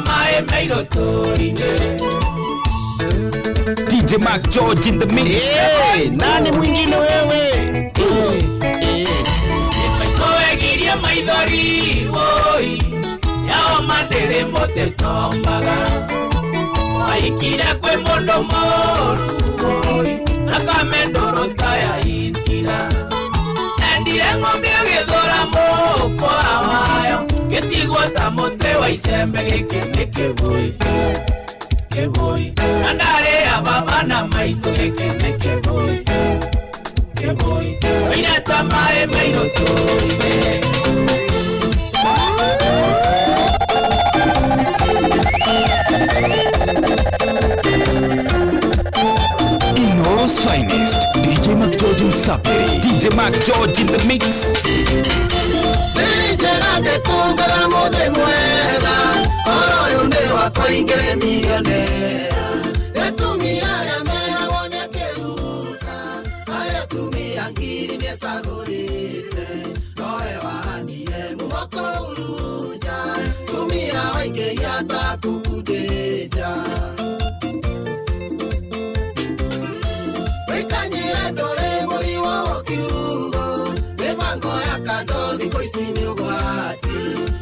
tamae meiro torine. DJ Mac George in the mix. Nani mwingine wewe? Koe giria maidhori woi yao mandere mote tombaga waikira kwe mondo moru woi nakamendoro taya itira endire ngombe agethora moko awayo getigwa tamote wa isembe geke keboi keboi andare ababa na maito geke keboi keboi ina tamae meiro torine. Ino's finest, DJ Mac George Msapiri. DJ Mac George in the mix. Nijegate kungara mode mwega oro yunde wako ingere milionea Netumia ya mea wone keuka Haya tumia ngiri nesagorite Noe wahanie mwoko uruja Tumia waike yata kukudeja Wekanyire dore mori wawo kiugo Mefango ya kando diko isini ugwati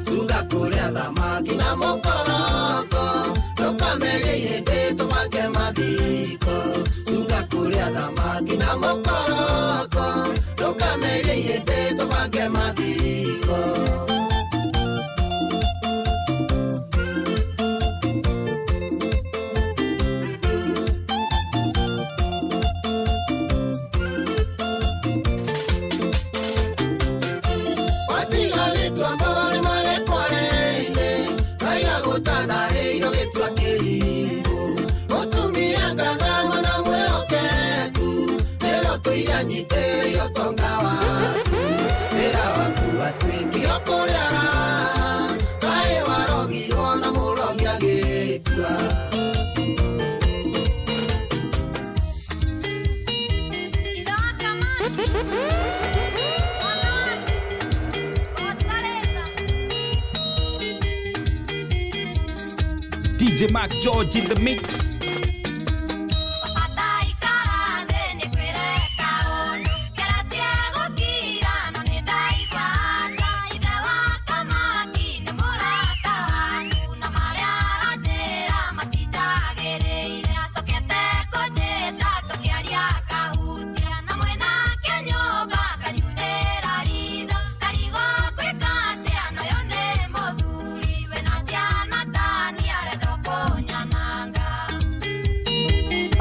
Sunga kurea dhamaki na mokoroko Loka mele yende tofange madiko Sunga kurea dhamaki na mokoroko Loka mele yende tofange madiko DJ Mac George in the mix.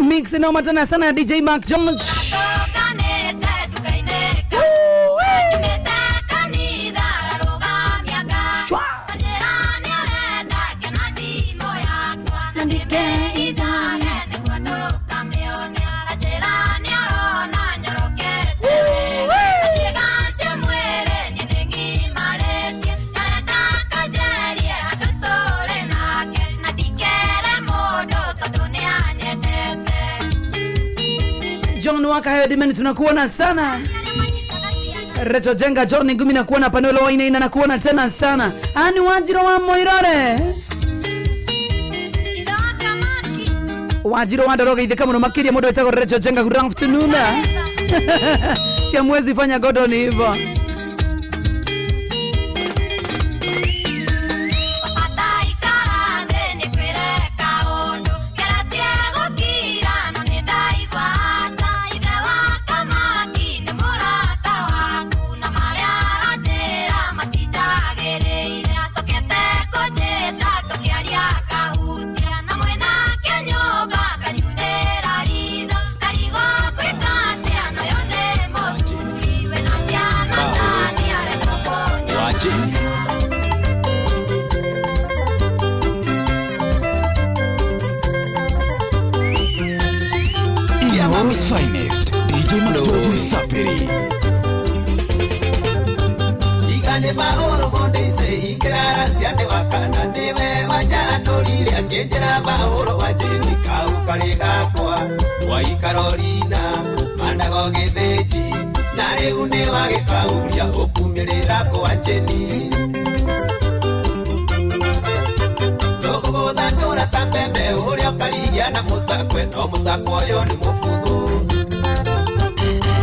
Mix inoma tena sana DJ Mac George. John waka hedimeni tunakuona sana. Recho Jenga John ngumi nakuona Panolo waina ina nakuona tena sana. Ani wajiro wa moirore. Wajiro wa ndoroga itheka muno makiria mundu wetagwo Recho Jenga good afternoon. Tia mwezi fanya godo ni hivyo. Ino's finest, DJ Mac George Msapiri. Igane bahoro bonde ise ikirara siande wakana Neve wajana lile akenjera bahoro wajeni Kaukari kakwa Wai Carolina Mandago getheji Nare une wage kauria Okumire rako wajeni Logo na musakwe no musakwa yo ni mufugu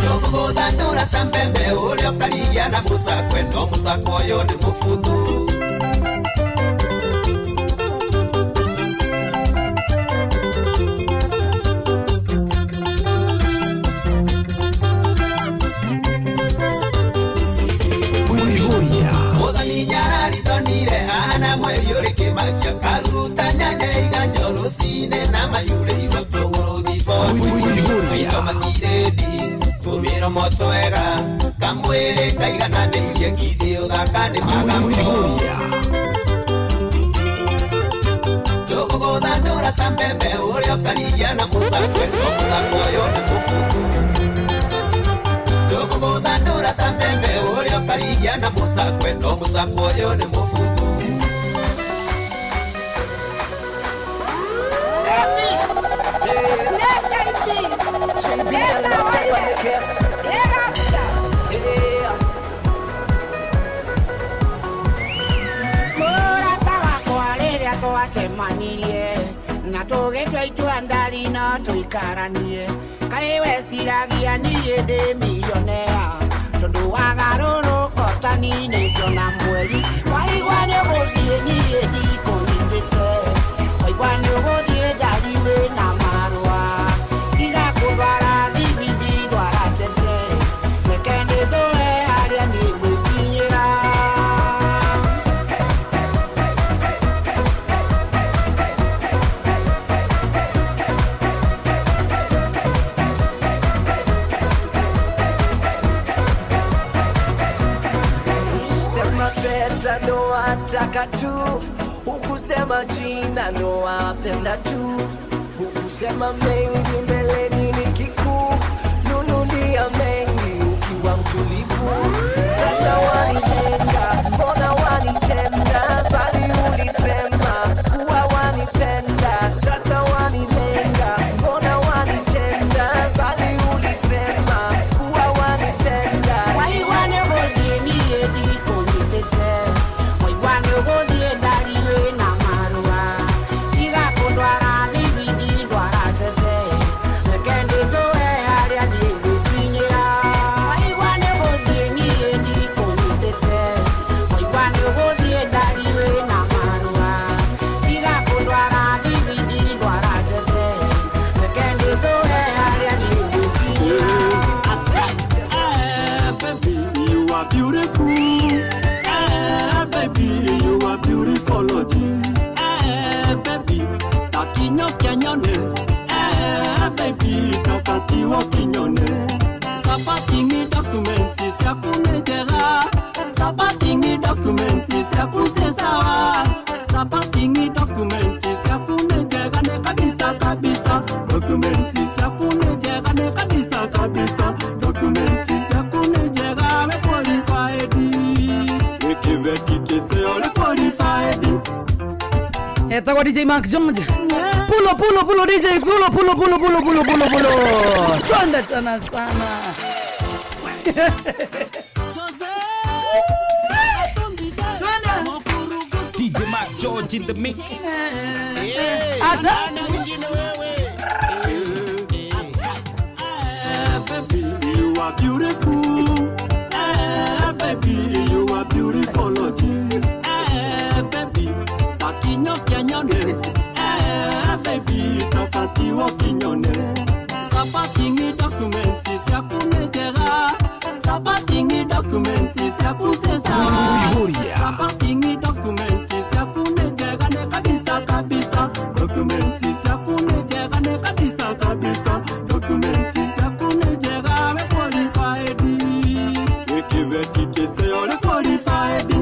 Yogo dandura tambembe ule okaligia na musakwe no musakwa yo ni mufugu Makia karuta nyanya iganjoro sine na mayure iwapogoro difo Iwa makiredi tumiro moto ega Kamwere kaigana neilie kidio dakane magambo Yogo godandura tambembe ule okaligia na musakwe no musakwa yo ni mufuku Yogo godandura tambembe ule okaligia na musakwe no musakwa yo ni mufuku Na tugetwe ituandari no tuikaranie kai weciragia niĩ ndĩ millionaire tondu wagarũrũka tani nĩ njona mweri waigua nĩ ũgũthiĩ niĩ ndikũnyitĩte waigua nĩ ũgũthiĩ ndari wĩna marũa tiga kũrwara thibindi ndwara cece reke ndĩthũe harĩa nĩ gwĩkinyĩra no ataka tu hukusema jina no wapenda tu hukusema mengi mbeleni ni kikuu nunulia mengi ukiwa mtulivu sasa wanitenda mbona wanitenda bali ulisema kuwa wanipenda sasa wanilenga mbona wanitenda bali ulisema kuwa wanipenda waiwane hodie niye diko Etakuwa DJ Mark George. Pulo DJ, pulo. Twende tena sana. DJ Mark George in the mix. Ata baby, you are beautiful. Baby, you are beautiful. Baby, takinyo kenyone. Baby, takatiwa kinyone. Sapatingi documenti siakunejera. Sapatingi documenti siakusesa. Sapatingi documenti siakunejera ne kabisa. Documenti siakunejera ne kabisa. Documenti siakunejera me qualified. Ekiveti kese ole qualified.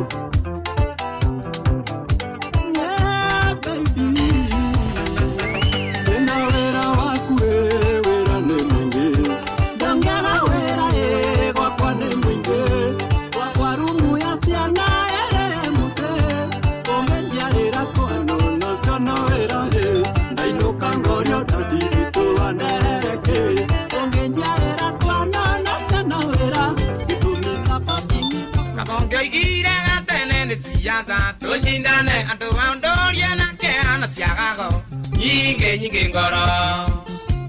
Siasa, to shindane, ando wandoria na kea keana ciagago nyinge ngoro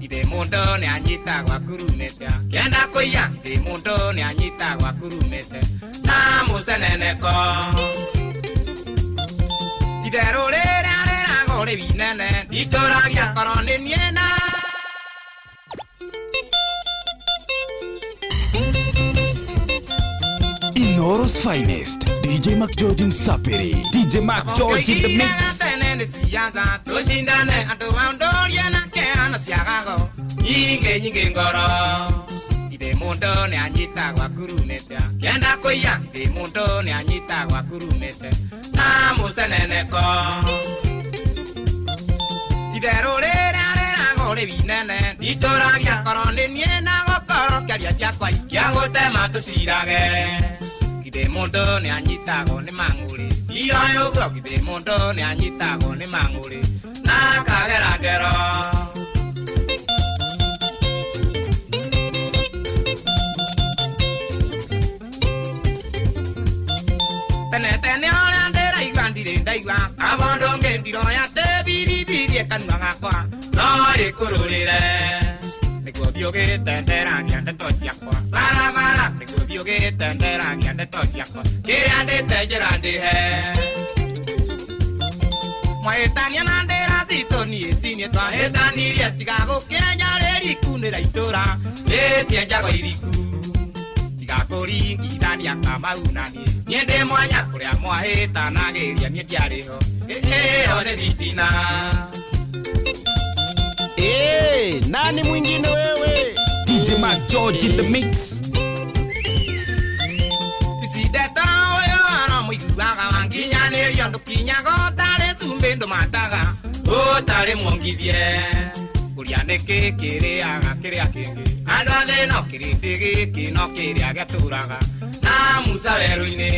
ide mundo ni anyita gwa kurumete kenda koya ide mundo ni anyita gwa kurumete na museneneko ide rolera ngore binene itoragia korone niena. Inoro's finest, DJ Mac George Msaperi. DJ Mac George in the mix. Nyinge ngoro ide mundo ni anyita gwa kurumete kenda koya ide mundo ni anyita gwa kurumete na museneneko ide rolera ngore binene itoragia korone niena gokoro karia ciakwa ikiagotema tucirage ide mundo ni anyitago ni manguri iroyo gro ide mundo ni anyitago ni manguri na kageragero Tene ora ndera igandire ndaigwa abondo ngendiro ya tebiri ekanwa gakwa no ikururire niguthio gitendera ngiandeto ciakwa bara niguthio gitendera ngiandeto ciakwa kiria ndite njira ndihe mwaitania na ndera citoni itinie twahitanirie tiga gukenya riri kunira itura itie njago iriku kuringithania kamaunani niende mwanya kuria mwahitanagiria nie ndiariho ĩyo nĩ thitina. Nani mwingine wewe? DJ Mac George in the mix. Isideta oyo ano mwiguaga wanginyanĩrio ndũkinyaga ũtarĩ cumbĩ ndũmataga ũtarĩ mwongithie kuria nĩkĩ kĩrĩaga kĩrĩa kĩngĩ andũ a thĩ no kĩrĩndĩ gĩkĩ no kĩrĩa gĩtũraga na musa werũ-inĩ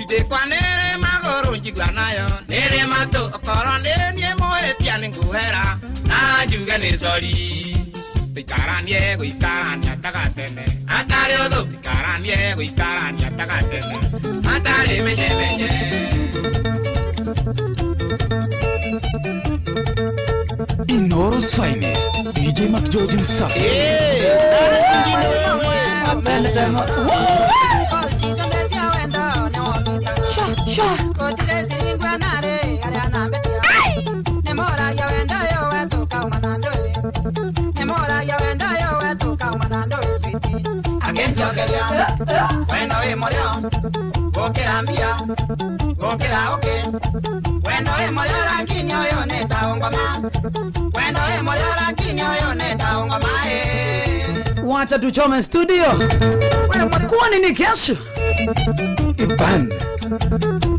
ndĩkwa nĩrĩ magũrũ njigua nayo nĩrĩ matũ okorwo nĩ niĩ mũhĩtia nĩ ngũhera na njuge nĩ sori tũikaranie gũikarania tagatene atarĩ ũthũ tũikaranie gũikarania tagatene atarĩ menye Inoro's finest, DJ Mac George Msaperi. Wacha tuchome studio. Kwa nini kesho? Iban,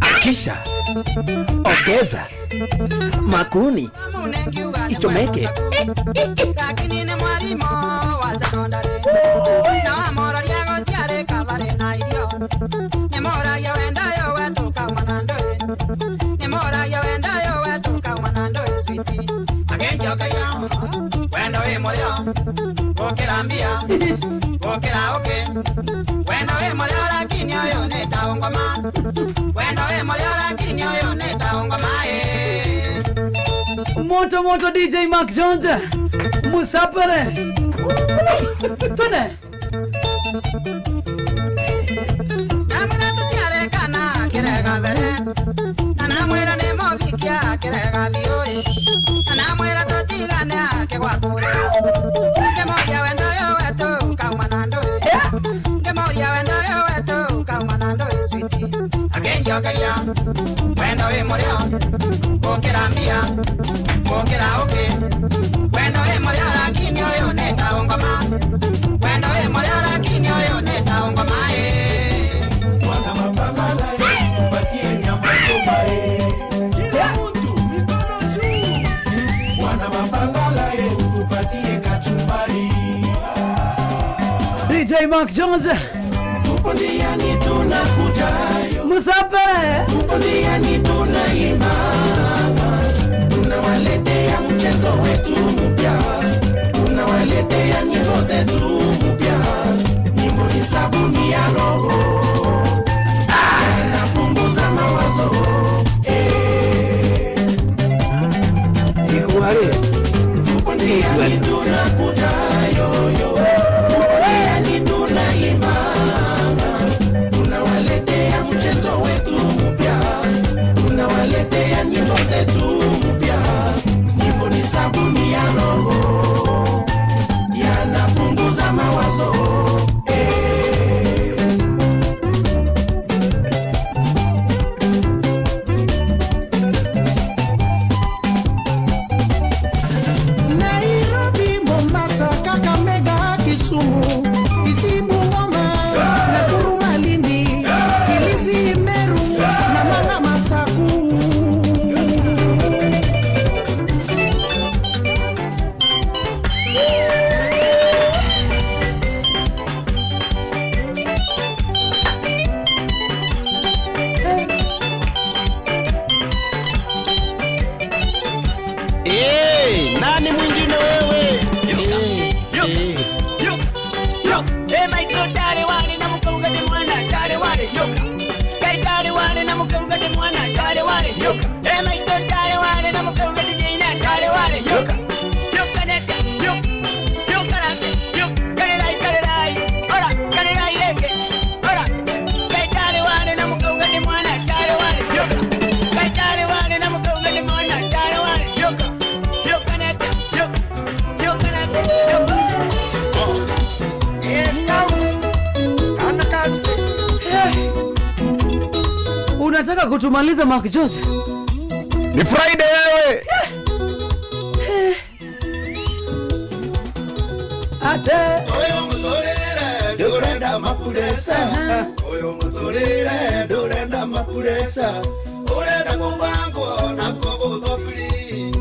akisha, ongeza, makuni, ichomeke. Lakini ni mwalimu wa sekondari na mora liago siare kabare na idio ni mora ya wenda yo wetu kama nandoe ni mora ya wenda yo wetu kama nandoe switi agenjo kaya wenda we morio okirambia okira oke wenda we morio lakini yo neta ngoma wenda we morio lakini yo neta ngoma Moto DJ Mac George Msaperi. Tune namuna tusiare kana kirega vere nana mwera ne movikia kirega vioi nana mwera totigane ake gwakure ngemoria wendo yo wetu kaumanando ngemoria wendo yo wetu kaumanando switi agenjo kalia wendo we moria okirambia okira oke wendo we moria lakini yo neta ngoma wendo we moria lakini yo neta ngoma wana mapambala upatie nyama choma kila mtu mikono juu wana mapambala upatie kachumbari DJ Mac George tupo njiani tunakuja Msaperi tupo njiani tunaimba tunawaletea mchezo wetu mpya tunawaletea nyimbo zetu mpya nyimbo ni sabuni ya roho napunguza mawazo zetu mpya. Nyimbo ni sabuni ya roho, yanapunguza mawazo. Nairobi, Mombasa, Kakamega, Kisumu, Isibu, Ngoma, Nakuru, Malindi, Kilifi, Meru, na Manga, Masaku. Nani mwingine wewe? Unataka kutumaliza Mark George? Ni Friday wewe. Ate Oyo mutolere durenda mapuresa. Oyo mutolere durenda mapuresa. Urenda kubango na kogo free.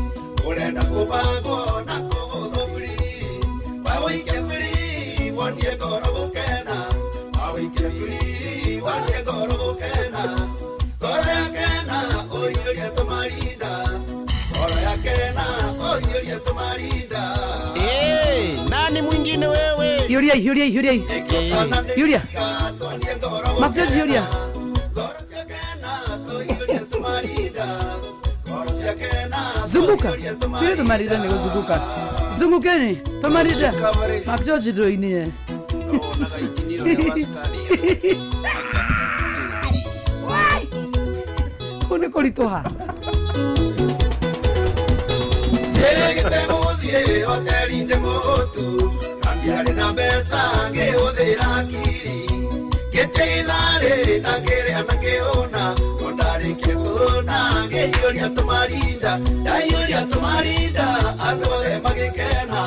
Urenda kubango na kogo free. Bawike free wonye gorobokena. Bawike free wonye gorobokena. Gora yakena oyo tomarinda. Gora yakena oyo tomarinda. Nani mwingine wewe? Yuria. Yuria. Mark George Yuria. Zunguka. Yuria tomarida ni kuzunguka. Zungukeni. Tomarida. Mark George ndo ini. Unikolitoha. Teregetemuthie hotelinde motu Kambiare na besa ngehũthĩra kiri Gĩteithare na ngĩrĩa na ngĩona Ondarĩkia kuona ngĩhiũria tũmarinda Ndahiũria tũmarinda andũ othe magĩkena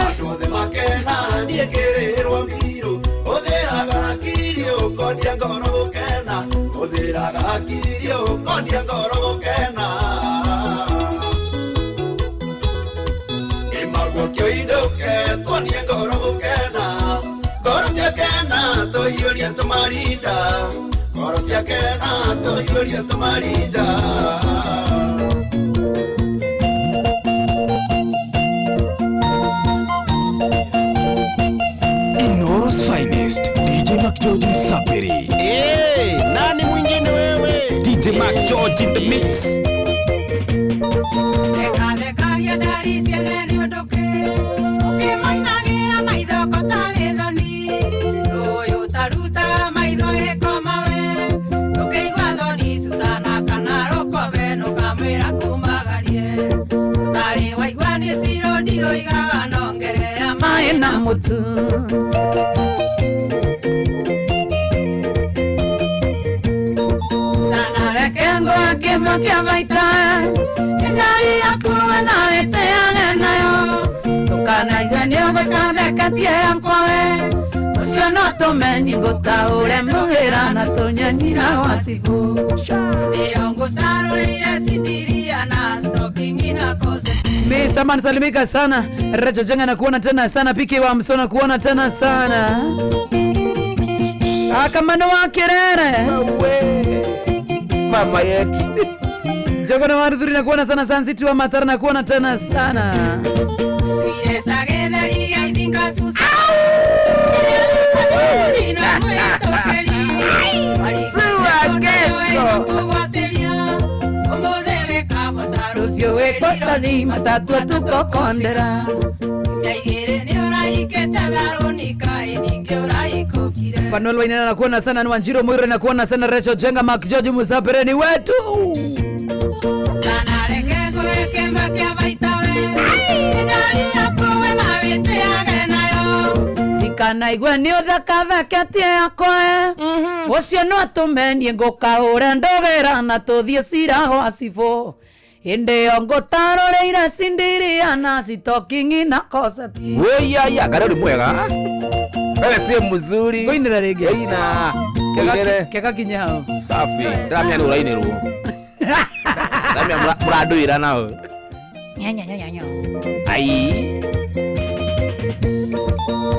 Andũ othe makena niĩ ngĩrĩhĩrwo mbirũ Hũthĩraga kiri ũkonia ngoro gũkena Hũthĩraga kiri ũkonia ngoro gũkena Kyo idoke tonie ngoro gukena Ngoro ciakena toiuria tumarinda Ngoro ciakena toiuria tumarinda Inoros Finest, DJ Mark George Msapiri. Nani mwingine wewe? DJ Mark George in the mix. Na mutu sana lekengo akema kia baita ngari yakuwa na eteane nayo tukana iganyo theka tie yankwawe ucio no tumeni ngutaure mugira na tunyanyira wasibu iyo ngutarurire sindiria na stalking ina kose. Mr. Man salimika sana. Recho Jenga na kuona tena sana. Piki wa Msona kuona tena sana. Akamano wa Kirere. Mama yetu. Jogo na Marudhuri na kuona sana. Sansiti wa Matara na kuona tena sana. Rucio wekota ni matatu tuko kondera. Panuel Wainana na kuona sana. Nwanjiro Mwiro na kuona sana. Recho Jenga, Mark George Musapere ni wetu sana. Kĩmwe baita we ndari yaku we na wĩtĩage nayo ikanaigua nĩ ũthakatheketie yakwa ũcio no tũmenie ngũkahũre ndũgĩra na tũthiĩ cira gwa cibũ hĩndĩ ĩyo ngũtarũrĩire Cinderella na Sitokingi na Cosati. Oya Karoli mwega. Wewe si mzuri. Ngoinĩra rĩngĩ. Ina. Kega kinya hau. Safi. Ndamya nĩ ũrainĩrwo. Ndamya mũrandũĩra nao. Nya. Ai.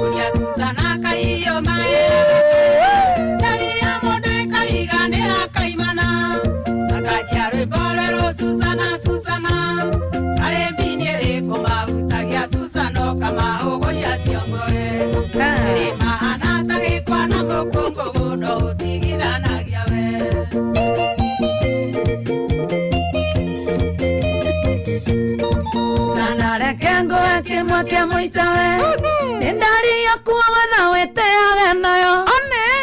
Ulia Susana kaiyo mae. Daria mode kariganĩra kaimana. Akajia rwĩmbo Susana Karebinie rĩkũ mahutagia Susano kama ũgũia ciongore. Mahana ta gĩkwa na mũkũngũ no ũtigithanagia we. Susana reke ngũe kĩmwe kĩa mũica we. Nĩ ndari yaku wetha wĩtĩage nayo.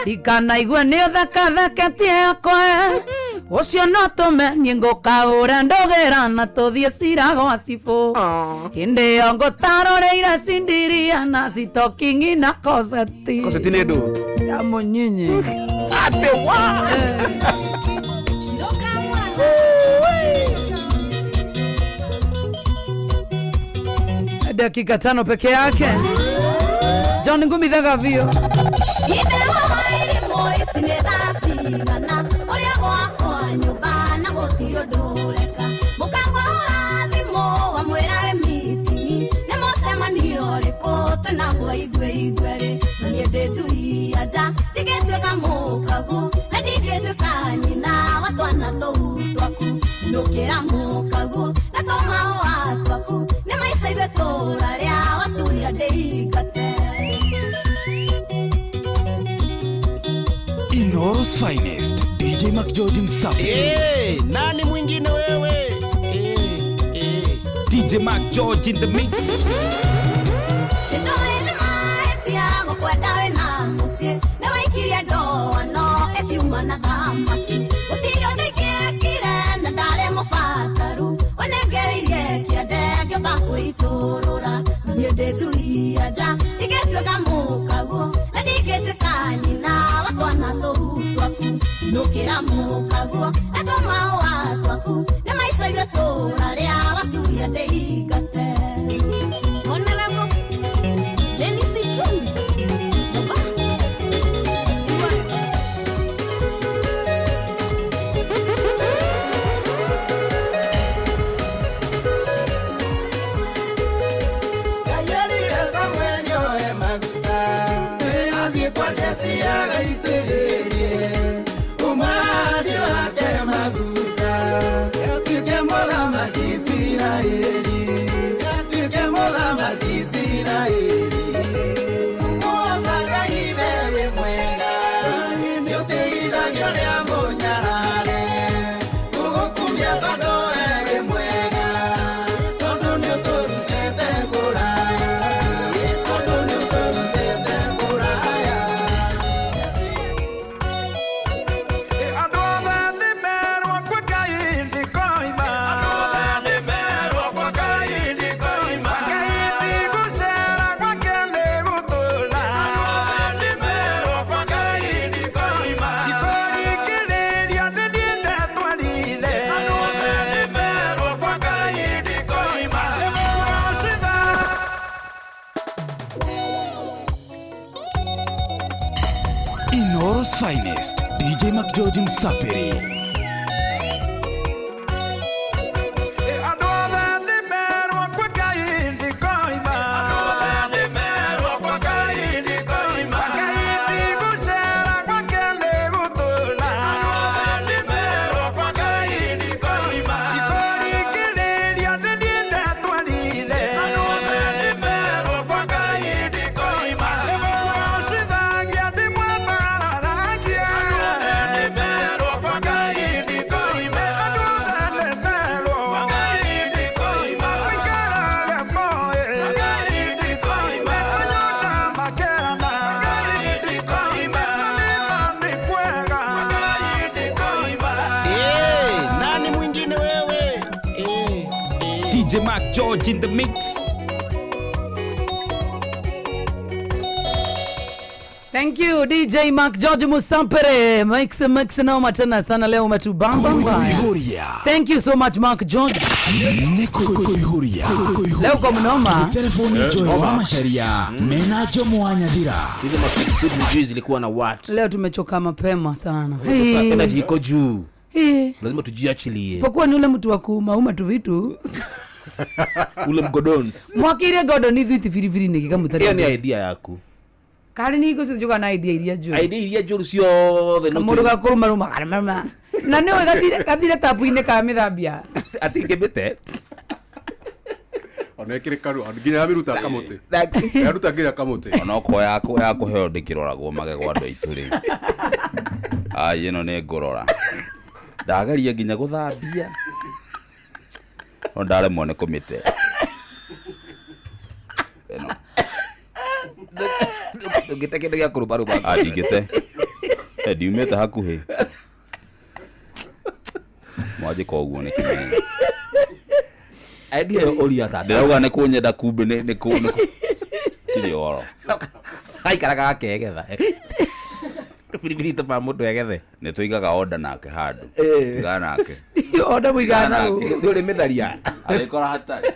Ikanaigua nĩ ũthakatheketie yakwa ũcio no tũmenie ngũkahũre ndũgĩra na tũthiĩ cira gwa cibũ hĩndĩ ĩyo ngũtarũrĩire Cinderella na Sitokingi na Cosati. Cosati nĩ ndũ ya mũnyinyi ate wa dakika 5 peke yake. John Ngumi Dhagavio Inoros Finest, DJ McGeorge Msapiri. Nani mwingine wewe? DJ McGeorge in the mix. Inoros Finest, DJ McGeorge Msapiri. DJ Mark George in the mix. Thank you DJ Mark George Musampere. Mix noma tena sana leo umetubamba mbaya. Thank you so much Mark George. Leo kwa mnoma. Telefoni Joy wa Masharia. Menajo Mwanyadira. Hizo mafuzi zilikuwa na what? Leo tumechoka mapema sana. Energy iko juu. Lazima tujiachilie. Sipokuwa ni ule mtu wa kuuma tu vitu. Ule mgodons. Mwakire godoni vitu firifiri nikikamutari. Hiyo ni idea yako. Kali niko sijoka na idea iria juu. Idea iria juu sio the no. Kamuruga kuruma karama. Na niwe gatire tapu ine ka mithambia. Atingebete. Onekire karu nginya miruta kamote. Yaruta nginya kamote. Onoko yako heo ndikiroragwo magego andu aituri. Ino ne ngorora. Ndagaria nginya guthambia. Ondare mone komite. Eno. Ngite kindu gya kurubaruba. Adigite. Diumete hakuhi. Mwaje kwa uguo ne kimene. Idea oria ta. Ndauga ne kunyenda kumbe ne kile oro. Hai karaga kegetha. Firifiri to pa mundu egethe. Ne tuigaga order nake handu. Tigana nake. Order muigana. Nduri mitharia. Arikora hatari.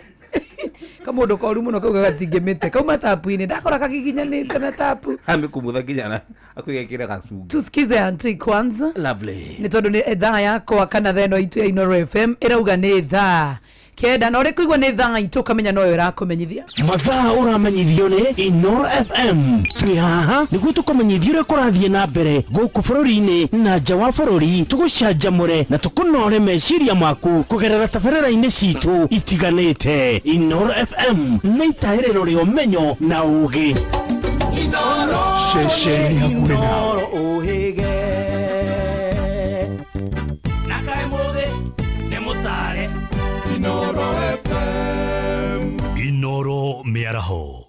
Kamundu koru muno kauga gatingemete. Kauma tapu ine ndakora kagiginyanite na tapu. Amikumutha kinyana. Akuigekira gasugu. Tusikize anti kwanza. Lovely. Ni tondu ni edhaa yako kana theno itu ya Inooro FM irauga ni edhaa kenda na uri kuigwa ni edhaa itu kamenya no irakumenyithia mathaa uramenyithio ni Inooro FM twi haha niguo tukumenyithia uri kurathie na mbere guku bururi-ini na nja wa bururi tugucanjamure na tukunore meciria maku kugerera tabarĩra-inĩ citu itiganite. Inooro FM nĩ itaĩrĩro rĩa ũmenyo na ũũgĩ. Inooro shesheni hakuhĩ nawe. Ũhĩge Nakae mũthĩ nĩ mũtare. Inooro FM. Inooro mĩaraho.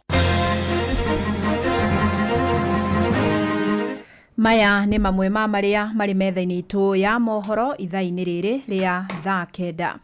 Maya nĩ mamwe ma marĩa marĩ metha-inĩ itũ ya mohoro ithaa-inĩ rĩrĩ rĩa thaa kenda.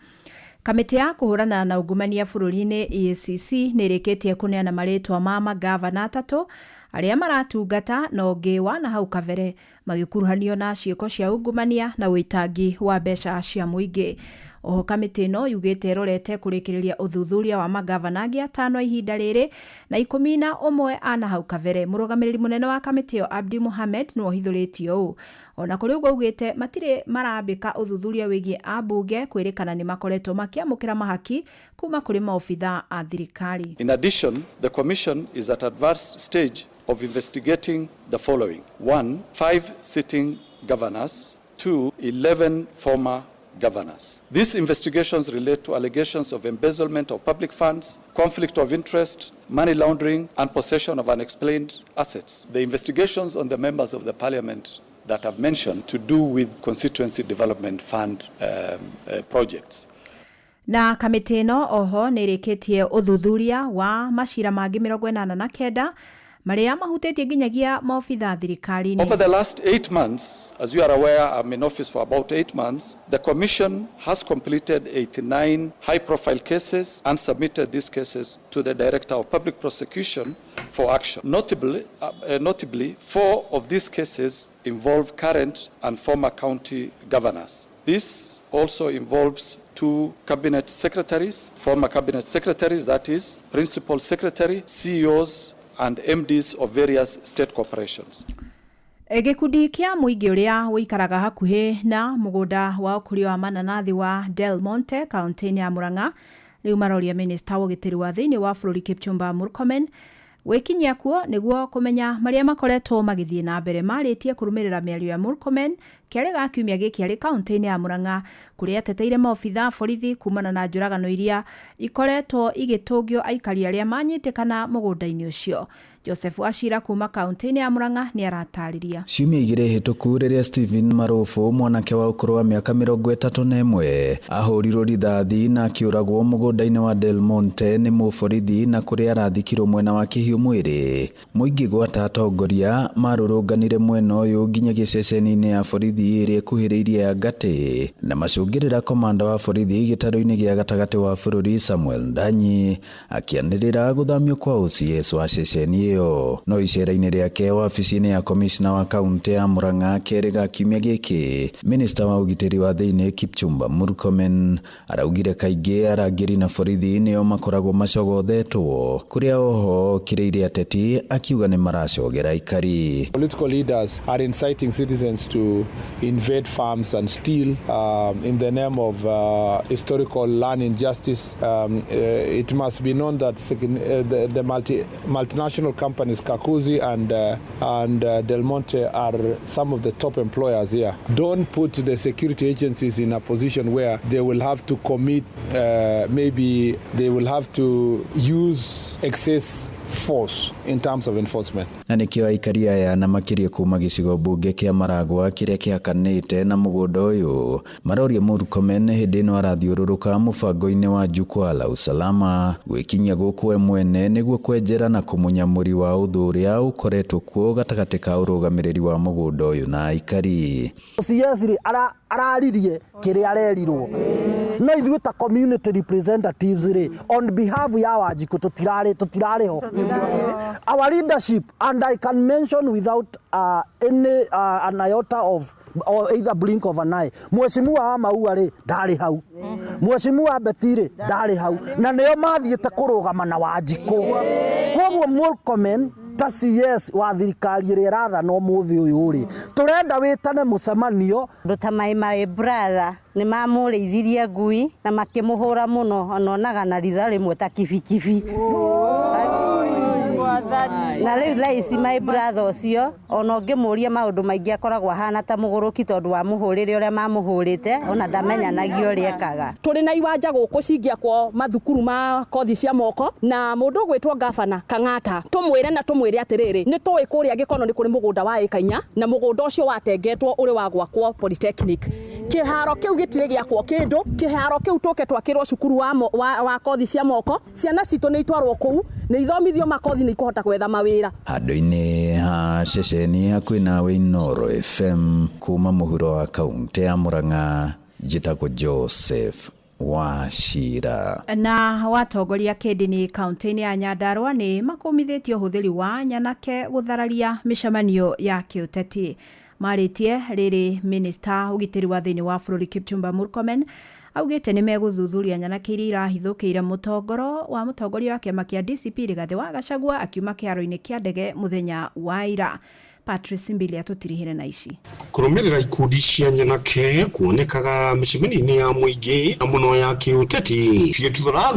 Kamĩtĩ ya kũhũrana na ungumania bũrũri-inĩ EACC nĩ ĩrĩkĩtie kũneana marĩtwa ma magavana atatũ arĩa maratungata na ũngĩ wa na hau kabere magĩkuruhanio na ciĩko cia ungumania na wĩitangi wa mbeca cia mũingĩ. Oho kamĩtĩ ĩno yugĩte ĩrorete kũrĩkĩrĩria ũthuthuria wa magavana angĩ atano ihinda rĩrĩ na 11 ana hau kabere. Mũrũgamĩrĩri mũnene wa kamĩtĩ ĩyo Abdi Mohamed nĩ ohithũrĩtio ũũ. Ona kũrĩ ũguo augĩte matirĩ marambĩka ũthuthuria wĩgiĩ ambunge kwĩrĩkana nĩ makoretwo makĩamũkĩra mahaki kuma kũrĩ maobitha a thirikari. In addition, the commission is at advanced stage of investigating the following: 1. 5 sitting governors. 2. 11 former governors. These investigations relate to allegations of embezzlement of public funds, conflict of interest, money laundering, and possession of unexplained assets. The investigations on the members of the parliament that I've mentioned to do with constituency development fund projects. Na kamĩtĩ ĩno oho nĩ ĩrĩkĩtie ũthuthuria wa macira mangĩ 89 marĩa mahutĩtie nginyagia maobitha thirikari-inĩ. Over the last 8 months, as you are aware, I'm in office for about 8 months, the Commission has completed 89 high-profile cases and submitted these cases to the Director of Public Prosecution for action. Notably, 4 of these cases involve current and former county governors. This also involves 2 cabinet secretaries, former cabinet secretaries, that is, principal secretary, CEOs, and MDs of various state corporations. Gĩkundi kĩa mũingĩ ũrĩa wĩikaraga hakuhĩ na mũgũnda wa ũkũria wa mananathi wa Del Monte kaunti-inĩ ya Murang'a rĩu maroria minista wa ũgitĩri wa thĩinĩ wa bũrũri Kipchumba Murkomen Wekinyia kuo niguo kumenya maria makoretwo magithie na mbere marĩtie kũrũmĩrĩra mĩario ya Murkomen kĩarĩ ga kiumia gĩkĩ arĩ kaunti-inĩ ya Murang'a kũrĩa ateteire maobitha borithi kumana na njũragano iria ikoretwo igĩtũngio aikari arĩa manyitĩkana mũgũnda-inĩ ũcio. Joseph Wachira kuma kaunti-inĩ ya Murang'a nĩ aratarĩria. Ciumia igĩrĩ hĩtũku rĩrĩa Stephen Marofu mwanake wa ũkũrũ wa mĩaka 31 ahũrirwo rithathi na akĩũragwo mũgũnda-inĩ wa Del Monte nĩ mũborithi na kũrĩa arathikirwo mwena wa kĩhiũ mwĩrĩ. Mũingĩ gwata atongoria marũrũnganire mwena ũyũ nginya gĩceceni-inĩ ya borithi ĩrĩa ĩkuhĩrĩirie ya Gatĩ na macũngĩrĩra komanda wa borithi gĩtaro-inĩ gĩa gatagatĩ wa bũrũri Samuel Ndanyi akĩanĩrĩra gũthamio kwa OCS wa ceceni ĩyo. No icera-inĩ rĩake wabici-inĩ ya komishna wa kaunti ya Murang'a kerĩga kiumia gĩkĩ, minista wa ũgitĩri wa thĩinĩ Kipchumba Murkomen araugire kaingĩ arangĩri na borithi nĩo makoragwo macogothetwo, kũrĩa oho kĩrĩire ateti akiuga nĩ maracogera aikari. Political leaders are inciting citizens to invade farms and steal in the name of historical land injustice. It must be known that the multinational companies Kakuzi and Del Monte are some of the top employers here. Don't put the security agencies in a position where they will have to commit, maybe they will have to use excess force in terms of enforcement. Na nĩkĩo aikari aya na makĩria kuma gĩcigo mbunge kĩa Maragwa kĩrĩa kĩhakanĩte na mũgũnda ũyũ maroria Murkomen hĩndĩ ĩno arathiũrũrũka mũbango-inĩ wa Jukwaa la Usalama gwĩkinyia gũkũ mwene nĩguo kwenjera na kũmunya mũri wa ũthũ ũrĩa ũkoretwo kuo gatagatĩ ka ũrũgamĩrĩri wa mũgũnda ũyũ na aikari. OCS araririe kĩrĩa arerirwo no ithuĩ ta community representatives on behalf ya Wanjikũ tũtirarĩ ho. Our leadership, and I can mention without any an iota of or either blink of an eye, Mheshimiwa wa Maua ndarĩ hau, Mheshimiwa wa Betire ndarĩ hau, na nĩo mathiĩte kũrũgama na Wanjikũ. Koguo Murkomen ta CS wa thirikari ĩrĩa ĩrathana ũmũthĩ ũyũ tũrenda wĩtane mũcemanio. Ruta my brother nĩ mamũrĩithirie ngui na makĩmũhũra mũno ononaga na ritha rĩmwe ta kibikibi. Na rĩu thaa ici my brother ũcio ona ũngĩmũria maũndũ maingĩ akoragwo ahana ta mũgũrũki tondũ wa mũhũrĩre ũrĩa mamũhũrĩte ona ndamenyanagia ũrĩa ekaga. Tũrĩ na iwanja gũkũ cingĩakwo mathukuru ma kothi cia moko na mũndũ ũgwĩtwo gavana Kang'ata tũmwĩre na tũmwĩre atĩrĩrĩ nĩ tũĩ kũrĩa Gĩkono nĩ kũrĩ mũgũnda wa ĩka 4 na mũgũnda ũcio watengetwo ũrĩ wa gwakwo polytechnic. Kĩharo kĩu gĩtirĩ gĩakwo kĩndũ, kĩharo kĩu tũke twakĩrwo cukuru wa kothi cia moko, ciana citũ nĩ itwarwo kũu nĩ ithomithio makothi nĩ ikohota gwetha mawĩra. Handũ-inĩ ha ceceni hakuhĩ nawe Inooro FM kuma mũhuro wa kaunti ya Murang'a, njĩtagwo Joseph Wachira. Na watongoria kĩndini kaunti-inĩ ya Nyandarua nĩ makumithĩtio ũhũthĩri wa nyanake gũthararia mĩcemanio ya kĩũteti. Marĩtie rĩrĩ minista ũgitĩri wa thĩinĩ wa bũrũri Kipchumba Murkomen augĩte nĩ megũthuthuria nyanake iria irahithũkĩire mũtongoro wa mũtongoria wa kĩama kĩa DCP Rigathĩ wa Gachagua akiuma kĩharo-inĩ kĩa ndege mũthenya wa ira. Patrice Mbili atutirihire na ici. Kũrũmĩrĩra ikundi cia nyanake kuonekaga mĩcemanio-inĩ ya mũingĩ na mũno ya kĩũteti cigĩtuthũra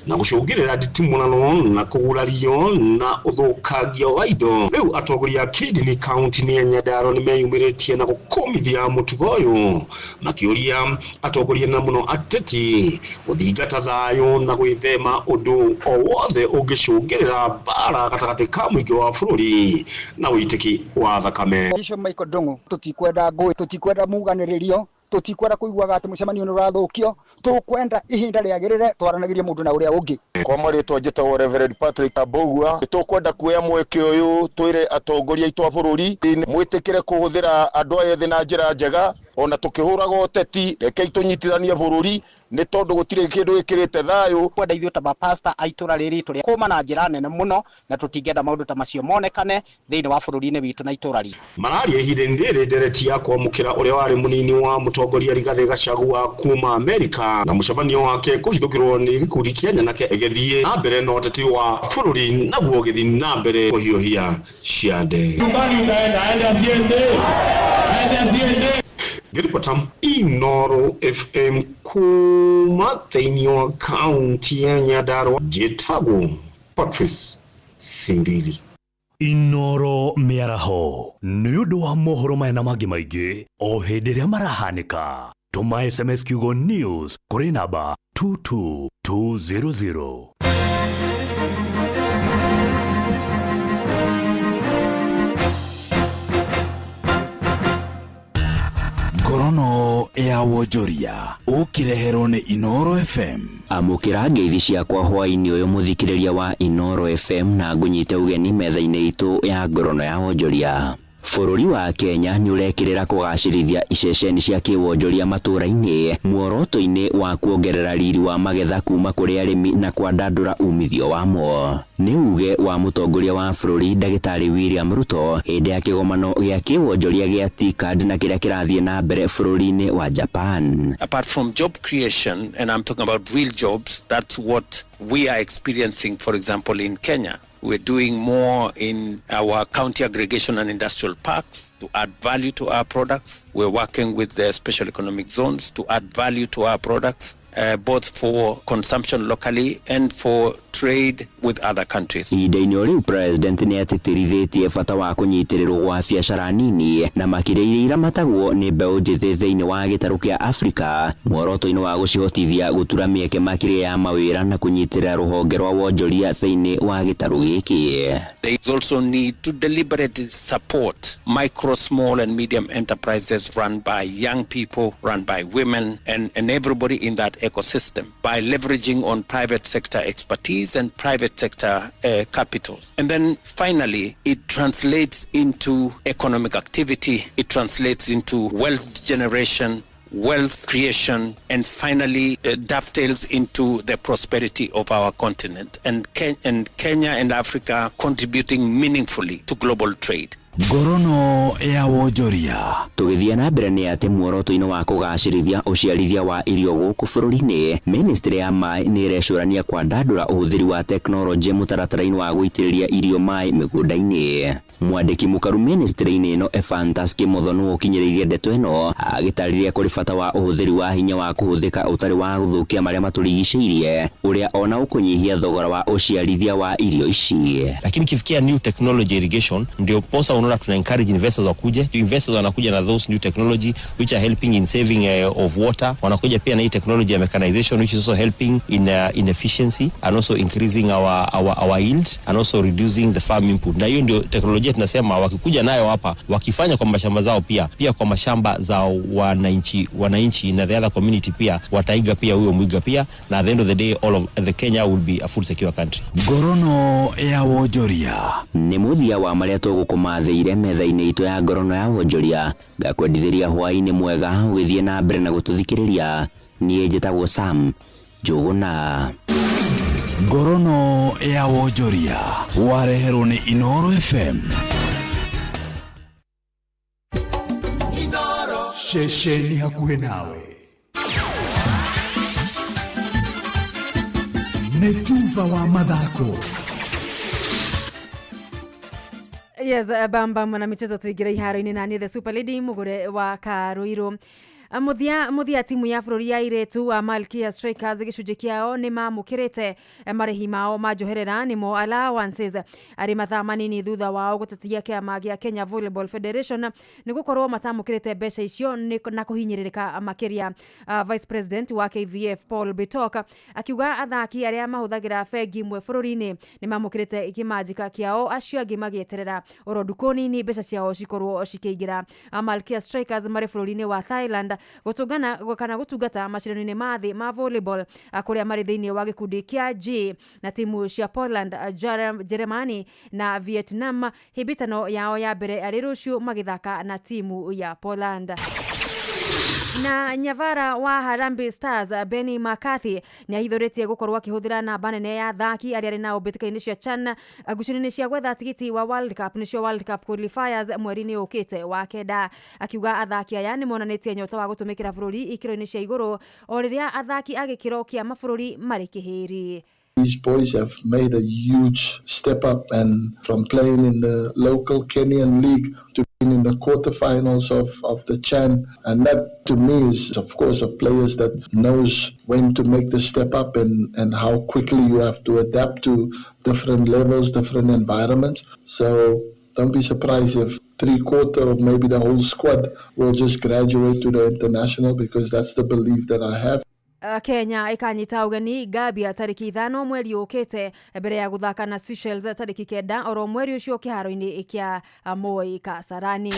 na gũcũngĩrĩra nditimũrano na kũgurario na ũthũkangia wa indo. Rĩu atongoria a kĩndini kaunti-inĩ ya Nyandarua nĩ meyumĩrĩtie na gũkomithia mũtugo ũyũ makĩũria atongoria na mũno ateti gũthingata thayũ na gwĩthema ũndũ o wothe ũngĩcũngĩrĩra mbara gatagatĩ ka mũingĩ wa bũrũri na witiki wa thakame. Icio Michael Ndung'u tutikwenda ngũĩ, tutikwenda muganĩrĩrio, tutikwenda kũiguaga atĩ mũcemanio nĩ ũrathũkio, tũkwenda ihinda rĩagĩrĩre twaranagĩrie mũndũ na ũrĩa ũngĩ. Kwa marĩtwa njĩtagwo Reverend Patrick Abogua, tũkwenda kuoya mweke ũyũ twĩre atongoria aitũ a bũrũri mwĩtĩkĩre kũhũthĩra andũ aya ethĩ na njĩra njega, ona tũkĩhũraga ũteti rekei tũnyitithanie bũrũri nĩ tondũ gũtirĩ kĩndũ gĩkĩrĩte thayũ. Kwenda ithuĩ ta mapasta aitũra rĩrĩ tũrĩ kũma na njĩra nene mũno na tũtingĩenda maũndũ ta macio monekane thĩinĩ wa bũrũri-inĩ witũ na itũra ritũ. Mararia ihinda-inĩ rĩrĩ ndereti ya kwamũkĩra ũrĩa warĩ mũnini wa mũtongoria Rigathĩ Gachagua kuma Amerika na mũcemanio wake kũhithũkĩrwo nĩ gĩkundi kĩa nyanake ĩgĩthiĩ na mbere na ũteti wa bũrũri naguo ũgĩthiĩ na mbere kũhiũhia ciande. Giripatam Inooro FM kuma thĩinĩ wa kaunti ya Nyandarua, njĩtagwo Patrice Simbili. Inooro mĩaraho nĩ ũndũ wa mohoro maya na mangĩ maingĩ o hĩndĩ ĩrĩa marahanĩka. Tũma SMS kiugo news kũrĩ namba 22200. Ngorono ya Wonjoria ukireherwo ni Inoro FM. Amukira ngeithi ciakwa hwaini uyu muthikiriria wa Inoro FM na ngunyite ugeni metha-ini itu ya Ngorono ya Wonjoria. Bũrũri wa Kenya nĩ ũrekĩrĩra kũgacĩrithia iceceni cia kĩwonjoria matũũra-inĩ muoroto-inĩ wa kuongerera riri wa magetha kuma kũrĩ arĩmi na kwandandũra umithio wamo. Nĩ uge wa mũtongoria wa bũrũri Ndagĩtarĩ William Ruto hĩndĩ ya kĩgomano gĩa kĩwonjoria gĩa TICAD na kĩrĩa kĩrathiĩ na mbere bũrũri-inĩ wa Japan. Apart from job creation, and I'm talking about real jobs, that's what we are experiencing, for example, in Kenya. We're doing more in our county aggregation and industrial parks to add value to our products. We're working with the special economic zones to add value to our products, both for consumption locally and for trade with other countries. Ihinda-inĩ o rĩu president nĩ atĩtĩrithĩtie bata wa kũnyitĩrĩrwo gwa biacara nini na makĩria iria iramatagwo nĩ mbeũ njĩthĩ thĩinĩ wa gĩtarũ kĩa Afrika muoroto-inĩ wa gũcihotithia gũtura mĩeke makĩria ya mawĩra na kũnyitĩrĩra rũhonge rwa wonjoria thĩinĩ wa gĩtarũ gĩkĩ. There is also need to deliberately support micro, small and medium enterprises run by young people, run by women and everybody in that ecosystem by leveraging on private sector expertise and private sector capital. And then finally, it translates into economic activity, it translates into wealth generation, wealth creation, and finally dovetails into the prosperity of our continent and Kenya and Africa contributing meaningfully to global trade. Ngorono ya Wonjoria. Tũgĩthiĩ na mbere nĩ atĩ muoroto-inĩ wa kũgacĩrithia ũciarithia wa irio gũkũ bũrũri-inĩ, Ministry ya Maĩ nĩ ĩrecũrania kwandandũra ũhũthĩri wa tekinoronjĩ mũtaratara-inĩ wa gũitĩrĩria irio maĩ mĩgũnda-inĩ. Mwandĩki mũkaru ministry-inĩ ĩno Ephantus Kĩmotho nĩ ũkinyĩrĩirie ndeto ĩno agĩtarĩria kũrĩ bata wa ũhũthĩri wa hinya wa kũhũthĩka ũtarĩ wa gũthũkia marĩa matũrigicĩirie ũrĩa ona ũkũnyihia thogora wa ũciarithia wa irio ici. Lakini kifikia new technology irrigation ndio posa unaona tuna encourage investors wakuje. Investors wanakuja na those new technology which are helping in saving of water. Wanakuja pia na hii technology ya mechanization which is also helping in efficiency and also increasing our yield and also reducing the farm input. Na hiyo ndio teknolojia tunasema wakikuja nayo hapa wakifanya kwa mashamba zao pia kwa mashamba za wananchi na the other community pia wataiga pia huyo mwiga pia na at the end of the day all of the Kenya will be a full secure country. Ngorono ya Wonjoria nĩ mũthia wa marĩa tũgũkũmathĩire metha-inĩ itũ ya Ngorono ya Wonjoria ngakwendithĩria hwaĩ-inĩ mwega gũthiĩ na mbere na gũtũthikĩrĩria. Niĩ njĩtagwo Sam Njũgũna. Ngorono ya Wonjoria wareherwo nĩ Inoro FM. Inoro Shesheni hakuhĩ nawe. Nĩ tuva wa mathako. Yes, bamba mwana michezo tuigira iharo-inĩ na ni the Super Lady mugure wa Karuiro. Muthia timu ya bũrũri ya iretu wa Malkia Strikers gĩcunjĩ kĩao nĩ mamũkĩrĩte marĩhi mao manjoherera nĩmo allowances arĩ mathaa manini thutha wao gũtetia kĩama gĩa Kenya Volleyball Federation nĩ gũkorwo matamũkĩrĩte mbeca icio na kũhinyĩrĩrĩka makĩria. Vice President wa KVF Paul Bitok akiuga athaki arĩa mahũthagĩra bengi imwe bũrũri-inĩ nĩ mamũkĩrĩte kĩmanjĩka kĩao acio angĩ magĩeterera ũrondukoni mbeca ciao cikorwo cikĩingĩra. Malkia Strikers marĩ bũrũri-inĩ wa Thailand gũtungata macindano-inĩ ma thĩ ma volleyball kũrĩa marĩ thĩinĩ wa gĩkundi kĩa G na timu cia Poland, Germany na Vietnam. Hĩbĩtano yao ya mbere arĩ rũciũ magĩthaka na timu ya Poland. Na nyavara wa Harambee Stars Benny McCarthy nĩ ahithũrĩtie gũkorwo akĩhũthĩra namba nene ya athaki arĩa arĩ na mbĩtĩka-inĩ cia CHAN ngucanio-inĩ cia gwetha tigiti wa World Cup nĩcio World Cup qualifiers mweri-inĩ ũkĩte wa kenda. Akiuga athaki aya nĩ monanĩtie nyota wa gũtũmĩkĩra bũrũri ikĩro-inĩ cia igũrũ o rĩrĩa athaki a gĩkĩro kĩa mabũrũri marĩ kĩhĩri. These boys have made a huge step up, and from playing in the local Kenyan league to being in the quarterfinals of the CHAN, and that to me is of course of players that knows when to make the step up and how quickly you have to adapt to different levels, different environments. So don't be surprised if 3/4 of maybe the whole squad will just graduate to the international, because that's the belief that I have. Kenya ikanyita ugeni Gambia tariki 5 mweri ukite mbere ya guthaka na Seychelles tariki 9 oro mweri ucio kiharo-ini ikia Moi Kasarani.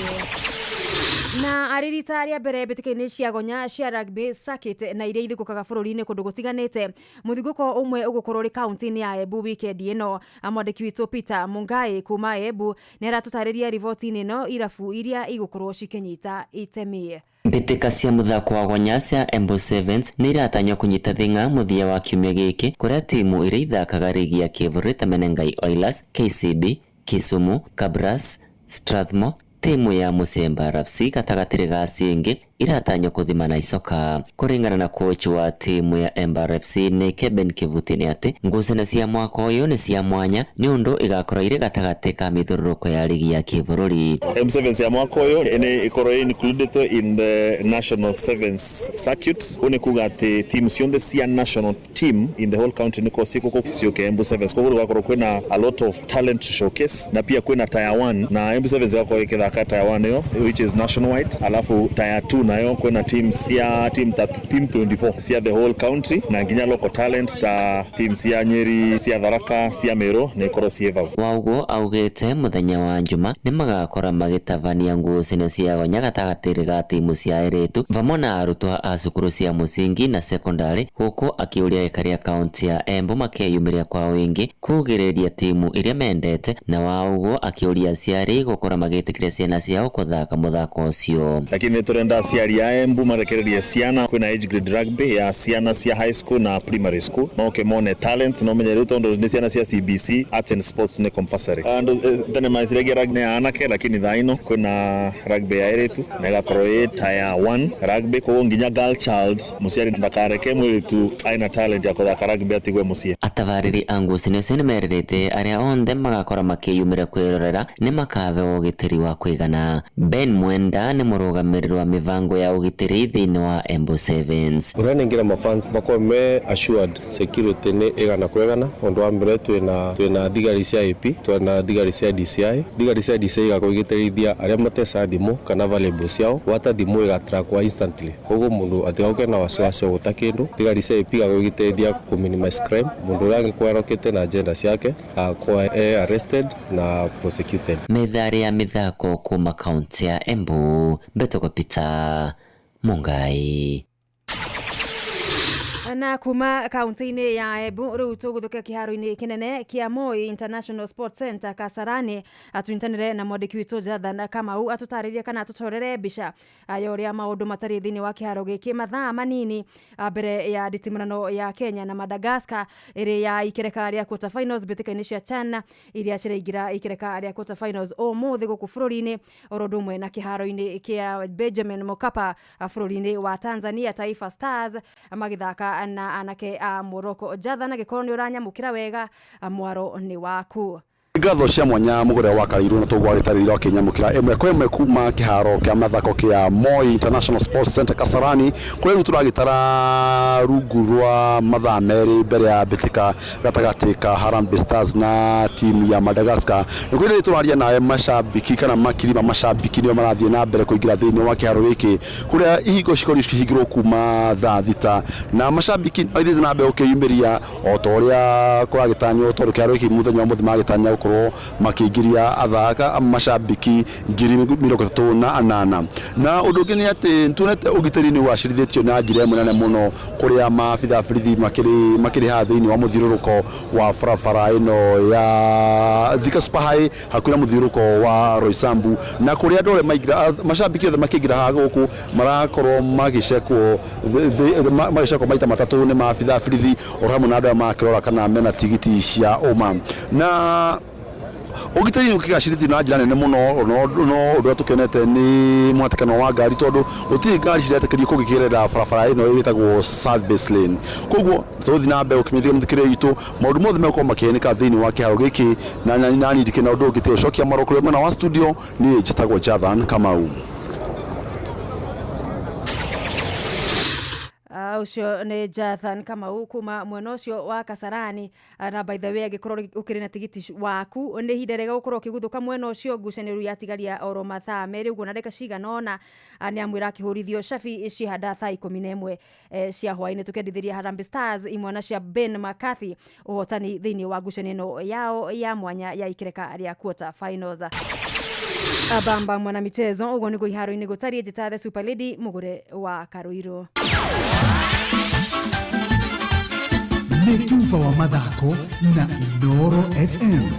Na ariritaria mbere betikaine cia gonya cia rugby circuit na iria ithigukaga bururi-ini kundu gutiganite. Muthiguko umwe ugukorwo ri county-ini ya Embu weekend ino. Amwandiki witu Peter Mungai kuma Embu ni aratutariria riboti-ini no irabu iria igukorwo cikinyita itemi. Mbitika cia muthako wa gonya cia Embu Sevens ni iratanya kunyita thinga muthia wa kiumia giki kuria timu iria ithakaga rigi ya Kivori ta Menengai Oilers, KCB, Kisumu, Kabras, Strathmore, timu ya Musemba FC gatagatiri ga Singi iratanya kuthimana icoka. Kuringana na coach wa timu ya Embu FC ni Keben Kivuti ni ati ngucanio cia mwaka uyu ni cia mwanya ni undu igakorwo iri gatagati ka mithururuko ya ligi ya Kibururi. Embu Sevens ya mwaka uyu ni ikorwo included in the national sevens circuit. Kuni kuga ati team cionthe cia national team in the whole county niko sikuko cioke Embu Sevens. Koguo gakorwo kwina a lot of talent showcase na pia kwina tier 1 na Embu Sevens gakorwo ikithaka tier 1 yo which is nationwide, alafu tier 2 nayo kwena team 24 cia the whole country na nginya local talent ta team cia Nyeri, cia Tharaka, cia Meru ni korwo cieva. Waugo augete muthenya wa Juma ni magakora magitavania ngucanio cia gonya gatagatiri ga timu cia eritu vamwe na arutwo a cukuru cia musingi na secondary, guku akiuria ikaria kaunti ya Embu makeyumiria kwa wingi kugiriria timu iria mendete, na waugo akiuria aciari gukora magitikiria ciana ciao kuthaka muthako ucio. Lakini turenda aciari a Embu marekereria ciana kwina age grade rugby ya ciana cia high school na primary school moke mone talent no menye ruto ndo ni ciana cia CBC arts and sports ni compulsory and tene maisirege rugby ya anake, lakini thaino kwina rugby ya eritu na gakorwo tier 1 rugby ko nginya girl child musiari ndakareke mwiritu aina talent ya kuthaka rugby atigwe mucie. Atavariri angucanio cio nimererete aria onthe magakora makiyumira kwirorera ni makave ugitiri wa kwigana. Ben Mwenda ni murugamiriri wa mivango ya ugitiri thiini wa Embu Sevens. Uranengira mafans bakome assured security ni igana kwegana. Undu wa mbere twina thigari cia AP, twina thigari cia DCI. Thigari cia DCI igako igitirithia aria mateca thimu kana valuable ciao, wata thimu igatrackwa instantly. Koguo mundu atigauke na wasiwasi guta kindu. Thigari cia AP igako igitirithia ku minimize crime. Mundu uria angikwarokete na agenda ciake akwa arrested na prosecuted. Methari ya mithako kuma kaunti ya Embu, Betoko Peter Mungai. Na kuma kaunti-ini ya Embu riu tuguthukia kiharo-ini kinene kia Moi International Sports Center Kasarani. Atwintanire na mwandiki witu Jathan Kamau atutaririe kana atutorere mbica ya uria maundu matari thiini wa kiharo giki mathaa manini mbere ya nditimunano ya Kenya na Madagascar iri ya ikereka ria quarter finals betikaine cia CHAN iria cireingira ikereka ria quarter finals umuthi guku bururi-ini orodumwe na kiharo-ini kia Benjamin Mkapa bururi-ini wa Tanzania Taifa Stars magithaka na anake a Morocco. Jathan gikorwo ni uranyamukira wega mwaro ni waku. Ngatho cia mwanya mugure wa Kariru na tugwaritarira kinyamukira emwe kwa emwe kuma kiharo kia mathako kia Moi International Sports Center Kasarani kuri turagitara rungu rwa mathaa meri mbere ya bitika gatagati ka Harambee Stars na timu ya Madagascar. Nikuire turaria na mashabiki kana makiri mashabiki ni marathie na mbere kuingira thiini wa kiharo giki kuria ihigo cikori cikihigirwo kuma thaa thita na mashabiki aithite na mbere ukiyumiria o toria kuragitanywo toru kiharo giki muthenya wa muthima gitanya makigiria athaka mashabiki 38 na undu ungi ni ati tunete ugitiri ni wacirithitio na njira imwe nene muno kuria mabitha borithi makiri ha thiini wa muthiruruko wa barabara ino ya Thika Spahai hakuna muthiruruko wa Roysambu na kuria ndore maigira mashabiki othe makigira ha guku marakorwo magicekwo maita matatu ni mabitha borithi oramu na andu makirora kana mena tigiti cia uma na ugitari ukigashirithi na njira nene muno no undu tukenete ni mwatikano wa ngari tondu uti ngari ciretekerie kugikirira barabara ino yitagwo service lane. Koguo tuthi na mbe ukimithia muthikire itu maundu mothe meko makihenika thiini wa kiharo giki na ndike na undu ugite ucokia marokore mwena wa studio ni njitagwo Jathan Kamau. Ucio ni Jathan Kamau kuma mwena ucio wa Kasarani. Na by the way agikorwo ukiri na tigiti waku ni hinde rega gukorwo kiguthuka mwena ucio ngucanio ya tigaria oro mathaa meri uguo na ndeka ciganona ni amwira akihurithio Shafi Shihada thaa 11 cia hwaini tukendithiria Harambee Stars imwana cia Ben McCarthy uhotani thiini wa ngucanio yao ya mwanya ya ikereka ria quarter finals. Abamba mwana michezo ugo niko iharo-ini gutarie jitathe Super Lady mugure wa Karuiro. Netuva wa mathako na Inoro FM.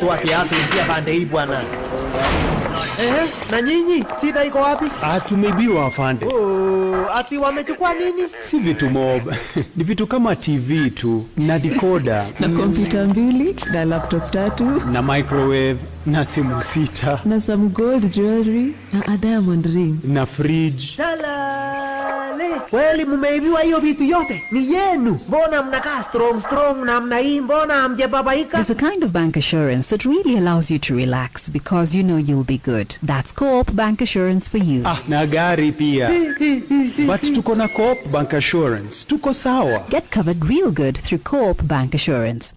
Tuwa kiatu ingia pande hii bwana. Na nyinyi sida iko wapi? Tumeibiwa afande. Ati wamechukua nini? Si vitu mob. Ni vitu kama TV tu na decoder na kompyuta 2 na laptop 3 na microwave na simu 6 na some gold jewelry na a diamond ring na fridge. Salale. Kweli mmeibiwa hiyo vitu yote? Ni yenu. Mbona mnakaa strong na mna hii mbona hamjababaika? There's a kind of bank assurance that really allows you to relax because you know you'll be good. That's Coop Bank Assurance for you. Na gari pia. But tuko na Coop Bank Assurance. Tuko sawa. Get covered real good through Coop Bank Assurance.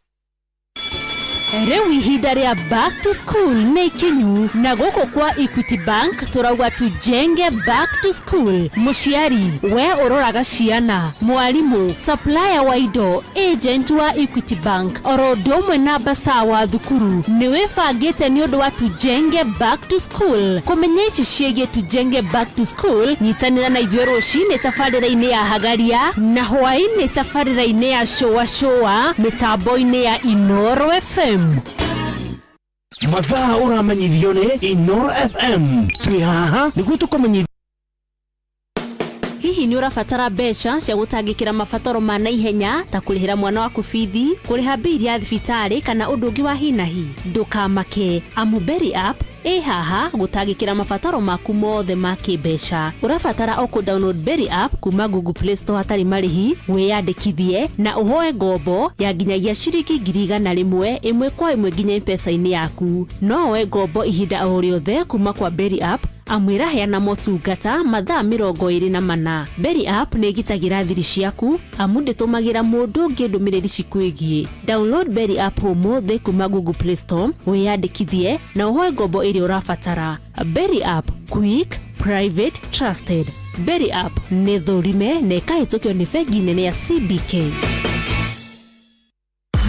Rewi hidari ya back to school nekinyu na goko kwa Equity Bank turagwa tujenge back to school. Mushiari we ororaga ciana, mwalimu, supplier wa indo, agent wa Equity Bank, orodomwe na basa wa thukuru niwe fagete ni undu wa tujenge back to school. Kumenyesha ciege tujenge back to school nyitanira na ithwe rucini tafarira-ini ya Hagaria na hwaini tafarira-ini ya showa mitambo-ini ya Inoro FM. Mathaa uramenyithio ni Inoro FM. Twihaha niguo tukumenyithia. Hihi ni urabatara mbeca cia gutangikira mabataro ma naihenya ta kurihira mwana waku bithi, kuriha bili ya thibitari kana undu ungi wa hinahi? Ndukamake, Amuberi app haha gutangikira mabataro maku mothe ma kimbeca. Urabatara o ku download Berry app kuma Google Play Store hatari marihi, wiyandikithie na uhoe ngombo ya nginyagia ciringi 100 imwe kwa imwe nginya M-Pesa-ini yaku. No we ngombo ihinda o riothe kuma kwa Berry app amwira heana motungata mathaa 24. Berry app nĩ gitagira thiri ciaku amu ndĩtũmagira mũndũ ũngĩ ndũmĩrĩri cikwigie. Download Berry app ũmũthĩ kuma Google Play Store, wiyandikithie na uhoe ngombo ĩrĩa ũrabatara. Berry app, quick, private, trusted. Berry app nĩ thũrime na ĩkahĩtũkio nĩ bengi nene ya CBK.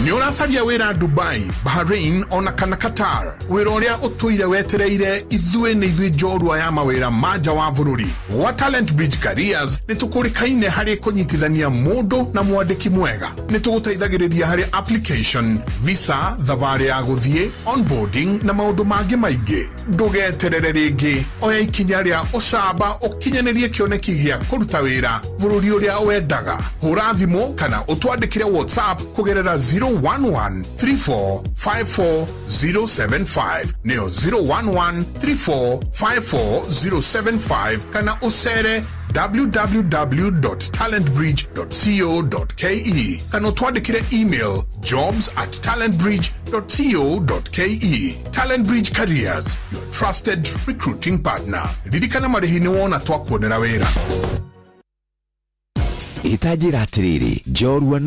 Ni uracaria wira Dubai, Bahrain ona kana Qatar. Wira uria utuire wetereire ithue ni ithue njorua ya mawira maja wa bururi. Wa Talent Bridge Careers ni tukurikaine hari kunyitithania mundu na mwandiki mwega. Ni tuguteithagiriria hari application, visa, thavari ya guthie, onboarding na maundu mangi maingi. Ndugeterere ringi, oya ikinya ria ucamba ukinyanirie kioneki gia kuruta wira bururi uria wendaga. Hura thimu kana utwandikire WhatsApp kugerera 011-3454-075 neo 011-3454-075 kana usere www.talentbridge.co.ke kana twandikire email jobs@talentbridge.co.ke. Talent Bridge Careers, your trusted recruiting partner. Ririkana marihini wona twakuonera wira. Itajira atiriri, njorua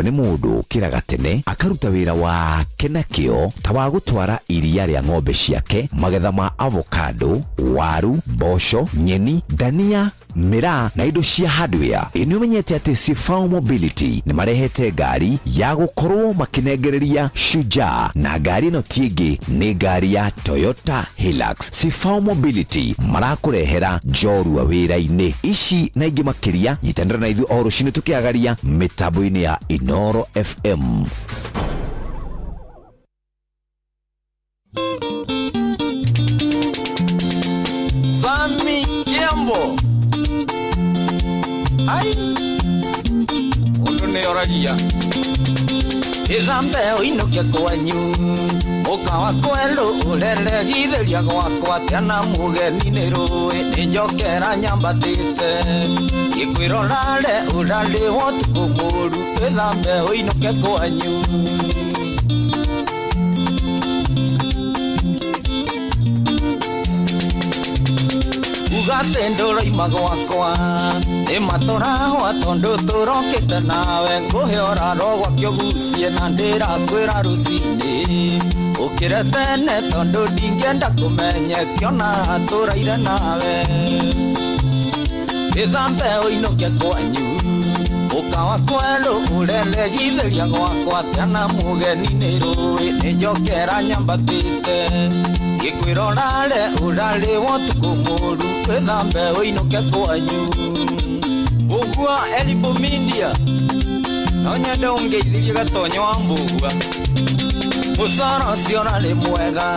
ni mundu kiraga tene akaruta wira wake na kio ta wa gutwara iria ria ng'ombe ciake, magetha ma avocado, waru, mboco, nyeni, dania, mira na indo cia hardware. Ini umenyete ati Sifao Mobility ni marehete ngari ya gukorwo makinengereria Shujaa, na ngari no tiingi ni ngari ya Toyota Hilux. Sifao Mobility marakurehera njorua wira-ini ici na ingi makiria. Nyitanira na ithu o rucini tukiagaria mitambo-ini ya Inoro FM. Sami Kiambo ai undu ni oragia izambe oinokia kwanyu ukawa kwelo ulele githeria gwakwa tena mugeni ni rui ni njokera nyambatite ikwirorale ulali wotuku muru izambe oinokia kwanyu ugatendora imagwakwa imatorahwa tondu turokite nawe nguhiora rogwa kyogucie na ndira kwira rucini ukire tene tondu ndingenda kumenye kiona turaire nawe ithambe uinoke kwanyu ukawa kwendo urelegithiria gwakwa tena mugeni nĩ rũĩ nĩ njokera nyambatĩte gĩkwĩrorare ũrarĩ wotukũ mũru wĩthambe ũinũke kwanyu ũguo Elibo Media no nyende ũngeithirie gatonyo wa mbũgua mũcara ũcio ũrarĩ mwega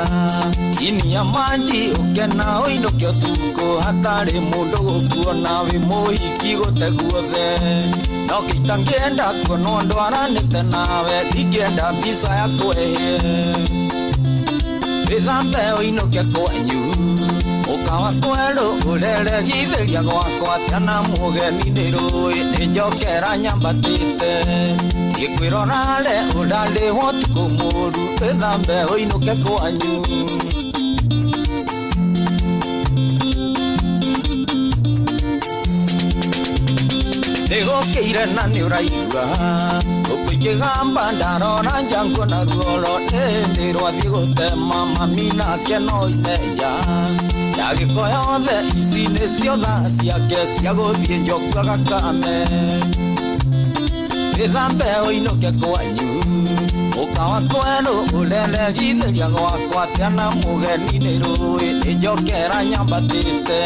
chini ya manji ũkena ũinũke ũtukũ hatarĩ mũndũ gũkuona wĩ mũhiki gũte guothe no gĩita ngĩenda kuonwo ndwaranĩte nawe ndingĩenda mbica ya kwehie wĩthambe ũinũke kwanyu ukawa kwendo ureregithiria gwakwa tena mugeni nĩ rũĩ nĩ njokera nyambatĩte gĩkwĩrorare ũrarĩ wotukũ mũru wĩthambe ũinũke kwanyu nĩgũkĩire na nĩ ũraigua ũkũingĩgamba ndarora njango na ruoro nĩ rwathiĩ gũtema mami nake no ineja yagĩko yothe ici nĩcio thaa ciake cia gũthiĩ njokua gakame wĩthambe ũinũke kwanyu ũkawa kwendo ũreregithiria gwakwa tena mugeni nĩ rũĩ nĩ njokera nyambatĩte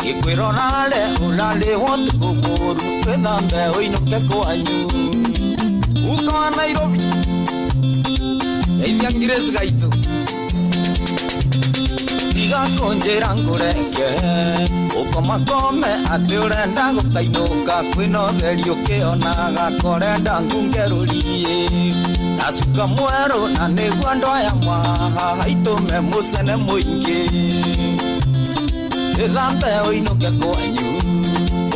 gĩkwĩrorare ũrarĩ wotukũ mũru wĩthambe ũinũke kwanyu ukawa Nairobi geithia Grace gaitũ igakonjera ngũrenge ũkomakome atĩ ũrenda gũkainũka kwĩna ũtheri ũkĩonaga korenda ngunge rũriĩ nacuka mwerũ na nĩguo andũ aya mwaha itũme mũcene mũingĩ wĩthambe ũinũke kwanyu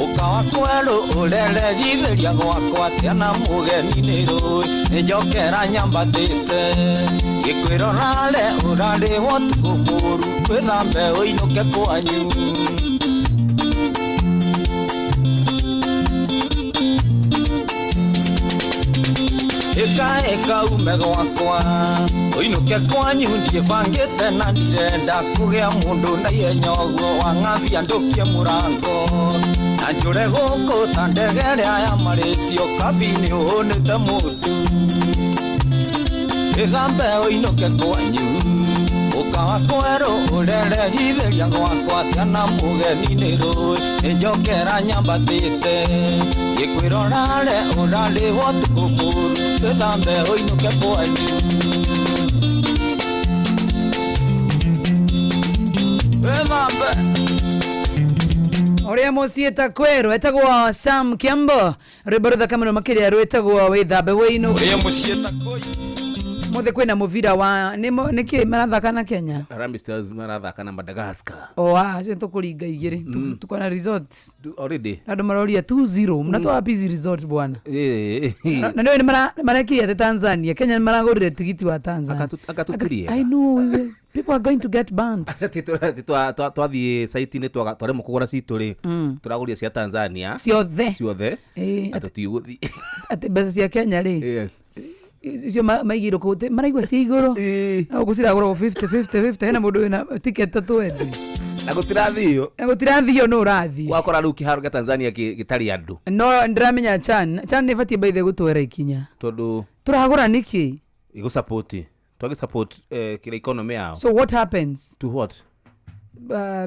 ukawa kwendo ureregithiria gwakwa tena mugeni nĩ rũĩ nĩ njokera nyambatĩte gĩkwĩrorare ũrarĩ wotukũ mũru wĩthambe ũinũke kwanyu ĩka ume gwakwa ũinũke kwanyu ndiĩbangĩte na ndirenda kũgĩa mũndũ na ihenya ũguo wang'athia ndũkie mũrango na njũre gũkũ ta ndege ĩrĩa ya marĩcio kabini ũhũnĩte mũtu wĩthambe ũinũke kwanyu ukawa kwero ureregithiria gwakwa tena mugeni nĩ rũĩ nĩ njokera nyambatĩte gĩkwĩrorare ũrarĩ wotukũ mũru wĩthambe ũinũke kwanyu wĩthambe ũrĩa mũciĩ ta kwero etagwo Sam Kiambo rwĩmbo rũthaka mũno makĩria rwĩtagwo wĩthambe wĩinũke ũrĩa mũciĩ ta kwero mothe kwĩna mũbira wa nĩkĩ marathaka na Kenya Harambee Stars marathaka na Madagascar acio tũkũringa igĩrĩ tukona resorts already andũ maroria 2-0 mnatoa busy resort bwana na ndio marekire ate Tanzania Kenya maragũrire tigiti wa Tanzania akatukiria I know people are going to get banned twathiĩ site ni twaremwo kũgũra citũ tũragũria cia Tanzania ciothe atũtigũthi ate mbeca cia Kenya yes icio maigirwo kũte maraigua cia igũrũ na gũciragũrwo 50 hena mũndũ wĩna ticket tũendi na gũtirathio no ũrathi wakora rĩu kĩharo gĩa Tanzania gĩtarĩ andũ no ndiramenya Chan nĩ batie baithe gũtwera ikinya tondũ tũragũra nĩkĩ igũsupport twagĩsupport kĩra economy yao so what happens to what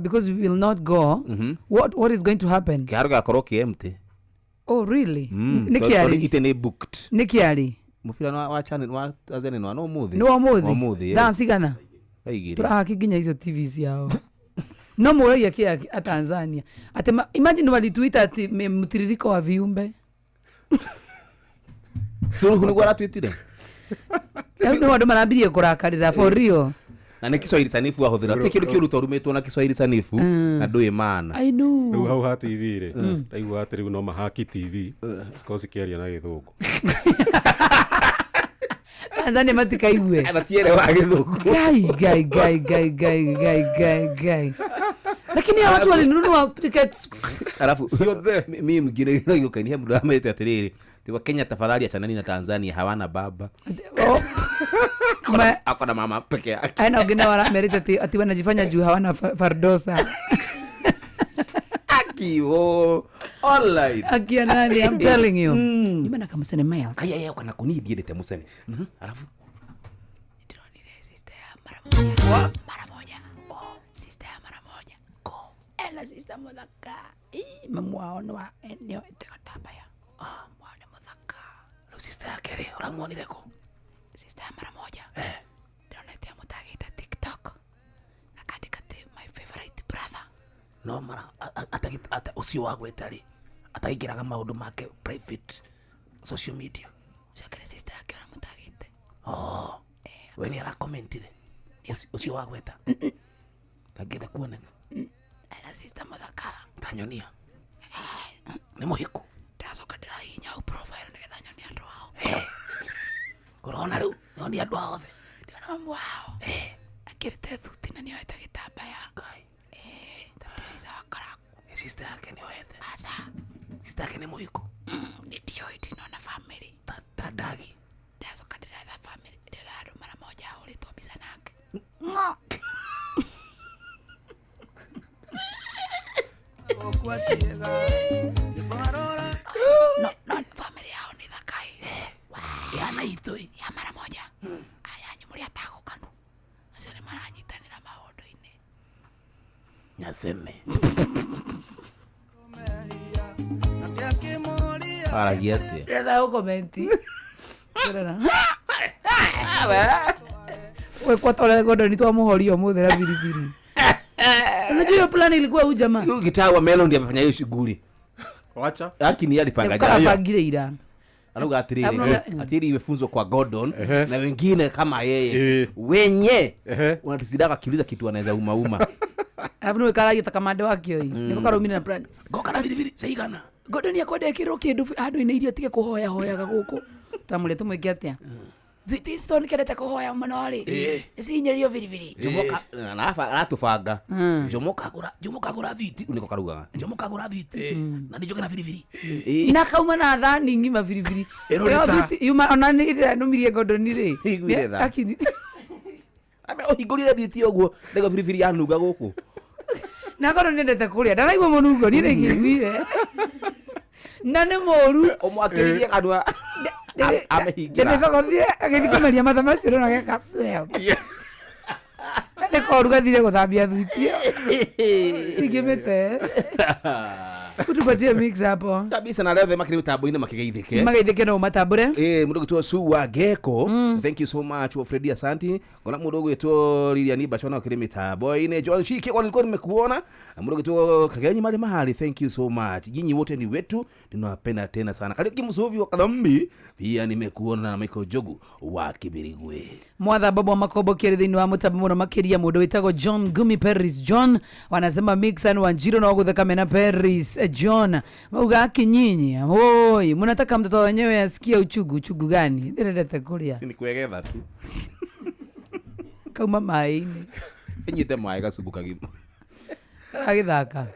because we will not go what is going to happen kĩharo gĩakorwo kĩ-empty oh really nĩkĩarĩ ite nĩ booked nĩkĩarĩ mufira wa channel wa Tanzania no muthi no muthi dance gana turahaki nginya hizo TV ciao no mũragia kia a Tanzania ati imagine wali Twitter ati mtiririko wa viumbe suru ni gwara twitire ndio ndo marabirie kurakarira for real na nĩ Kiswahili sanifu ahũthĩra ti kĩndũ kĩũru twarumetwo na Kiswahili sanifu na ndũĩ maana I know rĩu hau ha TV rĩ ndaigua atĩ rĩu no mahaki TV cikosi kĩaria na gĩthũngũ Tanzania matikaiwe abatiere wa gĩthũngũ gai lakini hawa watu walinunua tickets alafu mimi mwingine yokania mtu amete atiriri tiwa Kenya tafadhali achanani na Tanzania hawana baba akona mama peke yake aina wengine wanamerita ati wanajifanya juu hawana fardosa akiwo Online. Akia nani, I'm telling you. Nimena kama Musene Miles. Aya kana kuni diedete Musene. Alafu mara moja. Oh, sister mara moja. Ko. Ela sister Muthaka. Mamwao wa eneo etekataba ya. Mwana Muthaka. Lo sister yake uramuonile ko. Sister mara moja. Donetia mutagita TikTok. Akadikate my favorite brother. No mara ata usio wagwetari. Ataigiraga maundu make private social media. Sakere sister yake uramutagite. Oh. Weni ara commentire. Usio wagweta. Kagenda kuona. Ela sister Muthaka. Kanyonia. Ni muhiku. Ndacoka ndirahinya u profile nigetha nyonia andu ao. Corona riu nyonia andu ao the. Ndona wao. Akirite thuti na nioete gitambaya. Kai. Tatiriza wakaraku. Sister yake nioete. Asa. Sister yake ni muhiku. Ndio itinona family. Tadagi. Ndacoka ndiratha family. Ndirado mara moja ulitwa bisa nake. Ngo. No, family yao ni Thakai. Yana itoi. Ya mara moja. Aya nyumuri atago kanu. Acio ni maranyitanira maundu-ini. Nyaseme. Aragia atia. Ndĩrenda gũkomenti. Wewe kwa tole Gordon twamuhoria mũthĩ na biribiri. Unajua hiyo plan ilikuwa huyu jamaa. Huyu gitawa Melody amefanya hiyo shughuli. Wacha. Lakini alipanga jana. Kapangire ira. Aluga atiri imefunzwa kwa Gordon na wengine kama yeye. Wenye wanatusidaka kiuliza kitu anaweza uma. Alafu niwe karagia takamande wake oi. Niko karumina na plan. Gokana biribiri saigana. Gordon yakwenda kiro kindu andu ina irio tige kuhoya guku. Tamule tumwike atia. Vitistone kerete kuhoya manori. Icinyerio biribiri. Jomoka na atufanga. Jomoka gura viti uniko karuga. Jomoka gura viti. Na nijoke na biribiri. Na kauma na thani ngima biribiri. Yuma onanire numirie Gordon ri. Akini. Ame ohigurire viti oguo ndego biribiri anuga guku. Na Gordon ndete kuria. Ndaraigwa munungo ni ngiguire. Na ne moru omwakiririe kanwa. Amehingira. Ndĩrĩkothire agĩthikamaria matha macio na gĩkabeo. Ndĩkoruga thire gũthambia thuitio. Ingĩmĩte. Utupatie mix hapo. Kabisa na leo makiri utambo-ini makigeithike. Mageithike no matambure. Mundu gitwo Su wa Geko. Thank you so much for Freddy Asante. Kuna mundu gitwo Lilian Bashona ukiri mitambo-ini. John Shiki kwa nilikuwa nimekuona. Mundu gitwo Kagenyi mali mahali. Thank you so much. Nyinyi wote ni wetu. Tunawapenda tena sana. Kaliki Musovi wa Kadhambi pia nimekuona na Michael Jogu wa Kibirigwe. Mwatha Bobo Makobo kiri wa mutambo muno makiria mundu witago John Gumi Paris John wanasema mixan wa Njiro na gutheka mena Paris John mauga kinyinyi oi mnataka mtoto wenyewe asikie uchugu gani ndirete kuria si ni kuegetha tu kama maini enyite mai gasubuka gimo agithaka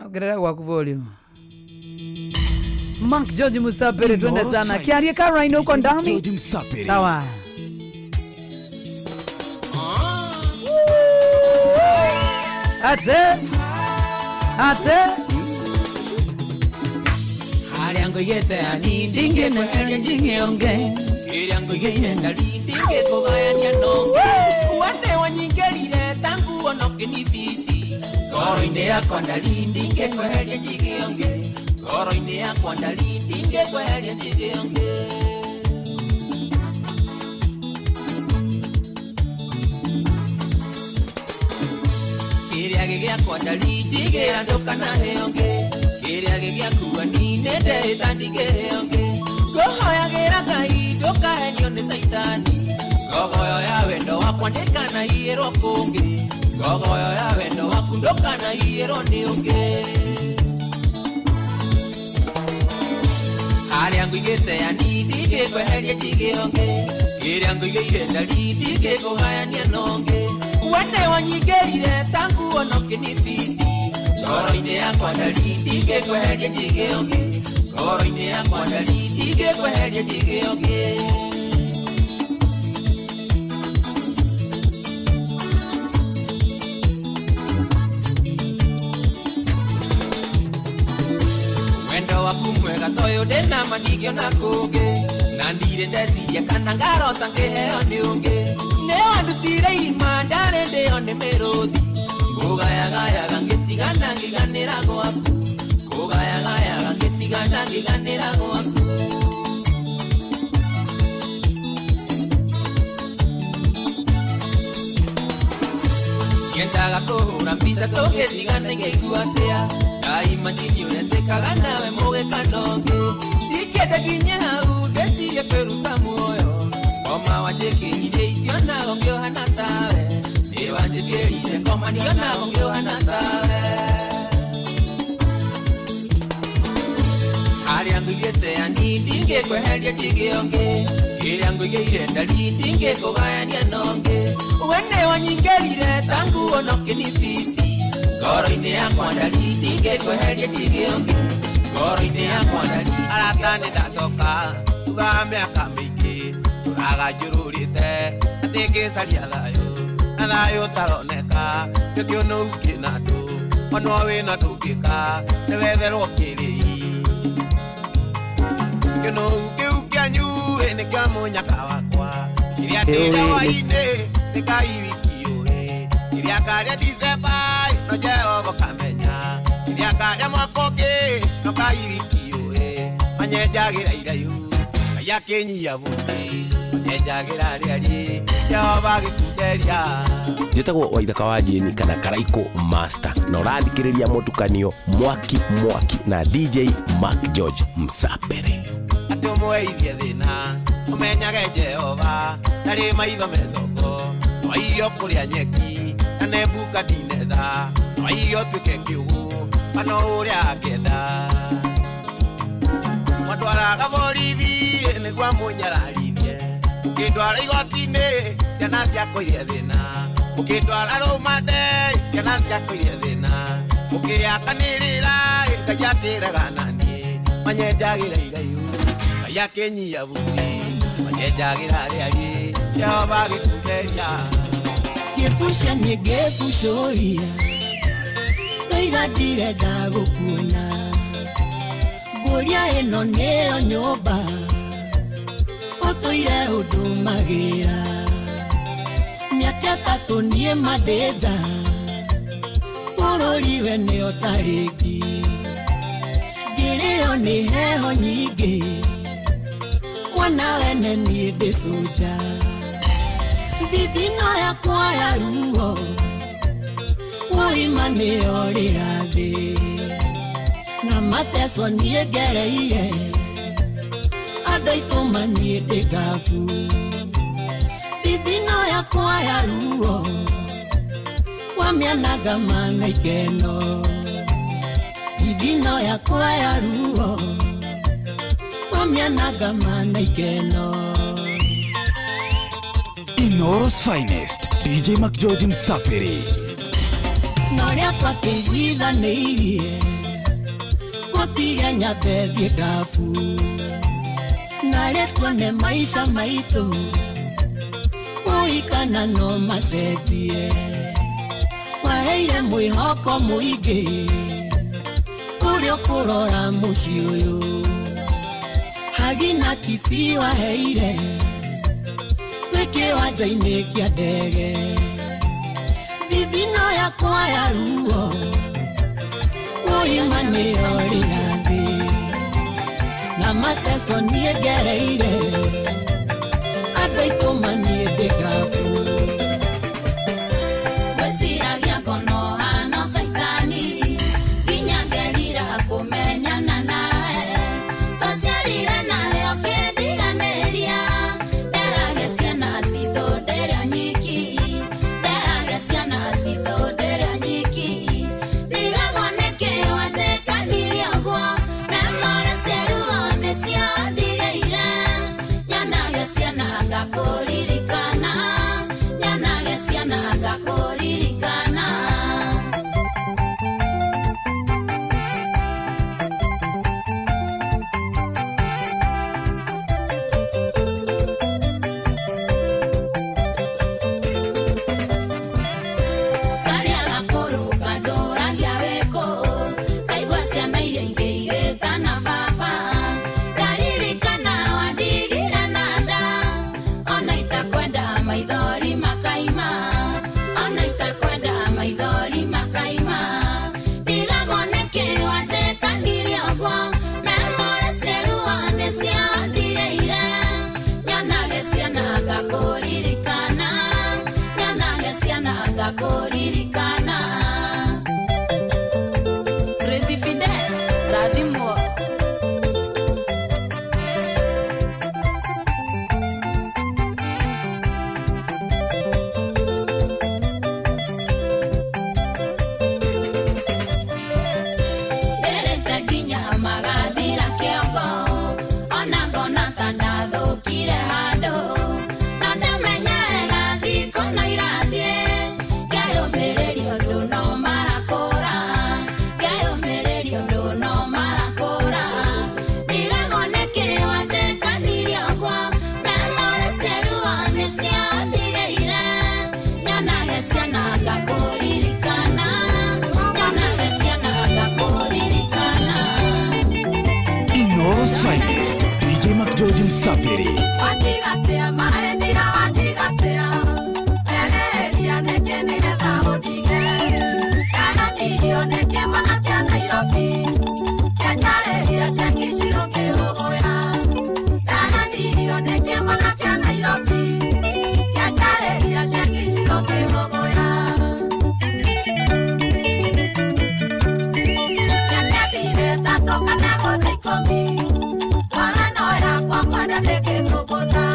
ongerera gwaku volume Mark George Musapere twende sana kiarie Caroline uko ndani George Musapere sawa Ate Hariango yete ani dinge no eria jinge onge Hariango yete ndali dinge kogaya nyanonge Wande wanyingelire tangu onoke ni fiti Goro ine yako ndali dinge no eria jinge onge Goro ine yako ndali dinge no eria jinge onge Kiria gigya kwandali jigera ndoka na heonge Kiria gigya kuwa nine de tandige heonge Gohoya gira kai ndoka henyo ni saitani Gogoyo ya wendo wakwandika na hiero kungi Gogoyo ya wendo wakundoka na hiero ni unge Hali yangu igete ya nidi kweheria jigionge Kiria yangu igete ndalidi kogaya nyanonge Wande wanyigerire tangu onoke ni fiti Goro ine yakwa ndalidi kweheria jigionge Goro ine yakwa ndalidi kweheria jigionge gatoyo dena manigio na kuge na ndire ndeciria kana ngarota ngiheo ni ungi ne wandutire irima ndare ndio ni miruthi kugayagayaga ngitigana ngiganira gwaku kugayagayaga ngitigana ngiganira gwaku Yendaga kuhura mbica tũgĩtigana ngĩigua atĩa Daima njini ũretĩkaga nawe mũgĩkanonge Ndikĩenda nginye hau ndĩcirie kwĩruta muoyo Ngoma wanjĩkĩrire itionago ngĩohana tawe Nĩ wanjĩkĩrire ngoma ndionago ngĩohana tawe Harĩa ngũigĩte anini ngĩkweheria njigĩonge Kĩrĩa ngũigĩire ndari ndingĩkũgayania nonge Wene wanyingĩrire tangu ono kĩnibiti Ngoro-inĩ yakwa ndari ndingĩkweheria njigĩonge Ngoro-inĩ yakwa ndari Arata nĩndacoka thutha mĩaka mĩingĩ Tũraga njũrũrĩte atĩ ngĩcaria thayũ Na thayũ taroneka Kĩkĩo no ukĩ na andũ Ono wĩna ndũngĩka Nĩwetherwo kĩrĩi Kĩno kĩu kĩanyu nĩ kĩa mũnyaka wakwa Kĩrĩa ndĩrĩa hwainĩ nĩ kai wiki ũrĩ Kĩrĩa karĩa Decemba no Jehova kamenya Kĩrĩa karĩa mwaka ũngĩ no kai wiki ũrĩ Manyenjagĩra iraihu Ngai akĩnyia buti Manyenjagĩra rĩari Jehova gĩkunderia Njĩtagwo Waithaka wa Jeni kana Karaiko Master na ũrathikĩrĩria mũtukanio mwaki na DJ Mark George Msapere Atĩ ũmũeithie thĩna ũmenyage Jehova Ndarĩ maitho mecoko Waio kũrĩa nyeki na Nebukadineza Waio tuĩke kiugu kana ũrĩa angĩenda Mwatwaraga borithi nĩguo mũnyararithie Mũkĩndwara igoti-inĩ ciana ciakũirie thĩna Mũkĩndwara rũmande ciana ciakũirie thĩna Mũkĩakanĩrĩra Ngai akĩrega naniĩ Manyenjagĩra iraihu Ngai akĩnyia buti Manyenjagĩra rĩari Jehova gĩkunderia Gĩbucia nĩ ngĩbucũria Ndoiga ndirenda gũkuona Ngũria ĩno nĩyo nyũmba Ũtũire ũndũmagĩra Mĩaka ĩtatũ niĩ mandĩnja Bũrũri we nĩyo tarĩki Ngĩrĩo nĩ heho nyingĩ Mwana wene niĩ ndĩcũnja Thithino yakwa ya ruo Ũima nĩyorĩra thĩ Na mateso niĩ ngereire Andũ aitũma niĩ ndĩ ngabu Thithino yakwa ya ruo Wamĩanaga mana ikeno Thithino yakwa ya ruo Wamĩanaga mana ikeno Inoro's finest, DJ Mark George Msapere Norĩa twakĩiguithanĩirie Gũtige nyambe thiĩ ngabu Na rĩ tuone maica maitũ Mũikana no macenjie Waheire mwĩhoko mũingĩ Ũrĩa ũkũrora mũciĩ ũyũ Hagina Kisii waheire Kĩwanja-inĩ kĩa ndege Thithino yakwa ya ruo Ũima nĩyorĩra thĩ Na mateso niĩ ngereire Andũ aitũma niĩ ndĩ ngabu Gwĩciragia kũnoha no caitani Nginya ngerira kũmenyana nawe Twaciarire narĩo kĩndiganĩria Nderage ciana citũ ndĩrĩa nyiki Nderage ciana citũ ndĩrĩa nyiki Ndigagwo nĩ kĩwatĩkanirie ũguo Memore ciaruo nĩcio ndigĩire Nyanage ciana ngakũrire ngakuririkana Crazy Fidel Radimo Sapere. Wadigatea maendia wadigatea Eleria neke negetha udige Kana video neke manakia Nairobi Kiachareria shengi shiroke hogoya Kana video neke manakia Nairobi Kiachareria shengi shiroke hogoya Kiatebire tatoka nego deikomi Mwana deke tupota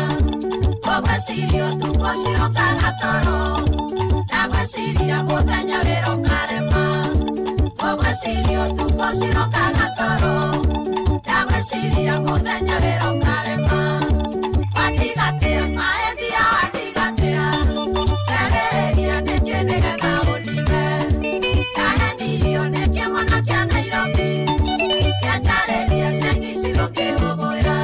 Ogwe sirio tuko siro kagatoro Nagwe siria muthenya wero karema Ogwe sirio tuko siro kagatoro Nagwe siria muthenya wero karema Wadigatea maendia wadigatea Eleria neke negetha udige Kana ndirio neke mwana kia Nairobi Kiachareria shengi siro kehogoya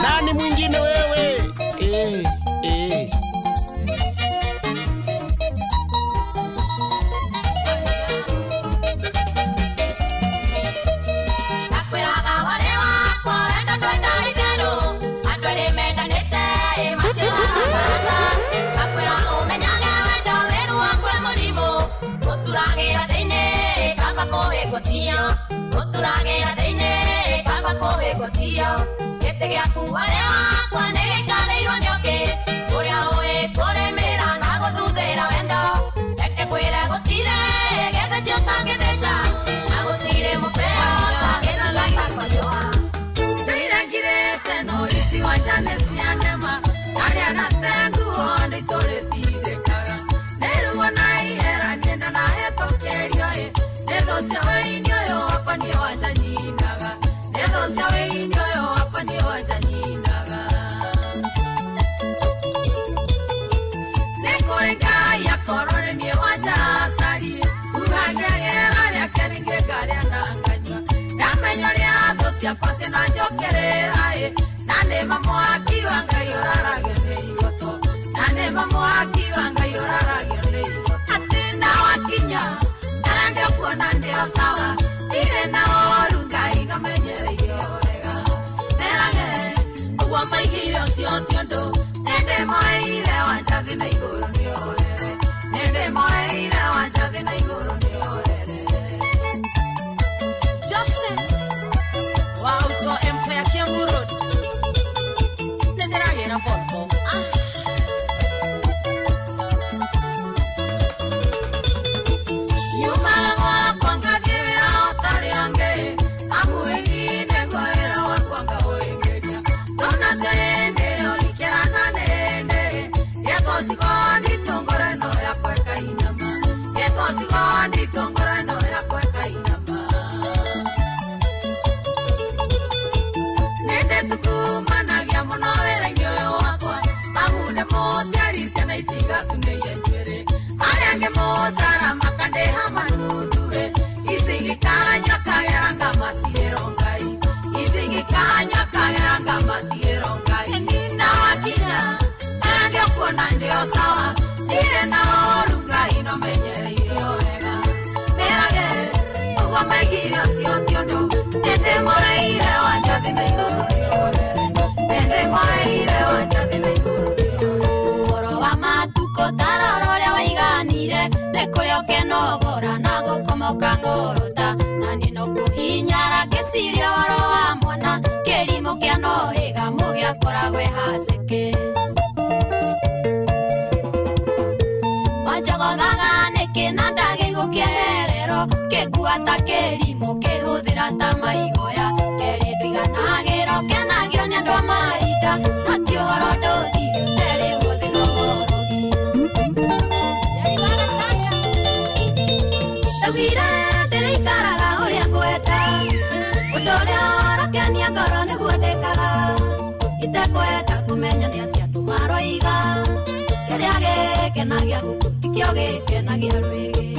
Nani mwingine wewe? Uturagira deine kamba kohe gotio Kete gyaku arewa kwa nege kareiro nyoke Uria oe kore mera nago dudera wendo Eke kwere gotire gete jota getecha Nago tire mufeo Gete gata kwa yoa Seira girete no risi wajane sianema Nari anatengu onde tore tide kaga Neru wanai hera nienda na heto kerio e Nedo sia weini oyo wako ni wacha nyinaga Nedo sia weini oyo wako ni wacha nyinaga Nekore ya korore ni wacha asari Uhagerera lia keringe gare ananganywa Namenyori adho sia pase na jokerera e Nane mamo akiwanga yorara gene igoto Nane mamo akiwanga yorara gene igoto Atina wakinya Ndio kuona ndio sawa Ire na orunga ino menyere iorega so Empire Kiambu Road. Nederagira Volvo. Yuma kwanga kira otari ange. Amuhi nego era wa kwanga oingeria. Dona sende oikera kanende. Yeto sigoni tongore no ya kweka inama. Yeto sigoni tongore no ya kweka inama. Nende tukumana gya muno wera nyoyo wakwa. Amune mosari sena itiga tuneye jwere. Ayange mosara makande hamanudure. Isingi kanya kageranga matierongai. Isingi kanya kageranga matierongai. Na wakinya ndio kuona ndio sawa. Dire na orunga ino menyere iyo wega. Merage uwa magirio sio tiondo. Nende moreire wanja dine iyo. Nende moreire wanja dine iyo. Oro wa matuko tarororia waiganire. Nekurio kenogora na gukomoka ngorota. Na nino kuhinyara kesirio oro wa mwana. Kerimo kia nohiga mugia koragwe haseke. Wajogodaga neke nandage gukiherero. Kekuata kerimo kehuthira ta maigoya. Keridwiganagiro kenagio ni andu amarida. Natio horo ndothirio tere guthino horogi. Tawira tere ikaraga uria kwenda. Undu uria orokenia ngoro niguo ndikaga. Itekwenda kumenya ni atia andu maroiga. Keria gikenagia guku tikio gikenagia rwigi.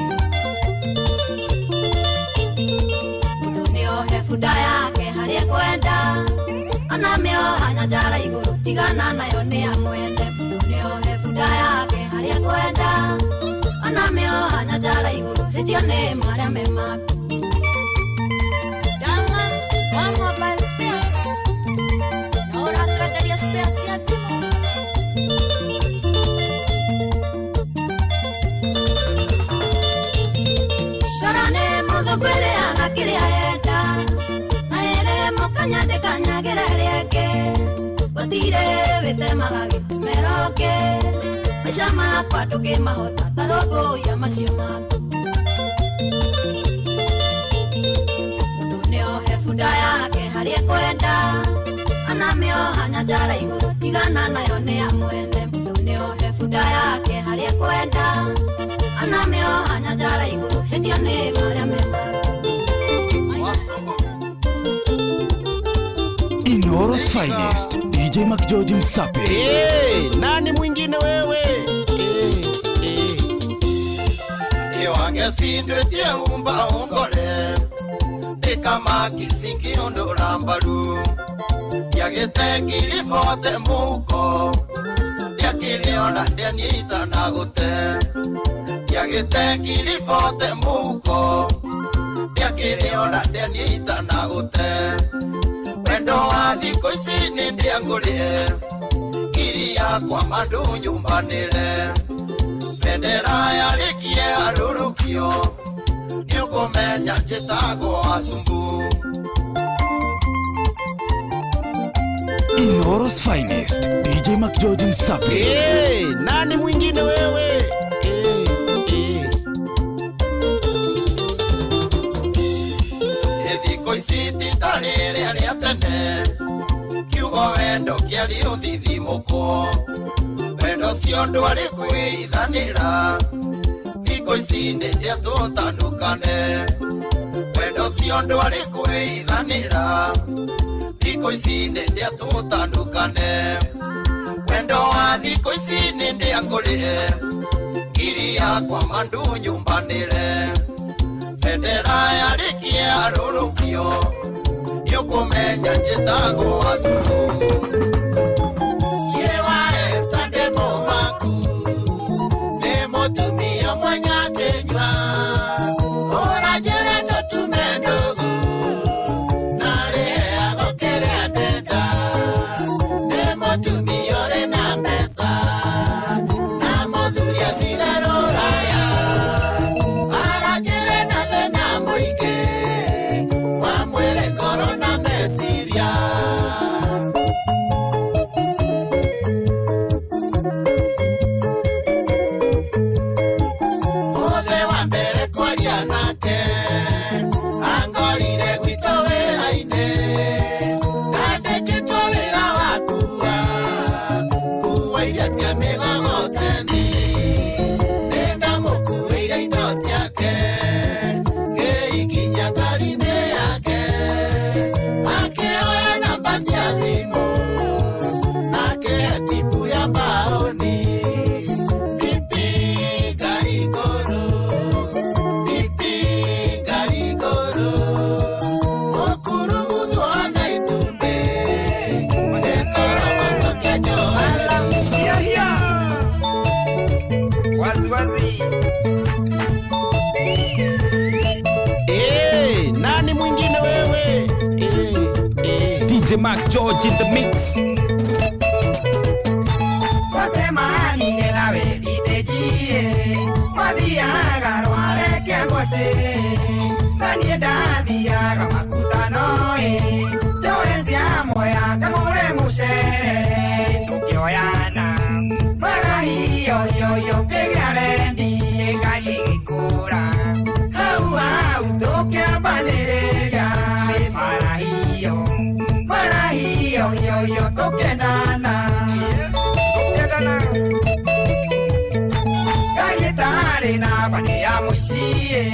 Mundu niohe bunda yake haria kwenda. Ona mioha nyanjara iguru tigana nayo ni amwende. Mundu niohe bunda yake haria kwenda. Ona mioha nyanjara iguru hetio ni maria memaku. Dama wa mobile space. Na ora twenderia space ya timu. Karane muthugwire agakiria yenda. Na ere mukanyande kanyagire rieke. Gutire witemaga gitumeroke. Maisha makwa ndukimahota tarobo ya macio maku. Mundu niohe bunda yake haria kwenda. Ona mioha nyanjara iguru tigana nayo ni amwene. Mundu niohe bunda yake haria kwenda. Ona mioha nyanjara iguru hetio ni maria memaku. Inoros Finest, DJ Mac George Msapiri. Nani mwingine wewe? Wange sindwe tie umba ongole. Kama kisingi ondo rambaru. Yagete kilifote muko. Yakiliona denita nagote. Yagete kilifote muko. Yakiliona denita nagote. Wendo adiko isini ndiangulie. Kiria kwa mandu nyumbanile. Bendera yalikie arurukio. Niukomenya jitago asumbu. Inoros Finest, DJ Mac George Msapiri. Nani mwingine wewe? Ethiko isiti tanile aliatene. Kiugo wendo kiali uthithimuko. Wendo siondu alikuithanira. Thiko isinde ndia tutandukane. Wendo siondu alikuithanira. Thiko isinde ndia tutandukane. Wendo wa thiko isinde ndia ngulie. Kiria kwa mandu nyumbanire. Bendera yalikie arurukio. Niukumenya jitago asuru. Yewa estande momaku. Nemo tumia mwanya kenywa. Ora jere totume ndogo. Nare agokere adeda. Nemo tumia ore na pesa. Na modhuria thire roraya. Ara jere na thena muige. Wa mwere korona mesiria. DJ Mac George in the mix. Kosemani nela vedite jie Madiaga roare que agose Danie dadiaga makutano Yo esiamo ya kamure musere Tukio yana Marahio yo que garendi Kali kura Hau toke abanere ya Marahio yo toke nana Garitare na bane ya mushie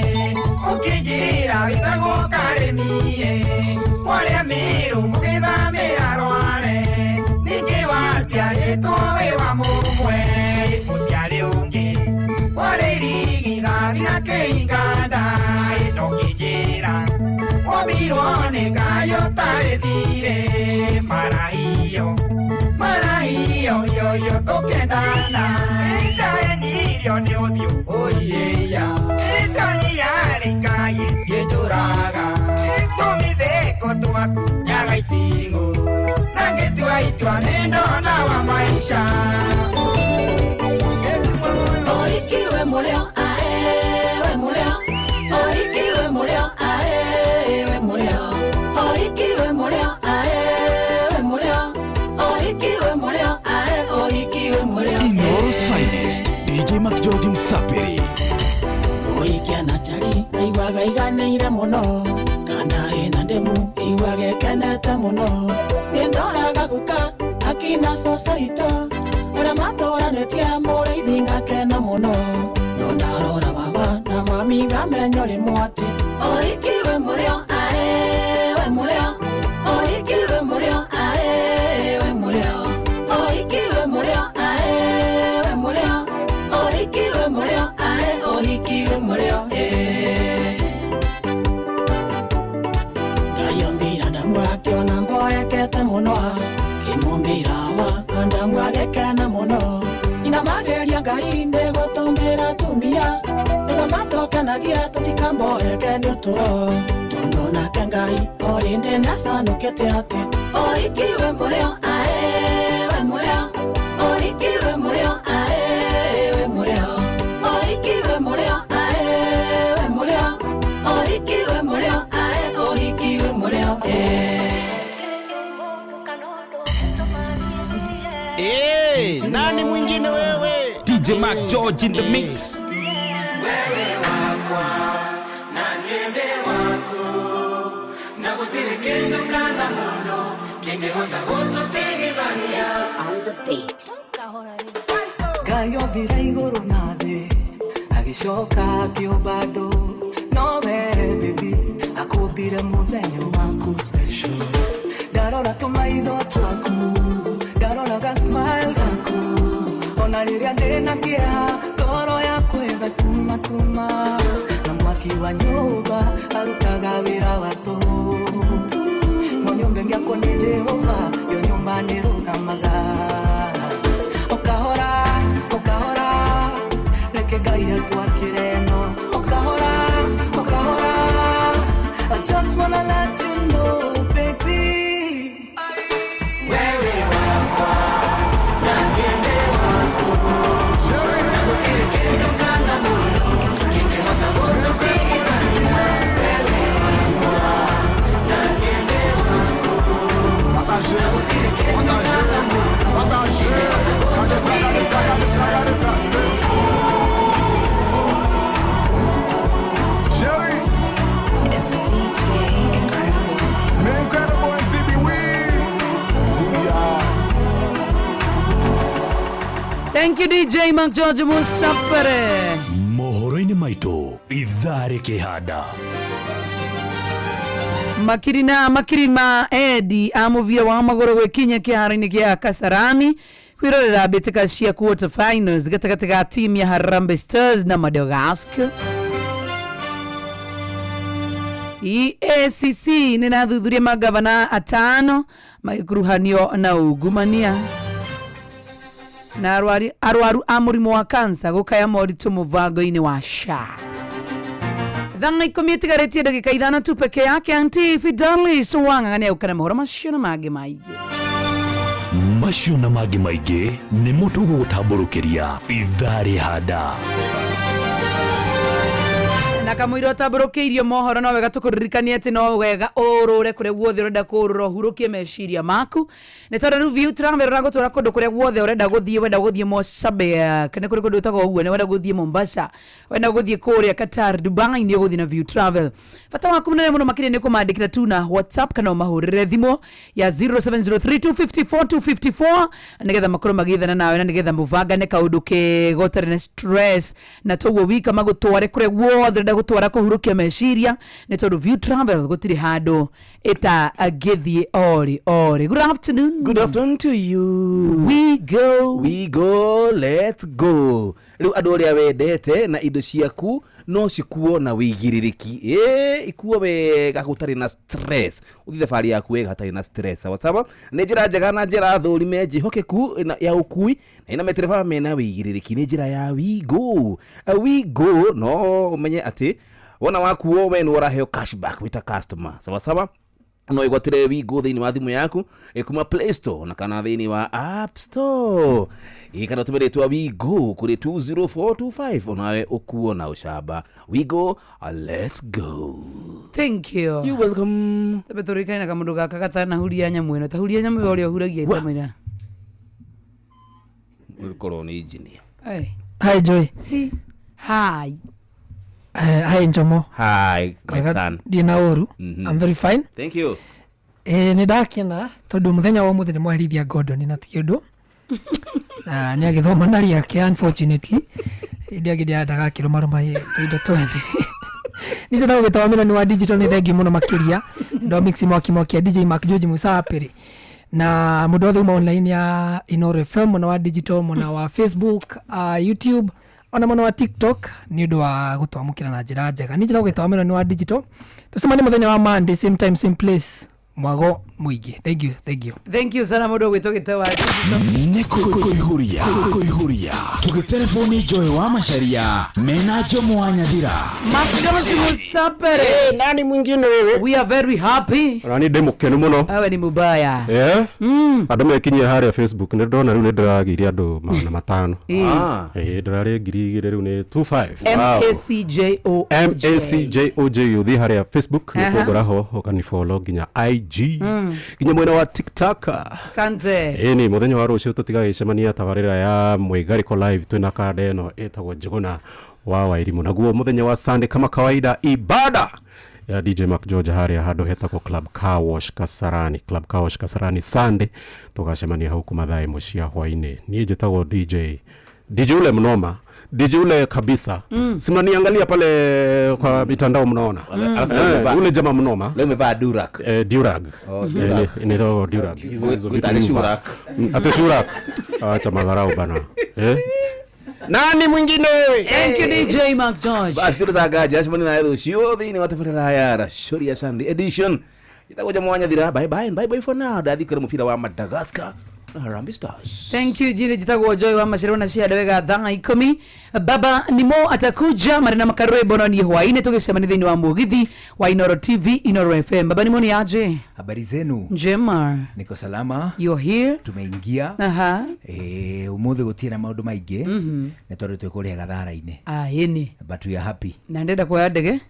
Ukijira vitago karemie Wale amiru mukida mera roare Nike wasia etowe wa mumwe Mutiare unge Wale rigi na dina ke inganda Etokijira Wabirone kayo tare dire Marahio yo toke dana Ita enirio ne odio oye ya Ita ni yare kaye yechuraga Ito mi deko tuaku nyaga itingo Nange tuwa nendo na wa maisha Oikiwe muleo ae we muleo Oikiwe muleo ae we muleo Oikiwe muleo Inoros Finest, DJ Mac George Msaperi. Oikia na chari, aiwaga iganeire muno Kana ina ndemu, iwage kenete muno Tindoraga guka, akina sosaito Ora matora netia mure idinga kena muno Nondarora baba, na mami gamenyori mwati Oikiwe mureo, ae, we mureo Oikiwe mureo, ae, we mureo Oikiwe mureo, ae, we mureo Oikiwe mureo, ae, oikiwe mureo, Gayombira na mwakio na mboya kete munoa Kimumbira wa anda mwagekena muno Ina mageria gainde gotombera tumia Ega matoka nagia totika mboya kende uturo Tondo na kengai orinde nasano kete ate Oikiwe mureo, ae, we mureo Oikiwe mureo, ae, we mureo Oikiwe mureo, ae, we mureo Oikiwe mureo, ae, oikiwe mureo, nani mwingine wewe? DJ Mac George in the mix. Wewe wakwa, na niende wako Na kutiri kendo kana mundo Kenge honda goto tege basia On the beat Gayo bira iguru nade Agishoka kio bado No baby Akubire mudenyo waku special Darora tumaido twaku Darora ga smile gaku Ona liria ndena kia Toro ya kwega tuma Na mwaki wa nyumba Arutaga wira watu Monyumbe ngiako ni Jehova Yo nyumba ni rugamaga Okahora Leke gaya tuakireno Okahora I just wanna let you know, baby Wewe wakwa Na niende wako Na kutiri kendo kana mundo Kenge honda goto tege basia Wewe wakwa Na niende wako Na kutiri kendo kana mundo Jerry, it's DJ Incredible. Incredible and CB Thank you DJ Mac George Musapere. Mohoro-ini maitu idhari kihada. Makirima Edi amuvia wa magoro gwekinya kiharo-ini kia Kasarani kwirorera mbĩtĩka cia quarter finals gatagatĩ ga timu ya Harambee Stars na Madagascar. EACC nĩnathuthuria magavana atano magĩkuruhanio na ungumania. Na arwaru a mũrimũ wa kansa gũkaya moritũ mũbango-inĩ wa SHA. Dhanga ikomieti gareti dakika idhana tu peke yake. Auntie Fidelis wang'ang'ania ukana mohoro macio na mangĩ maingĩ. Macio na mangĩ maingĩ nĩ mũtugo gũtambũrũkĩria ithaa hada. Na kamwiro tabũrũkĩirio mohoro no wega tũkũririkania atĩ no wega ũrũre kũrĩa guothe ũrenda kũrũra ũhurũkie meciria maku. Nĩ tondũ rĩu view travel gũtũra kũndũ kũrĩa guothe ũrenda gũthiĩ, wenda gũthiĩ Mosambik, kana kũrĩa kũndũ ũtago ũguo, wenda gũthiĩ Mombasa, wenda gũthiĩ kũrĩa Qatar, Dubai, nĩ gũthiĩ na view travel. Bata waku mũnene mũno makĩria nĩ kũmandĩkĩra tu na WhatsApp kana ũmahũrĩre thimũ ya 0703254254 nĩgetha makorwo magĩethana nawe na nĩgetha mũvangane kaũndũ gũtarĩ na stress na toguo wika magũtware kũrĩa guothe ũrenda gũtwara kũhurũkia meciria nĩ tondũ view travel gũtirĩ handũ ĩta agĩthiĩ ori. Good afternoon. Good afternoon to you. We go, let's go. Rĩu andũ ũrĩa wendete na indo ciaku no cikuo na wĩigĩrĩrĩki. Ikuo wega gũtarĩ na stress. Ũthiĩ thabarĩ yaku wega hatarĩ na stress. Sawa. Nĩ njĩra njega na njĩra thũrime njĩhokeku ya ũkui na ina metereba mena wĩigĩrĩrĩki. Nĩ njĩra ya We Go no umenye atĩ wona wakuo we nĩ ũraheo cashback wita customer. Sawa. No igwatire We Go thĩinĩ wa thimũ yaku kuma Play Store na kana thĩinĩ wa App Store. Kana tũmeretwa We Go kuri 20425 onawe ukuo na ushaba. We Go, let's go. Thank you. You're welcome. Tabetorikaina kama ndoga kakatana huria nyamu eno. Ta huria nyamu yole huragia itamira. Ulikuwa ni engineer. Hi Joy. Hi. Hi Njomo. Hi my son. Dina oru. I'm very fine. Thank you. Nĩ ndakena tondu muthenya wa muthenya mwarithia Gordon na tiundu. Nĩ agĩthoma na riake unfortunately. Ndiagĩdia ndagakĩrwo maroma tũindo twende. Nĩ njenda gũgĩtawamĩra nĩ wa digital nĩ thengi mũno makĩria. Ndo mix mwaki DJ Mark George Musaperi. Na mũndũ othe online ya Inoro FM na wa digital na wa Facebook, YouTube ona mwana wa TikTok ni ndu wa gutwamukira na njira njega. Ni njira gutwamira ni wa digital. Tusemane muthenya wa Monday same time same place. Mwago muigi. Thank you sana mundu gwitogite wa digital. Kuihuria tugitelefoni Joy wa Macharia mena Jomo wa Nyathira. Mark George Musapere. Nani mwingine wewe? We are very happy. Rani demo kenu muno. Awe ni mubaya. Andũ mekinyia harĩa Facebook nĩ ndona rĩu nĩ ndĩragĩire andũ 500. Ndĩrarĩ 2,000 rĩu nĩ 25. MACJOJ uthi harĩa Facebook nĩ kũgũraho ũkanifollow nginya IG nginya mwena wa TikTok. Asante. Ni muthenya wa rũciũ tũtigagĩcemania tabarĩra ya Mwigariko live twina kanda ĩno ĩtagwo Njuguna wa Wairimu. Naguo muthenya wa Sunday kama kawaida ibada ya DJ Mark George harĩa handũ hetagwo Club Car Wash Kasarani Sunday tugacemania hau kuma thaa 1 cia hwainĩ. Niĩ njĩtagwo DJ ule mnoma, DJ ule kabisa. Simaniangalia pale kwa mitandao mnaona. Ule jamaa mnoma. Leo umevaa durag. Durag. Ndio durag. Hizo vitu. Atashura. Acha madharau bana. Nani mwingine wewe? Thank you DJ Mark George. Basi tunazaga jasmani na hilo sio dhini watafanya haya Shoria Sunday edition. Itakuja mwanya dhira. Bye for now. Dadi kwa mufira wa Madagascar. Harambee Stars. Thank you jini jitago Joy wa Macharia na shia dawega dhanga 10. Baba Nimo atakuja Marina Makarwe bono ni hwaine tukisemani thini wa Mugithi wa Inoro TV Inoro FM. Baba Nimo ni aje? Habari zenu? Njema. Niko salama. You're here. Tumeingia. Umuthi gutie na maundu maingi. Nĩ tondũ twĩkũrĩa gathara-inĩ. Yeni. But we are happy. Na ndenda kuoya ndege?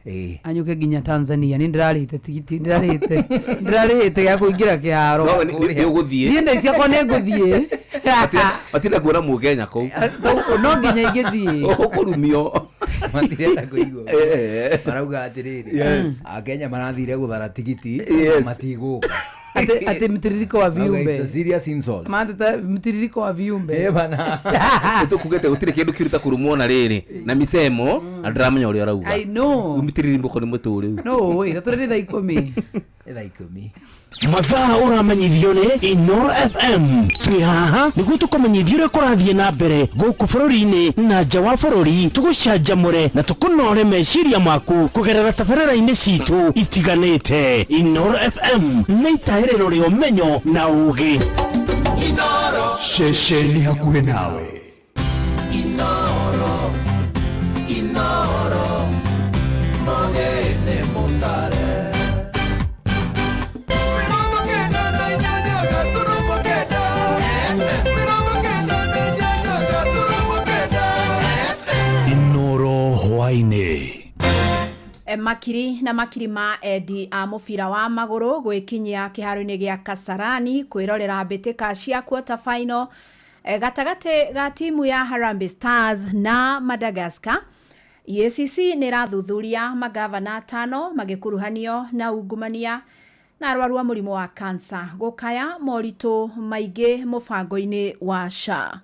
Anyuke nginya Tanzania. Ni ndirarĩte tigiti, ndirarĩte ya kũingĩra kĩharo. No nĩ ũgũthiĩ. Ni nda ciakwa nĩ ngũthiĩ. Matinda kuona Mũkenya kũu. No nginya ingĩthiĩ. Ũkũrumio. Matirenda kũigua. Marauga atĩrĩrĩ. Akenya marathire gũthara tigiti matigũka. Ate mtiririko wa viumbe. It's a serious insult. Maana mtiririko wa viumbe. Bana. Tukugete gutire kindu kiruta kurumona riri na misemo andramenya uri arauga. I know. Mtiririko ni muturi. No, wait, tũrĩ thaa 10. Thaa 10. Mathaa ũramenyithio nĩ Inoro FM. Twĩ haha nĩguo tũkũmenyithia ũrĩa kũrathiĩ na mbere gũkũ bũrũri-inĩ na nja wa bũrũri. Tũgũcanjamũre na tũkũnore meciria maku kũgerera tabarĩra-inĩ citũ itiganĩte. Inoro FM nĩ itaĩrĩro rĩa ũmenyo na ũũgĩ. Inoro ceceni hakuhĩ nawe. Inoro Moge Makiri na makiri ma endi a mubira wa maguru gwikinyia kiharo-ini gia Kasarani kwirorera mbĩtĩka cia quarter final gatagati ga timu ya Harambee Stars na Madagascar. EACC nĩ rathuthuria magavana 5 magĩkuruhanio na ungumania na arwaru a mũrimũ wa cancer gũkaya moritũ maingĩ mũbango-inĩ wa SHA.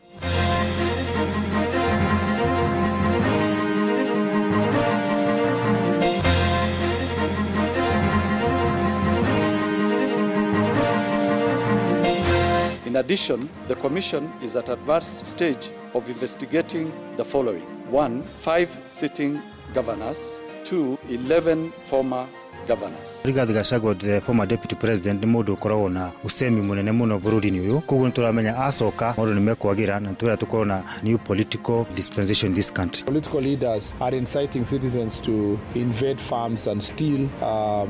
In addition, the Commission is at advanced stage of investigating the following. 1. 5 sitting governors. 2. 11 former governors. Rigathi Gachagua, the former deputy president, ni mundu ukoragwo na usemi munene muno bururi-ini uyu koguo nituramenya acoka maundu nimekwagira na twira tukorwo na new political dispensation in this country. Political leaders are inciting citizens to invade farms and steal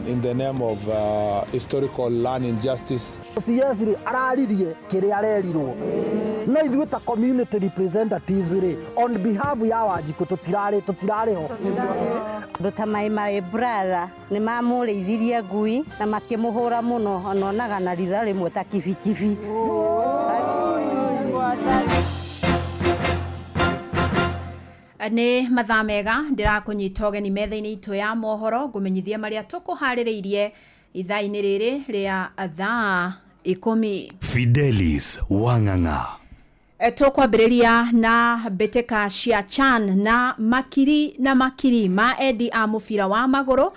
in the name of historical land injustice. Siyasiri araririe kiri arerirwo no ithuĩ ta community representatives on behalf ya Wanjiku tutirari ho Rutamai my brother ni mamũrĩithirie ngui na makĩmũhũra mũno ononaga na ritha rĩmwe ta kibikibi. Nĩ mathaa mega ndĩrakũnyita ũgeni metha-inĩ itũ ya mohoro ngũmenyithia marĩa tũkũharĩrĩirie ithaa-inĩ rĩrĩ rĩa thaa 10. Fidelis Wang'ang'a. Tũkwambĩrĩria na mbĩtĩka cia CHAN na makiri ma endi a mũbira wa magũrũ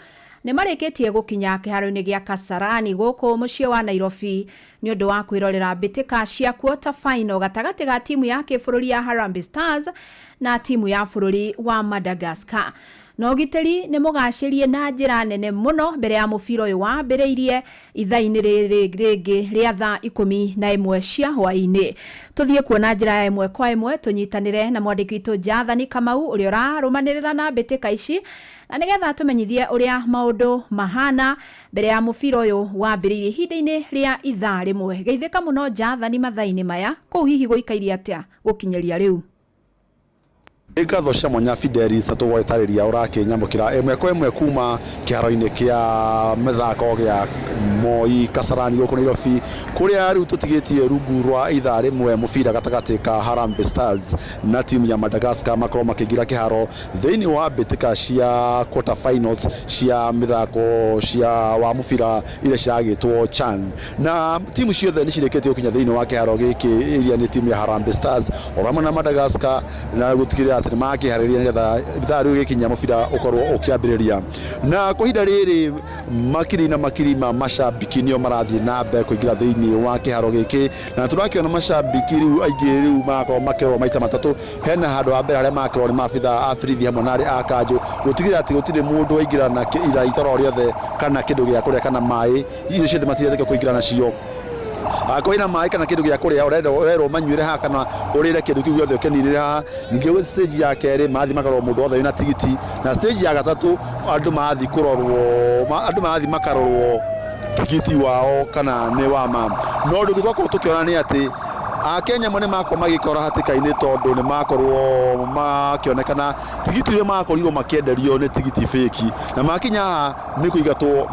nĩ marĩkĩtie gũkinya kĩharo-inĩ gĩa Kasarani gũkũ mũciĩ wa Nairobi nĩ ũndũ wa kwĩrorera mbĩtĩka cia quarter final gatagati ga timu ya kĩbũrũri ya Harambee Stars na timu ya bũrũri wa Madagascar. No gitĩri nĩ mũgacĩrie na njĩra nene mũno mbere ya mũbira ũyũ wambĩrĩirie ithaa-inĩ rĩngĩ rĩa thaa 11 cia hwaĩ-inĩ. Tũthiĩ kuona njĩra ya ĩmwe kwa ĩmwe tũnyitanĩre na mwandĩki witũ Jathani Kamau ũrĩa ũrarũmanĩrĩra na mbĩtĩka ici na nĩgetha tũmenyithie ũrĩa maũndũ mahana mbere ya mũbira ũyũ wambĩrĩirie ihinda-inĩ rĩa ithaa rĩmwe. Geithĩka mũno Jathani mathaa-inĩ maya kũu hihi gũikairie atĩa gũkinyĩria rĩu. Ngatho cia mwanya Fidelis atũgwetarĩria ũrakĩnyamũkĩra ĩmwe kwa ĩmwe kuma kĩharo-inĩ kĩa mĩthako gĩa Moi Kasarani gũkũ Nairobi kũrĩa rĩu tũtigĩtie rungu rwa ithaa rĩmwe mũbira gatagati ka Harambee Stars na timu ya Madagascar makorwo makĩingĩra kĩharo thĩinĩ wa mbĩtĩka cia quarter finals cia mĩthako cia wa mũbira iria ciragĩtwo CHAN na timu ciothe nĩ cirĩkĩtie gũkinya thĩinĩ wa kĩharo gĩkĩ iria nĩ timu ya Harambee Stars o na Madagascar na gũtigĩrĩra atĩ nĩ makĩharĩria nĩgetha ithaa rĩu gĩkinya mũbira ũkorwo ũkĩambĩrĩria na kwa ihinda rĩrĩ makiri ma mashabiki nĩo marathiĩ na mbere kũingĩra thĩinĩ wa kĩharo gĩkĩ na tũrakĩona mashabiki rĩu aingĩ rĩu makorwo makĩrorwo maita matatũ hena handũ wa mbere arĩa makĩrorwo nĩ maabitha a borithi hamwe na arĩa a kanjũ gũtigĩrĩra atĩ gũtirĩ mũndũ waingĩra na ithaa itoro rĩothe kana kĩndũ gĩa kũrĩa kana maĩ irio ciothe matirĩtĩkĩrio kũingĩra nacio akoina maĩ kana kĩndũ gĩa kũrĩa ũrerwo manyuĩre haha kana ũrĩre kĩndũ kĩu gĩothe ũkenirĩre haha. Ningĩ gwĩ stage ya kerĩ mathi makarorwo mũndũ wothe wĩna tigiti na stage ya gatatũ andũ mathi kũrorwo andũ mathi makarorwo tigiti wao kana nĩ wama. No ũndũ twakorwo tũkĩona nĩ atĩ Akenya mone makorwo magĩkora hatĩka-inĩ tondũ nĩ makorwo makĩonekana tigiti iria makorirwo makĩenderio nĩ tigiti fake na makinya haha nĩ kũigatwo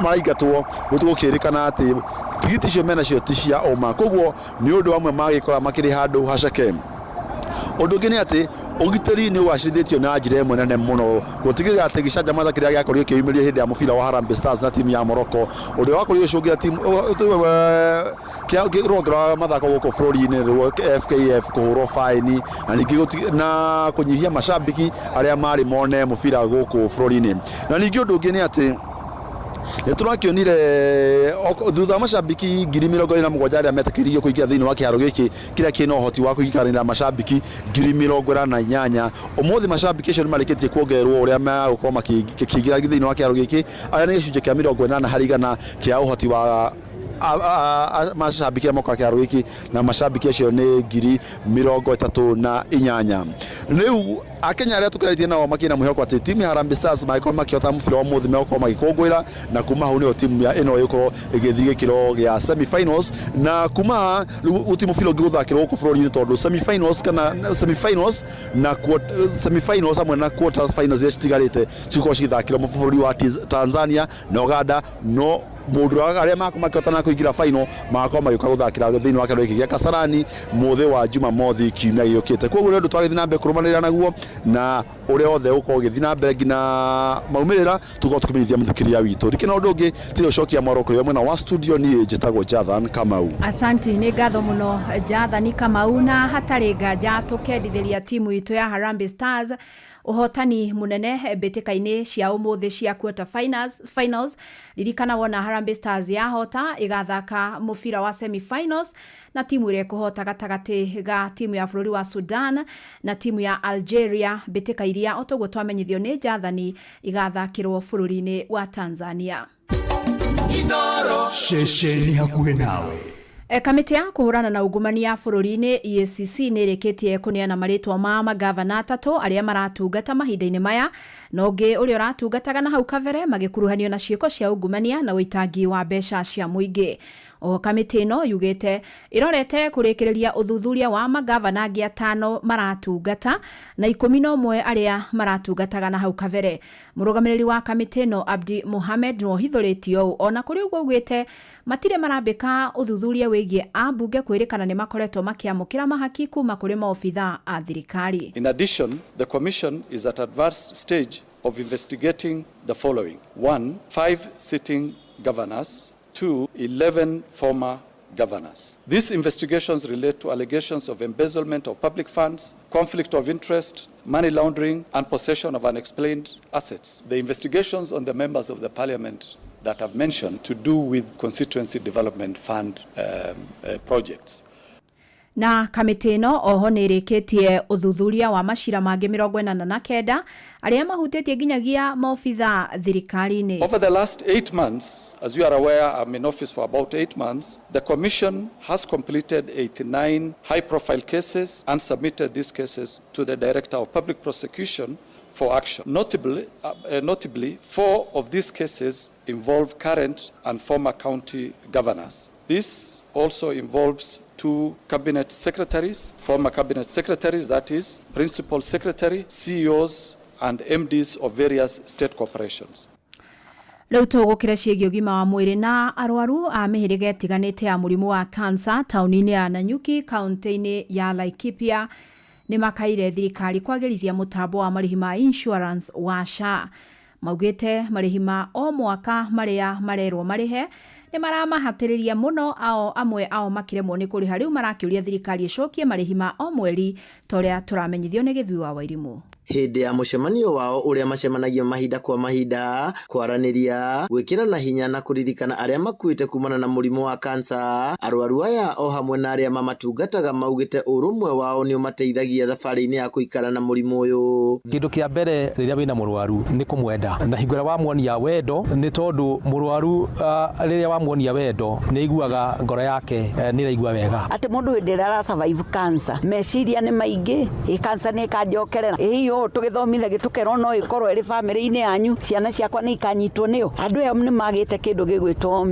maraingatwo gũtũgũkĩrĩkana atĩ tigiti icio mena cio ti cia ũma koguo nĩ ũndũ amwe magĩkora makĩrĩ handũ hacake. Ũndũ ũngĩ nĩ atĩ ũgitĩri nĩ wacirithĩtio na njĩra ĩmwe nene mũno gũtigĩrĩra atĩ gĩcanjamũra kĩrĩa gĩakorirwo kĩyumĩria hĩndĩ ya mũbira wa Harambee Stars na timu ya Morocco ũrĩa wakorirwo ũgĩcũngĩra timu rũhonge rwa mathako gũkũ bũrũri-inĩ FKF kũhũrwo faini na ningĩ na kũnyihia mashabiki arĩa marĩ mone mũbira gũkũ bũrũri-inĩ. Na ningĩ ũndũ ũngĩ nĩ atĩ nĩtũrakĩonire thutha wa mashabiki 27,000 arĩa metĩkĩririo kũingĩra thĩinĩ wa kĩharo gĩkĩ kĩrĩa kĩna ũhoti wa kũingĩranĩra mashabiki 48,000 ũmũthĩ mashabiki acio nĩ marĩkĩtie kuongererwo ũrĩa megũkorwo makĩingĩra thĩinĩ wa kĩharo gĩkĩ arĩa nĩ gĩcunjĩ kĩa 80 harĩ igana kĩa ũhoti wa mashabiki moka kia wiki na mashabiki acio ni 38,000 riu akenya aria tukaritie nao makina muhoko ati timu ya Harambee Stars maiko makiota mubira wa muthi meko magikongwira na kuma hau ni timu ya ino yiko igithii gikiro gia semi finals na kuma timu filo giguthakirwo ku bururi-ini tondu semi finals amwe na quarters finals yestigarite ciko cithakirwo mabũrũri wa Tanzania na Uganda no mundu aria makiotana kuingira final makoma magĩũka gũthakĩra thĩinĩ wa kĩharo gĩkĩ gĩa Kasarani mũthĩ wa Jumamothi kiumia gĩũkĩte. Koguo nĩ ũndũ twagĩthiĩ na mbere kũrũmanĩrĩra naguo na ũrĩa othe ũkorwo ũgĩthiĩ na mbere nginya maumĩrĩra tũkorwo tũkĩmenyithia mũthikĩria witũ. Rikĩ na ũndũ ũngĩ tiga ũcokia Morocco yo mwena wa studio niĩ njĩtagwo Jathan Kamau. Asanti, nĩ ngatho mũno Jathan Kamau, na hatarĩ nganja tũkendithĩria timu itũ ya Harambee Stars uhotani munene mbĩtĩka-inĩ cia ũmũthĩ cia quarter finals. Ririkana wona Harambee Stars yahota igathaka mũbira wa semi finals na timu ĩrĩa ĩkũhota gatagatĩ ga timu ya bũrũri wa Sudan na timu ya Algeria, mbĩtĩka iria otoguo twamenyithio nĩ Jathani igathakĩrwo bũrũri-inĩ wa Tanzania. Shesheni hakuhĩ nawe. Kamiti ya kuhurana na ungumania bũrũri-inĩ EACC nĩ ĩrĩkĩtie kũneana marĩtwa ma magavana atatũ arĩa maratungata mahinda-inĩ maya na ũngĩ ũrĩa ũratungataga na hau kabere magĩkuruhanio na ciĩko cia ungumania na ũitangi wa mbeca cia mũingĩ. O kamiti ĩno yugĩte ĩrorete kũrĩkĩrĩria ũthuthuria wa magavana angĩ 5 maratungata na 11 arĩa maratungataga na hau kabere. Mũrũgamĩrĩri wa kamiti ĩno Abdi Mohamed no hithũrĩtio ona kũrĩ ũguo ugĩte matirĩ marambĩka ũthuthuria wĩgiĩ ambunge kwĩrĩkana nĩ makoretwo makĩamũkĩra mahaki kuma kũrĩ maobitha a thirikari. In addition, the commission is at advanced stage of investigating the following: 1, 5 sitting governors; 2, 11 former governors. These investigations relate to allegations of embezzlement of public funds, conflict of interest, money laundering, and possession of unexplained assets. The investigations on the members of the parliament that I've mentioned to do with constituency development fund projects. Na kamiti ĩno oho nĩ ĩrĩkĩtie ũthuthuria wa macira mangĩ 49 arĩa mahutĩtie nginyagia maobitha thirikari-inĩ. Over the last 8 months, as you are aware, I'm in office for about 8 months, the commission has completed 89 high-profile cases and submitted these cases to the Director of Public Prosecution for action. Notably, 4 of these cases involve current and former county governors. This also involves 2 cabinet secretaries, former cabinet secretaries, that is, principal secretary, CEOs, and MDs of various state corporations. Rĩu tũgũkĩra ciĩgiĩ ũgima wa mwĩrĩ na arwaru a mĩhĩrĩga ĩtiganĩte ya mũrimũ wa cancer taũni-inĩ ya Nanyuki kaunti-inĩ ya Laikipia nĩ makaire thirikari kwagĩrithia mũtambo wa marĩhi ma insurance wa SHA. Maugĩte marĩhi ma o mwaka marĩa marerwo marĩhe nĩ maramahatĩrĩria mũno amwe ao makiremwo nĩ kũrĩha. Rĩu marakĩũria thirikari ĩcokie marĩhi ma o mweri ta ũrĩa tũramenyithio nĩ Gĩthui wa Wairimũ. Hĩndĩ ya mũcemanio wao ũrĩa macemanagia mahinda kwa mahinda kwaranĩria gwĩkĩra na hinya na kũririkana arĩa makuĩte kumana na mũrimũ wa kansa, arwaru aya o hamwe na arĩa mamatungataga maugĩte ũrũmwe wao nĩ ũmateithagia thabarĩ-inĩ ya kũikara na mũrimũ ũyũ. Kĩndũ kĩa mbere rĩrĩa wĩna mũrwaru nĩ kũmwenda na hingo ĩrĩa wamwonia wendo, nĩ tondũ mũrwaru rĩrĩa wamwonia wendo nĩ aiguaga ngoro yake nĩ ĩraigua wega. Atĩ mũndũ hĩndĩ ĩrĩa ara survive cancer meciria nĩ maingĩ, cancer nĩ ĩkanjokerera tũgĩthomithia gĩtũkerwo no ĩkorwo ĩrĩ bamĩrĩ-inĩ yanyu, ciana ciakwa nĩ ikanyitwo nĩyo. Andũ aya nĩ magĩte kĩndũ gĩgwĩtwo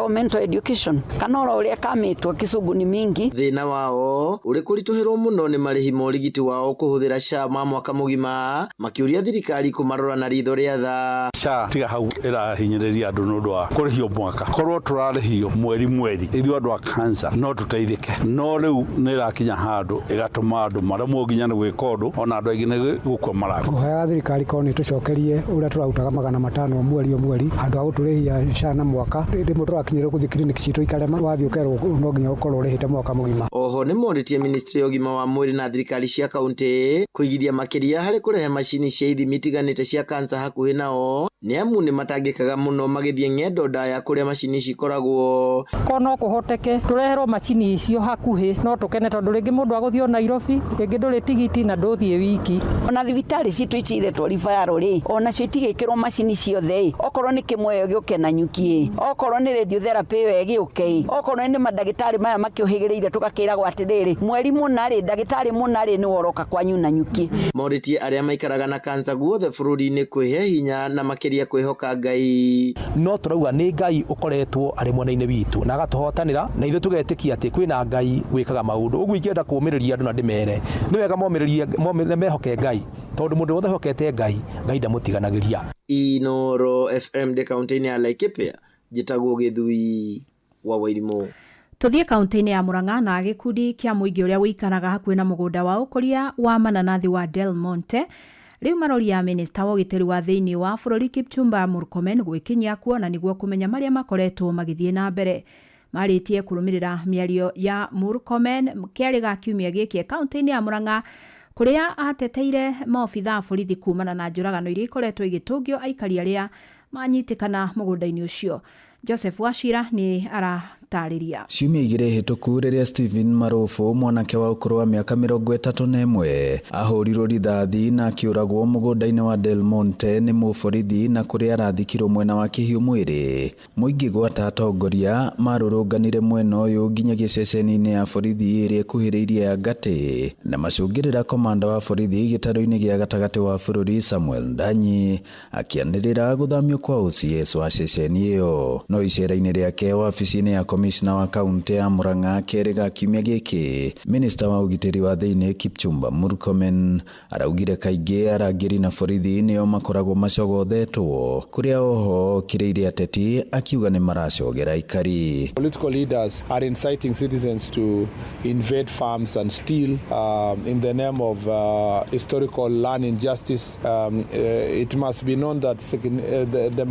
mental education kana ũrĩa kamĩtwo kĩcungu nĩ mingi. Thĩna wao ũrĩ kũritũhĩrwo mũno nĩ marĩhi ma ũrigiti wao kũhũthĩra SHA ma mwaka mũgima, makĩũria thirikari kũmarora na ritho rĩa tha. SHA tiga hau ĩrahinyĩrĩria andũ nĩ ũndũ wa kũrĩhio mwaka, korwo tũrarĩhio mweri ithuĩ andũ a cancer no tũteithĩke, no rĩu nĩ ĩrakinya handũ ĩgatũma andũ maremwo nginya nĩ gwĩka ũndũ, ona andũ aingĩ gũkua marago. Kũhoya thirikari korwo nĩ tũcokerie ũrĩa tũrarutaga 500 mweri o mweri handũ ha gũtũrĩhia SHA na mwaka, rĩmwe tũrakinyĩrwo gũthiĩ kiriniki citũ ikarema, wathiĩ ũkerwo no nginya ũkorwo ũrĩhĩte mwaka mũgima. O oho nĩ morĩtie ministry ya ũgima wa mwĩrĩ na thirikari cia kaunti kũigithia makĩria harĩ kũrehe macini cia ithimi itiganĩte cia kansa hakuhĩ nao nĩ amu nĩ matangĩkaga mũno magĩthiĩ ng'endo ndaya kũrĩa macini cikoragwo. Ko no kũhoteke tũreherwo macini icio hakuhĩ no tũkene tondũ rĩngĩ mũndũ agũthiĩ Nairobi rĩngĩ ndũrĩ tigiti na ndũthiĩ wiki. Ona thibitarĩ citũ iciretwo ribaro rĩ ona cio itigĩkĩrwo macini ciothe okorwo nĩ kĩmoyo gĩũke na nyuki okorwo nĩ radiotherapy ĩyo ĩgĩũke okorwo nĩ mandagĩtarĩ maya makĩũhĩgĩrĩire tũgakĩragwo atĩrĩrĩ mweri mũnarĩ ndagĩtarĩ mũnarĩ nĩ woroka kwanyu na nyuki. Morĩtie arĩa maikaraga na kansa guothe bũrũri-inĩ kwĩhe hinya na makĩria kwĩhoka Ngai. No tũrauga nĩ Ngai ũkoretwo arĩ mwena-inĩ witũ na agatũhotanĩra na ithuĩ tũgetĩkia atĩ kwĩna Ngai gwĩkaga maũndũ. Ũguo ingĩenda kũũmĩrĩria andũ na ndĩmere nĩ wega mehoke Ngai tondũ mũndũ wothe hokete Ngai ndamũtiganagĩria. Inoro FM de kaunti-inĩ ya Laikipia njĩtagwo Gĩthui wa Wairimũ. Tuthie kaunti-inĩ ya Murang'a na gĩkundi kĩa mũingĩ ũrĩa wĩikaraga hakuhĩ na mũgũnda wa ũkũria wa mananathi wa Del Monte rĩu maroria minista wa ũgitĩri wa thĩinĩ wa bũrũri Kipchumba Murkomen gwĩkinyia kuona nĩguo kũmenya marĩa makoretwo magĩthiĩ na mbere. Marĩtie kũrũmĩrĩra mĩario ya Murkomen kĩarĩ ga kiumia gĩkĩ kaunti-inĩ ya Murang'a kũrĩa ateteire maobitha borithi kumana na njũragano iria ikoretwo igĩtũngio aikari arĩa manyitĩkana mũgũnda-inĩ ũcio. Joseph Wachira ni aratarĩria. Ciumia igĩrĩ hĩtũku rĩrĩa Stephen Marofu mwanake wa ũkũrũ wa mĩaka 31 ahũrirwo rithathi na akĩũragwo mũgũnda-inĩ wa Del Monte nĩ mũborithi na kũrĩa arathikirwo mwena wa kĩhiũ mwĩrĩ. Mũingĩ gwata atongoria marũrũnganire mwena ũyũ nginyagia ceceni-inĩ ya borithi ĩrĩa ĩkuhĩrĩirie ya Gatĩ na macũngĩrĩra komanda wa borithi gĩtarũ-inĩ gĩa gatagatĩ wa bũrũri Samuel Ndanyi akĩanĩrĩra gũthamio kwa OCS wa ceceni ĩyo. No icera-inĩ rĩake wabici-inĩ ya komishna wa kaunti ya Murang'a kerĩ ga kiumia gĩkĩ minista wa ũgitĩri wa thĩinĩ Kipchumba Murkomen araugire kaingĩ arangĩri na borithi nĩo makoragwo macogothetwo kũrĩa oho kĩrĩire ateti akiuga nĩ maracogera aikari. Political leaders are inciting citizens to invade farms and steal in the name of historical land injustice. It must be known that the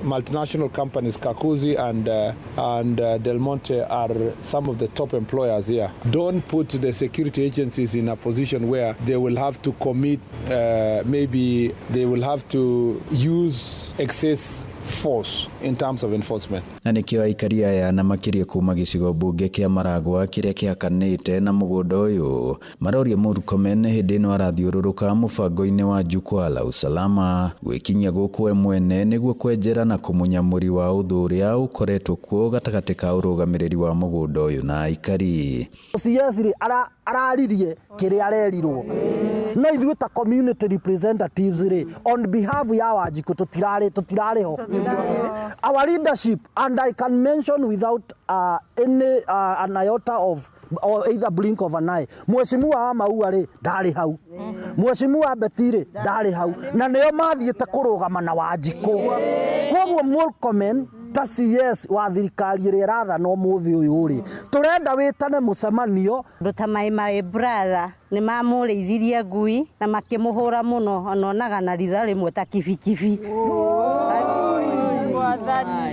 multinational companies Kakuzi and Del Monte are some of the top employers here. Don't put the security agencies in a position where they will have to commit, maybe they will have to use excess force in terms of enforcement. Na nĩkĩo aikari aya na makĩria kuma gĩcigo mbunge kĩa Maragwa kĩrĩa kĩakanĩte na mũgũnda ũyũ maroria Murkomen hĩndĩ ĩno arathiũrũrũka mũbango-inĩ wa Jukwaa la Usalama gwĩkinyia gũkũ we mwene nĩguo kwenjera na kũmunya mũri wa ũthũ ũrĩa ũkoretwo kuo gatagatĩ ka ũrũgamĩrĩri wa mũgũnda ũyũ na aikari. OCS araririe kĩrĩa arerirwo no ithuĩ ta community representatives on behalf ya Wanjikũ tũtirarĩ ho. Our leadership, and I can mention without any an iota of or either blink of an eye, Mheshimiwa wa Maua ndarĩ hau, Mheshimiwa Betire ndarĩ hau, na nĩo mathiĩte kũrũgama na Wanjikũ. Koguo Murkomen ta CS wa thirikari ĩrĩa ĩrathana ũmũthĩ ũyũ rĩ tũrenda wĩtane mũcemanio. Ndũtamaĩ brother nĩ mamũrĩithirie ngui na makĩmũhũra mũno ononaga na ritha rĩmwe ta kibikibi.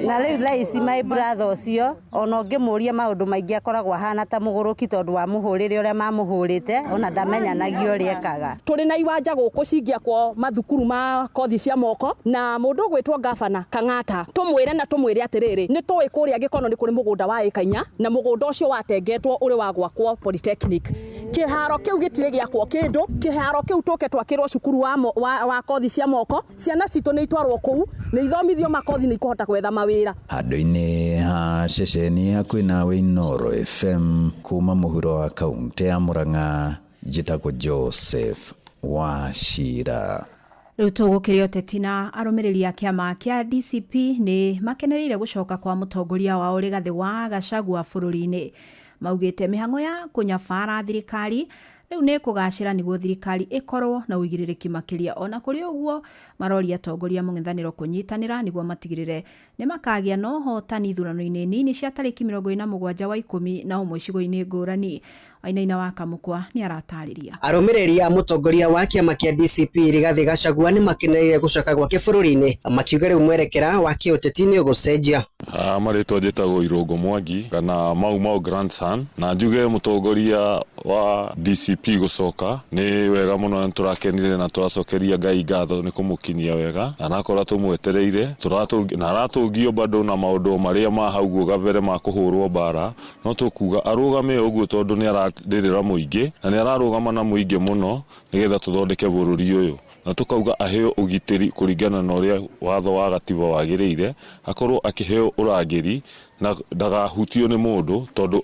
Na rĩu thaa ici my brother ũcio ona ũngĩmũria maũndũ maingĩ akoragwo ahana ta mũgũrũki tondũ wa mũhũrĩre ũrĩa mamũhũrĩte ona ndamenyanagia ũrĩa ekaga. Tũrĩ na iwanja gũkũ cingĩakwo mathukuru ma kothi cia moko na mũndũ ũgwĩtwo gavana Kang'ata tũmwĩre na tũmwĩre atĩrĩrĩ nĩ tũĩ kũrĩa Gĩkono nĩ kũrĩ mũgũnda wa ĩka 4 na mũgũnda ũcio watengetwo ũrĩ wa gwakwo polytechnic. Kĩharo kĩu gĩtirĩ gĩakwo kĩndũ, kĩharo kĩu tũke twakĩrwo cukuru wa kothi cia moko, ciana citũ nĩ itwarwo kũu nĩ ithomithio makothi nĩ ikohota gwetha mawĩra. Handũ-inĩ ha ceceni hakuhĩ nawe Inoro FM kuma mũhuro wa kaunti ya Murang'a njĩtagwo Joseph Wachira. Rĩu tũgũkĩrĩa ũteti na arũmĩrĩri a kĩama kĩa DCP nĩ makenereire gũcoka kwa mũtongoria wao Rigathĩ wa Gachagua bũrũri-inĩ. Maugĩte mĩhang'o ya kũnyabara thirikari rĩu nĩ kũgacĩra nĩguo thirikari ĩkorwo na ũigĩrĩrĩki makĩria. Ona kũrĩ ũguo maroria atongoria mũng'ethanĩro kũnyitanĩra nĩguo matigĩrĩre nĩ makagĩa na ũhotani ithurano-inĩ nini cia tarĩki 27 wa 11 icigo-inĩ ngũrani. Wainaina wa Kamukwa nĩ aratarĩria. Arũmĩrĩri a mũtongoria wa kĩama kĩa DCP Rigathĩ Gachagua nĩ makeneire gũcoka gwake bũrũri-inĩ, makiuga rĩu mwerekera wa kĩũteti nĩ ũgũcenjia. Marĩtwa njĩtagwo Irũngũ Mwangi kana Mau grandson, na njuge mũtongoria wa DCP gũcoka nĩ wega mũno, tũrakenire na tũracokeria Ngai ngatho nĩ kũmũkinyia wega, na nakora tũmwetereire na aratũngio bado na maũndũ marĩa ma hau gavere ma kũhũrwo bara, no tũkuga arũgame ũguo tondũ nĩ aratĩrĩra mũingĩ na nĩ ararũgama na mũingĩ mũno nĩgetha tũthondeke bũrũri ũyũ, na tukauga aheo ũgitĩri kũringana na ũrĩa watho wa gatiba wagĩrĩire, akorwo akĩheo ũrangĩri na ndagahutio nĩ mũndũ tondũ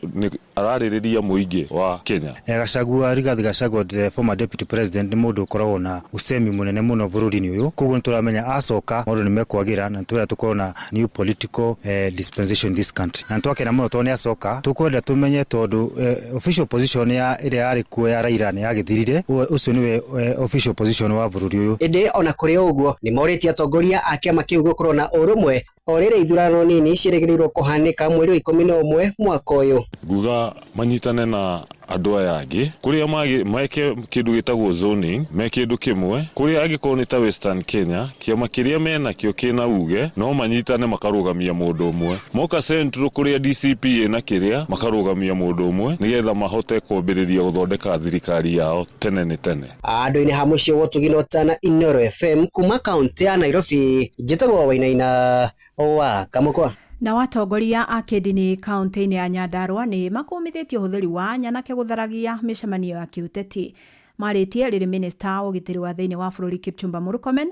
ararĩrĩria mũingĩ wa Kenya. Gachagua, Rigathĩ Gachagua, the former deputy president, nĩ mũndũ ũkoragwo na ũcemi mũnene mũno bũrũri-inĩ ũyũ, koguo nĩtũramenya acoka maũndũ nĩmekwagĩra na twĩra tũkorwo na new political dispensation this country, na twakena mũno tondũ nĩ acoka. Tũkwenda tũmenye tondũ official position ĩrĩa yarĩ kuo ya Raila nĩ yagĩthirire, ũcio nĩwe official position wa bũrũri ũyũ. Ĩndĩ ona kũrĩ ũguo nĩ morĩtie atongoria a kĩama kĩu gũkorwo na ũrũmwe o rĩrĩa ithurano nini ciĩrĩgĩrĩirwo kũhanĩka mweri wa 11 mwaka ũyũ. Nguga manyitane na andũ aya angĩ kũrĩa meke kĩndũ gĩtagwo zoning, me kĩndũ kĩmwe kũrĩa angĩkorwo nĩ ta Western Kenya, kĩama kĩrĩa mena kĩo kĩna uge no manyitane makarũgamia mũndũ ũmwe, moka Central kũrĩa DCP na kĩrĩa makarũgamia mũndũ ũmwe nĩgetha mahote kwambĩrĩria gũthondeka thirikari yao tene nĩ tene. Andũ-inĩ ha mũciĩ wa Tũginotana Inooro FM kuma kaunti ya Nairobi, njĩtagwo Wainaina wa Kamukwa. Na watongoria a kĩndini kaunti-inĩ ya Nyandarua nĩ makũmithĩtie ũhũthĩri wa nyanake gũtharagia mĩcemanio ya kĩũteti. Marĩtie rĩrĩ minista ũgitĩri wa thĩinĩ wa bũrũri Kipchumba Murkomen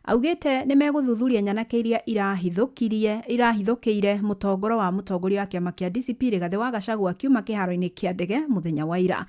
augĩte nĩ megũthuthuria nyanake iria irahithũkĩire mũtongoro wa mũtongoria wa kĩama kĩa DCP Rigathĩ wa Gachagua kiuma kĩharo-inĩ kĩa ndege mũthenya wa ira.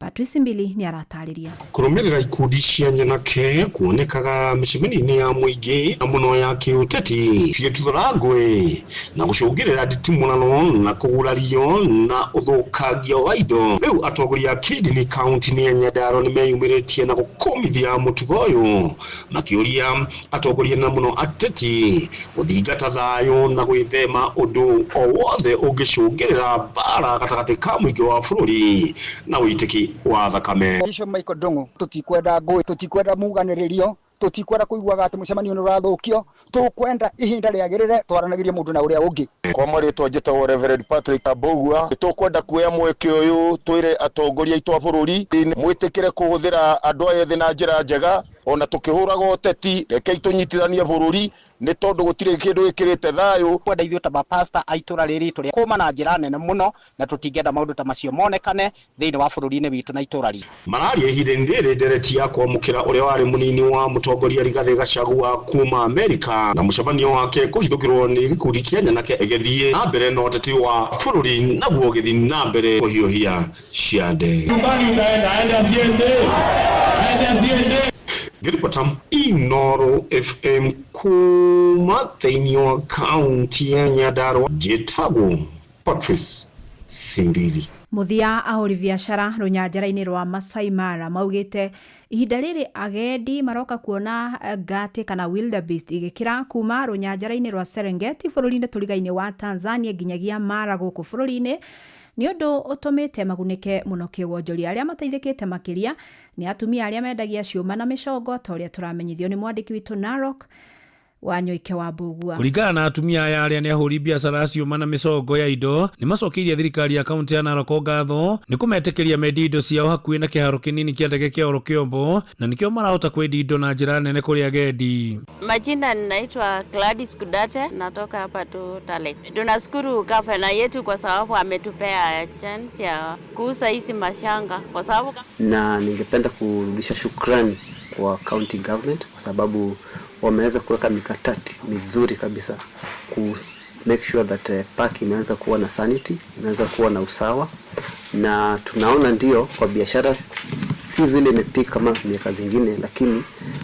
Patrice Mbili nĩ aratarĩria. Kũrũmĩrĩra ikundi cia nyanake kuonekaga mĩcemanio-inĩ ya mũingĩ na mũno ya kĩũteti ciĩtuthorangwe na gũcũngĩrĩra nditimũrano na kũgurario na ũthũkangia wa indo. Rĩu atongoria a kĩndini kaunti-inĩ ya Nyandarua nĩ meyumĩrĩtie na gũkũmithia mũtugo ũyũ, makĩũria atongoria na mũno ateti gũthingata thayũ na gwĩthema ũndũ o wothe ũngĩcũngĩrĩra mbara gatagatĩ ka mũingĩ wa bũrũri na wĩtĩki wa thakame. Bishop Michael Ndung'u, tutikwenda ngũĩ, tutikwenda muganĩrĩrio, tutikwenda kũiguaga atĩ mũcemanio nĩ ũrathũkio, tũkwenda ihinda rĩagĩrĩre twaranagĩrie mũndũ na ũrĩa ũngĩ. Kwa marĩtwa njĩtagwo Reverend Patrick Abogua, tũkwenda kuoya mweke ũyũ twĩre atongoria aitũ a bũrũri mwĩtĩkĩre kũhũthĩra andũ aya ethĩ na njĩra njega, ona tũkĩhũraga ũteti rekei tũnyitithanie bũrũri nĩ tondũ gũtirĩ kĩndũ gĩkĩrĩte thayũ. Kwenda ithuĩ ta mapasta a itũra rĩrĩ tũrĩa kũma na njĩra nene mũno na tũtingĩenda maũndũ ta macio monekane thĩinĩ wa bũrũri-inĩ witũ na itũra ritũ. Mararia ihinda-inĩ rĩrĩ ndereti ya kwamũkĩra ũrĩa warĩ mũnini wa mũtongoria Rigathĩ Gachagua kuma Amerika, na mũcemanio wake kũhithũkĩrwo nĩ gĩkundi kĩa nyanake ĩgĩthiĩ na mbere na ũteti wa bũrũri naguo ũgĩthiĩ na mbere kũhiũhia ciande. Giripatam Inooro FM kuma thĩinĩ wa kaunti ya Nyandarua, njĩtagwo Patrice Simbili. Muthia ahũri biacara rũnyanjara-inĩ rwa Masai Mara maugĩte ihinda rĩrĩ agendi maroka kuona ngati kana wildebeest igĩkĩra kuma rũnyanjara-inĩ rwa Serengeti bũrũri-inĩ tũrigaine wa Tanzania nginyagia Mara gũkũ bũrũri-inĩ, nĩ ũndũ ũtũmĩte magunĩke mũno kĩwonjoria. Arĩa mateithĩkĩte makĩria nĩ atumia arĩa mendagia ciũma na mĩcongo ta ũrĩa tũramenyithio nĩ mwandĩki witũ Narok wa Nyoike wa Mbugua. Kũringana na atumia aya arĩa nĩ ahũri biacara ciũma na mĩcongo ya indo nĩ macokeirie thirikari ya kaunti ya Narok ngatho nĩ kũmetĩkĩria mendie indo ciao hakuhĩ na kĩharo kĩnini kĩa ndege kĩa Orokiombo, na nĩkĩo marahota kwendia indo na njĩra nene kũrĩ agendi. Majina ninaitwa Gladys Kudate, natoka hapa tu Tale. Tunashukuru gavana yetu kwa sababu ametupea chance ya kuuza hizi mashanga kwa sababu, na ningependa kurudisha shukrani kwa county government kwa sababu wameweza kuweka mikakati mizuri kabisa ku make sure that park inaweza kuwa na sanity, inaweza kuwa na usawa, na tunaona ndio kwa biashara si vile imepika kama miaka zingine, lakini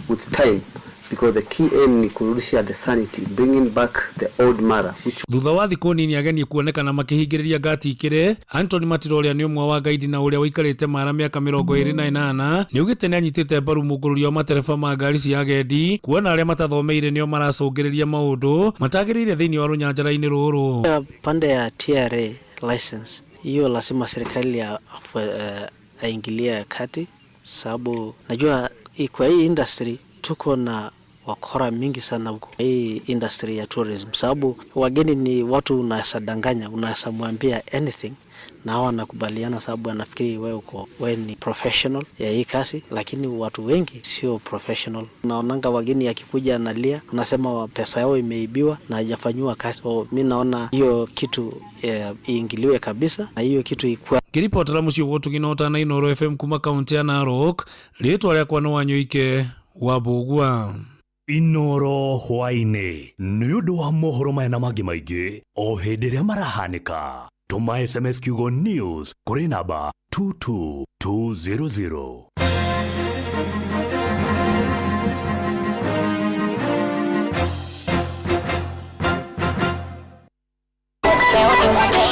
with time because the key aim ni kurudisha the sanity, bringing back the old Mara. Thutha wa thikũ nini ageni kuonekana makĩhingĩrĩria ngati ikĩrĩ, Anthony Matiro ũrĩa nĩ ũmwe wa gaidi na ũrĩa ũikarĩte Mara mĩaka 28 nĩ ugĩte nĩ anyitĩte mbaru mũngũrũrio wa matereba ma ngari cia agendi kuona arĩa matathomeire nĩo maracũngĩrĩria maũndũ matagĩrĩire thĩinĩ wa rũnyanjara-inĩ rũrũ. Pande ya TRA license hiyo lazima serikali aingilie kati, sababu najua kwa hii industry tuko na wakora mingi sana huko hii industry ya tourism, sababu wageni ni watu unasadanganya, unasamwambia anything na hawa nakubaliana, sababu anafikiri wewe ni professional ya hii kazi, lakini watu wengi sio professional. Naonanga wageni akikuja analia, unasema pesa yao imeibiwa na hajafanywa kazi. So mimi naona hiyo kitu iingiliwe kabisa na hiyo kitu ikuwa. Kiripotera mucio gotugina na Inoro FM kuma kaunti ya Narok, rĩtwa rĩakwa no Wanyoike wa Bugwa. Inoro hwaine nĩ ũndũ wa mohoro maya na mangĩ maingĩ o hĩndĩ ĩrĩa marahanĩka. Tuma SMS Kiugo News kuri namba 22200.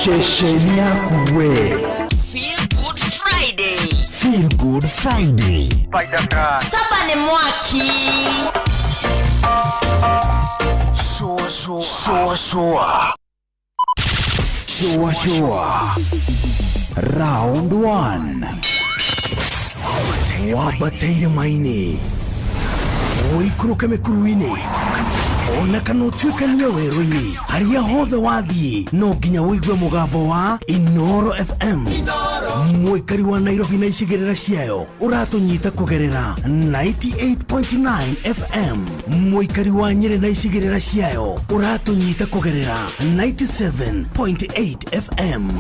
Shesheni yakuwe. Feel Good Friday. Feel Good Friday. Saba ni mwaki. Shua. Round 1. Wabateire maini. Oikuruke mekuruini. Ona kanotwika niwe werũ-inĩ haria hothe wathiĩ no nginya ũigue mũgambo wa Inoro FM. Mũikari wa Nairobi na icigĩrĩra ciayo ũratũnyita kũgerera 98.9 FM. Mũikari wa Nyeri na icigĩrĩra ciayo ũratũnyita kũgerera 97.8 FM.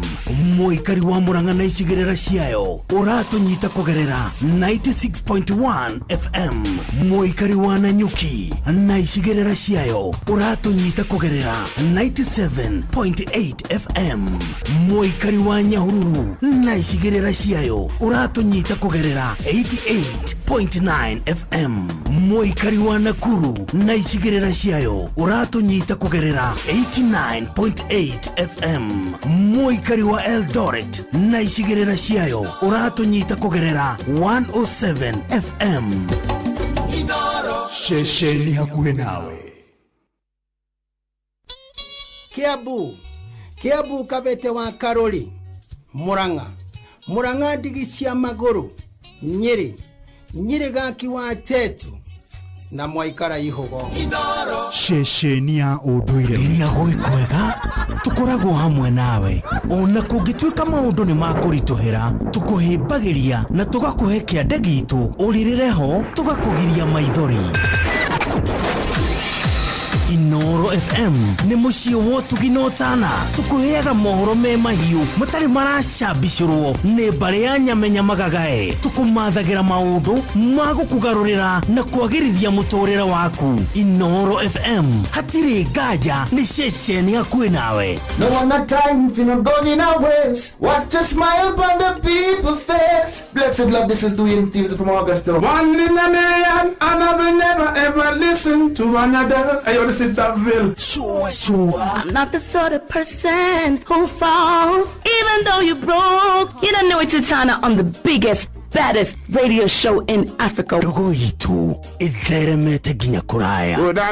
Mũikari wa Murang'a na icigĩrĩra ciayo ũratũnyita kũgerera 96.1 FM. Mũikari wa Nanyuki na icigĩrĩra ciayo uratunyita kugerera 97.8 FM. Mũikari wa Nyahururu na icigĩrĩra ciayo uratunyita kugerera 88.9 FM. Mũikari wa Nakuru na icigĩrĩra ciayo uratunyita kugerera 89.8 FM. Mũikari wa Eldoret na icigĩrĩra ciayo uratunyita kugerera 107 FM. Shesheni hakuhe nawe. Kiabu Kabete wa Karoli, Murang'a ndigi cia maguru, Nyeri gaki wa Tetu na Mwaikara Ihogo. Shesheni ya ũndũire rĩrĩa gwĩkwega tukoragwo hamwe nawe, ona kũngĩtuĩka maũndũ nĩ makũritũhĩra tukũhĩmbagĩria na tũgakũhe kĩande gitũ ũrĩrĩre ho tũgakũgiria maithori. Inoro FM nĩ mũciĩ wotuginotana tukuheaga mohoro me mahiũ matari maracambicũrwo nĩ mbarĩ ya nyamenya magagae, tukumathagira maũndũ magũkugarũrĩra na kwagĩrithia mũtũrĩre waku. Inoro FM hatirĩ nganja nĩ ceceni hakuhĩ nawe. No one time if you not going away. Watch a smile upon the people's face. Blessed love, this is Dwayne Thieves from Augusta. One in a million, and I will never ever listen to another. I want to sit that bill. Sure. I'm not the sort of person who falls. Even though you broke, you don't know it's a Tana on the biggest, baddest radio show in Africa. Dogo itu itheremete ginya kuraya. Oh, na.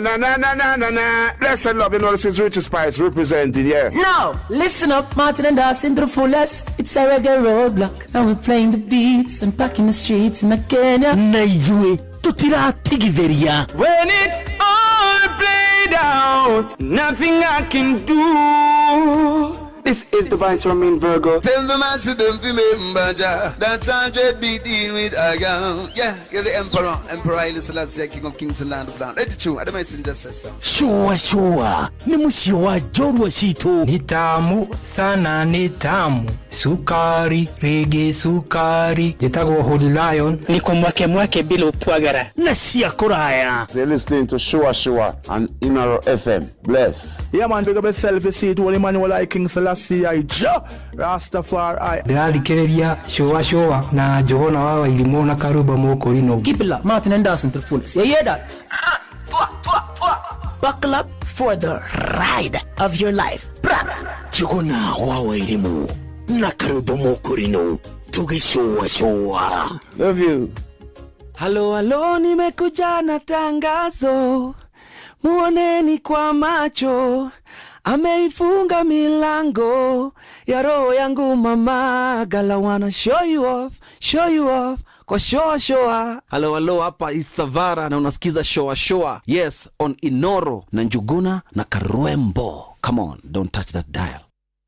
Blessed love, you know this is Richard Spice representing, yeah. No, listen up, Martin and Dawson to the fullest. It's a reggae roadblock. And we're playing the beats and packing the streets in Kenya. Naijue, tutira tigitheria. When it's all played out, nothing I can do. This is the Vice Romain Virgo. Tell the master don't remember that's 100 beating with a gun. Yeah, you're the emperor. Emperor Haile Selassie, king of kings and land of land. Let it true. I don't mind just say so. Sure. Ni musio wa jorwa shitu. Ni tamu sana, ni tamu. Sukari, reggae sukari. Jetago Holy Lion. Niko mwake bila upwagara. Na siya kuraya. You're listening to Shua on Inaro FM. Bless. Yeah man, big up yourself, you see it. Holy Emmanuel I King Selassie I Rastafari. Ndĩrarikĩrĩria Shua na Johana wa Irimona Karuba Mokorino. Keep it up, Martin and Dawson to the fullest. You hear that? buckle up for the ride of your life. Chukuna wawa ilimu na karubo mokurino tugishowa showa. Love you. Halo, nimekuja na tangazo, muoneni kwa macho, ameifunga milango ya roho yangu mama. Gala wanna show you off kwa showa. Halo, hapa is Savara na unasikiza showa. Yes, on Inoro na Njuguna na Karwembo. Come on, don't touch that dial.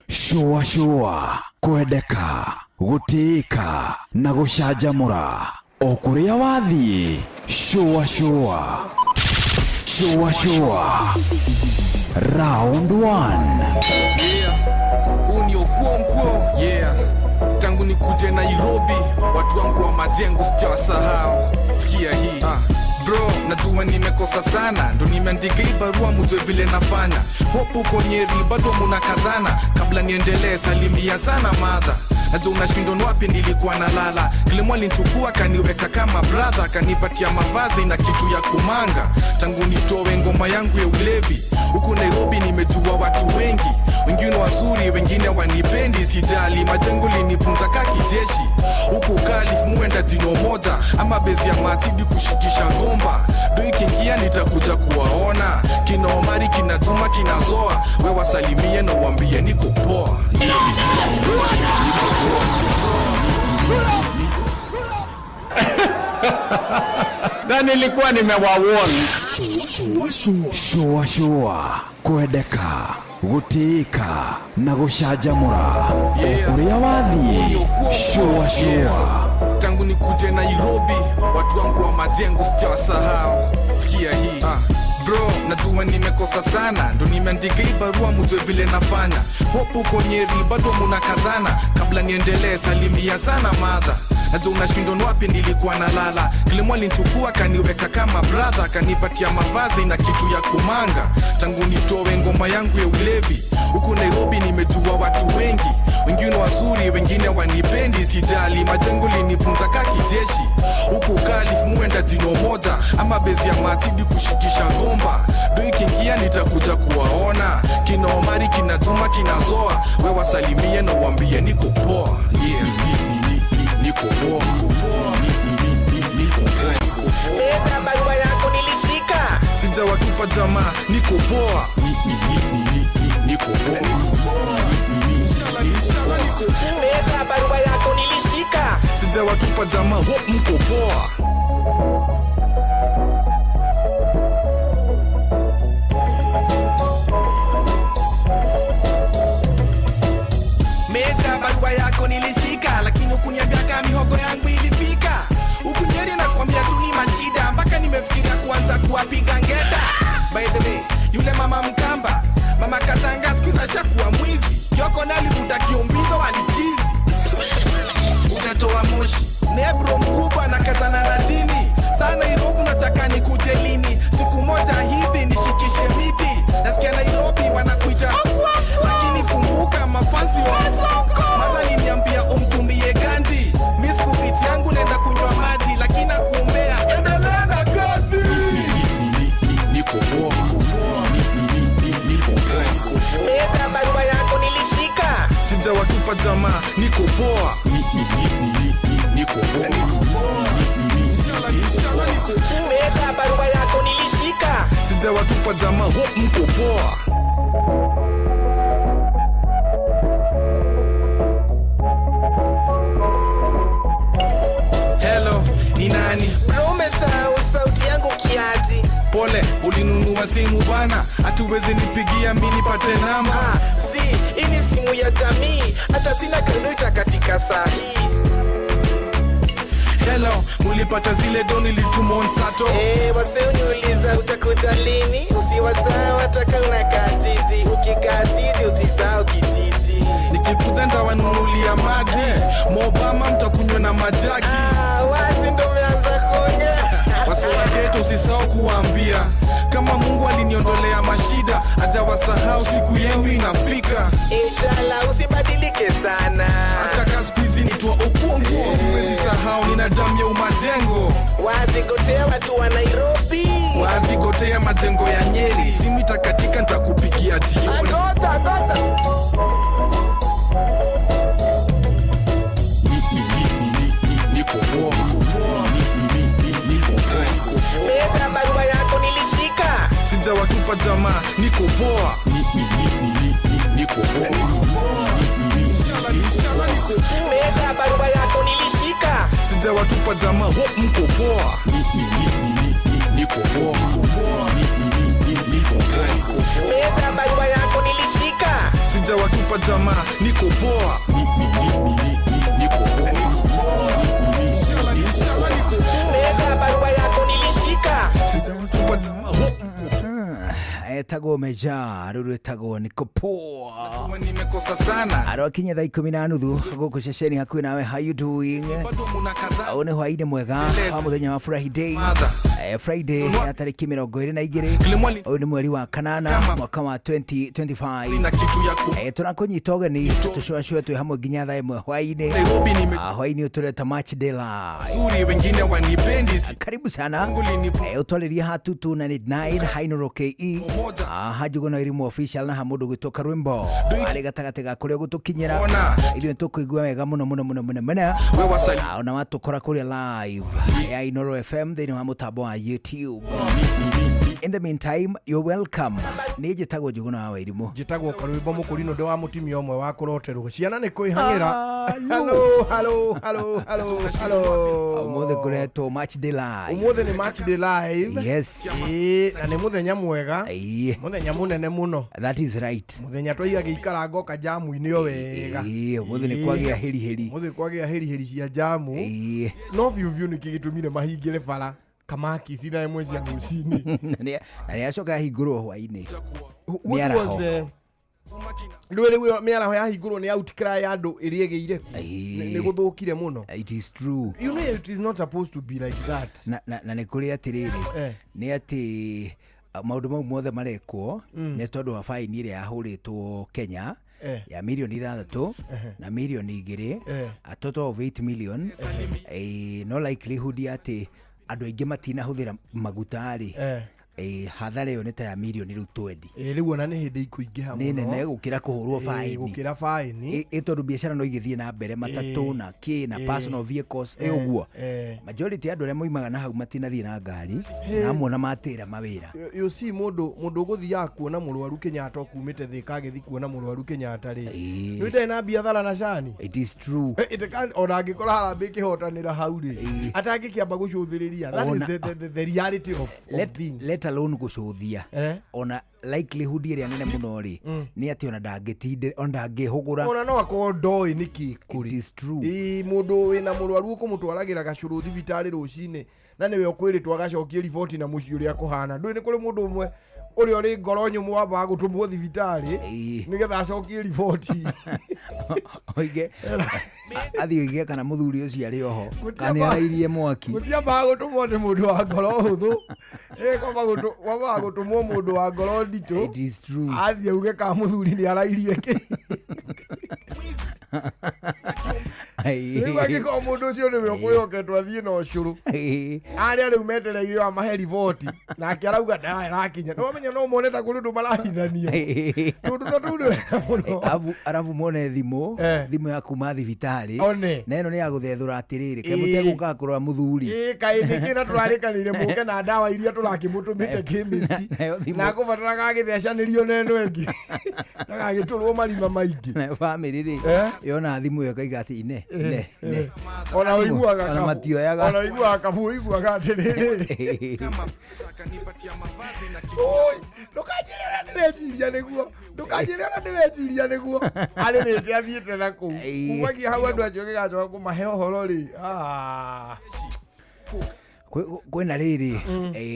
Showa kwendeka gutika na gucanjamura okuria wathie. Showa round 1. Tangu nikuje Nairobi, watu wangu wa majengo sijawasahau. Sikia hii bro, najua nimekosa sana, ndo nimeandika hii barua mjue vile nafanya. Hope uko Nyeri bado munakazana, kabla niendelee salimia sana mother. Najua unashindwa ni wapi nilikuwa nalala. Kilimo alinichukua kaniweka kama brother, kanipatia mavazi na kitu ya kumanga. Tangu nitoe ngoma yangu ya ulevi, huku Nairobi nimejua watu wengi, wengine wazuri, wengine wanipendi, sijali. Majengo linifunza kijeshi, huku Kalif muenda jino moja, ama bezi ya Masidi kushikisha gomba. Do ikiingia nitakuja kuwaona, kina Omari, kina Juma, kina Zoa. We wasalimie na uambie niko poa. Na nilikuwa nimewawarn. Showa kwendeka gutika na gucanjamura okuria wathie. Showa tangu nikuje Nairobi, watu wangu wa majengo sijawasahau. Sikia hii bro, najua nimekosa sana, ndo nimeandika hii barua mjue vile nafanya. Hope uko Nyeri bado munakazana, kabla niendelee salimia sana mother. Najua unashindwa ni wapi nilikuwa nalala. Kilimo alinichukua kaniweka kama brother, kanipatia mavazi na kitu ya kumanga. Tangu nitoe ngoma yangu ya ulevi, huku Nairobi nimejua watu wengi, wengine wazuri, wengine wanipendi, sijali. Majengo linifunza kijeshi, huku Kalif muenda jino moja, ama bezi ya Masidi kushikisha gomba. Do ikiingia nitakuja kuwaona, kina Omari, kina Juma, kina Zoa. We wasalimie na uambie niko poa. Niko poa. Leta barua yako nilishika, sijawatupa jamaa, niko poa. Niko poa. Leta barua yako nilishika, sijawatupa jamaa, hope mko poa. Leta barua yako nilishika, lakini ukuniambia kama mihogo yangu ilifika. Huku Nyeri nakwambia tu ni mashida, mpaka nimefikiria kuanza kuwapiga ngeta. By the way, yule mama Mkamba, mama Katanga siku za shakuwa mwizi. Kioko nalivuta kiombizo walichizi. Utatoa moshi, nebro mkubwa na kazana na dini. Sana Nairobi nataka nikuje lini, siku moja hivi nishikishe miti. Nasikia Nairobi wanakuita, lakini kumbuka mafansi wa madhali niambia umtumbie ganji. Miss Kufiti yangu nenda kunywa maji, lakini nakuombea endelea na kazi. Niko poa. Leta barua yako nilishika, sijawatupa jamaa, niko poa. Niko poa. Leta barua yako nilishika, sijawatupa jamaa, hope mko poa. Hello, ni nani? Bro, umesahau sauti yangu kiati. Pole, ulinunua simu bana, hatuwezi nipigia mimi nipate namba. Hii ni simu ya jamii, hata sina kalita katika saa hii. Hello, mulipata zile doni lituma on Sato? Wase uniuliza utakuta lini, usiwasahau ataka unakatiti. Ukikatiti usisahau kititi. Nikikuta ndawanunulia maji, Mobama mtakunywa na majagi. Wazi ndo meanza kuongea. Wase wa ghetto usisahau kuambia, kama Mungu aliniondolea mashida, hajawasahau siku yenu inafika. Inshallah usibadilike sana, hata kazi siku hizi nitwa Okwongo. Siwezi sahau nina damu ya umajengo. Wazi gotea watu wa Nairobi, wazi gotea yote ya majengo ya Nyeri. Simu itakatika nitakupigia jioni. Agota. Leta barua yako nilishika. Sijawatupa jamaa, niko poa. Niko poa. Leta barua yako nilishika. Sijawatupa jamaa, hope mko poa. Niko poa. Leta barua yako nilishika. Sijawatupa jamaa, niko poa. Niko poa. Leta barua yako nilishika. Sijawatupa jamaa, hope etagwo meja ruru etagwo niko poa. Nimekosa sana. Arokinya thaa 10:30 guku ceceni hakuhi nawe. How you doing? Au ni hwaini mwega wa muthenya wa Friday. Friday ya tariki 22 au ni mweri wa kanana mwaka wa 2025. Tunakunyita ugeni tucwacwe twi hamwe nginya thaa 1 hwaini. Hwaini utureta match day live. Wengine wanipendi. Karibu sana. Utwaliria hatutu 99 Hainoro KE. Hajugona irimu official na hamudu gwitoka rwimbo ari gatagate ga kuria gutukinyira ithuĩ tukuigua wega muno ona watukora kuria live ya Inoro FM thĩinĩ wa mutambo wa YouTube. In the meantime, you're welcome. Nĩ njĩtagwo Njuguna wa Irimũ. Njĩtagwo Karwĩmbo Mũkũrinũ ndĩ wa mũtumia ũmwe wa kũroterwo. Ciana nĩ kwĩhang'ĩra. Hello. Ũmũthĩ kũretwo match day live. Ũmũthĩ nĩ match day live. Yes. Na nĩ mũthenya mwega. Mũthenya mũnene mũno. That is right. Mũthenya twaigagĩikara ngoka jamu-inĩ o wega. Ũmũthĩ nĩ kwagĩa heri. Ũmũthĩ kwagĩa heri cia jamu. No biũ nĩ kĩgĩtũmire mahingĩre bara. Kamaki sina mwezi ya rusini. Na acoka hingũrwo hwainĩ. Rwele miaraho ya hingũrwo nĩ outcry ya andũ ĩrĩgĩire. Nĩ gũthũkire mũno. It is true. You know it is not supposed to be like that. Na nĩ kũrĩ atĩrĩrĩ. Nĩ atĩ maũndũ mau mothe marekwo nĩ tondũ wa faini ĩrĩa yahũrĩtwo Kenya ya milioni 6 na milioni 2 a total of 8 million. No likelihood ati andũ aingĩ matinahũthĩra maguta rĩ hathara ĩyo nĩ ta ya milioni rĩu 20. Rĩu ona nĩ hĩndĩ ikũingĩha mũno. Nĩ nene gũkĩra kũhũrwo faini. Gũkĩra faini. Tondũ biacara no igĩthiĩ na mbere matatũ na na personal vehicles ũguo. Majority andũ arĩa moimaga na hau matinathiĩ na ngari na mona matĩra mawĩra. You see mũndũ ũgũthiaga kuona mũrwaru Kenyatta kumĩte Thĩka agĩthiĩ kuona mũrwaru Kenyatta rĩ. Nĩ ndĩ na biathara na cani. It is true. Ona angĩkora Harambee kĩhotanĩra hau rĩ. Atangĩkĩamba gũcũthĩrĩria. That is the reality of things. Let alone gũcũthia. Ona likelihood ĩrĩa nene mũno rĩ nĩ atĩ ona ndangĩtinde ona ndangĩhũgũra. Ona no akorwo ndoĩ nĩkĩ kũrĩ. It is true. Mũndũ wĩna mũrwaru ũkũmũtwaragĩra gacũrũ thibitarĩ rũcinĩ na nĩwe ũkwĩrĩtwo agacokie riboti na mũciĩ ũrĩa kũhana. Ndũĩ nĩ kũrĩ mũndũ ũmwe ũrĩa ũrĩ ngoro nyũmũ wambaga gũtũmwo thibitarĩ nĩgetha acokie riboti. Oige athiĩ oige kana mũthuri ũcio arĩ oho kana arairie mwaki. Gũtiambaga gũtũmwo nĩ mũndũ wa ngoro hũthũ. Kwambaga gũtũmwo mũndũ wa ngoro nditũ. It is true. Athiĩ auge ka mũthuri nĩ arairie kĩ. Rĩu angĩkorwo mũndũ ũcio nĩwe ũkwĩhoketwo athiĩ na ũcũrũ. Arĩa rĩu metereire wa mahe riboti nake arauga ndarakinya. No menya no mone ta kũrĩ ũndũ marahithania. Tondũ na tũu nĩ wega mũno. Arabu mone thimũ ya kuma thibitarĩ na ĩno nĩ ya gũthethũra atĩrĩrĩ ke mũtegũkaga kũrora mũthuri. Kaĩ nĩkĩ na tũrarĩkanĩire mũke na ndawa iria tũrakĩmũtũmĩte chemist na kũbataraga agĩthecanĩrio na ĩno ĩngĩ agagĩtũrwo marima maingĩ. Bamĩrĩ rĩ yona thimũ ĩyo kaiga atĩ ne ona ũiguaga ona matioyaga ona ũiguaga kabu ũiguaga atĩrĩrĩ. Ndũkanjĩre ona ndĩreciria nĩguo arĩrĩte athiĩte na kũu kumagia hau andũ acio gĩgacoka kũmahe ũhoro rĩ. Kwĩna rĩrĩ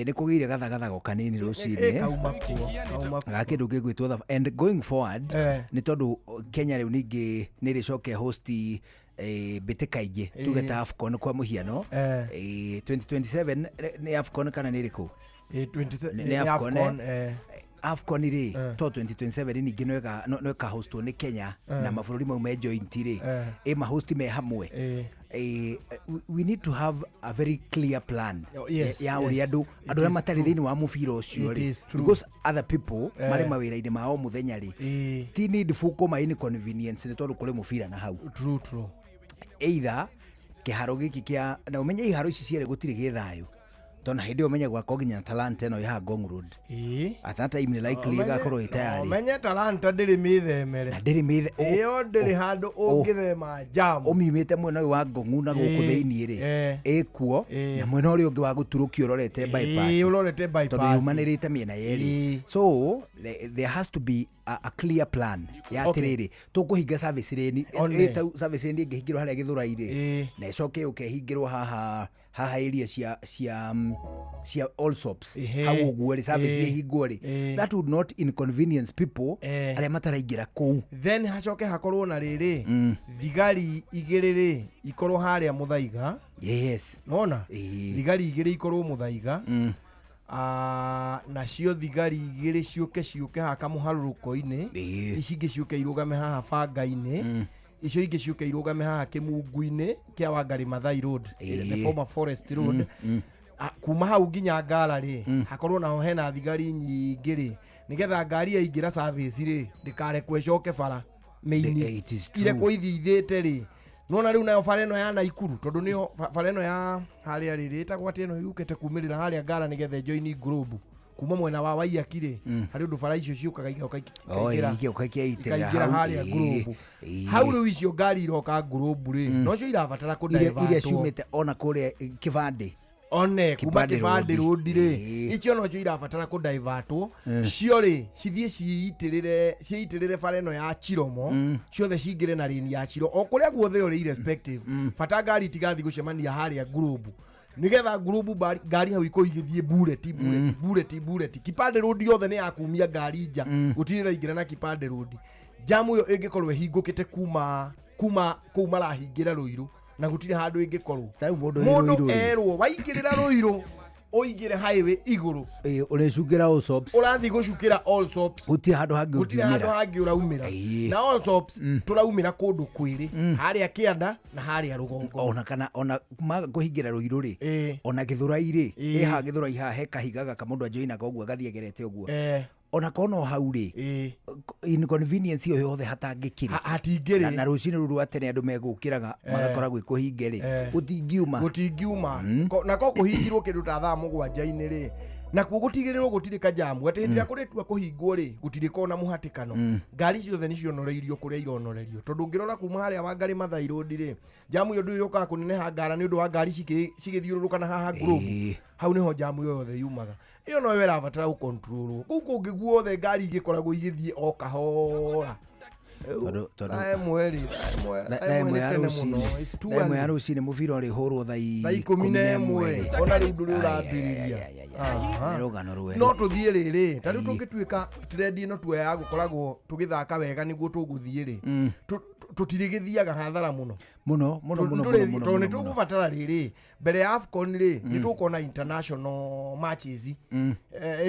nĩ kũgĩire gathagathago kanini rũcinĩ ga kĩndũ gĩgwĩtwo and going forward nĩ tondũ Kenya rĩu ningĩ nĩ rĩcoke host mbĩtĩka ingĩ tuge ta AFCON kwa mũhiano 2027 nĩ AFCON kana nĩ ĩrĩkũ? Nĩ AFCON. AFCON ri to 2027 ningi no ka hostwo ni Kenya na mabũrũri mau me joint ri ma host me hamwe. We need to have a very clear plan ya uri andu ya matari thini wa mubira ucio ri, because other people mari mawira-ini mao muthenya ri ti need fuko ma inconvenience ni tondu kuri mubira na hau. True. Either kiharo giki kia na umenye iharo ici ciere gutiri githayo tona hindi umenya gwako nginya Talanta no ya Ngong Road at that time likely gakorwo itayari umenye Talanta ndiri mithemere na ndiri mithe iyo ndiri handu ungithema jam umimite mwena wa Ngong na guku thiini ri ekuo na mwena uri ungi wa guturukio urorete bypass tondu yumanirite miena yeri. So there has to be a clear plan ya tiriri tukuhinga service lane service lane ngihingirwo haria Githurairi na icoke ukehingirwo haha area cia all sops hau guo ri service hingwo ri that would not inconvenience people aria mataraingira kuu. Then hacoke hakorwo na riri thigari igiriri ikorwo haria Muthaiga. Yes, nona thigari igiri ikorwo Muthaiga nacio thigari igiri ciuke haka muharuruko-ini, ici ingi ciuke irugame haha Banga-ini, icio ingi ciuke irugame haha Kimungu-ini kia Wangari Maathai Road, the former Forest Road. Kuma hau nginya Ngara ri hakorwo naho hena thigari nyingi ri nigetha ngari yaingira service ri ndikare kwecoke bara meini ire kuithithite ri. Nona riu nayo bara eno ya Naikuru tondu niyo bara eno ya haria riri itagwo ati eno yukite kumirira haria Ngara nigetha join group kuma mwena wa Waiyaki hari undu bara icio ciukaga igaikira haria group hau riu icio ngari iroka group ri no cio irabatara ku divert iria ciumite ona kure Kibande one kuma Kibande Road ri icio no cio irabatara ku divertwo cio ri cithie ciitirire bara eno ya Chiromo ciothe cingire na rini ya Chiro o kuria guothe uri irrespective bata ngari tigathi gucemania haria group nigetha group ngari hau iko igithie bullet Kibande Road yothe ni yakumia ngari nja gutirira ingira na Kibande Road jamu yo ingikorwo hingukite kuma marahingira Ruiru na gutire handu ingikorwo mundu erwo waingirira Ruiru oigire highway iguru urecukira all sops urathi gucukira all sops guti handu hangi uraumira na all sops turaumira kundu kwiri haria Kianda na haria Rugongo ona kana ona maga kuhingira Ruiru ri ona Githurairi ha Githurai ha heka higaga kamundu ajoina koguo gathie gerete uguo ona kono hau ri inconvenience yo yothe hatangikiri hatingiri na rucini ruru atene andu megukiraga magakora gwi kuhingiri gutingiuma na ko kuhingirwo kindu ta thaa 7 ri na kugutigiririrwo gutiri kajamu ati ndira kuretua kuhingwo ri gutiri kona muhatikano ngari ciothe nicionoreirio kuria ironorerio tondu ngirora kuma haria Wangari Maathai Road ri jamu yo ndu yoka kuneneha Ngara ni undu wa ngari cigithiururukana haha group hau niho jamu yothe yumaga iyo no wera batara ukontrol guku ngiguothe ngari igikoragwo igithie o kahora mweri rucini mubira uri hurwo thai 11 ona riu nduri urambiriria rugano rweru no tuthie riri tari tungituika trend ino tuya gukoragwo tugithaka wega niguo tuguthie ri tutirigithiaga hathara muno ni tugubatara riri mbere ya AFCON ri ni tukona international matches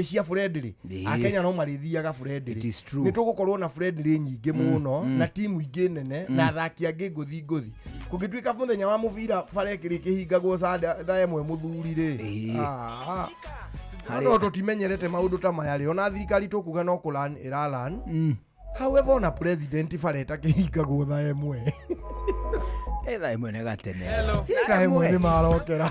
cia friendly akenya no marithiaga friendly ni tugukorwo na friendly nyingi muno na timu ingi nene na athaki angi nguthi kugituika muthenya wa mubira bara ikirikihingagwo thaa 1 muthuri ri no tutimenyerete maundu ta maya ri ona thirikari tukuga no kulan iralan however ona president fareta kihingagwo thaa 1 thaa 1 nega tene thaa 1 ni marokera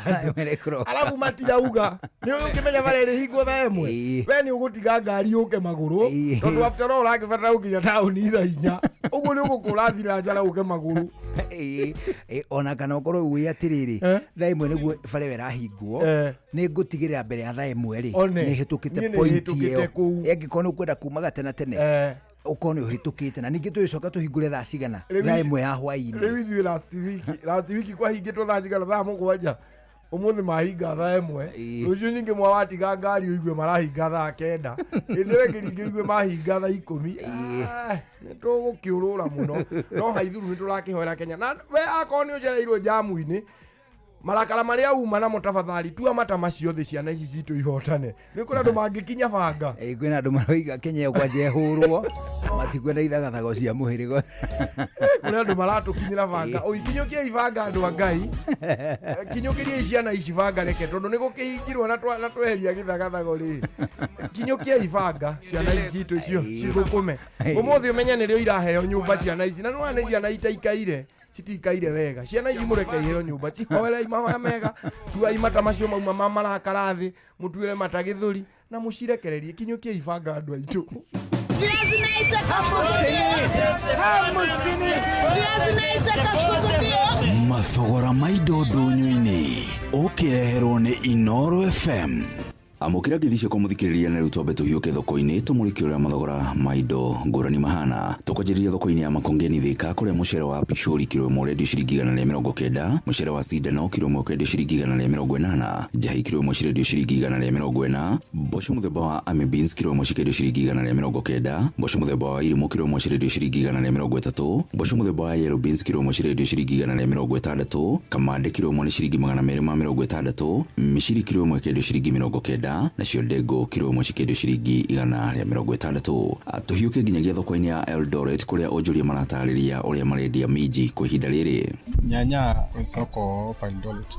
alafu matirauga ni ukimenya bara ri hingwo thaa 1 we ni ugutiga ngari uke maguru tondu after all akibatara ukinya town itha 4 uguo ni ugukurathira njara uke maguru ona kana ukorwo wi atiriri thaa 1 niguo bara werahingwo ni ngutigirira mbere ya thaa 1 ri ni hitukite point iyo engikona ukwenda kumaga tene ukone uhitukite na ningi tuicoka tuhingure thaa cigana thaa 1 ya hwaini riu ithui last week kwa hingitwo thaa cigana thaa 7 umuthi mahinga thaa 1 rucio nyingi mwawatiga ngari uigue marahinga thaa 9 ithiwe ngiringi uigue mahinga thaa 10 nitugukiurura muno no haithuru niturakihoera Kenya na we akoni ujereirwo jamu-ini marakara maria uma na mutafadhali tua mata macio thi ciana ici citu ihotane ni kura andu mangikinya banga kwina andu maroiga Kenya kwanje hurwo matikwenda ithagathago cia muhirigo kura andu maratukinyira banga oikinyukia ibanga andu angai kinyukiria ciana ici banga reke tondu ni gukihingirwo na tweheria githagathago ri kinyukia ibanga ciana ici citu icio cithukume umuthi umenya nirio iraheo nyumba ciana ici na nwa ni ciana itaikaire citikaire wega ciana ici mureke iheo nyumba cihoera imahoya mega tuai mata macio mauma marakara thi mutuire mata githuri na mucirekererie kinyukie ibanga andu aitu mathogora maido ndunyu-ini ukireherwo ni Inoro FM. Amukira githicio kumuthikiriria na rutombe tuhiuke thoko-ini tumuriki uria mathogora maido ngurani mahana tukwanjiriria thoko-ini ya Makongeni Thika kuria mucere wa pishori kilo 1 redio ciringi 190, mucere wa Sidano kilo 1 redio ciringi 180, jahi kilo 1 redio ciringi 140, mboco muthemba wa Army Beans kilo 1 redio ciringi 190, mboco muthemba wa Irimu kilo 1 redio ciringi 130, mboco muthemba wa Yellow Beans kilo 1 redio ciringi 160, kamande kilo 1 ciringi 260, mishiri kilo 1 redio ciringi 90, na cio ndego kilo 1 cikendio ciringi 160. Tuhiuke nginyagia thoko-ini ya Eldoret kuria onjoria maratariria uria marendia minji kwa ihinda riri. Nyanya soko pa Eldoret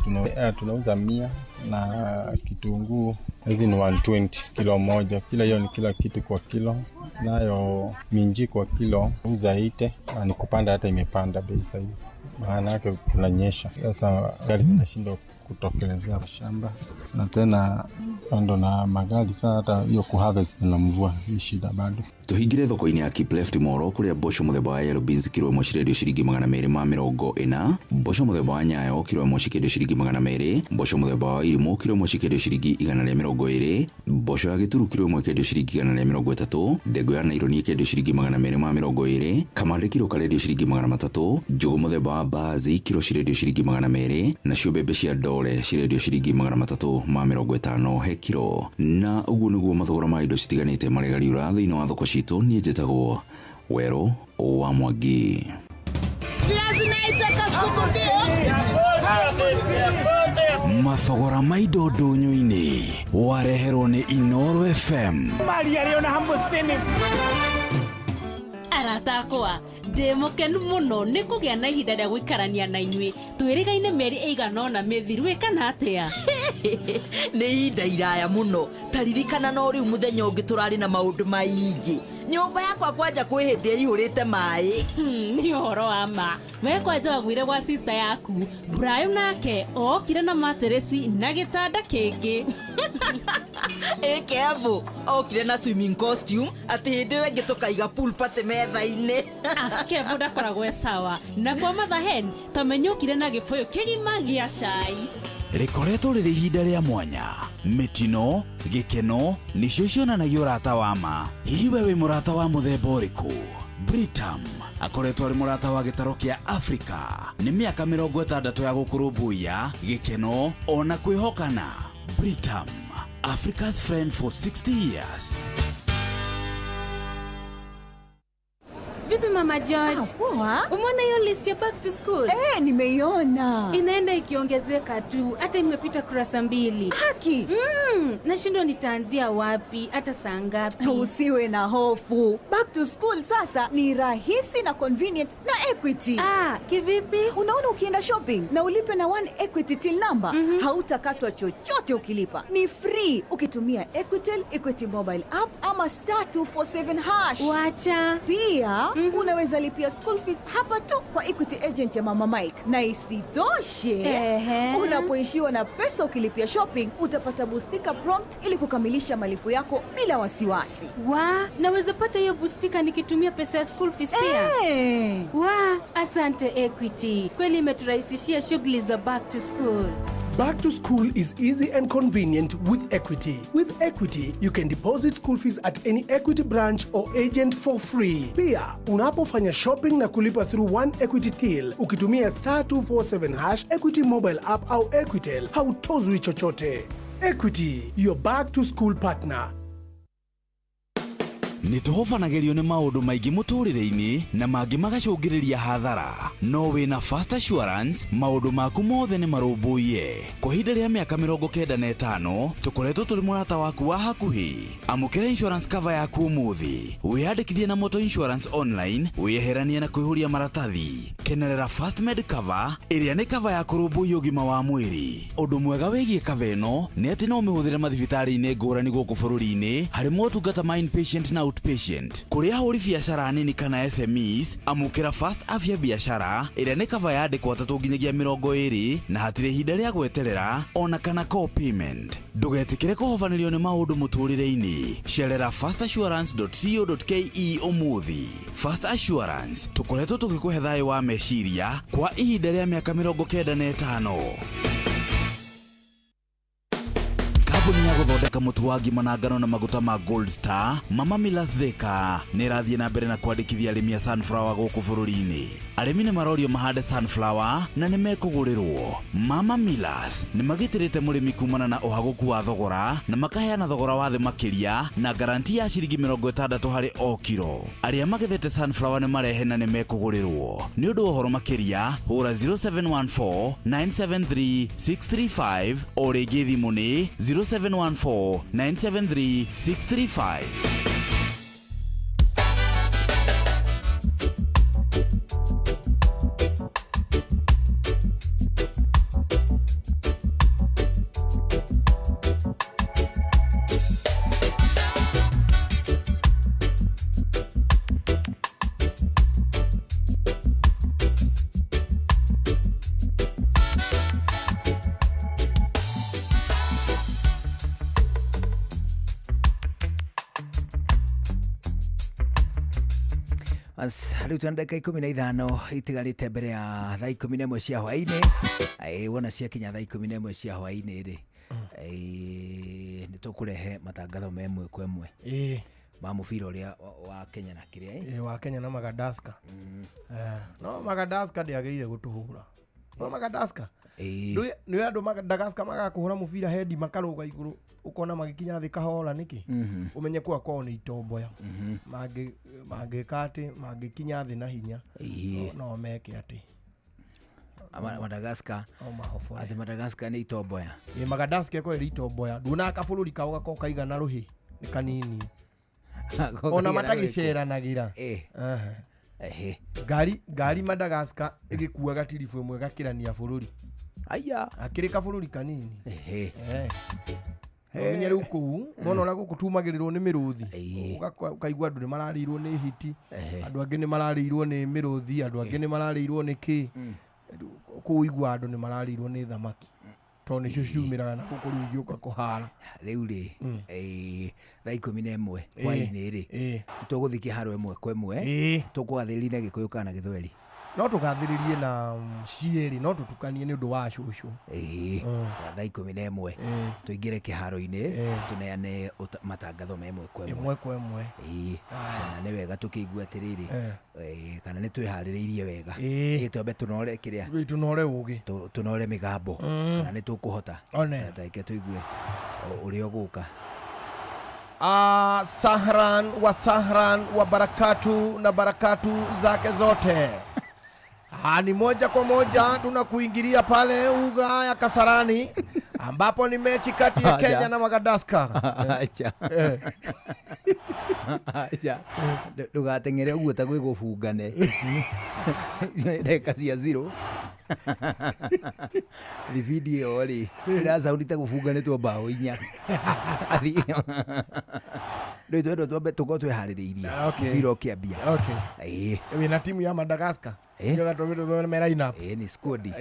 tunauza 100 na kitunguu hizi ni 120 kilo moja. Kila hiyo ni kila kitu kwa kilo. Nayo minji kwa kilo uza 80 na ni kupanda hata imepanda bei saizi. Maana yake kunanyesha. Sasa gari zinashindwa kutokelezea shamba na tena ando na magari sasa hata hiyo kuharvest na mvua ni shida bado. Tuhingire thoko-ini ya Kipleft Moro kuria mboco muthemba wa Yellow Beans kilo 1 redio ciringi 240, mboco muthemba wa Nyayo kilo 1 cikendio ciringi 200, mboco muthemba wa Irimu kilo 1 cikendio ciringi 120, mboco ya Gituru kilo 1 kendio ciringi 130, ndego ya Nairobi kendio ciringi 220, kamande kilo karendio ciringi 300, njugu muthemba wa Bazi kilo cirendio ciringi 200, na cio mbembe cia Dole cirendio ciringi 350 he kilo. Na uguo niguo mathogora ma indo citiganite maregariura thiini wa thoko citu. Nie njitagwo Wero wa Mwangi. Mathogora ma indo ndunyu-ini wareherwo ni Inoro FM. Aratakwa ndemukenu muno ni kugia na ihinda rĩa gũikarania na inyuĩ twĩrĩgaine mĩeri ĩigana na mĩthiru kana atĩa. Nĩ ihinda iraya muno taririkana no rĩu mũthenya ũngĩ tũrarĩ na maũndũ maingĩ. Nyũmba yakwa kwanja kwĩ hĩndĩ ĩihũrĩte maĩ. Nĩ ũhoro wa ma. We kwanja wagwire gwa sister yaku Brian nake okire na materesi na gĩtanda kĩngĩ. Kevo okire na swimming costume atĩ hĩndĩ ĩyo ĩngĩ tũkaiga pool party metha-inĩ. Kevo ndakoragwo sawa na kwa mathahen tamenyũkire na gĩbũyũ kĩgima gĩa cai. Rĩkoretwo rĩrĩ ihinda rĩa mwanya, mĩtino, gĩkeno nĩcio cionanagia ũrata wa ma. Hihi we wĩ mũrata wa mũthemba ũrĩkũ? Britam akoretwo arĩ mũrata wa gĩtaro kĩa Afrika. Nĩ mĩaka 60 ya gũkũrũmbũiya gĩkeno ona kwĩhokana. Britam, Africa's friend for 60 years. Vipi Mama George? Poa. Umeona hiyo list ya back to school? Nimeiona. Inaenda ikiongezeka tu, hata imepita kurasa 2. Haki. Nashindwa nitaanzia wapi, hata saa ngapi? Usiwe na hofu. Back to school sasa ni rahisi na convenient na Equity. Kivipi? Unaona ukienda shopping na ulipe na 1 Equity till number, hautakatwa chochote ukilipa. Ni free ukitumia Equitel, Equity mobile app ama *247#. Wacha. Pia unaweza lipia school fees hapa tu kwa Equity agent ya Mama Mike. Na isitoshe, unapoishiwa na pesa ukilipia shopping, utapata boostika prompt ili kukamilisha malipo yako bila wasiwasi. Naweza pata hiyo boostika nikitumia pesa ya school fees pia? Asante Equity. Kweli imeturahisishia shughuli za back to school. Back to school is easy and convenient with Equity. With Equity, you can deposit school fees at any Equity branch or agent for free. Pia, unapofanya shopping na kulipa through 1 Equity till, ukitumia *247#, Equity mobile app au Equitel, hautozwi chochote. Equity, your back to school partner. nĩ tũhobanagĩrio nĩ maũndũ maingĩ mũtũrĩre-inĩ na mangĩ magacũngĩrĩria hathara, no wĩna First Assurance maũndũ maku mothe nĩ marũmbũiye. Kwa ihinda rĩa mĩaka 95 tũkoretwo tũrĩ mũrata waku wa hakuhĩ. Amũkĩra insurance cover yaku ũmũthĩ, wĩyandĩkithie na Motor Insurance Online, wĩyeheranie na kwĩhũria maratathi. Kenerera First Med Cover ĩrĩa nĩ cover ya kũrũmbũiya ũgima wa mwĩrĩ. Ũndũ mwega wĩgiĩ cover ĩno nĩ atĩ no ũmĩhũthĩre mathibitarĩ-inĩ ngũrani gũkũ bũrũri-inĩ harĩ motungata ma inpatient na outpatient. Kũrĩ ahũri biacara nini kana SMEs, amũkĩra First Afya Biashara ĩrĩa nĩ cover yandĩkwo 3 nginyagia 20 na hatirĩ ihinda rĩa gweterera ona kana co-payment. Ndũgetĩkĩre kũhobanĩrio nĩ maũndũ mũtũrĩre-inĩ. Cerera firstassurance.co.ke ũmũthĩ. First Assurance tũkoretwo tũgĩkũhe thayũ wa meciria kwa ihinda rĩa mĩaka 95. Kambuni ya gũthondeka mũtu wa ngima na ngano na maguta ma Gold Star, Mama Millers Thika nĩ ĩrathiĩ na mbere na kwandĩkithia arĩmi a sunflower gũkũ bũrũri-inĩ. Arĩmi nĩ marorio mahande sunflower na nĩ mekũgũrĩrwo. Mama Millers nĩ magitĩrĩte mũrĩmi kumana na ũhagũku wa thogora na makaheana thogora wa thĩ makĩria na garanti ya ciringi 60 harĩ o kiro. Arĩa magethete sunflower nĩ marehe na nĩ mekũgũrĩrwo. Nĩ ũndũ wa ũhoro makĩria hũra 0714 973 635 o rĩngĩ thimũ nĩ 0714 973 635. Rĩu twana ndagĩka 15 itigarĩte mbere ya thaa 11 cia hwaĩ-inĩ. Wona ciakinya thaa 11 cia hwaĩ-inĩ rĩ, nĩ tũkũrehe matangatho memwe kwa ĩmwe ma mũbira ũrĩa wa Kenya na kĩrĩa wa Kenya na Madagascar. No Madagascar ndĩagĩrĩire gũtũhũra. No Madagascar nĩ andũ Madagascar magakũhũra mũbira hendi makarũga igũrũ ukona magikinya thĩ kahora niki umenye kwa kwao ni itomboya mangĩkate mangĩkinya thĩ na hinya no meke ati Madagascar ati Madagascar ni itomboya Madagascar kwa itomboya nduna kabũrũri kao gako kaigana rũhi ni kanini ona matagiceranagira gari Madagascar igikuaga tirifu ĩmwe gakĩrania bũrũri aya akĩrĩ kabũrũri kanini Menye rĩu kũu mona ũrĩa gũkũtumagĩrĩrwo nĩ mĩrũthi ũkaigua andũ nĩ mararĩirwo nĩ hiti andũ angĩ nĩ mararĩirwo nĩ mĩrũthi andũ angĩ nĩ mararĩirwo nĩ kĩ kũu igua andũ nĩ mararĩirwo nĩ thamaki tondũ nĩcio ciumĩraga na gũkũ rĩu igĩũka kũhara rĩu rĩ thaa 11 hwaĩ-inĩ rĩ tũgũthiĩ kĩharo ĩmwe kwa ĩmwe tũkũgathĩrĩria na Gĩkũyũ kana Gĩthweri no tũgathĩrĩrie na cierĩ no tũtukanie nĩ ũndũ wa cũcũ thaa 11 tũingĩre kĩharo-inĩ tũneane matangatho memwe kwa ĩmwe na nĩ wega tũkĩigua atĩrĩrĩ kana nĩ twĩharĩrĩirie wega twambe tũnore kĩrĩa tũnore ũgĩ tũnore mĩgambo kana nĩ tũkũhota tareke tũigue ũrĩa ũgũka Sahran wa barakatu na barakatu zake zote. Ni moja kwa moja tunakuingilia pale uga ya Kasarani ambapo ni mechi kati ya Kenya na Madagascar. Acha. Ndugatengere uguo ta gwĩ gũbungane. Ndeka cia 0. The video ri ira saundi ta gũbunganĩtwo bao 4. Ndio twendo twambe tuko tweharĩrĩirie mũbira ũkĩambia. Wĩna timu ya Madagascar. Ngetha twambe tuthome line up. Ni squad.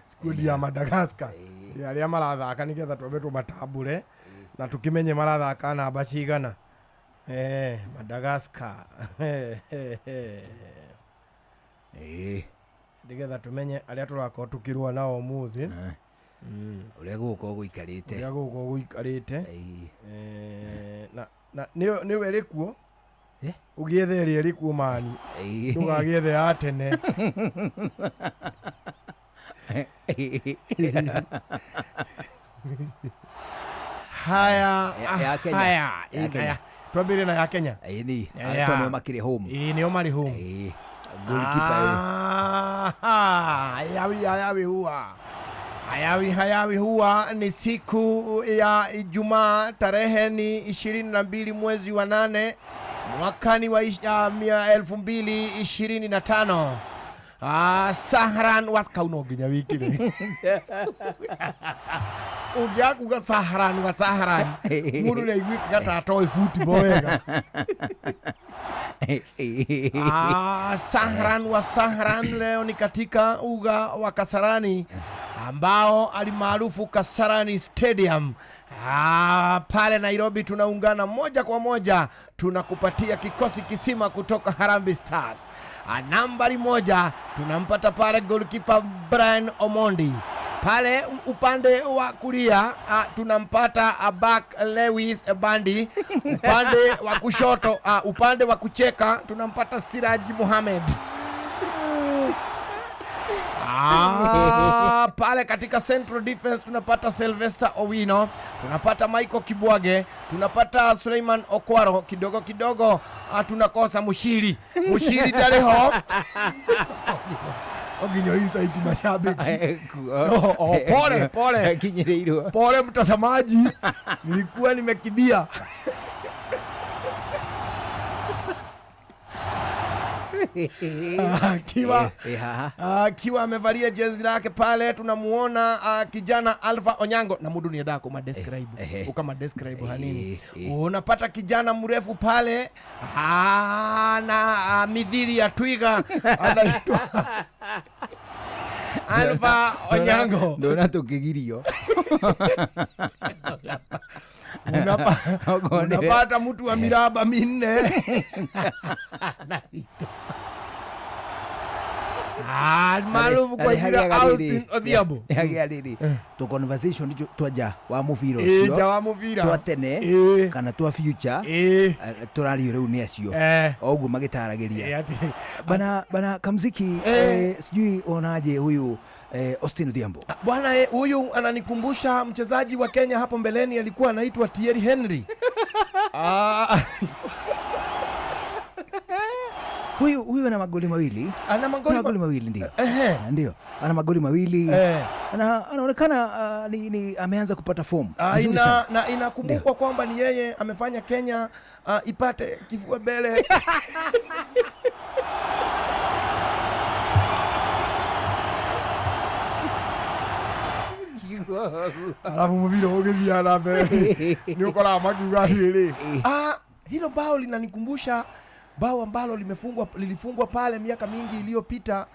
Squad ya Madagascar. Arĩa marathaka nĩgetha twambe tũmatambũre na tukimenye marathaka namba cigana. Madagascar. Nĩgetha tumenye arĩa tũrakorwo tukĩrũa nao ũmũthĩ. Ũrĩa gũgũkorwo gũikarĩte. Na nĩ we rĩkuo ũgĩethe ĩrĩa rĩkuo mani ndũgagĩethe ya tene. Haya twambire na ya Kenya ni atono makire home nio mari home goalkeeper hayawi huwa ni siku ya Ijumaa tarehe ni 22 mwezi wa 8 mwakani wa 2025. Sahran waskauno ginya wikire ugiakuga Sahran muru ne igwika tatoi football wega Sahran leo ni katika uga wa Kasarani ambao alimaarufu Kasarani Stadium. Pale Nairobi tunaungana moja kwa moja, tunakupatia kikosi kisima kutoka Harambee Stars. Nambari 1 tunampata pale goalkeeper Brian Omondi. Pale upande wa kulia tunampata back Lewis Bandi. Upande wa kushoto upande wa kucheka tunampata Siraji Mohamed. Pale katika Central Defense tunapata Sylvester Owino, tunapata Michael Kibwage, tunapata Suleiman Okwaro. Kidogo tunakosa Mushiri Dareho. Oginyo inside mashabiki. Pole. Pole mtazamaji. Nilikuwa nimekibia. Kiwa amevalia jezi lake pale tunamuona kijana Alpha Onyango na mudu ni dako madescribe ukama describe hanini unapata kijana mrefu pale na midhili ya twiga anaitwa Alpha Onyango ndona tukigirio unapata mtu wa miraba minne maarufu kwa jina Austin Odhiambo. To conversation twaja wa muvira ucio twa tene kana twa future turari riu ni acio oguo magitaragiria bana kamziki sijui onaje huyu Austin Odhiambo bwana. Huyu ananikumbusha mchezaji wa Kenya hapo mbeleni alikuwa anaitwa Thierry Henry. Huyu ana magoli mawili. Ana magoli mawili ndio. Ndio. Ana magoli mawili. Anaonekana ni ameanza kupata form. Na inakumbukwa kwamba ni yeye amefanya Kenya ipate kifua mbele. Alafu mvira ogethia na mbele. Ni ukora makiuga hili. Hilo bao linanikumbusha bao ambalo lilifungwa pale miaka mingi iliyopita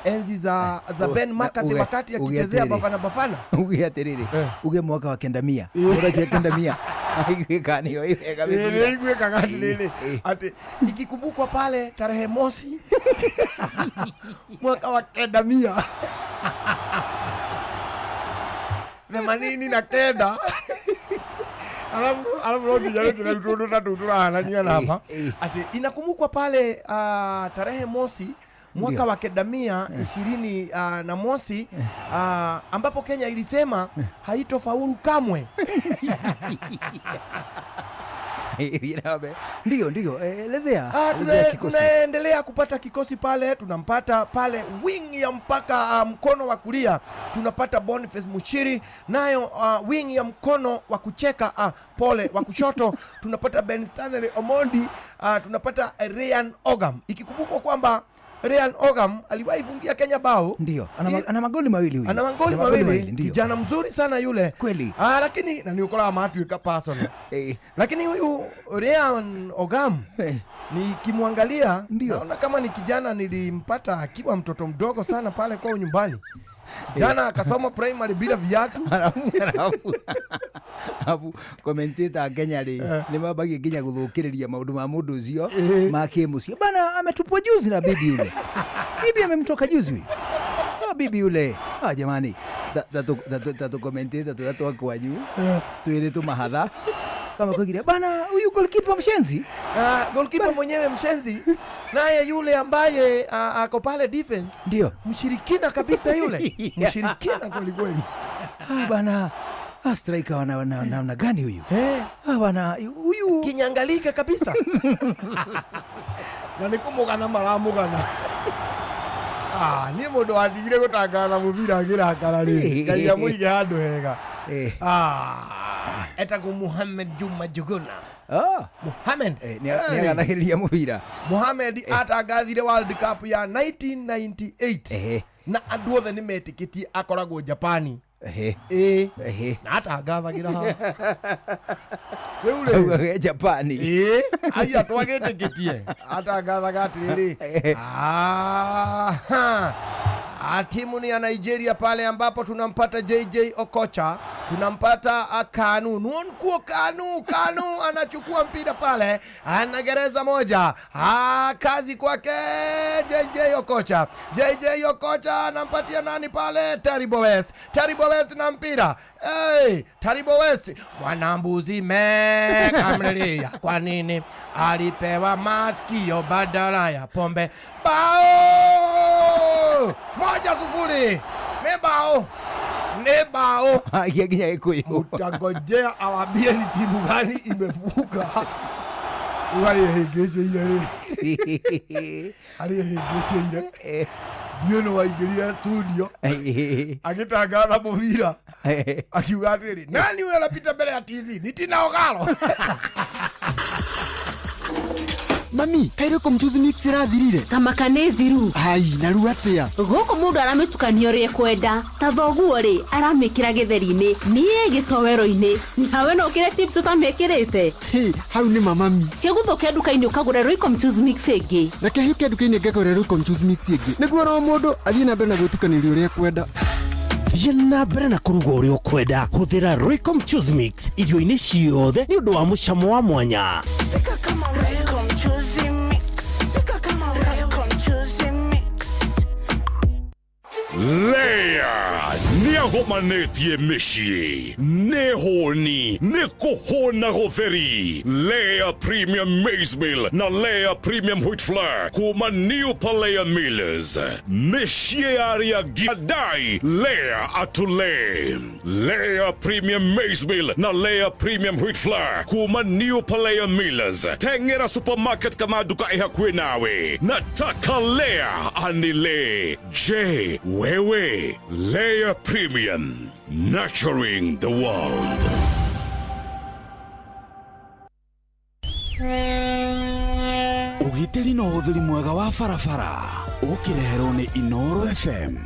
enzi za Ben McCarthy wakati akichezea Bafana. Ugia terere. Uge mwaka wa 900. Bora kia 900. Aikwekaniyo iweka mimi. Ikweka ngati lele. Ati ikikumbukwa pale tarehe mosi mwaka wa 900. 89. Alafu logi jale tunatutulana hapa. Ati inakumbukwa pale tarehe mosi mwaka wa 1920 na mosi ambapo Kenya ilisema haitofaulu kamwe. Ndio elezea kikosi. Tunaendelea kupata kikosi pale, tunampata pale wing ya mpaka mkono wa kulia tunapata Boniface Muchiri, nayo wing ya mkono wa kucheka pole wa kushoto tunapata Ben Stanley Omondi, tunapata Ryan Ogam. Ikikumbukwa kwamba Ryan Ogam aliwahi fungia Kenya bao. Ndio. Ana magoli mawili huyu. Ana magoli mawili. Kijana mzuri sana yule. Kweli. Lakini na niokola matu ika personal. Lakini huyu Ryan Ogam nikimwangalia naona kama ni kijana nilimpata akiwa mtoto mdogo sana pale kwao nyumbani. Kijana akasoma primary bila viatu. Abu commentator Kenya ni mabagi Kenya guthukiriria maundu ma mundu ucio makimucio bana. Ametupwa juzi na bibi yule. Bibi amemtoka juzi huyu. Bibi yule jamani, tatu commentator tutatoa kwa juu tuile tu mahadha kama kugiria bana. Huyu goalkeeper mshenzi, goalkeeper mwenyewe mshenzi, naye yule ambaye ako pale defense ndio mshirikina kabisa yule. Mshirikina kweli kweli bana. Striker wana gani huyu? Wana huyu kinyangalika kabisa. Na nikumugana maramugana. Ni mundu atigire gutangatha mubira agirakara ri. Ngai amuige handu hega. Etagwo Mohamed Juma Njuguna. Mohamed ni agathagiria mubira. Mohamed atangathire World Cup ya 1998. Na andu othe nimetikitie akoragwo Japani. Na atangathagira ha. Wewe Japani. Aya twagetikitie atangathaga atiriri. Timu ni ya Nigeria pale ambapo tunampata JJ Okocha, tunampata Kanu. Nuonkuo Kanu anachukua mpira pale, anagereza moja. Kazi kwake JJ Okocha. JJ Okocha anampatia nani pale? Taribo West na mpira. Taribo West mwanambuzi mekamlelia. Kwa nini alipewa maskio badala ya pombe? Bao 1-0. Nebao. Akiaginya ikuyo. Mutangojea awambie ni timu gani imefuka. Aliyehegeshe ile. Diono waingirira studio. Agitangatha mubira. Akiuga atiri, nani huyo anapita mbele ya TV? Ni Tina Ogalo. Mami, kairo komchuzi mix irathirire. Tamaka nĩ thiru. Ai, naru atia. Gũkũ mũndũ aramĩtukania ũrĩa kwenda. Ta thoguo rĩ, aramĩkĩra gĩtheri-inĩ. Niĩ gĩtowero-inĩ. Nawe no ũkĩre chips ũtamĩkĩrĩte. Hau nĩ mami. Kĩgũthũkia nduka-inĩ ũkagũra Royco Mchuzi Mix ĩngĩ. Na kĩhiũkia nduka-inĩ ngagũra Royco Mchuzi Mix ĩngĩ. Nĩguo no mũndũ athiĩ na mbere na gwĩtukanĩria ũrĩa kwenda. Thiĩ na mbere na kũruga ũrĩa ũkwenda. Hũthĩra Royco Mchuzi Mix irio-inĩ ciothe nĩ ũndũ wa mũcamo wa mwanya. Leia niagomanetie mĩciĩ nĩ hũni nĩ kũhũna gũtheri. Leia Premium Maize Meal na Leia Premium Wheat Flour kuma New Palea Millers. Mĩciĩ yarĩa gidai Leia atule. Leia Premium Maize Meal na Leia Premium Wheat Flour kuma New Palea Millers. Tengera supermarket kama duka ihakuhi nawe. Nataka Leia anile. Je, wewe Leia Premium, nurturing the world. Ugitĩri na ũhũthĩri mwega wa barabara ũkĩreherwo nĩ Inoro FM.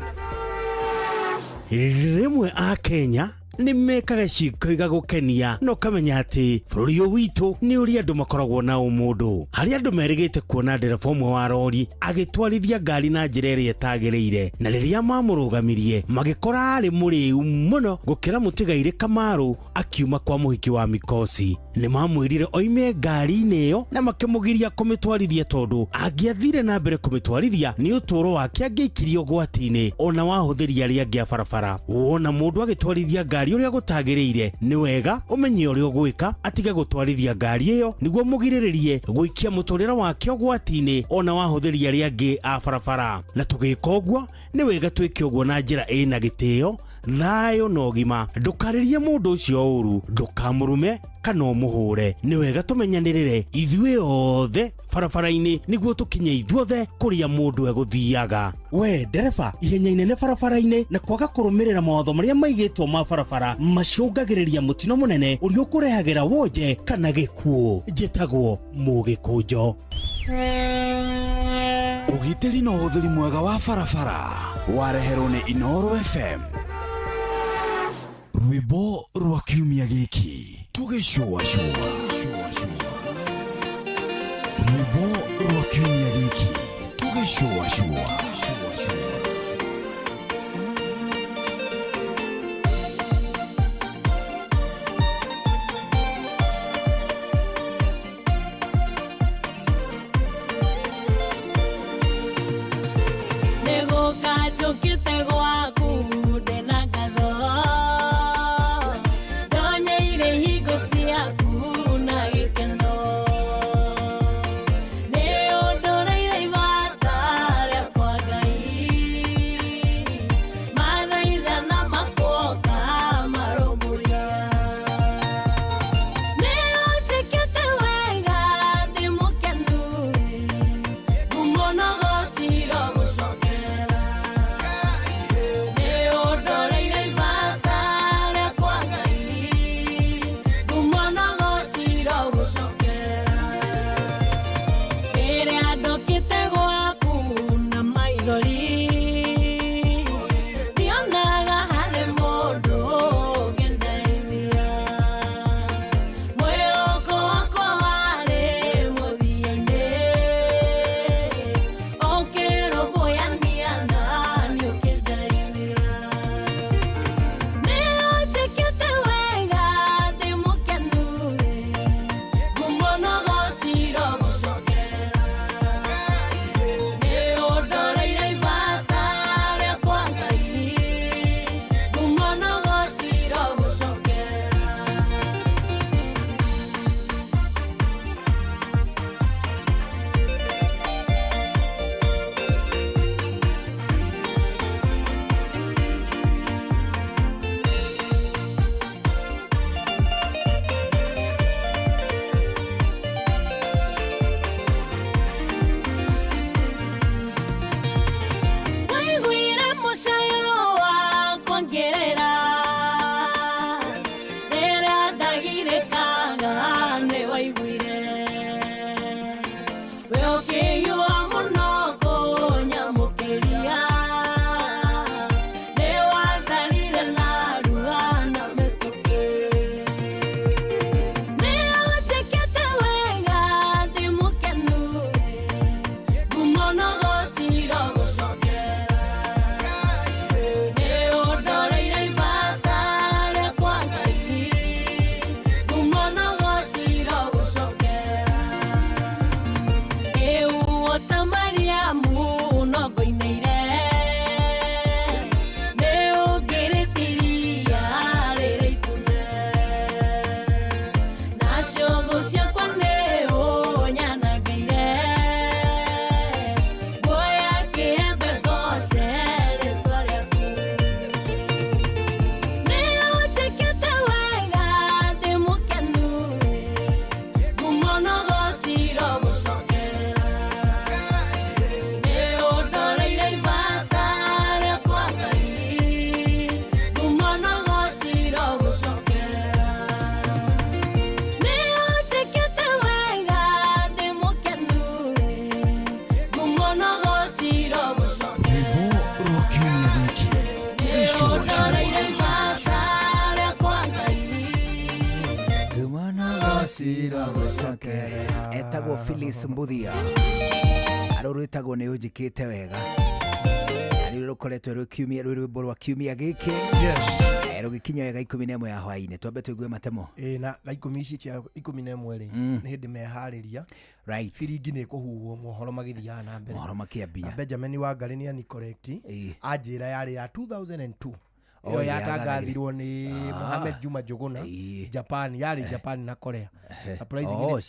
Rĩmwe a Kenya nĩ mekaga ciĩko igagũkenia no kamenya atĩ bũrũri ũyũ witũ nĩ ũrĩa andũ makoragwo na ũmũndũ. Harĩa andũ merĩgĩte kuona ndereba ũmwe wa rori agĩtwarithia ngari na njĩra ĩrĩa ĩtagĩrĩire, na rĩrĩa mamũrũgamirie magĩkora arĩ mũrĩu mũno gũkĩra mũtigairĩ Kamaru akiuma kwa mũhiki wa mikosi. Nĩ mamwĩrire oime ngari-inĩ ĩyo na makĩmũgiria kũmĩtwarithia tondũ angĩathire na mbere kũmĩtwarithia nĩ ũtũũro wake angĩikirio ũgwati-inĩ ona wa ahũthĩri arĩa angĩ a barabara. Wona mũndũ agĩtwarithia ngari ũrĩa gũtagĩrĩire nĩ wega ũmenye ũrĩa ũgwĩka atige gũtwarithia ngari ĩyo nĩguo mũgirĩrĩrie gũikia mũtũrĩre wake ũgwati-inĩ ona wa ahũthĩri arĩa angĩ a barabara. Na tũgĩka ũguo nĩ wega twĩke ũguo na njĩra ĩna gĩtĩo, thayũ na ũgima. Ndũkarĩrie mũndũ ũcio ũũru, ndũkamũrume kana ũmũhũre. Nĩ wega tũmenyanĩrĩre ithuĩ othe barabara-inĩ nĩguo tũkinye ithuothe kũrĩa mũndũ egũthiaga. We ndereba, ihenya inene barabara-inĩ na kwaga kũrũmĩrĩra mawatho marĩa maigĩtwo ma barabara macũngagĩrĩria mũtino mũnene ũrĩa ũkũrehagĩra wonje kana gĩkuũ. Njĩtagwo Mũgĩkũnjo. Ugitĩri na ũhũthĩri mwega wa barabara wareherwo nĩ Inoro FM. Rwĩmbo rwa kiumia gĩkĩ tũgĩcũacũa. Rwĩmbo rwa kiumia gĩkĩ tũgĩcũacũa. wiki etagwo Phyllis Mbuthia arorwitagwo nĩ ũnjikĩte wega nĩ rũkoretwo rwĩ rwĩmbo rwa kiumia gĩkĩ rũgĩkinya wega 11 ya hwaĩ-inĩ twambe tũigue matemo na 11 rĩ nĩ hĩndĩ meharĩria firingi nĩ kũhuhwo mohoro magĩthiaga na mbere mohoro makĩambia Benjamin Wangari nĩ anicorrect anjĩra yarĩ ya 2002 Oyo yatangathirwo ni Mohamed Juma Jogona Japan yarĩ Japan na Korea surprisingly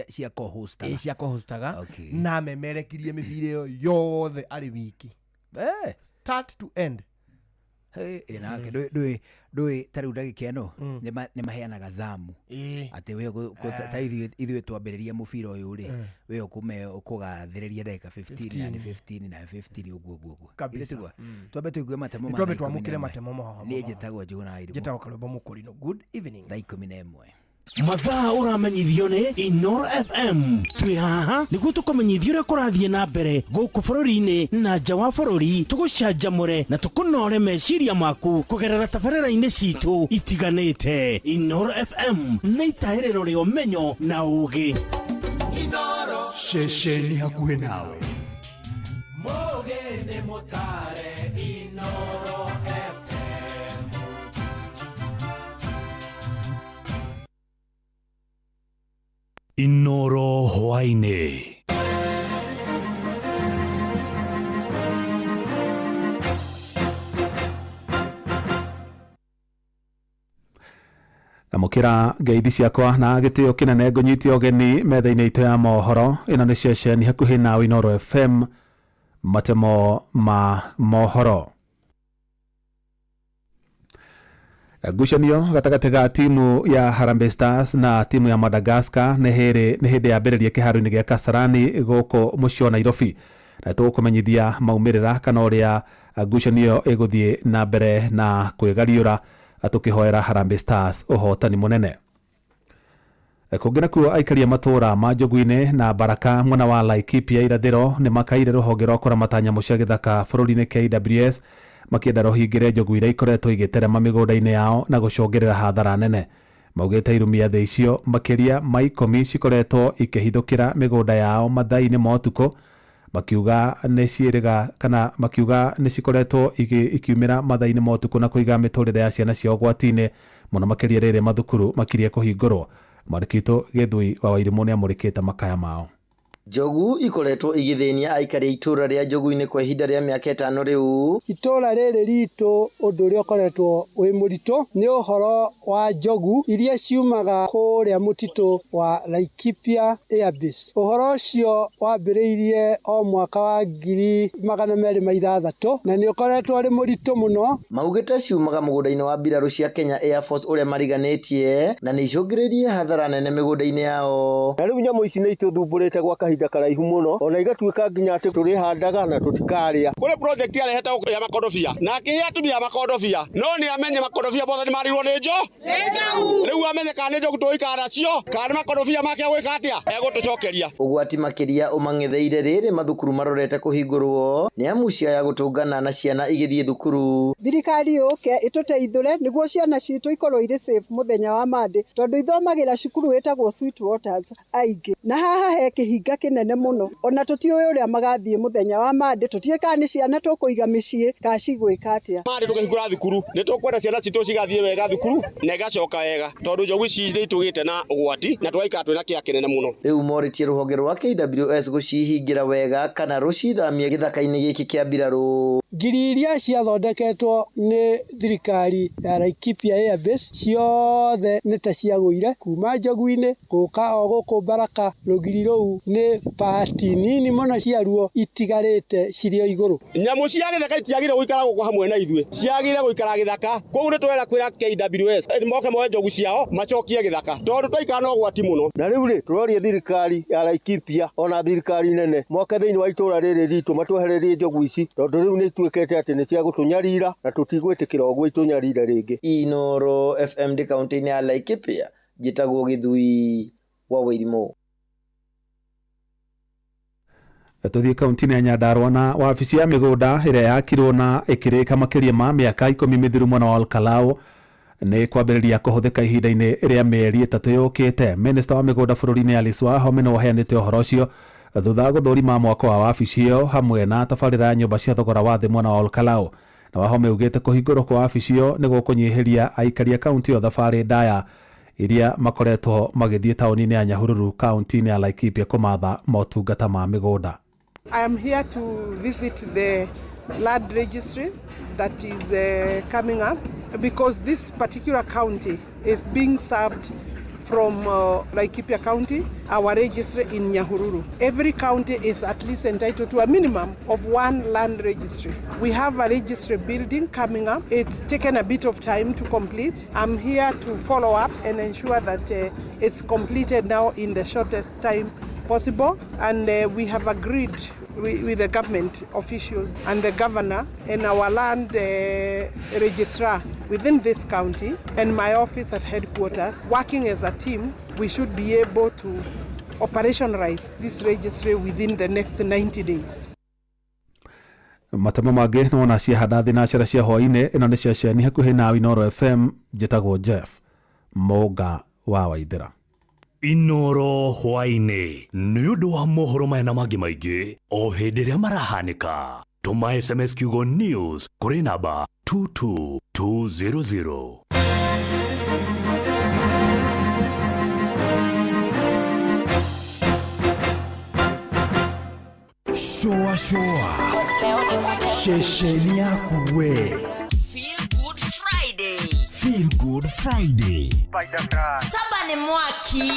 cia co-hostaga cia co-hostaga na memerekirie mĩbira ĩyo yothe arĩ wiki start to end nake ndũĩ tarĩu ndagĩka ĩno nĩ maheanaga zamu atĩ we ta ithuĩ twambĩrĩria mũbira ũyũ rĩ we ũkũgathĩrĩria ndagĩka 15 na 15 na 15 ũguo kabisa twambe tũigue matemo twambe twamũkĩre matemo maho niĩ njĩtagwo Njũgũna Wairimu njĩtagwo Karwembo Mũkũrinũ good evening thaa 11 mathaa ũramenyithio nĩ Inooro FM twĩ haha nĩguo tũkũmenyithia ũrĩa kũrathiĩ na mbere gũkũ bũrũri-inĩ na nja wa bũrũri tũgũcanjamũre na tũkũnore meciria maku kũgerera tabarĩra-inĩ citũ itiganĩte Inooro FM nĩ itaĩrĩro rĩa ũmenyo na ũũgĩ Inooro ceceni hakuhĩ nawe Mũgĩ nĩ mũtare Inooro Inooro hwaĩ-inĩ Namukira ngeithi ciakwa na gĩtĩo kĩnene ngũnyitie ũgeni metha-inĩ itũ ya mohoro ĩno nĩ ceceni hakuhĩ nawe Inooro FM matemo ma mohoro ngucanio gatagatĩ ga timu ya Harambee Stars na timu ya Madagascar nĩ hĩndĩ yambĩrĩria kĩharo-inĩ gĩa Kasarani gũkũ mũciĩ wa Nairobi na tũgũkũmenyithia maumĩrĩra kana ũrĩa ngucanio ĩgũthiĩ na mbere na kwĩgariũra tũkĩhoera Harambee Stars ũhotani mũnene. Kũngĩ nakuo aikaria matũũra ma Njogu-inĩ na Baraka mwena wa Laikipia irathĩro nĩ makaire rũhonge rwa kũramata nyamũ cia gĩthaka bũrũri-inĩ KWS makĩenda rũhingĩre njogu iria ikoretwo igĩterema mĩgũnda-inĩ yao na gũcongerera hathara nene. Maugĩte irumia thĩ icio makĩria ma 10 cikoretwo ikĩhithũkĩra mĩgũnda yao mathaa-inĩ ma ũtukũ makiuga nĩ ciĩrĩga kana makiuga nĩ cikoretwo ikiumĩra mathaa-inĩ ma ũtukũ na kũiga mĩtũrĩre ya ciana ciao gwati-inĩ mũno makĩria rĩrĩ mathukuru makirie kũhingũrwo. Mwandĩkitũ Gĩthui wa Wairimu nĩ amũrĩkĩte makaya mao. Njogu ikoretwo igithĩnia aikari a itũra rĩa Njogu-inĩ kwa ihinda rĩa mĩaka 5 rĩu. Itũra rĩrĩ ritũ ũndũ ũrĩa ũkoretwo wĩ mũritũ nĩ ũhoro wa njogu iria ciumaga kũrĩa mũtitũ wa Laikipia Airbase. Ũhoro ũcio wambĩrĩirie o mwaka wa 2006 na nĩ ũkoretwo ũrĩ mũritũ mũno. Maugĩte ciumaga mũgũnda-inĩ wa mbirarũ cia Kenya Air Force ũrĩa mariganĩtie na nĩ icũngĩrĩirie hathara nene mĩgũnda-inĩ yao. Na rĩu nyamũ ici nĩ itũthumbũrĩte gwa kahinda karaihu muno ona igatuĩka nginya atĩ tũrĩhandaga na tũtikarĩa. Kũrĩ project yarehete ya makondobia na akĩhe atumia makondobia no nĩ amenye makondobia bothe nĩ marirwo nĩ njogu. Rĩu amenye kana nĩ njogu tũikara cio kana nĩ makondobia make gwĩka atĩa egũtũcokeria. Ũgwati makĩria ũmang'etheire rĩrĩ mathukuru marorete kũhingũrwo nĩ amu ciaya gũtũngana na ciana igĩthiĩ thukuru. Thirikari yũke ĩtũteithũre nĩguo ciana citũ ikorwo irĩ safe mũthenya wa Monday tondũ ithomagĩra cukuru wĩtagwo Sweet Waters aingĩ na haha he kĩhinga kĩnene mũno ona tũtiũĩ ũrĩa magathiĩ mũthenya wa Monday tũtiĩ kana nĩ ciana tũkũiga mĩciĩ kana cigwĩka atĩa. Monday tũkĩhingũra thukuru nĩ tũkwenda ciana citũ cigathiĩ wega thukuru na igacoka wega tondũ njogu ici nĩ itũgĩte na ũgwati na twaikara twĩna kĩeha kĩnene mũno. Rĩu morĩtie rũhonge rwa KWS gũcihingĩra wega kana rũcithamie gĩthaka-inĩ gĩkĩ kĩa mbirarũ. Ngiri iria ciathondeketwo nĩ thirikari ya Laikipia Airbase ciothe nĩ ta ciagũire kuma Njogu-inĩ gũka o gũkũ Baraka rũgiri rũu nĩ pati nini mũno ciaruo itigarĩte cirĩ o igũrũ. Nyamũ cia gĩthaka itiagire gũikara gũkũ hamwe na ithuĩ ciagire gũikara gĩthaka koguo nĩ twera kwĩra KWS moke moe njogu ciao macokie gĩthaka tondũ twaikara no gwati mũno. Na rĩu rĩ tũroria thirikari ya Laikipia ona thirikari nene moke thĩinĩ wa itũra rĩrĩ ritũ matwehererie njogu ici tondũ rĩu nĩ ituĩkĩte atĩ nĩ cia gũtũnyarira na tũtigwĩtĩkĩra ũguo itũnyarire rĩngĩ. Inooro FM ndĩ kaunti-inĩ ya Laikipia njĩtagwo Gĩthui wa Wairimu. Tuthie kaunti-inĩ ya Nyandarua na wabici ya mĩgũnda ĩrĩa yakirwo na ĩkĩrĩka makĩria ma mĩaka 10 mĩthiru mwena wa Olkalau nĩ kwambĩrĩria kũhũthĩka ihinda-inĩ rĩa mĩeri 3 yũkĩte. Minista wa mĩgũnda bũrũri-inĩ Alice Wahome nĩ waheanĩte ũhoro ũcio thutha wa gũthũrima mwako wa wabici ĩyo hamwe na tabarĩra ya nyũmba cia thogora wa thĩ mwena wa Olkalau. Na Wahome ugĩte kũhingũrwo kwa wabici ĩyo nĩ gũkũnyihiria aikari a kaunti ĩyo thabarĩ ndaya iria makoretwo magĩthiĩ taũni-inĩ ya Nyahururu kaunti-inĩ ya Laikipia kũmatha motungata ma mĩgũnda. I am here to visit the land registry that is coming up because this particular county is being served from Laikipia County, our registry in Nyahururu. Every county is at least entitled to a minimum of one land registry. We have a registry building coming up. It's taken a bit of time to complete. I'm here to follow up and ensure that it's completed now in the shortest time possible. And we have agreed with the government officials and the governor and our land registrar within this county and my office at headquarters, working as a team, we should be able to operationalize this registry within the next 90 days. Matemo mangĩ nĩ wona ciahanda thinacara cia hwaĩ-inĩ. Ĩno nĩ ceceni hakuhĩ na Inoro FM. Njĩtagwo Jeff Mũnga wa Waithĩra. Inoro hwaĩ-inĩ nĩ ũndũ wa mohoro maya na mangĩ maingĩ o hĩndĩ ĩrĩa marahanĩka. Tũma SMS kiugo news kũrĩ namba 22200. Shoa shesheni yaku we. Feel Good Friday. Saba ni mwaki.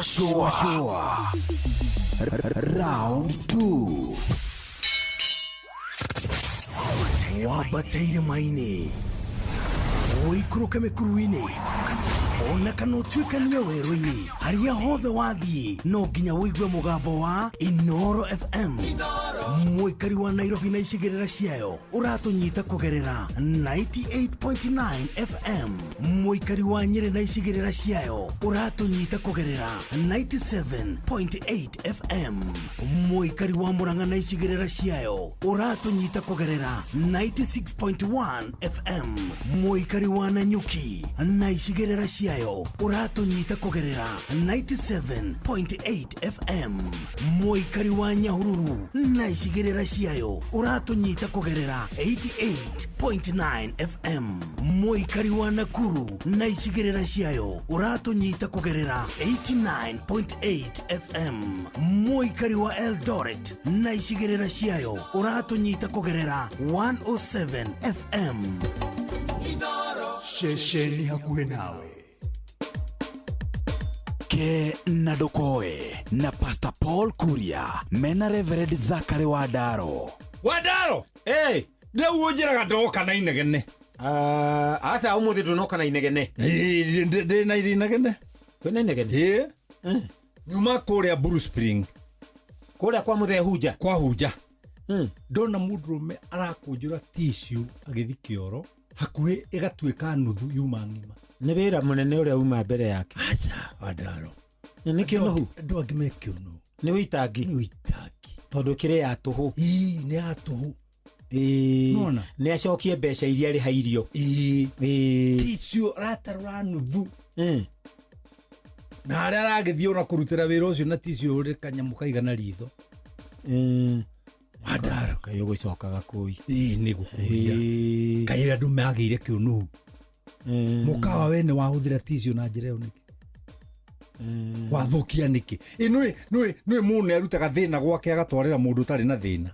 Shoa. Round 2. Wabataire maini. Oikuruka mekuruini. Ona kana utuikania werũ-inĩ harĩa hothe wathiĩ no nginya wĩigue mũgambo wa Inoro FM. Mũikari wa Nairobi na icigĩrĩra ciayo ũratũnyita kũgerera 98.9 FM. Mũikari wa Nyĩrĩ na icigĩrĩra ciayo ũratũnyita kũgerera 97.8 FM. Mũikari wa Murang'a na icigĩrĩra ciayo ũratũnyita kũgerera 96.1 FM. Mũikari wa Nanyuki na icigĩrĩra ciayo uratunyita kugerera 97.8 FM. Mũikari wa Nyahururu na icigĩrĩra ciayo uratunyita kugerera 88.9 FM. Mũikari wa Nakuru na icigĩrĩra ciayo uratunyita kugerera 89.8 FM. Mũikari wa Eldoret na icigĩrĩra ciayo uratunyita kugerera 107 FM. Shesheni hakuhĩ nawe. Ke na Ndokoe na Pastor Paul Kuria mena Reverend Zachary Wadaro. Ndeu njiraga ndoka na inegene. Asa umuthi tunoka na inegene. Ndi na inegene. Kwena inegene? Nyuma kũrĩa Blue Spring. Kũrĩa kwa muthe huja. Kwa huja. Ndona mũndũrũme arakũnjũra tissue agĩthi kĩoro. Hakuhĩ ĩgatuĩka nuthu yuma ng'ima. Nĩ wĩra mũnene ũrĩa uma mbere yake. Acha Wadaro. Nĩ kĩono. Andũ angĩ me kĩono. Nĩ ũitangi. Nĩ ũitangi. Tondũ kĩrĩ ya tũhũ. Nĩ ya tũhũ. Nona. Nĩ acokie mbeca iria arĩhairio. Tissue ratarwa nuthu. Na arĩa aragĩthiĩ ona kũrutĩra wĩra ũcio na tissue ũrĩ kanyamũ kaigana ritho. Wadaro kayo gũcokaga kũi. Nĩ gũkũria. Kayo andũ magĩire kĩono. Mũkawa we nĩ wahũthĩra tissue na njĩra ĩyo nĩkĩ? Wathukia nĩkĩ? Nĩ mũndũ arutaga thĩna gwake agatwarĩra mũndũ ũtarĩ na thĩna.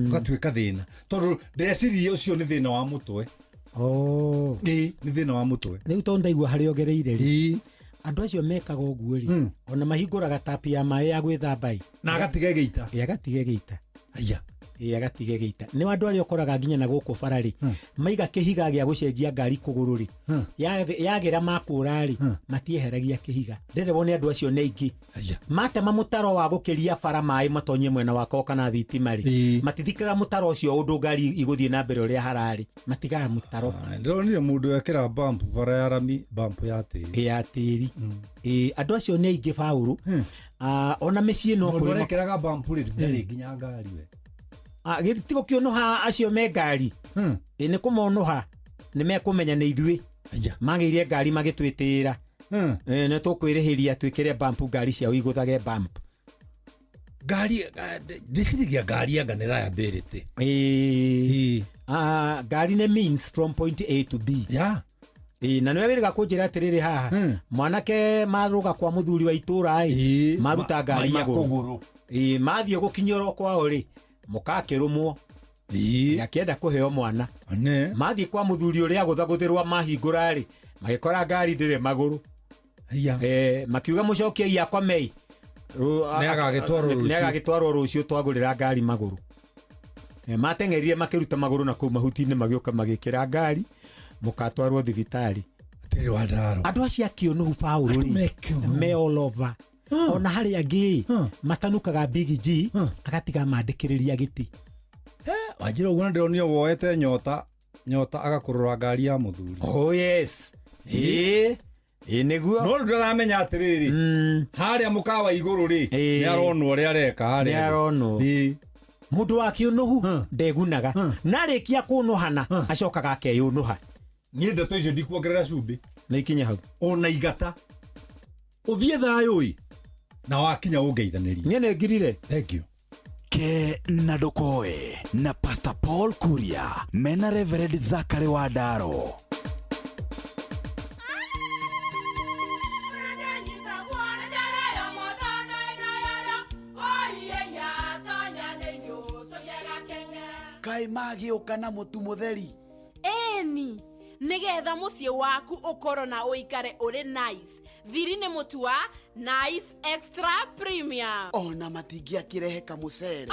Ũgatuĩka thĩna. Tondũ ndeciria ũcio nĩ thĩna wa mũtwe. Nĩ thĩna wa mũtwe. Rĩu to ndaigua harĩa ogereire rĩ. Andũ acio mekaga ũguo rĩ. Ona mahingũraga tapi ya maĩ ya gwĩthamba. Na agatige gĩita. Agatige gĩita. Aya. agatige gĩita nĩ andũ arĩa ũkoraga nginya na gũkũ bara rĩ maiga kĩhiga gĩa gũcenjia ngari kũgũrũ rĩ yagĩra makũra rĩ matieheragia kĩhiga ndĩrebo nĩ andũ acio nĩ aingĩ matema mũtaro wa gũkĩria bara maĩ matonyie mwena wako kana thitima rĩ matithikaga mũtaro ũcio ũndũ ngari igũthiĩ na mbere ũrĩa hararĩ matigaga mũtaro ndĩronire mũndũ ekĩra bump bara ya rami bump ya tĩri andũ acio nĩ aingĩ Paulu ona mĩciĩ no mũndũ ekĩraga bump rĩ nginya ngari we gĩtigo kĩonoha acio me ngari nĩ kũmonoha nĩ mekũmenya nĩ ithuĩ magĩire ngari magĩtwĩtĩra nĩ tũkwĩrĩhĩria twĩkĩre bump ngari ciao igũthage bump ngari ndĩcirigia ngari anga nĩ liability ngari nĩ means from point A to B na nĩ wĩrĩga kũnjĩra atĩrĩrĩ haha mwanake marũga kwa mũthuri wa itũra maruta ngari magũrũ mathiĩ gũkinyĩrwo kwao rĩ mũkakĩrũmwo akĩenda kũheo mwana mathiĩ kwa mũthuri ũrĩa agũthagũthĩrwo mahingũra rĩ magĩkora ngari ndĩrĩ magũrũ makiuga mũcokie yakwa mei nĩ agagĩtwarwo rũciũ twagũrĩra ngari magũrũ mateng'erire makĩruta magũrũ na kũu mahuti-inĩ magĩũka magĩkĩra ngari mũkatwarwo thibitarĩ andũ acio akĩonohu Paulu me all over ona harĩa angĩ matanukaga Big G agatiga mandĩkĩrĩria gĩtĩ wanjira ũguo ndĩronio woete nyota agakũrũra ngari ya mũthuri yes nĩguo no ndaramenya atĩrĩrĩ harĩa mũkawa igũrũ rĩ nĩ aronwo ũrĩa areka harĩa nĩ aronwo mũndũ wakĩonohu ndegunaga narĩkia kũnohana acokaga akeyũnoha niĩ ndeto icio ndikuongerera cumbĩ na ikinya hau ona igata ũthiĩ thayũ na wakinya ũngeithanĩria niĩ nĩ ngirire thank you ke na ndokoe na Pastor Paul Kuria mena Reverend Zachary Wadaro kai magĩũka na mũtu mũtheri eni nĩgetha mũciĩ waku ũkorwo na ũikare ũrĩ nice thiri nĩ mũtu wa Nice Extra Premium ona matingĩakĩrehe kamũcere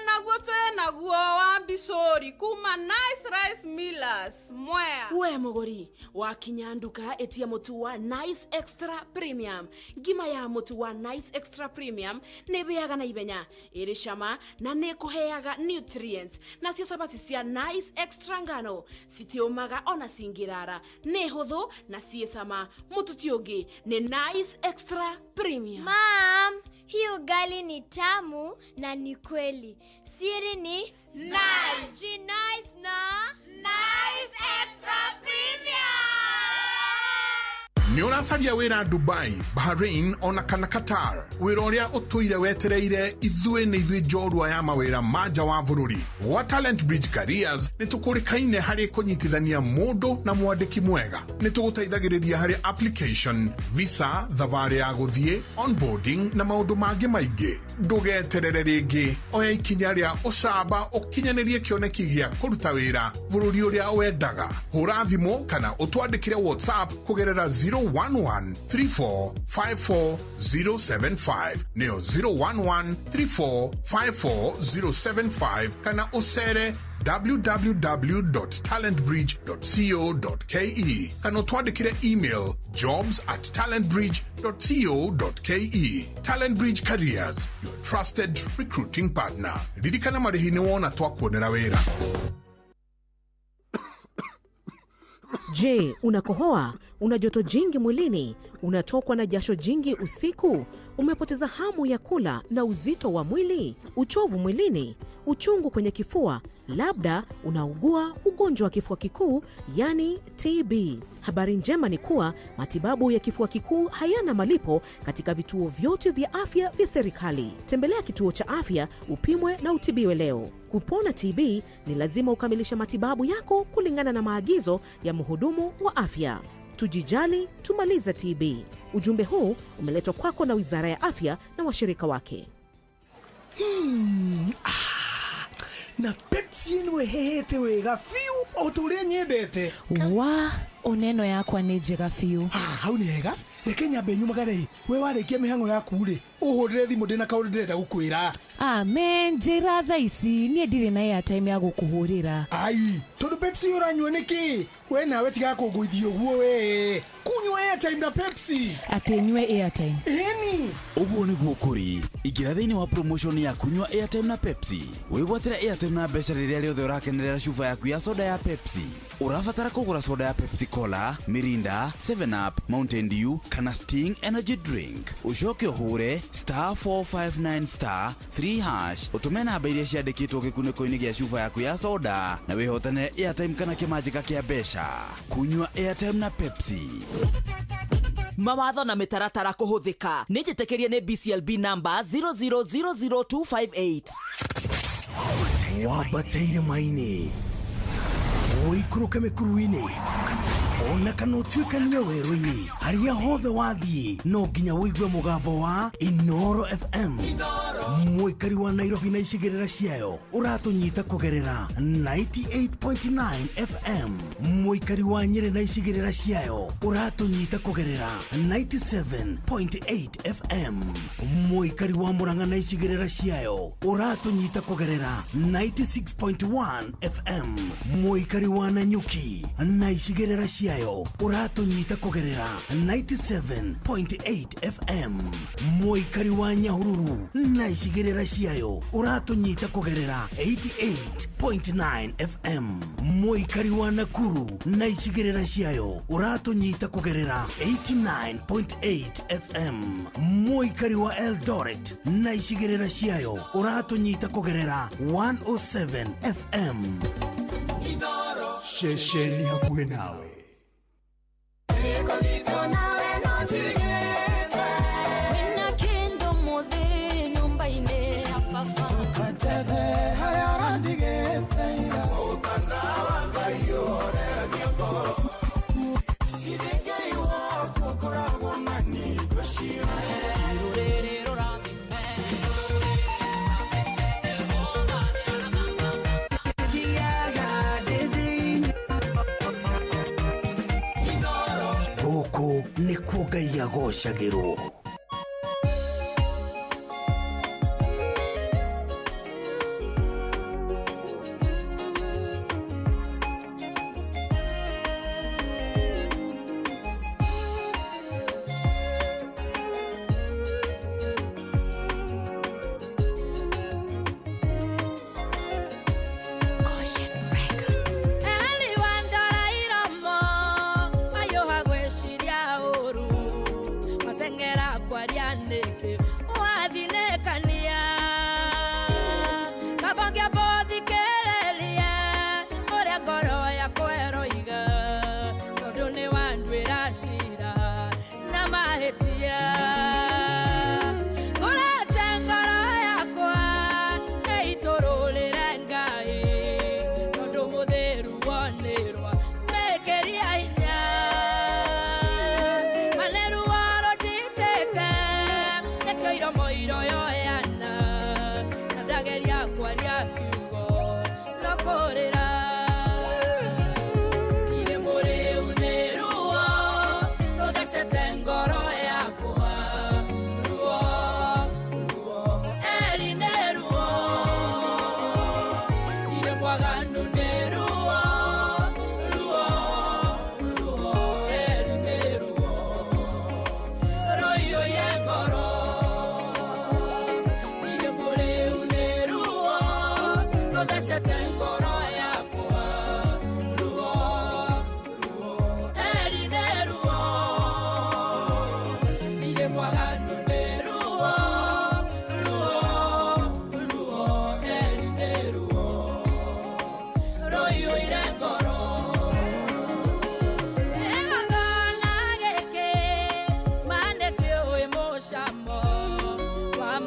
naguo naguo wa Bishori kuma Nice Rice Millers Mwea we mũgũri wakinya nduka etia mũtu wa Nice Extra Premium ngima ya mũtu wa Nice Extra Premium nĩ bĩaga na ibenya ĩrĩ cama na nĩ kũheaga nutrients nacio sabati cia Nice Extra ngano citiũmaga ona cingĩrara nĩ hũthũ na ciĩ cama mũtu ti ũngĩ nĩ Nice Extra Premium. Mom, hii ugali ni tamu na ni kweli. Siri ni nice. Ji nice na Nice Extra Premium. Nĩ ũracaria wĩra Dubai, Bahrain ona kana Qatar. Wĩra ũrĩa ũtũire wetereire ithuĩ nĩ ithuĩ njorua ya mawĩra ma nja wa bũrũri. Wa Talent Bridge Careers nĩ tũkũrĩkaine harĩ kũnyitithania mũndũ na mwandĩki mwega. Nĩ tũgũteithagĩrĩria harĩ application, visa, thabarĩ ya gũthiĩ, onboarding na maũndũ mangĩ maingĩ. Ndũgeterere rĩngĩ, oya ikinya rĩa ũcamba ũkinyanĩrie kĩoneki gĩa kũruta wĩra bũrũri ũrĩa wendaga. Hũra thimũ kana ũtwandĩkĩre WhatsApp kũgerera 011-3454-075 neo 011-3454-075 kana ucere www.talentbridge.co.ke kana utwandikire email jobs@talentbridge.co.ke. Talent Bridge Careers, your trusted recruiting partner. Ririkana marĩhi nĩ wona twakuonera wĩra. Je, unakohoa? Una joto jingi mwilini? Unatokwa na jasho jingi usiku? Umepoteza hamu ya kula na uzito wa mwili? Uchovu mwilini? Uchungu kwenye kifua? Labda unaugua ugonjwa wa kifua kikuu, yani TB. Habari njema ni kuwa matibabu ya kifua kikuu hayana malipo katika vituo vyote vya afya vya serikali. Tembelea kituo cha afya upimwe na utibiwe leo. Kupona TB ni lazima ukamilishe matibabu yako kulingana na maagizo ya mhudumu wa afya. Tujijali, tumalize TB. Ujumbe huu umeletwa kwako na Wizara ya Afya na washirika wake. Na Pepsi ĩno ĩhehete wega fiu o tũrĩa nyendete. Wa oneno yakwa nĩ njega fiu. Hau nĩ hega. reke nyambe nyumagare we warĩkia mĩhang'o yaku rĩ ũhũrĩre thimũ ndĩna kaũndũ ndĩrenda gũkwĩra. Amen, njĩra thaa ici niĩ ndirĩ na airtime ya gũkũhũrĩra. Ai, tondũ Pepsi ũranyua nĩkĩ? We nawe tiga kũngũithia ũguo we. Kunywa airtime na Pepsi. Atĩ nyue airtime. Ĩni. Ũguo nĩguo kũrĩ. Ingĩra thĩinĩ wa promotion ya kunywa airtime na Pepsi. Wĩgwatĩra airtime na mbeca rĩrĩa rĩothe ũrakenerera cuba yaku ya soda ya Pepsi. Ũrabatara kũgũra soda ya Pepsi Cola, Mirinda, 7 Up, Mountain Dew kana Sting Energy Drink. Ucoke ũhũre *459*3# ũtũme namba iria ciandĩkĩtwo gĩkunĩko-inĩ gĩa cuba yaku ya soda na wĩhotanĩre airtime kana kĩmanjĩka kĩa mbeca. Kunywa airtime na Pepsi. Mawatho na mĩtaratara kũhũthĩka nĩ njĩtĩkĩrie nĩ BCLB number 0000258. Wabateire maini ũikũrũke mĩkuru-inĩ ona kana ũtuĩkanie werũ-inĩ harĩa hothe wathiĩ no nginya wĩigue mũgambo wa Inoro FM. Mũikari wa Nairobi na icigĩrĩra ciayo ũratũnyita kũgerera 98.9 FM. Mũikari wa Nyĩrĩ na icigĩrĩra ciayo ũratũnyita kũgerera 97.8 FM. Mũikari wa Murang'a na icigĩrĩra ciayo ũratũnyita kũgerera 96.1 FM. Mũikari wa Nanyuki na icigĩrĩra ciayo ũratũnyita kũgerera 97.8 FM. Mũikari wa Nyahururu na icigĩrĩra ciayo ũratũnyita kũgerera 88.9 FM. Mũikari wa Nakuru na icigĩrĩra ciayo ũratũnyita kũgerera 89.8 FM. Mũikari wa Eldoret na icigĩrĩra ciayo ũratũnyita kũgerera 107 FM. Shesheni hakuhĩ nawe. Gũkũ nĩkuo Ngai agocagĩrwo.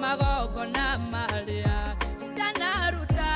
Magogo na Maria Danaruta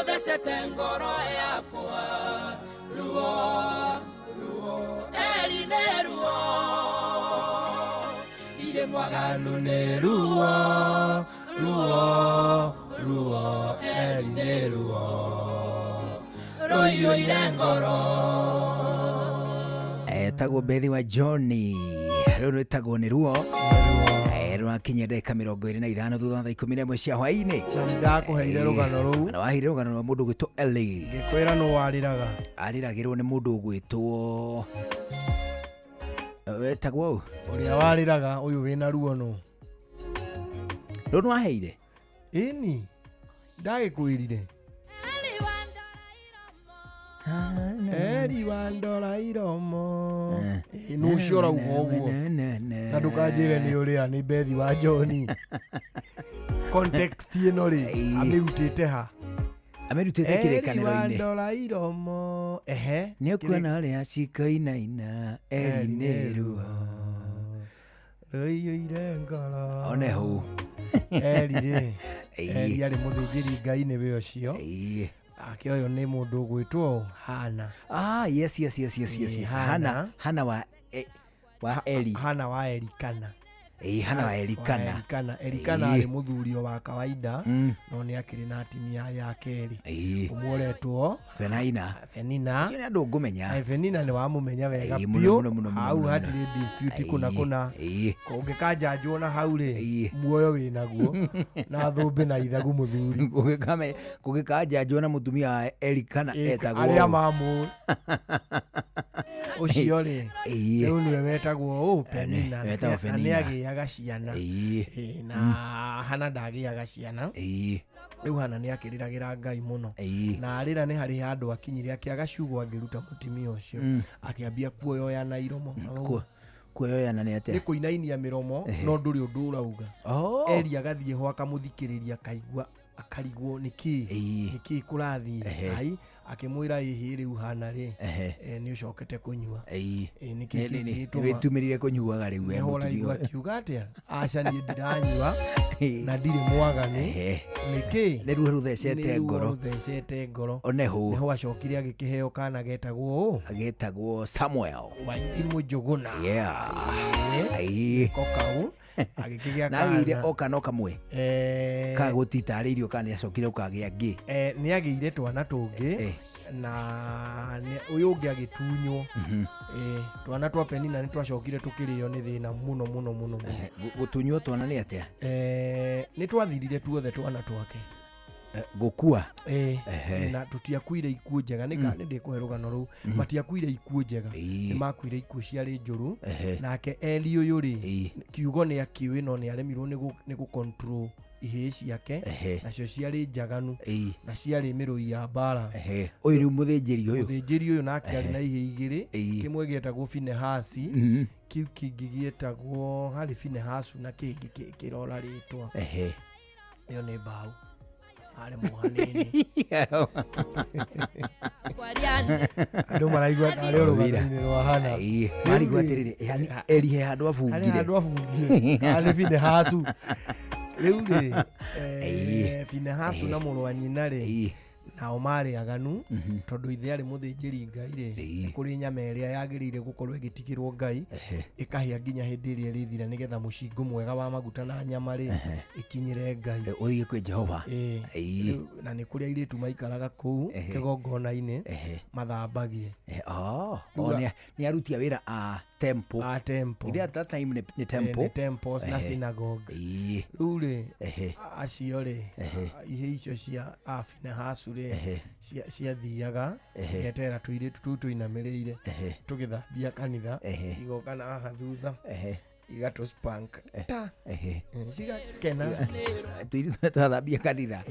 Tothecete ngoro yakwa ruo ruo eri nĩ ruo irĩ mwaganu nĩ ruo ruo ruo eri nĩ ruo rũiyũire ngoro. Etagwo Bethi wa Johnny rĩu rĩtagwo nĩ ruo rwakinya ndagĩka 25 thutha wa thaa 11 cia hwaĩ-inĩ. Ndakũheire rũgano rũu na waheire rũgano rwa mũndũ gwĩtwo Eli. Ngĩkwĩra nũ warĩraga. Arĩragĩrwo nĩ mũndũ gwĩtwo wetagwo ũrĩa warĩraga ũyũ wĩna ruo nũ. Rũu nĩwaheire? Ĩni ndagĩkwĩrire. Eri wa ndora iromo nũcio ũrauga ũguo na ndũkanjĩre nĩ ũrĩa nĩ Bethi wa Johnny. Context ĩno rĩ amĩrutĩte ha? Amĩrutĩte kĩrĩkanĩro-inĩ. Eri wa ndora iromo nĩ ũkuona ũrĩa cikainaina eri nĩ ruo rũiyũire ngoro one hũ eri rĩ eri arĩ mũthĩnjĩri Ngai nĩwe ũcio. Ake oyo nĩ mũndũ gwĩtwo Hana. Yes. Hana wa Eli. Hana wa Elikana. hana wa Elikana. Elikana ari muthurio wa kawaida no ni akiri na atimia ya keri umuoretwo Fenina sio andu ngumenya Fenina ni wamumenya wega pio hau hatire dispute kuna ungikajanjwo na hau ri muoyo winaguo na thumbi na ithagu muthuri ungikajanjwo na mutumia Elikana etagwo aria mamu ucio ri riu niwe wetagwo Penina ni agiaga ciana na hana ndagiaga ciana riu hana ni akiriragira Ngai muno na arira ni hari handu akinyire akiaga ciugo angiruta mutimia ucio akiambia kuoya na iromo kuoya na ni ate ni kuinainia miromo no nduri undu urauga Eli agathie ho akamuthikiriria kaigua akarigwo niki kurathi ai akimwira hihi riu hana ri ni ucokete kunyua niki witumirire kunyuaga riu mutumia akiuga atia aca ni ndiranyua na ndire mwagani niki riu ruthecete ngoro neho acokire agikiheo kana getagwo Samuel Waithimu Njuguna kokau agikigia kana nagire okano kamwe kagutitaririo kana acokire ukagia ngi ni agire twana tungi na uyu ungi agitunywo twana twa Penina ni twacokire tukirio ni thina muno gutunywo twana ni atia ni twathirire tuothe twana twake gukua na tutiakuire ikuo njega ni ndikuhe rugano ru matiakuire ikuo njega ni makuire ikuo ciari njuru nake Eli uyu ri kiugo ni akiwi no ni aremirwo ni gu control ihe ciake nacio ciari njaganu na ciari mirui ya bara uyu ri muthinjiri uyu nake ari na ihe igiri kimwe gietagwo Finehasi kiu kingi gietagwo hari Finehasu na kingi kirora ritwa iyo ni bau ale muhanini ando maraigwa ale rugano rwa hana marigwa tirire yani Eli he handu afungire ale Finehasu riu ri Finehasu na muru wa nyina ri nao mari aganu tondu ithe ari muthinjiri Ngai ri kuri nyama iria yagirire gukorwo igitigirwo Ngai ikahia nginya hindi iria rithira nigetha mucingo mwega wa maguta na nyama ri ikinyire Ngai uige kwi Jehova na ni kuria iritu maikaraga kuu kigongona-ini mathambagie ni arutia wira temple ile at that time ni temple temples na synagogues ule acio ri ihe icio cia Finehasu ri cia thiaga cigetera tuiritu tutu inamirire tugithambia kanitha igoka na haha thutha igato spank cigakena tuiritu twathambia kanitha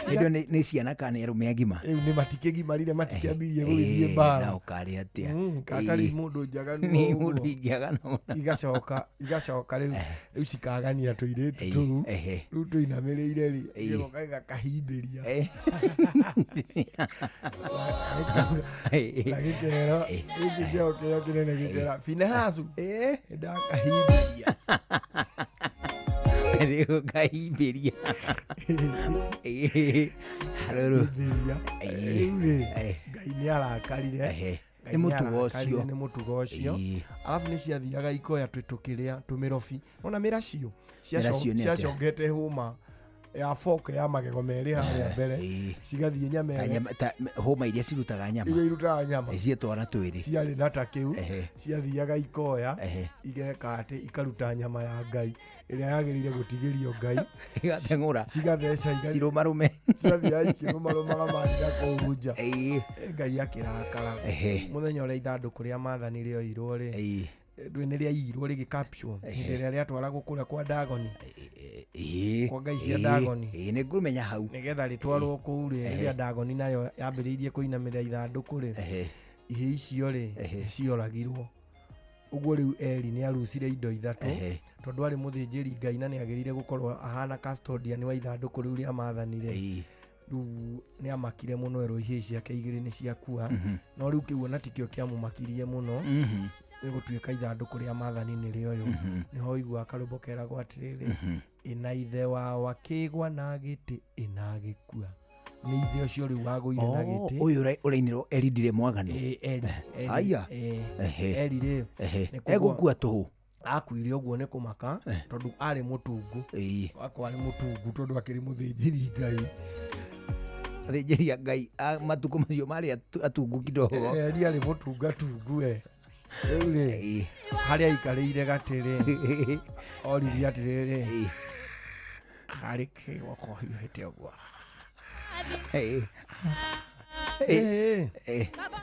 ndio ni ciana kana arume agima ni matikigimarire matikiambirie gurithie bara na ukari atia katari mundu njaganu ni mundu njaganu igacoka riu cikagania tuiritu tu riu tuinamirire ri igoka igakahimbiria gikero igikeo kio kinene gikera Finehasu ndakahimbiria Rio kahimbiria haruru Ngai ni arakarire ni mutugo ucio alafu ni ciathiaga ikoya tukiria tumirobi ona miracio ciacongete huma ya foke ya magego meri haria mbere cigathie nyama huma iria cirutaga nyama cietwara twiri ciari na takiu ciathiaga ikoya igeka ati ikaruta nyama ya Ngai iria yagirire gutigirio Ngai igatengura cigatheca cirumarume ciathia ikirumarumaga marira kuunja Ngai akirakara muthenya uria ithanduku ria mathanire oirwo ri ndwiniria irwo rigi caption iria riatwaragwo kuria kwa Dagoni kwa Ngai cia Dagoni ni ngumenya hau nigetha ritwarwo kuu ri riria Dagoni nayo yambiriirie kuinamirira ithanduku ri ihe icio ri cioragirwo uguo riu Eli ni arucire indo ithatu tondu ari muthinjiri Ngai na ni agirire gukorwo ahana custodian wa ithanduku riu ria mathanire riu ni amakire muno ero ihe ciake igiri ni ciakua no riu kiuona tikio kiamumakirie muno gutuika ithanduku ria mathani-ini rio niho igua akarumbo keragwo atiriri ina ithe wao akigwa na giti ina gikua ni ithe ucio riu wagũire na gĩtĩ uyu urainirwo Eli ndire mwaganu aya Eli ri egukua tuhu akuire uguo ni kumaka tondu ari mutungu akwa ari mutungu tondu akiri muthinjiri ngai thinjiria ngai matuko macio mari atungu kidogo eri ari mutunga tungu riu ri haria ikarire gatiri oriri atiriri hari kigoko hiuhite uguo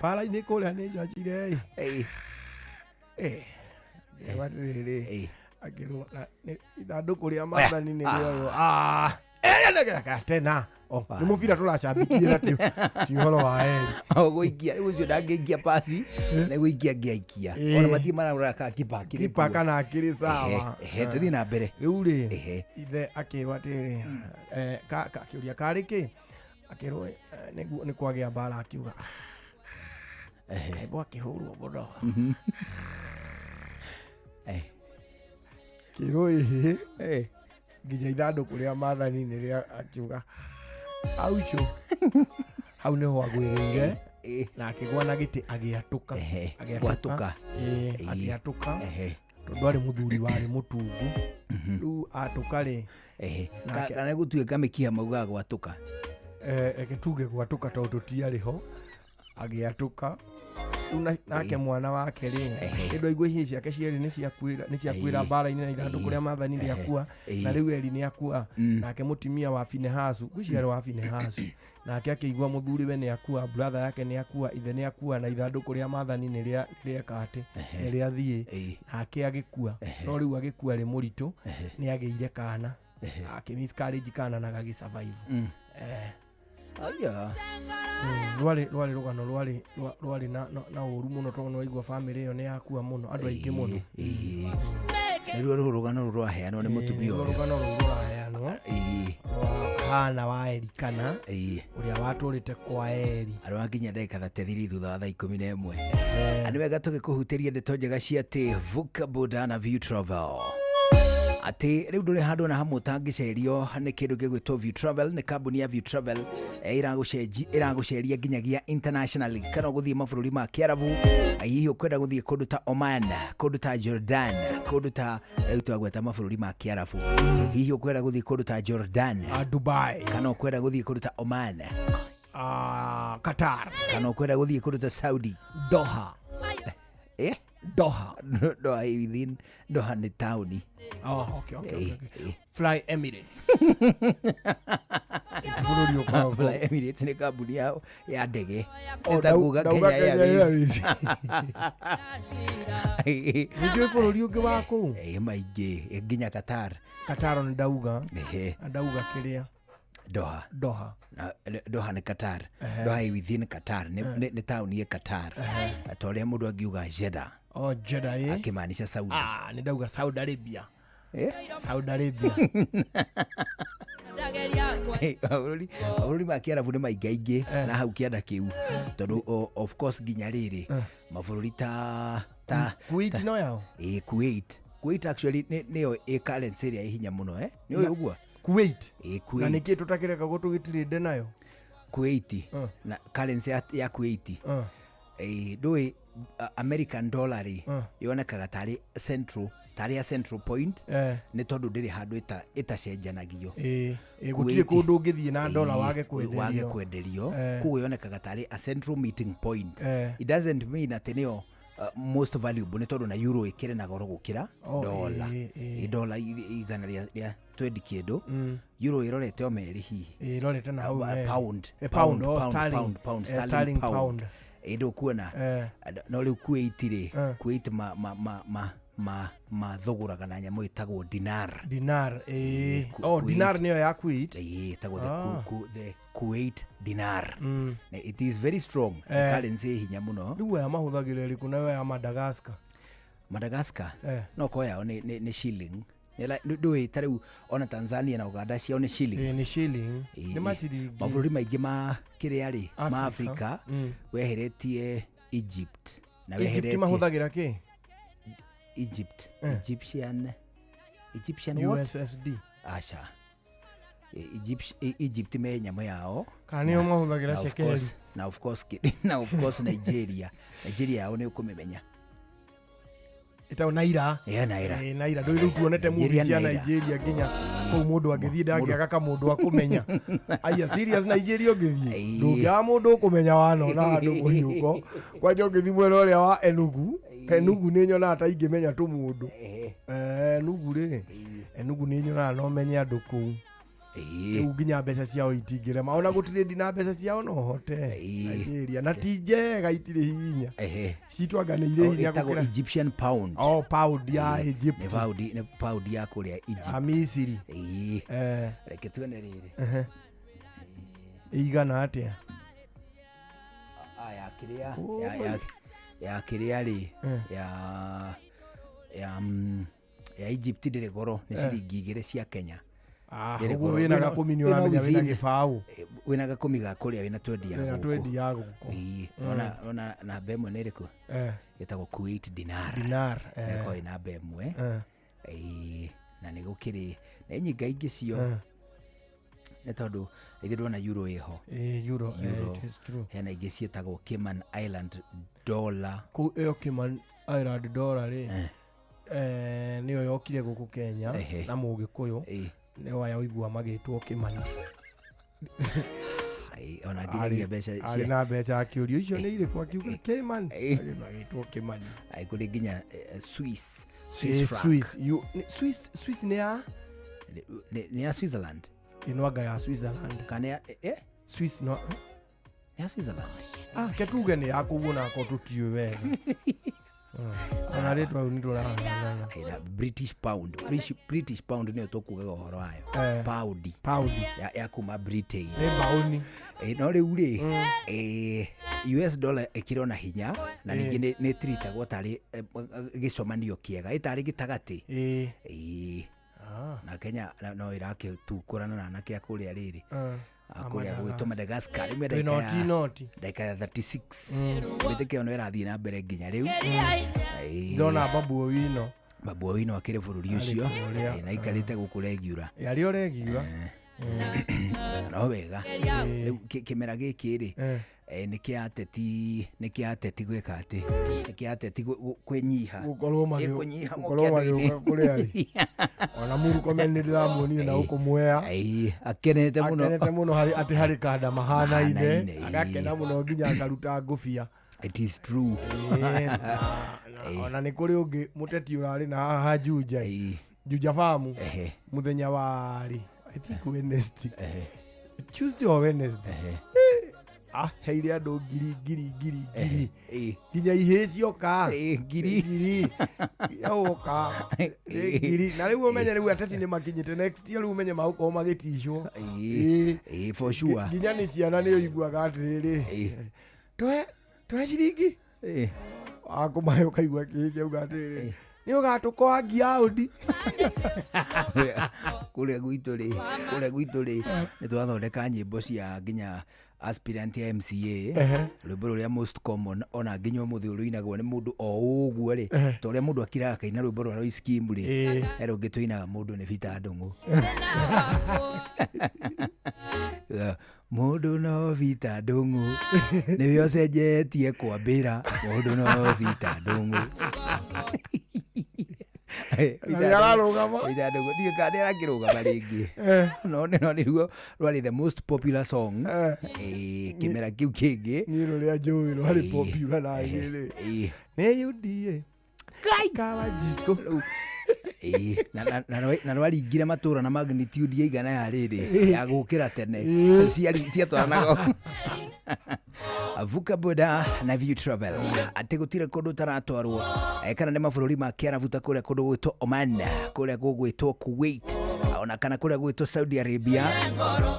para-ini kuria ni cacire watiriri akirwo ithanduku ria mathani ni rioyo tena ni mubira turacambikie na ti horo wa eri guikia riu ucio ndangĩikia pasi na guikia ngiaikia ona matie mararora ka kipa kana akiri sawa tuthie na mbere riu ri ithe akirwo atiri akiuria kariki akirwo ni kwagia mbara akiuga ebo akihurwo muno kirwo nginya ithanduku ria mathani ni ria akiuga aucho hau niho agwirire na akigwa na giti agiatuka tondu ari muthuri wari mutungu riu atuka ri kana gutuika mikia mauga gwatuka egetuge gwatuka tondu tutiariho agiatuka nake mwana wake ri kindu aigua ihi ciake cieri ni ciakwira mbara-ini na ithanduku ria mathani riakua na riu eri ni akua nake mutimia wa Finehasu gwiciari wa Finehasu nake akigua muthuri ni akua brother yake ni akua ithe ni akua na ithanduku ria mathani ni ria kate ni ria thie nake agikua no riu agikua ri muritu ni ageire kana akimiscarriage kana na gagi survive aya rwari rugano rwari na uru muno tondu waigua family iyo ni yakua muno andu aingi muno niruo rugano rwaheanwo ni mutumia uyu rugano rwaheanwo hana wa Erikana uria waturite kwa eri ari wakinya ndagika 33 thutha wa thaa 11 ani wega tugikuhutiria ndeto njega cia ati vuka boda na view travel ati riu nduri handu na hamwe tangicerio ni kindu gigwitwo View Travel ni kambuni ya View Travel iraguceria nginyagia internationally kana guthie mabũrũri ma Kiarabu hihi ukwenda guthie kundu ta Oman kundu ta Jordan kundu ta riu twagweta mabũrũri ma Kiarabu hihi ukwenda guthie kundu ta Jordan Dubai kana ukwenda guthie kundu ta Oman Qatar kana ukwenda guthie kundu ta Saudi Doha Doha ni tauni okay. Fly Emirates Fly Emirates ni kambuni yao ya ndege etaguga Kenya Airways ndio bũrũri ũngĩ wa kũu maingĩ nginya Qatar ni ndauga kiria Doha ni Qatar Doha within Qatar ni tauni ya Qatar atoria mundu angiuga Jeddah Jeddah akimaanisha Saudi ni ndauga Saudi Arabia Saudi Arabia bũrũri ma Kiarabu ni maingaingi na hau kianda kiu tondu of course nginya riri mabũrũri ta Kuwait no yao Kuwait actually niyo currency ria hinya muno ni uyu ugua Kuwait na niki tutakireka gutugitirinde nayo Kuwait na currency ya Kuwait ndui American dollar yonekaga tari central point ni tondu ndiri handu itacenjanagio gutire kundu ngithie na dollar wage kwenderio kuo yonekaga tari a central meeting point it doesn't mean that niyo most valuable ni tondu na euro ikire na goro gukira dollar igana ria 20 kindu euro irorete o meri hihi irorete na hau sterling pound ndo kuona no riu Kuwait ma thoguraga na nyamu itagwo dinar dinar niyo ya Kuwait itagwo the Kuwait dinar it is very strong currency hinya muno riu ya mahuthagira iriku nayo ya Madagascar no ko yao ni shilling ndui tariu ona Tanzania na Uganda ciao ni shilling ni shilling ni mashilingi mabũrũri maingĩ ma kiria ri ma Africa weheretie Egypt na weheretie mahuthagira ki Egyptian USSD acha Egypt me nyamo yao kanio mahuthagira shekeli na of course Nigeria yao ni ukumemenya Ita Naira. Naira. Naira ndo iru kuonete movie cia Nigeria nginya ko mundu agithii ndangiaga ka mundu akumenya. Aya serious Nigeria ugithii. Ndungia mundu ukumenya wana na andu muhiuko. Kwa jo ngithi mwena uria wa Enugu. Enugu ni nyona ata ingimenya tu mundu. Enugu ri. Enugu ni nyona no menye andu ku. Nginya mbeca ciao itingirema ona gutiredi na mbeca ciao no hote Nigeria na tije gaitire hinya citwanganire hinya gukira Egyptian pound. Pound ya Egypt ne pound ya kuria Egypt Misiri reke tuone riri igana atia ya kiria ya kiria ri ya Egypt dire goro ni ciringi 2 cia Kenya. Uguo wina gakumi ni uramenya wina gibau wina gakumi ga kuria wina 20 ya guko wina 20 ya guko ona na bemwe ni riku yetagwo Kuwait dinar ko ina bemwe na ni gukiri na nyinga ingi cio ne tondu ithi ndona euro iho euro it is true hena ingi cietagwo Cayman Island dollar ku Cayman Island dollar ri niyo yokire guku Kenya na Mugikuyu ne waya uigua magitwo Kimani ona nginyagia mbeca cia na mbeca akiurio icio ni ire kwa kiuga Cayman magitwo Kimani ai kuri nginya Swiss Swiss ni ya Switzerland inwaga ya Switzerland kana Swiss no ya Switzerland ketuge ni yakuona ko tutio wega ona retwa unito na British pound ni tokuga uhoro wayo pound ya kuma Britain ni bauni no riu ri US dollar ikirona hinya na ningi ni tritagwo tari gicomanio kiega itari gitagati na Kenya no irake tukurana na anake akuria riri akuria gwitwa Madagascar ime daika ya 36 bitike ono irathie na mbere nginya riu ndona Babu Owino akire bururi ucio na ikarite gukuregiura yari oregiura no wega kimera giki ri nikiateti gwika ati nikiateti kwenyiha gukorwo kuri ari ona muru komenira muoni na ukumwea akenete muno hari kada mahana ine agakena muno nginya akaruta ngufia. It is true. Ona ni kuri ungi muteti urari na haha Juja famu muthenya wari I think Wednesday Tuesday or Wednesday heire andu ngiri nginya ihe cioka ngiri yoka ngiri na riu umenye riu ateti ni makinyite next year riu umenye mauko magitishwo for sure nginya ni ciana ni uiguaga atiriri toe ciringi akumayo kaigua kiki uga atiriri ni ugatukoa giaudi kule gwitu ri ni twathondeka nyimbo cia nginya aspirant ya MCA rwimbo ruria most common ona nginya umuthi uruinagwo ni mundu o uguo ri to ria mundu akiraga kaina rwimbo rwa Roy Scheme ri ero ngituinaga mundu ni Peter Ndungu mundu no Peter Ndungu ni yo cenjetie kwambira mundu no Peter Ndungu rwari the most popular song kimera kiu kingi ni ruria njui rwari popular na igiri ni yudie kawa jiko na rwaringire matura na magnitude ya igana ya riri ya gukira tene ciatwaranago Vuka boda na View Travel ati gutire kundu taratwarwo kana ni mabũrũri ma Kiarabu ta kuria kundu gwitwo Oman kuria gwitwo Kuwait ona kana kuria gwitwo Saudi Arabia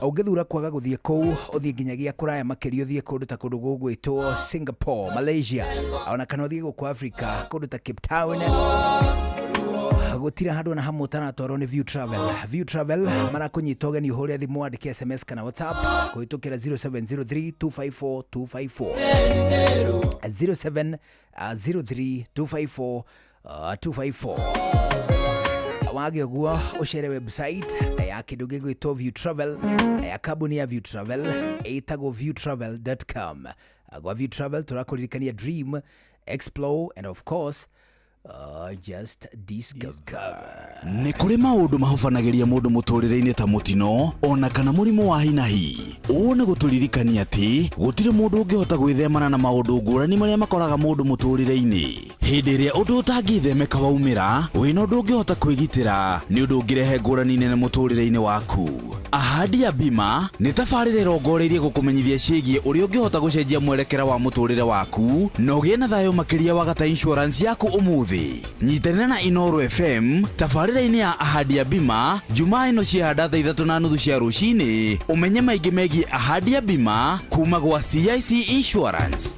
ungithura kwaga guthie kuu uthie nginyagia kuraya makiri uthie kundu ta kundu gwitwo Singapore Malaysia ona kana uthie guku Africa kundu ta Cape Town gutira handu na hamwe taratwarwo ni View Travel marakunyita ugeni uhuria thimu andike SMS kana WhatsApp kuhitukira 0703254254 0703254254 wage guo uchere website ya kindu gigwitwo View Travel ya kambuni ya View Travel itago viewtravel.com. Gwa View Travel turakuririkania dream, explore and of course Just discover. Nĩ kũrĩ maũndũ mahobanagĩria mũndũ mũtũrĩre-inĩ ta mũtino ona kana mũrimũ wa hinahi. Ũũ nĩ gũtũririkania atĩ gũtirĩ mũndũ ũngĩhota gwĩthemana na maũndũ ngũrani marĩa makoraga mũndũ mũtũrĩre-inĩ. Hĩndĩ ĩrĩa ũndũ ũtangĩthemeka waumĩra, wĩna ũndũ ũngĩhota kwĩgitĩra nĩ ũndũ ũngĩrehe ngũrani nene mũtũrĩre-inĩ waku. Ahadi ya Bima nĩ tabarĩra ĩrongoreirie gũkũmenyithia ciĩgiĩ ũrĩa ũngĩhota gũcenjia mwerekera wa mũtũrĩre waku na ũgĩe na thayũ makĩria wa gata insurance yaku ũmũthĩ. Nyitanĩra na Inoro FM tabarĩra-inĩ ya Ahadi ya Bima Jumaa ĩno cia 3:30 cia rũcinĩ, ũmenye maingĩ megiĩ Ahadi ya Bima kuma gwa CIC Insurance.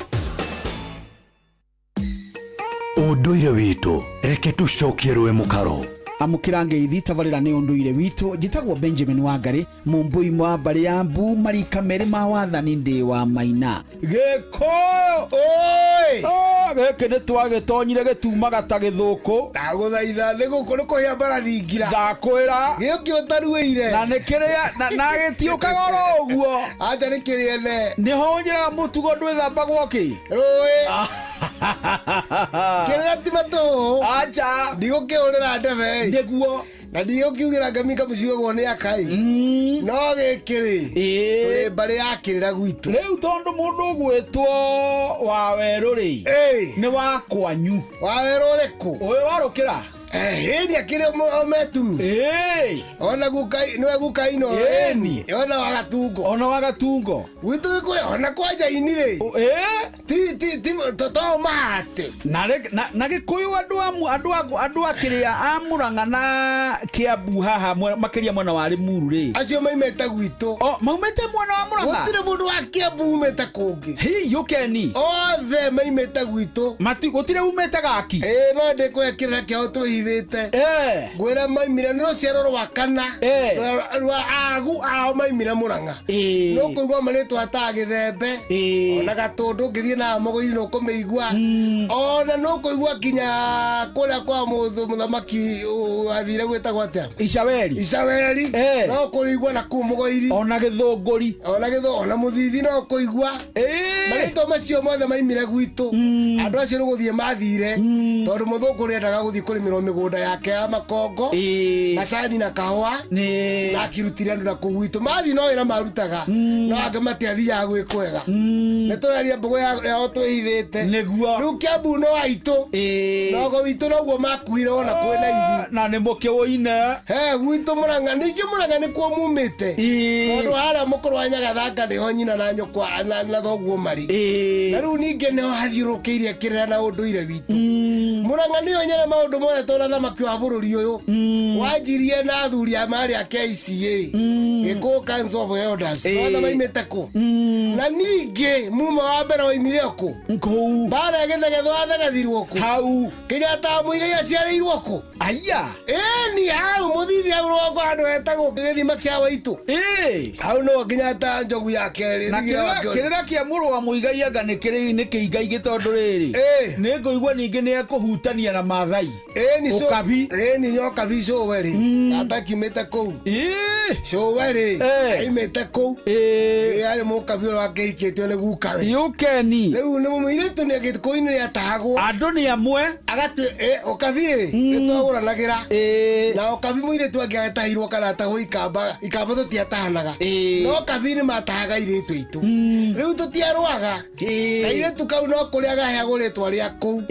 Ũndũire witũ reke tũcokie rwe mũkaro. Amukira ngeithi tabarĩra nĩ ũndũire witũ. Njĩtagwo Benjamin Wangari, mũmbui mwa mbarĩ ya Mbu, marika merĩ ma wathani ndĩ wa Maina. Gĩkũyũ oi gĩkĩ nĩ twagĩtonyire gĩtumaga ta gĩthũkũ. Ndagũthaitha nĩ gũkũ nĩ kũhĩa mbarathi ngira. Ndakwĩra gĩkĩ ũtaruĩire na nĩ kĩrĩa na gĩtiũkaga oro ũguo. Acha nĩ kĩrĩa ne nĩho njĩraga mũtugo ndwĩthambagwo kĩ rũĩ kĩrĩa timatũ. Acha ndigũkĩhũrĩra ndebe nĩguo na ndigũkiugĩra ngamika mũcigo gwo nĩ akai no gĩkĩrĩ tũrĩ mbarĩ ya kĩrĩra gwitũ. Rĩu tondũ mũndũ ũgwĩtwo Wawerũ-rĩ nĩ wa kwanyu. Wawerũ ũrĩkũ? Ũyũ warũkĩra hĩndĩ akĩrĩ ometumi ona nĩwe gukaino ona wagatungo gwitũ nĩ kũrĩ ona kwanja-inĩ-rĩ to mahate na Gĩkũyũ andũ a kĩrĩa a Mũrang'a na Kĩambu haha makĩria mwena wa Limuru-rĩ acio maimĩte gwitũ. Maumĩte mwena wa Mũrang'a? Gũtirĩ mũndũ wa Kĩambu umĩte kũngĩ. Yũkeni othe maimĩte gwitũ. Gũtirĩ umĩte gaki? No ndĩkwĩkĩrĩra kĩao twĩhithĩte ngwĩra maimire nĩ rũciaro rwa kana rwa agu ao maimire Mũrang'a. No kũigua marĩtwa ta Gĩthembe ona Gatũndũ ngĩthiĩ na Mũgũiri no kũmĩigua ona no kũigua kinya kũrĩa kwa mũthamaki athire gwĩtagwo atĩa Icaweri no kũigua na kũu Mũgũiri ona Gĩthũngũri ona Mũthithi no kũigua marĩtwa macio mothe maimire gwitũ. Andũ acio nĩ gũthiĩ mathire tondũ Mũthũngũri endaga gũthiĩ kũrĩmĩrwo mĩgũnda yake ya makongo macani na kahũa na akirutire andũ na kũu gwitũ. Mathi no wĩra marutaga no angĩ matiathiaga gwĩkwega. Nĩ tũraria mbũgũ yao twĩhithĩte rĩu Kĩambu no aitũ nogo witũ noguo makuire ona kwĩna ithu na nĩ mũkĩwũine gwitũ Mũrang'a. Ningĩ Mũrang'a nĩkuo mumĩte tondũ harĩa mũkũrũ wa Nyagathanga nĩho nyina na nyũkwa na thoguo marĩ na rĩu ningĩ nĩho hathiũrũkĩirie kĩrĩra na ũndũire witũ. Mũrang'a nĩyo nyene maũndũ mothe tondũ thamaki wa bũrũri ũyũ wanjirie na athuri a marĩ a KCA Gĩkũyũ Council of Elders othe maimĩte kũ na ningĩ muma wa mbere waimire kũ mbara Gĩthegethũ athegethirwo kũ hau Kĩnyata Mũigai aciarĩirwo kũ aya ĩni hau Mũthithi hau rwako handũ hetagwo Gĩthima kĩa Waitũ hau no Kĩnyata Njogu ya kerĩ na kĩrĩra kĩa mũrũ wa Mũigai anga nĩ kĩingaingĩ tondũ rĩrĩ nĩ ngũigua ningĩ nĩ ekũhutania na Maathai Ũkabi nĩ Ũkabi Cũwe-rĩ atakimĩte kũu Cũwe-rĩ aimĩte kũu arĩ Mũkabi ũrĩa wakĩhikĩtio nĩ gukawe Yũkeni. Rĩu nĩ mũirĩtu nĩ Gĩkũyũ-inĩ nĩatahagwo andũ nĩ amwe Ũkabi-rĩ nĩtwagũranagĩra na Ũkabi mũirĩtu angĩ agetahirwo kana atahwo ikamba tũtiatahanaga no Ũkabi nĩ matahaga irĩtu aitũ. Rĩu tũtiarũaga kairĩtu kau no kũrĩa gaheagwo rĩtwa rĩa kũu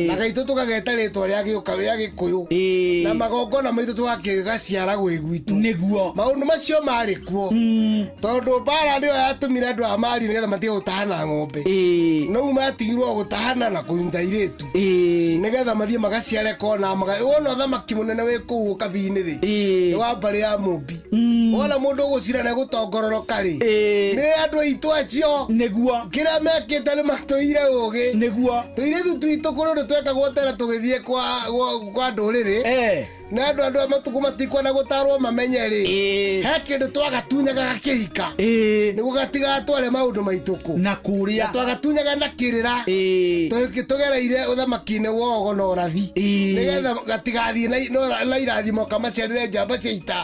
na gaitũ tũgageta rĩtwa rĩa Gĩkũyũ na magongona maitũ tũgakĩgaciara gwĩ gwitũ nĩguo maũndũ macio marĩ kuo tondũ mbara nĩyo yatũmire andũ a Mari nĩgetha matige gũtahana ng'ombe no matigirwo gũtahana na kũnyita irĩtu nĩgetha mathiĩ magaciare kona wona ũthamaki mũnene wĩ kũu Ũkabi-inĩ-rĩ nĩ wa mbarĩ ya Mũmbi. Wona mũndũ ũgũcira nĩ gũtongororoka-rĩ nĩ andũ aitũ acio nĩguo kĩrĩa mekĩte nĩ matũire ũgĩ nĩguo tũirĩtu twitũ kũrĩ ũndũ twekagwo tene tũgĩthiĩ kwa ndũrĩrĩ na andu amatuko matikwa na gutarwo mamenye ri he kindu twagatunyaga gakihika niguo gatigatware maundu maituku na kuria twagatunyaga na kirira tugereire uthamaki-ini wogo na urathi nigetha gatigathie na irathimo kamacerire njamba cia ita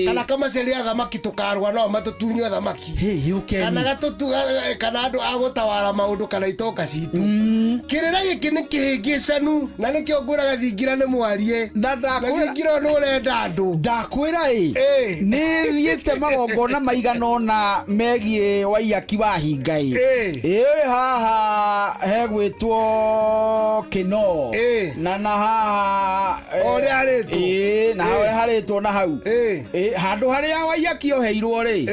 kana kamacerire athamaki tukarwa no matutunye athamaki kana gatutuga kana andu agutawara maundu kana itoka citu kirira giki ni kihingicanu na nikio ngwiraga thingira ni mwarie na thingira no urenda andu ndakwira ni thiete magongona maigana ona megie waiyaki wa hingai haha hegwitwo kino na haha ori aritwo na hawe haritwo na hau handu haria waiyaki oheirwo ri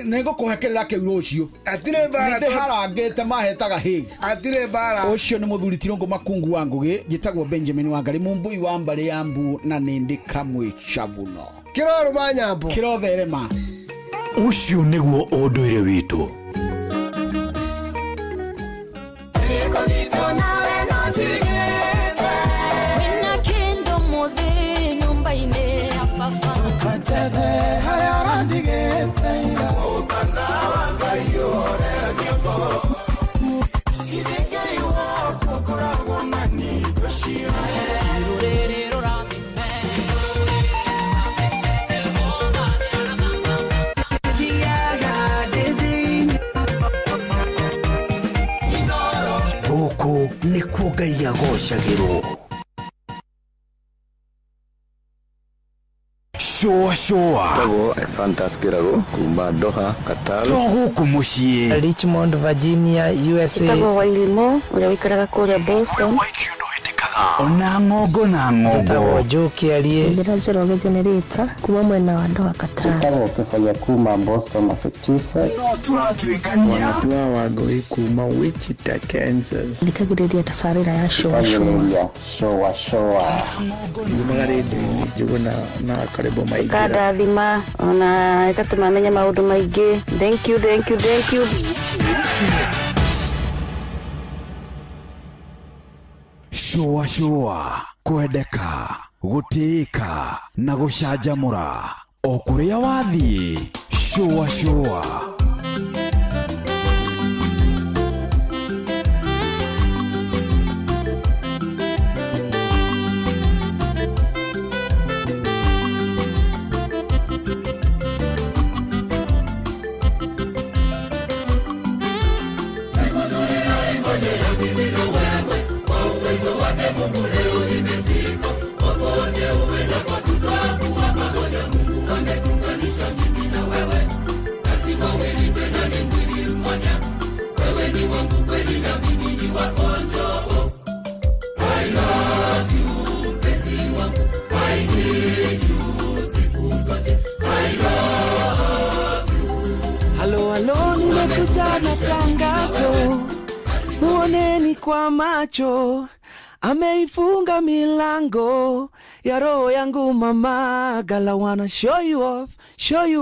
ni ngukuhekerera kiuro ucio atire bara ndi harangite mahetaga hig atire bara ucio ni muthuri Tirongo Makungu wa Ngugi gitagwo Benjamin Wangari mumbui wa mbari ya Mbu na nindi kamwe chabuno kiroro manyambo kirotherema ucio niguo unduire witu Gũkũ nĩkuo Ngai agocagĩrwo. Shoa Tago Fantas Kirago kuma Doha Qatar Togo muciĩ Richmond Virginia USA Tago Wailimo uria wikaraga kuria Boston ona ng'ongo na ng'ongo Joki alie Ndĩranjĩra generator kuma mwena wa Doha Qatar Tago Kefaya kuma Boston Massachusetts turatwĩkania Wanatua Wagoi kuma Wichita Kansas Ndikagĩrĩria tabarĩra ya showa Jumagarĩndĩ njuguna na karibu maingĩ Kadathima ona ĩgatũmamenya maũndũ maingĩ thank you Shoa kwendeka gũtĩĩka na gũcanjamũra o kũrĩa wathiĩ shoa Halo, nimekuja na tangazo, muoneni kwa macho, ameifunga milango ya roho yangu mama. Gala wanna show you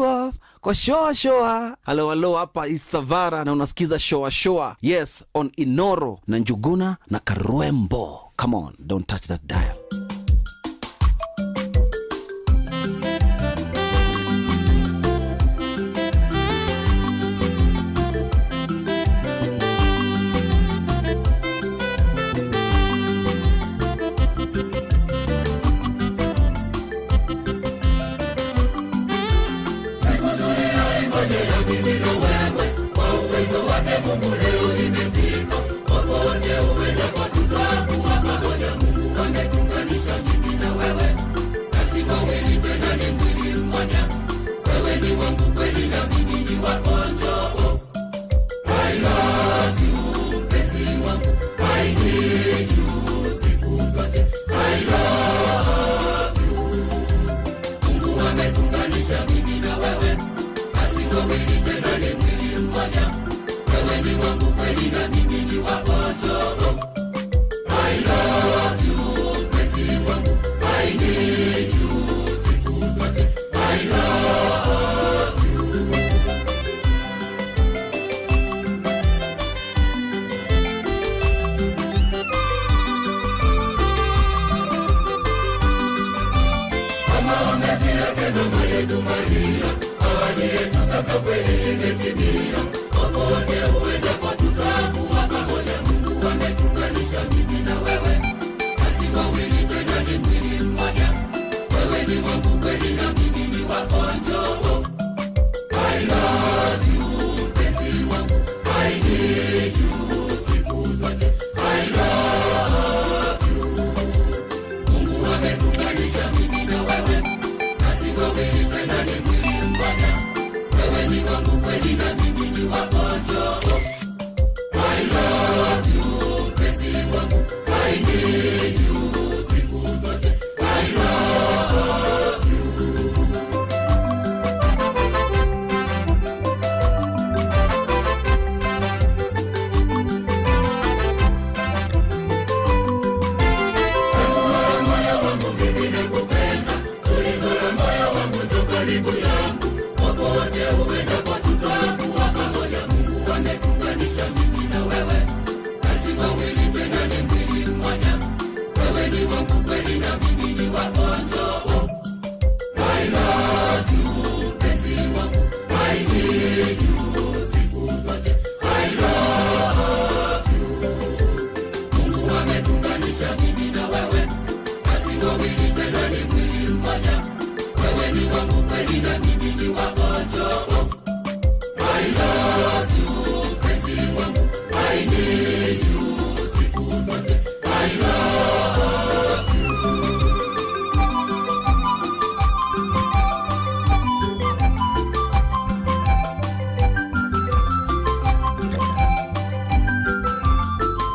off kwa shoa. Halo, hapa Isavara na unasikiza shoa. Yes, on Inoro na Njuguna na Karwembo. Come on, don't touch that dial. limetimia. Popote uendapo tutakuwa pamoja. Mungu ametuunganisha mimi na wewe, basi wawili tena ni mwili mmoja. Wewe ni wangu kweli na mimi ni wako, njoo. I love you mpenzi wangu, I need you siku zote. I love you. Mungu ametuunganisha mimi na wewe, basi wawili tena ni mwili mmoja. Wewe ni wangu kweli na mimi ni wako, njoo. I love you mpenzi wangu, I need you siku zote. I love you. Moyo wangu mimi nakupenda, tulizo la moyo wangu njoo karibu yangu. Popote uendapo tutakuwa pamoja. Mungu ametuunganisha mimi na wewe, basi wawili tena ni mwili mmoja. Wewe ni wangu kweli na mimi ni wako, njoo. I love you mpenzi wangu, I need you siku zote. I love you. Mungu ametuunganisha mimi na wewe, basi wawili tena ni mwili mmoja. Wewe ni wangu kweli na mimi ni wako, njoo. I love you mpenzi wangu, I need you siku zote. I love you.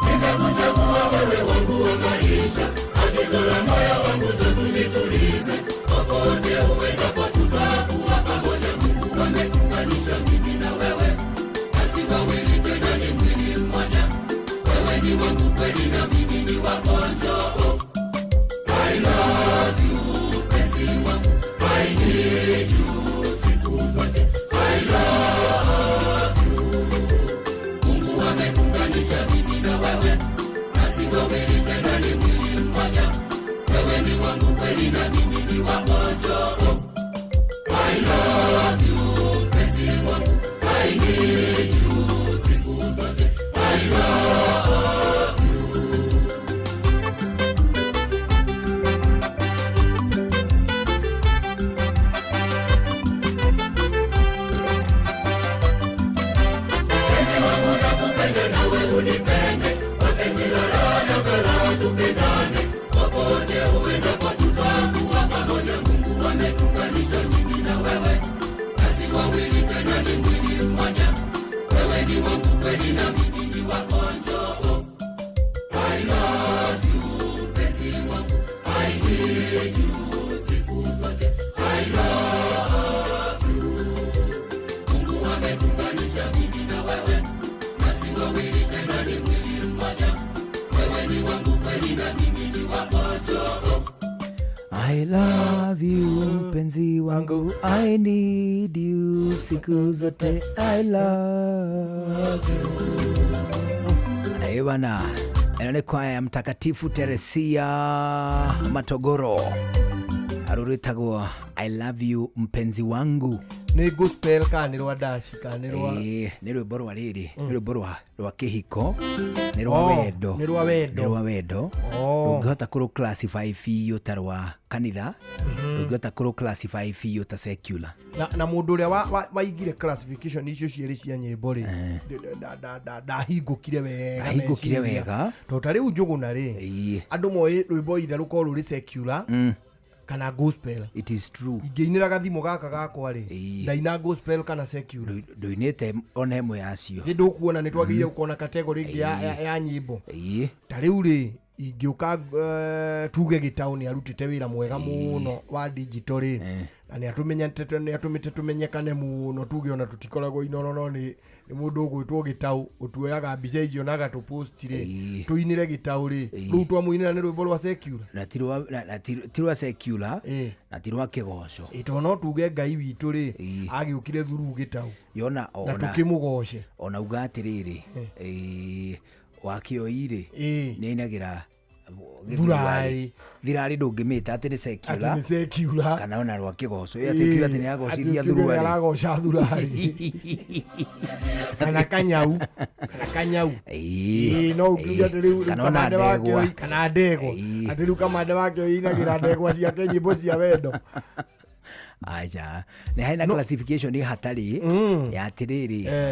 Nimekuchagua wewe wangu wa maisha, agizo la moyo wangu njoo tulitulize. Popote uendapo tutakuwa pamoja. Mungu ametuunganisha mimi na wewe, basi wawili tena ni mwili mmoja. Wewe ni wangu kweli na mimi ni wako, njoo. I love you mpenzi wangu, I need you siku zote. I love you. Mungu ametuunganisha mimi na wewe, basi wawili tena ni mwili mmoja. Wewe ni wangu kweli na mimi ni wako, njoo. I love you mpenzi wangu, I need you siku zote. I love you. Mpenzi wangu nakupenda nawe unipende, wapenzi lolote kala tupendane. Popote uendapo tutakuwa pamoja. Mungu ametuunganisha mimi na wewe, basi wawili tena ni mwili mmoja. Wewe ni wangu kweli na mimi ni wako, njoo. I love you mpenzi wangu, I need you siku zote. I love you. Mungu ametuunganisha mimi na wewe, basi wawili tena ni mwili mmoja. Wewe ni wangu kweli na mimi ni wako, njoo. I love you mpenzi wangu, I need you siku zote. I love you. Ayo bana, eno ni kwaya ya Mtakatifu Teresia Matogoro, aruritagwo I love you mpenzi wangu. Ni gospel kana rwa dashi kana rwa ni rwimbo rwa riri ni rwimbo rwa kihiko, ni rwa wendo, ni rwa wendo, ni rwa wendo. Ndungihota kuru classify fiyo tarwa kanitha, ndungihota kuru classify fiyo ta secular. Na mundu uria waigire classification icio cieri cia nyimbo ri ndahingukire wega to tari unjuguna ri andu moe rwimbo itharu ko ruri secular kana gospel. It is true. Ingeinira gathimo gaka gakwa ri ndaina gospel kana secular, nduinite ona imwe yacio ndu kuona ni twagire ukona category ingi ya nyimbo tari uri ingĩũka tuge gĩtaũ nĩ arutĩte wĩra mwega mũno wa digital rĩ na nĩ atũmĩte tũmenyekane mũno tuge ona tũtikoragwo inono nĩ mũndũ ũgwĩtwo gĩtaũ ũtuoyaga mbica icio na agatũpost rĩ tũinĩre gĩtaũ rĩ rĩu twamũinĩra nĩ rwĩmbo rwa secular ti rwa secular na ti rwa kĩgoco ĩto no tuge Ngai witũ rĩ agĩũkire thuru gĩtaũ yona na tũkĩmũgoce ona uga atĩrĩrĩ wakĩoirĩ nĩ ainagĩra thirari ndũngĩmĩta atĩ nĩ secular. Atĩ nĩ secular. Kana ona rwa kĩgoco. Atĩ kiuga atĩ nĩ agociria thuruari. Aragoca thuruari. Kana kanyau. No ukiuga atĩ rĩu kamande wake kana ndegwa. Atĩ rĩu kamande wake inagĩra ndegwa ciake nyĩmbo cia wendo. Aja nĩ haina classification hatarĩ ya atĩrĩrĩ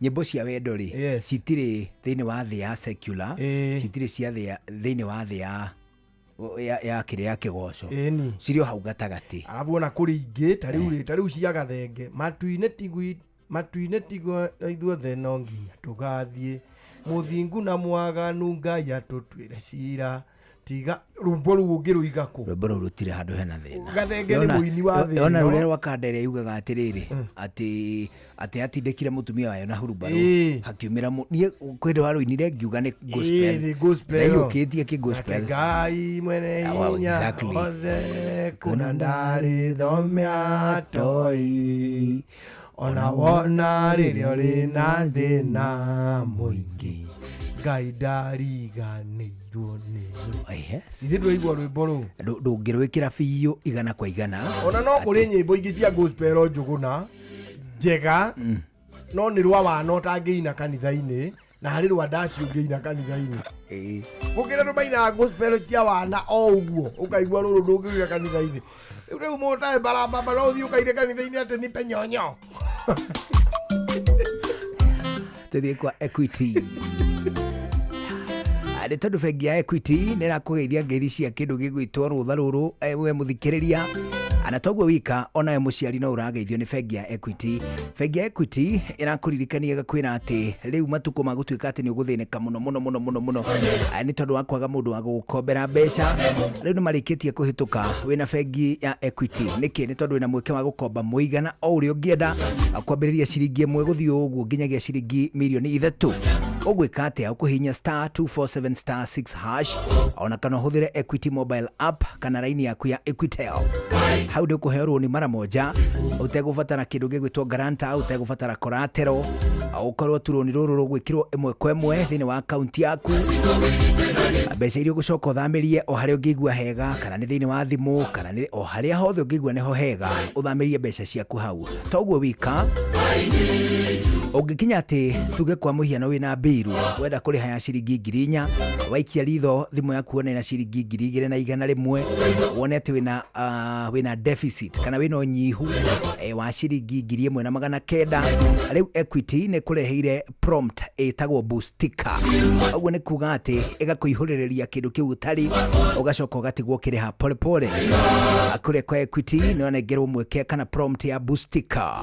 nyĩmbo cia wendo rĩ citirĩ thĩinĩ wa thĩ ya secular, citirĩ cia thĩinĩ wa thĩ ya kĩrĩa ya kĩgoco, cirĩ o hau gatagatĩ. Arabu ona kũrĩ ingĩ ta rĩu cia gathenge matu-inĩ tigwo ithuothe no nginya tũgathiĩ mũthingu na mwaganu Ngai atũtuĩre cira tiga rũmbo rũu ũngĩrũiga kũ. Rũmbo rũu rũtirĩ handũ hena thĩna. Gathenge nĩ mũini wa thĩ. Ona rũrĩa rwa Kandere yugaga atĩrĩrĩ atĩ atindĩkire mũtumia wayo na hurubarũ hakiumĩra niĩ kwĩndĩ wa rũinire ngiuga nĩ gospel. Na yũkĩtie kĩ gospel. Ngai mwene hinya othe kuna ndarĩ thomea toi ona wona rĩrĩa ũrĩ na thĩna mũingĩ Ngai ndariganĩirwo nĩ ithe ndũigua rwĩmbo rũu ndũngĩrwĩkĩra biũ igana kwa igana. Ona no kũrĩ nyĩmbo ingĩ cia gospel njũgũna njega no nĩ rwa wana ũtangĩina kanitha-inĩ na harĩ rwa ndaci ũngĩina kanitha-inĩ. Gũkĩra rũmaina gospel cia wana o ũguo ũkaigua rũrũ ndũngĩina kanitha-inĩ. Rĩu mũtae barabara no ũthiĩ ũkaire kanitha-inĩ atĩ nĩ penyonyo. Tũthiĩ kwa Equity. Nĩ tondũ bengi ya Equity nĩ ĩrakũgeithia ngeithi cia kĩndũ gĩgwĩtwo rũtha rũrũ we mũthikĩrĩria. Ana toguo wika onawe mũciari no ũrageithio nĩ bengi ya Equity. Bengi ya Equity ĩrakũririkania gakwĩra atĩ rĩu matukũ magũtuĩka atĩ nĩ ũgũthĩnĩka mũno nĩ tondũ wa kwaga mũndũ wa gũgũkombera mbeca. Rĩu nĩ marĩkĩtie kũhĩtũka wĩna bengi ya Equity. Nĩkĩ? Nĩ tondũ wĩna mweke wa gũkomba mũigana o ũrĩa ũngĩenda kwambĩrĩria ciringi ĩmwe gũthiĩ ũguo nginyagia ciringi mirioni 3. Ũgwĩka atĩa? Ũkũhihinya *247*6# ona kana ũhũthĩre Equity mobile app kana raini yaku ya Equitel. Hau ndio kuheorwo ni mara moja, utegũbatara kĩndũ gĩgwĩtwo guarantor, utegũbatara collateral, ukorwo turoni rũrũ rũgwĩkĩrwo ĩmwe kwa ĩmwe thĩinĩ wa account yaku. Mbeca iria ũgũcoka ũthamĩrie o harĩa ũngĩigua hega, kana nĩ thĩinĩ wa thimũ, kana nĩ o harĩa hothe ũngĩigua nĩho hega, ũthamĩrie mbeca ciaku hau. Toguo wika ũngĩkinya atĩ tuge kwa mũhiano wĩna mbiru wenda kũrĩha ya ciringi 4,000, waikia ritho thimũ yaku wona ĩna ciringi 2,100, wone atĩ wĩna deficit kana wĩna ũnyihu wa ciringi 1,900, rĩu Equity nĩ kũreheire prompt ĩtagwo boostika. Ũguo nĩ kuga atĩ ĩgakũihũrĩrĩria kĩndũ kĩu ũtarĩ, ũgacoka ũgatigwo kĩrĩha polepole. Kũrĩa kwa Equity nĩ wanengerwo mweke kana prompt ya boostika.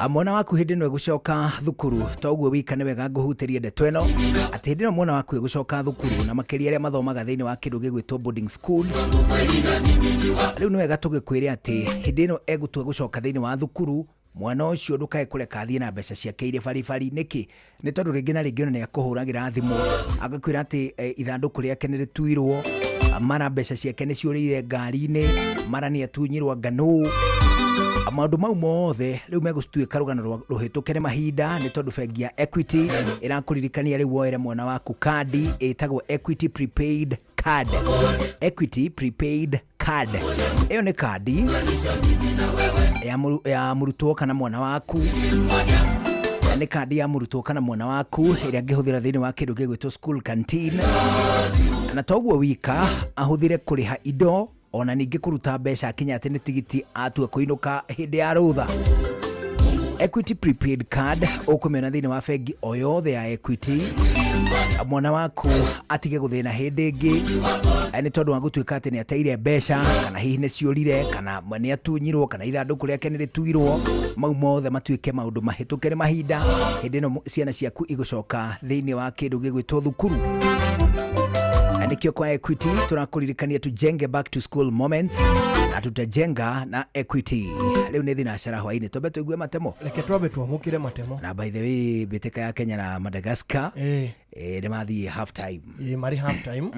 Mwana waku hĩndĩ ĩno egũcoka thukuru, toguo wika nĩ wega ngũhutĩrie ndeto ĩno atĩ hĩndĩ ĩno mwana waku egũcoka thukuru, na makĩria arĩa mathomaga thĩinĩ wa kĩndũ gĩgwĩtwo boarding schools. Rĩu nĩ wega tũgĩkwĩre atĩ hĩndĩ ĩno egũtua gũcoka thĩinĩ wa thukuru, mwana ũcio ndũkae kũreka athiĩ na mbeca ciake irĩ baribari. Nĩkĩ? Nĩ tondũ rĩngĩ na rĩngĩ ona nĩ akũhũragĩra thimũ agakwĩra atĩ ithandũkũ rĩake nĩ rĩtuirwo, mara mbeca ciake nĩ ciũrĩire ngari-inĩ, mara nĩ atunyirwo nganũ. Maũndũ mau mothe rĩu megũtuĩka rũgano rũhĩtũke nĩ mahinda, nĩ tondũ bengi ya Equity ĩrakũririkania rĩu woere mwana waku kandi ĩtagwo Equity Prepaid Card. Equity Prepaid Card ĩyo nĩ kandi ya mũrutwo kana mwana waku, nĩ kandi ya mũrutwo kana mwana waku ĩrĩa angĩhũthĩra thĩinĩ wa kĩndũ gĩgwĩtwo school canteen, na toguo wika ahũthĩre kũrĩha indo ona ningĩ kũruta mbeca kinya atĩ nĩ tigiti atua kũinũka hĩndĩ ya rũtha. Equity Prepaid Card ũkũmĩona thĩinĩ wa bengi o yothe ya Equity. Mwana waku atige gũthĩna hĩndĩ ĩngĩ nĩ tondũ wa gũtuĩka atĩ nĩ ateire mbeca, kana hihi nĩ ciũrire, kana nĩ atunyirwo, kana ithandũkũ rĩake nĩ rĩtuirwo. Mau mothe matuĩke maũndũ mahĩtũke nĩ mahinda, hĩndĩ ĩno ciana ciaku igũcoka thĩinĩ wa kĩndũ gĩgwĩtwo thukuru. Nikio kwa Equity tunakuririkania tujenge back to school moments na tutajenga na Equity. Leo nĩ thinacara hwainĩ twambe tũigue matemo. Reke twambe twamũkĩre matemo. Na by the way mbĩtĩka ya Kenya na Madagascar nĩ mathiĩ half time. Marĩ half time.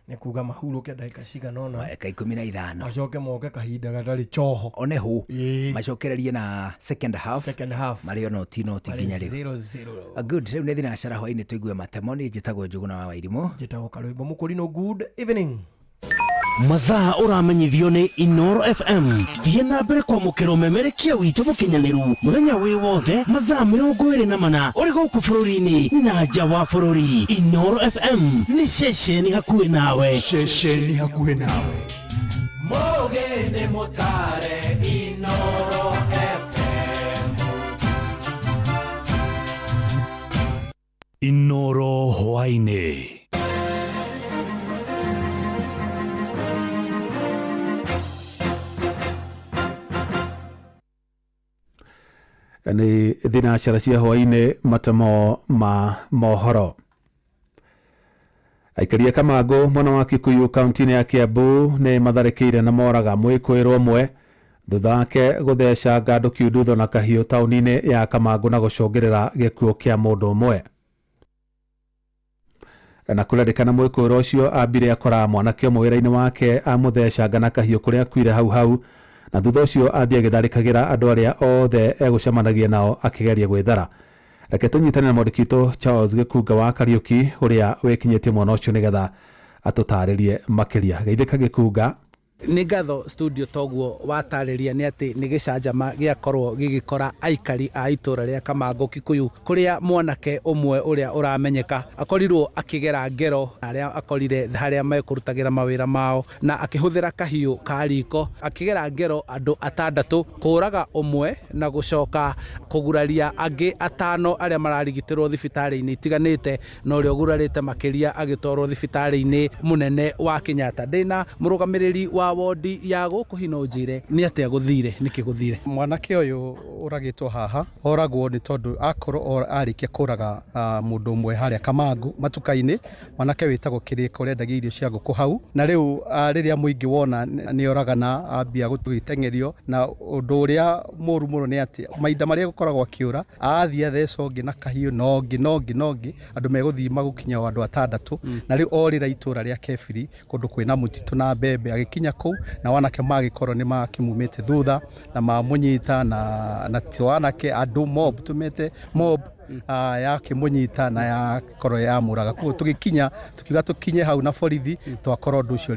Nĩ kuga mahurũke ndagĩka cigana ũna. Ndagĩka 15. Macoke moke kahinda gatarĩ choho. One hu. Macokererie na second half. Second half. Marĩ noti nginya rĩu. 0-0. Good. Rĩu nĩ thinacara hwainĩ tũigue matemo. Nĩ njĩtagwo Njũgũna wa Wairimũ. Njĩtagwo Karũimbo Mũkũrinũ. Good evening. Mathaa ũramenyithio nĩ Inoro FM. Thiĩ na mbere kwamũkĩra ũmemerekia witũ mũkinyanĩru mũthenya wĩ wothe mathaa 24 ũrĩ gũkũ bũrũri-inĩ na nja wa bũrũri. Inoro FM nĩ ceceni hakuhĩ nawe. Ceceni hakuhĩ nawe. Mũgĩni mũtare Inoro FM. Inoro hwainĩ. Nĩ thinacara cia hwainĩ matemo ma mohoro. Aikaria Kamangũ mwena wa Kikuyu kaunti-inĩ ya Kiambu nĩ matharĩkĩire na moraga mwĩkũĩrwo ũmwe thutha wake gũtheca ngandũ kiundutho na kahiũ taũni-inĩ ya Kamangũ na gũcũngĩrĩra gĩkuũ kĩa mũndũ ũmwe. Na kũrerĩkana mwĩkũĩrwo ũcio ambire akora mwanake ũmwe wĩra-inĩ wake amũthecanga na kahiũ kũrĩa akuire hau na thutha ũcio ambia gĩtharĩkagĩra andũ arĩa othe egũcemanagia nao akĩgeria gwĩthara. Reke tũnyitane na mwandĩki Charles Gĩkunga wa Kariũki ũrĩa wĩkinyĩtie mwana ũcio nĩgetha atũtarĩrie makĩria. Geithĩka Gĩkunga. Nĩ ngatho studio toguo watarĩria nĩ atĩ nĩ gĩcanjama gĩakorwo gĩgĩkora aikari a itũra rĩa Kamangũ Kikuyu kũrĩa mwanake ũmwe ũrĩa ũramenyeka akorirwo akĩgera ngero arĩa akorire harĩa mekũrutagĩra mawĩra mao na akĩhũthĩra kahiũ ka riko akĩgera ngero andũ 6 kũraga ũmwe na gũcoka kũguraria angĩ 5 arĩa mararigitĩrwo thibitarĩ-inĩ itiganĩte na ũrĩa ũgurarĩte makĩria agĩtwarwo thibitarĩ-inĩ mũnene wa Kenyatta. Ndĩna mũrũgamĩrĩri wa wodi ya gũkũ hino njĩre nĩ atĩa gũthire nĩkĩ gũthire. Mwanake ũyũ ũragĩtwo haha oragwo nĩ tondũ akorwo arĩkia kũraga mũndũ ũmwe harĩa Kamangũ matuka-inĩ. Mwanake wĩtagwo Kĩrĩko ũrendagia irio cia ngũkũ hau na rĩu rĩrĩa mũingĩ wona nĩ oragana ambia gũteng'erio na ũndũ ũrĩa mũru mũno nĩ atĩ mahinda marĩa gũkoragwo akĩũra athiĩ atheca ũngĩ na kahiũ nongĩ andũ megũthiĩ magũkinya andũ 6 na rĩu orĩra itũra rĩa Kebiri kũndũ kwĩna mũtitũ na mbembe agĩkinya kũu na wanake magĩkorwo nĩ makĩmumĩte thutha na mamũnyita na wanake andũ mob tumĩte mob yakĩmũnyita na yakorwo yamũraga. Koguo tũgĩkinya tukiuga tũkinye hau na borithi twakorwo ũndũ ũcio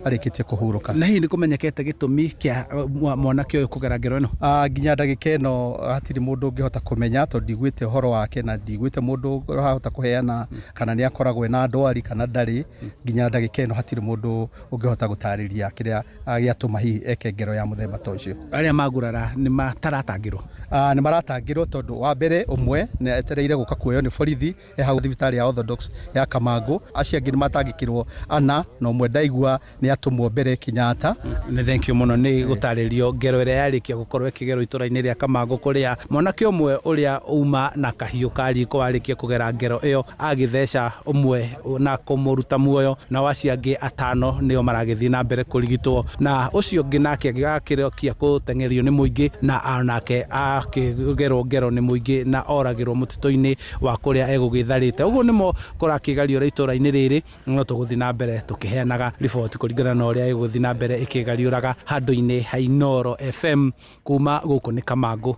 arĩkĩtie kũhurũka. Na hihi nĩ kũmenyekete gĩtũmi kĩa mwanake ũyũ kũgera ngero ĩno? Nginya ndagĩka ĩno hatirĩ mũndũ ũngĩhota kũmenya tondũ ndigwĩte ũhoro wake na ndigwĩte mũndũ ũrahota kũheana kana nĩ akoragwo na ndwari kana ndarĩ. Nginya ndagĩka ĩno hatirĩ mũndũ ũngĩhota gũtarĩria kĩrĩa gĩatũma hihi eke ngero ya mũthemba ta ũcio. Arĩa magurara nĩ mataratangĩrwo? Nĩ maratangĩrwo tondũ wa mbere ũmwe nĩ etereire gũka kuoyo nĩ borithi hau thibitarĩ ya Orthodox ya Kamangũ. Acio angĩ nĩ matangĩkirwo ana na ũmwe ndaigua nĩ atũmwo mbere Kenyatta. Nĩ thank you mũno nĩ gũtarĩrio ngero ĩrĩa yarĩkia gũkorwo ĩkĩgerwo itũra-inĩ rĩa Kamangũ kũrĩa mwanake ũmwe ũrĩa uma na kahiũ ka riko warĩkia kũgera ngero ĩyo agĩtheca ũmwe na kũmũruta muoyo na acio angĩ 5 nĩo maragĩthiĩ na mbere kũrigitwo na ũcio ũngĩ nake agĩgakĩrĩkia gũteng'erio nĩ mũingĩ na anake akĩgerwo ngero nĩ mũingĩ na oragĩrwo mũtitũ-inĩ wa kũrĩa egũgĩtharĩte. Ũguo nĩmo kũrakĩgariũra itũra-inĩ rĩrĩ no tũgũthiĩ na mbere tũkĩheanaga riboti kũringana na ũrĩa ĩgũthiĩ na mbere ĩkĩgariũraga handũ-inĩ ha Inoro FM kuma gũkũ nĩ Kamangũ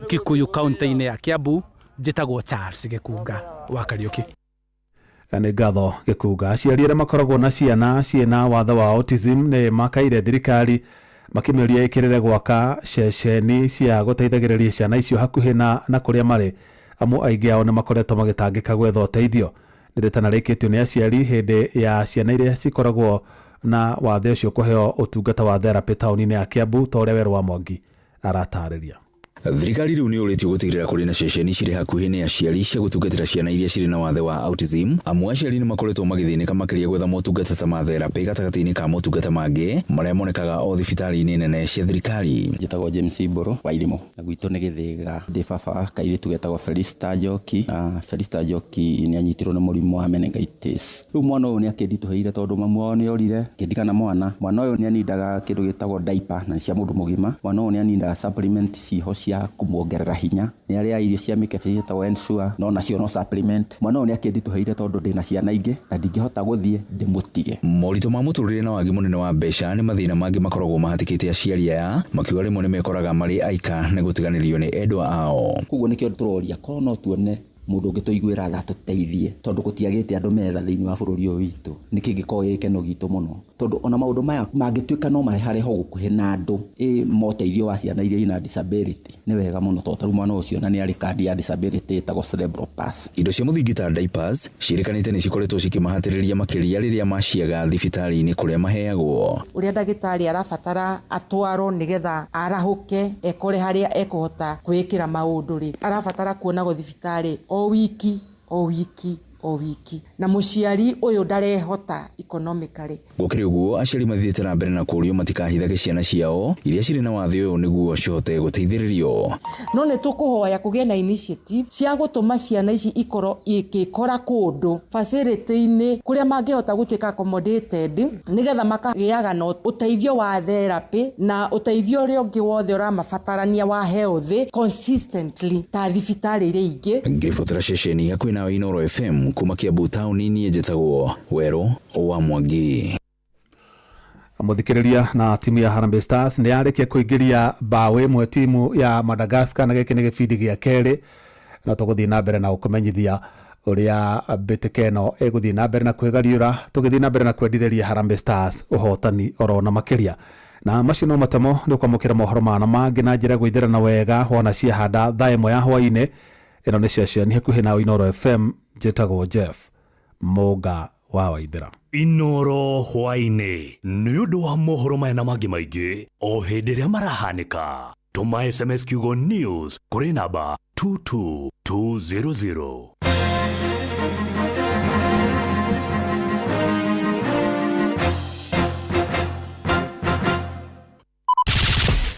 Kikuyu kaunti-inĩ ya Kiambu. Njĩtagwo Charles Gĩkunga wa Kariũki. Nĩ ngatho Gĩkunga. Aciari arĩa makoragwo na ciana ciĩna wathe wa autism nĩ makaire thirikari makĩmĩũria ĩkĩrĩre gwaka ceceni cia gũteithagĩrĩria ciana icio hakuhĩ na kũrĩa marĩ amu aingĩ ao nĩ makoretwo magĩtangĩka gwetha ũteithio. Nĩrĩtana rĩkĩtio nĩ aciari hĩndĩ ya ciana iria cikoragwo na wathe ũcio kũheo ũtungata wa therapy taũni-inĩ ya Kiambu ta ũrĩa Werũ wa Mwangi aratarĩria. Thirikari rĩu nĩ ũrĩtio gũtigĩrĩra kũrĩ na ceceni cirĩ hakuhĩ nĩ aciari cia gũtungatĩra ciana iria cirĩ na wathe wa autism. Amwe aciari nĩ makoretwo magĩthĩnĩka makĩria gwetha motungata ta ma therapy gatagatĩ-inĩ ka motungata mangĩ marĩa monekaga o thibitarĩ-inĩ nene cia thirikari. Njĩtagwo James Iboro wa Irimũ na gwitũ nĩ Gĩthĩga. Ndĩ baba kairĩtu getagwo Felista Njoki na Felista Njoki nĩ anyitirwo nĩ mũrimũ wa meningitis. Rĩu mwana ũyũ nĩ akĩnditũhĩire tondũ mamu wao nĩ orire ngĩndigana mwana ũyũ nĩ anindaga kĩndũ gĩtagwo diaper na cia mũndũ mũgima. Mwana ũyũ nĩ anindaga supplement ciho cia kumuongerera hinya ni aria irio cia mikebe ta ensure no nacio no supplement mwana ni akendituheire tondu ndina ciana ingi na ndingihota guthie ndimutige. Morito ma muturire na wagi munene wa mbeca ni mathina mangi makoragwo mahatikite aciari aya makiuga rimwe ni mekoraga mari aika na gutiganirio ni endwa ao. Kuguo nikio turoria korwo no tuone mundu ngituiguira tha tuteithie tondu gutiagite andu metha thiini wa bururi uyu witu niki giko gikeno gitu muno tondu ona maundu maya mangituika no marehare ho gukuhe na andu moteithio wa ciana iria ina disability ni wega muno tondu mwana ucio na ni ari card ya disability ta go cerebral palsy. Indo cia muthingita diapers cirikanite ni cikoretwo cikimahatiriria makiria riria maciaga thibitari-ini kuria maheagwo. Uria ndagitari arabatara atwaro nigetha arahuke ekore haria ekuhota kwikira maundu ri arabatara kuona go thibitari o wiki na muciari uyu ndarehota economically. Gukiri uguo aciari mathiite na mbere na kurio matikahithage ciana ciao iria ciri na wathe uyu niguo cihote guteithiririo. No ne tukuhoya kugia na initiative cia gutuma ciana ici ikoro ikikora kundu facility-ini kuria mangihota gutuika accommodated nigetha makagiaga no uteithio wa therapy na uteithio uri ungi wothe uramabatarania wa health consistently ta thibitari iria ingi. Ngiribotera ceceni hakuhi na Inooro FM kuma Kiambu tauni-ini njetagwo Wero wa Mwangi. Muthikiriria na timu ya Harambee Stars ni yarekia kuingiria bao imwe timu ya Madagascar na giki ni gibindi gia keri na tuguthii na mbere na ukumenyithia uria bitikeno eguthii na mbere na kwegariura tuguthii na mbere na kwendithĩria Harambee Stars uhotani orona makiria na macio no matamo ni kwamukira mohoro mana mangi na njira gwithirana wega wona ciahanda thaa imwe ya hwaini. Ino ni ceceni hakuhi na Inooro FM njetagwo Jeff Moga wa Waithira. Inooro hwaini ni undu wa mohoro maya na mangi maingi o hindi ria marahanika. Tuma SMS kiugo news kuri namba 22200.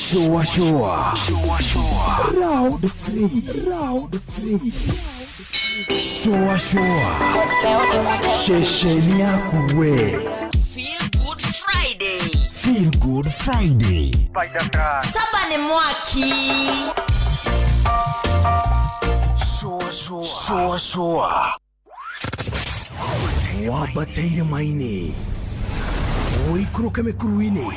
Showa Round 3 Showa Shesheni yako we Feel Good Friday Saba ni mwaki Showa Wabataire maine Oikuruka mekuruine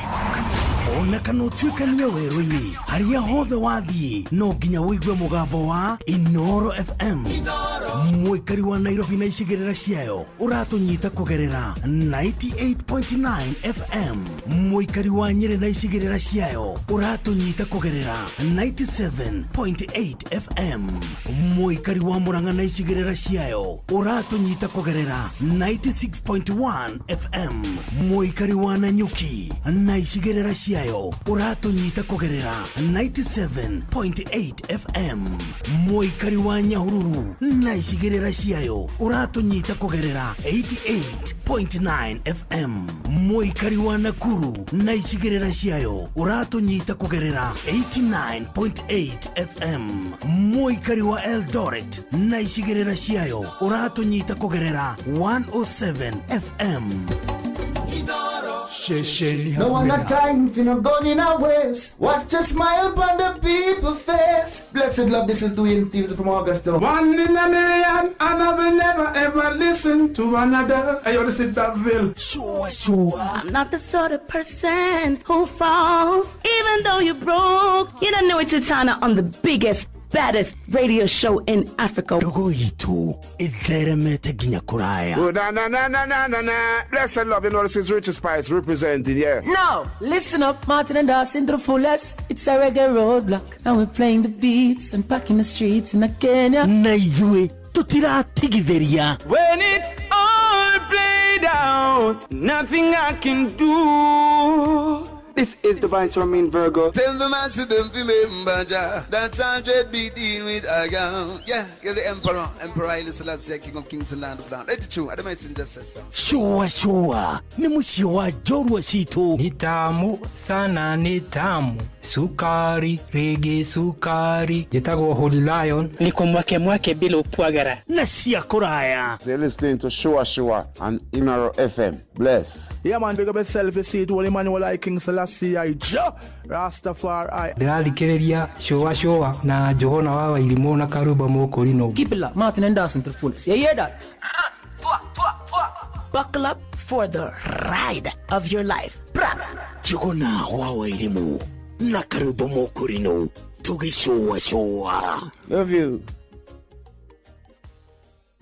ona kana utuikania werũ-inĩ haria hothe wathiĩ no nginya wĩigue mũgambo wa Inooro FM mwĩkari wa Nairobi na icigĩrĩra ciayo ũratũnyita kũgerera 98.9 FM mwĩkari wa Nyĩrĩ na icigĩrĩra ciayo ũratũnyita kũgerera 97.8 FM mwĩkari wa Murang'a na icigĩrĩra ciayo ũratũnyita kũgerera 96.1 FM mwĩkari wa Nanyuki na icigĩrĩra ciayo uratunyita kugerera 97.8 FM mwikari wa Nyahururu na icigĩrĩra ciayo uratunyita kugerera 88.9 FM mwikari wa Nakuru na icigĩrĩra ciayo uratunyita kugerera 89.8 FM mwikari wa Eldoret na icigĩrĩra ciayo uratunyita kugerera 107 FM. No one got time if you're not going in our ways. Watch a smile upon the people's face. Blessed love, this is Dwayne Stevens from Augusta. 1 in a million, and I will never ever listen to another. I want to sit that Bill. Sure. I'm not the sort of person who falls. Even though you're broke, you don't know it's a Tana on the biggest, baddest radio show in Africa. Dogo itu itheremete ginya kuraya. Oh, na. Blessed love, you know this is Richard Spice representing, yeah. No, listen up, Martin and Dawson to the fullest. It's a reggae roadblock, and we're playing the beats and packing the streets in Kenya. Naijue tutiratigithiria. When it's all played out, nothing I can do. This is Divine Sermon Virgo. Tell the master them remember that's 100 beating with a gun. Yeah, you're the emperor. Emperor Haile Selassie, king of kings and land of land. Let the truth, the messenger says so. Shua. Ni musio wa jorwa situ. Ni tamu, sana ni tamu. Sukari, reggae sukari. Jitago Holy Lion. Niko mwake bila upwagara. Na siya kuraya. So you're listening to Shua on Inooro FM. Bless. Yeah man, big up yourself, you see it, Holy Emmanuel I King Selassie. Selassie I Ja Rastafari. Ndĩrathikĩrĩria showa na Johana wa Wairimu na Karuba Mokorino. Keep it locked. Martin and Dawson to the fullest. You hear that? Buckle up for the ride of your life. Johana wa Wairimu na Karuba Mokorino. Showa. Love you.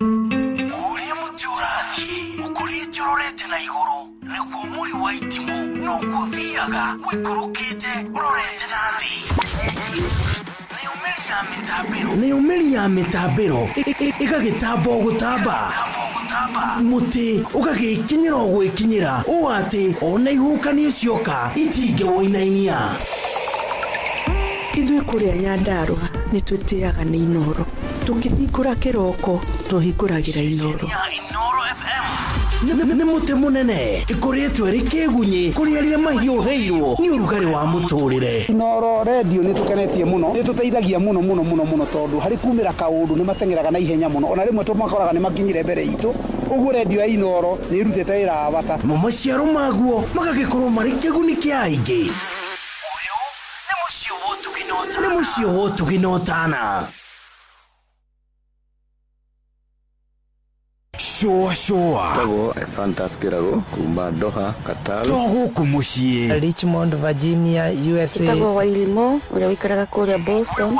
Uria mutiurathi ukurite urorete na iguru niguo muri wa itimu no guthiaga wikurukite urorete nathi ni umeri ya mitambiro igagitambo gutamba muti ugagikinyira gwikinyira uati ona ihukani cioka itinge woinainia Ithuĩ kũrĩa Nyandarua nĩ twĩtĩaga nĩ Inoro. Tũkĩhingũra kĩroko tũhingũragĩra Inoro. Nĩ mũtĩ mũnene ĩkoretwo ĩrĩ kĩgunyi kũrĩ arĩa mahiũhĩirwo nĩ ũrugarĩ wa mũtũrĩre. Inoro radio nĩ tũkenetie mũno, nĩ tũteithagia mũno tondũ harĩ kumĩra kaũndũ nĩ matengeraga na ihenya mũno, ona rĩmwe tũmakoraga nĩ makinyire mbere itũ. Ũguo radio ya Inoro nĩ ĩrutĩte wĩra wa bata. Maciaro maguo magagĩkorwo marĩ kĩguni kĩa aingĩ. Nĩ mũciĩ wotuginotana. Showa. Tago Fantaskirago kumba Doha, Qatar. Togo kumushie. Richmond, Virginia, USA. Tago Wairimu ule wikaraga kule Boston.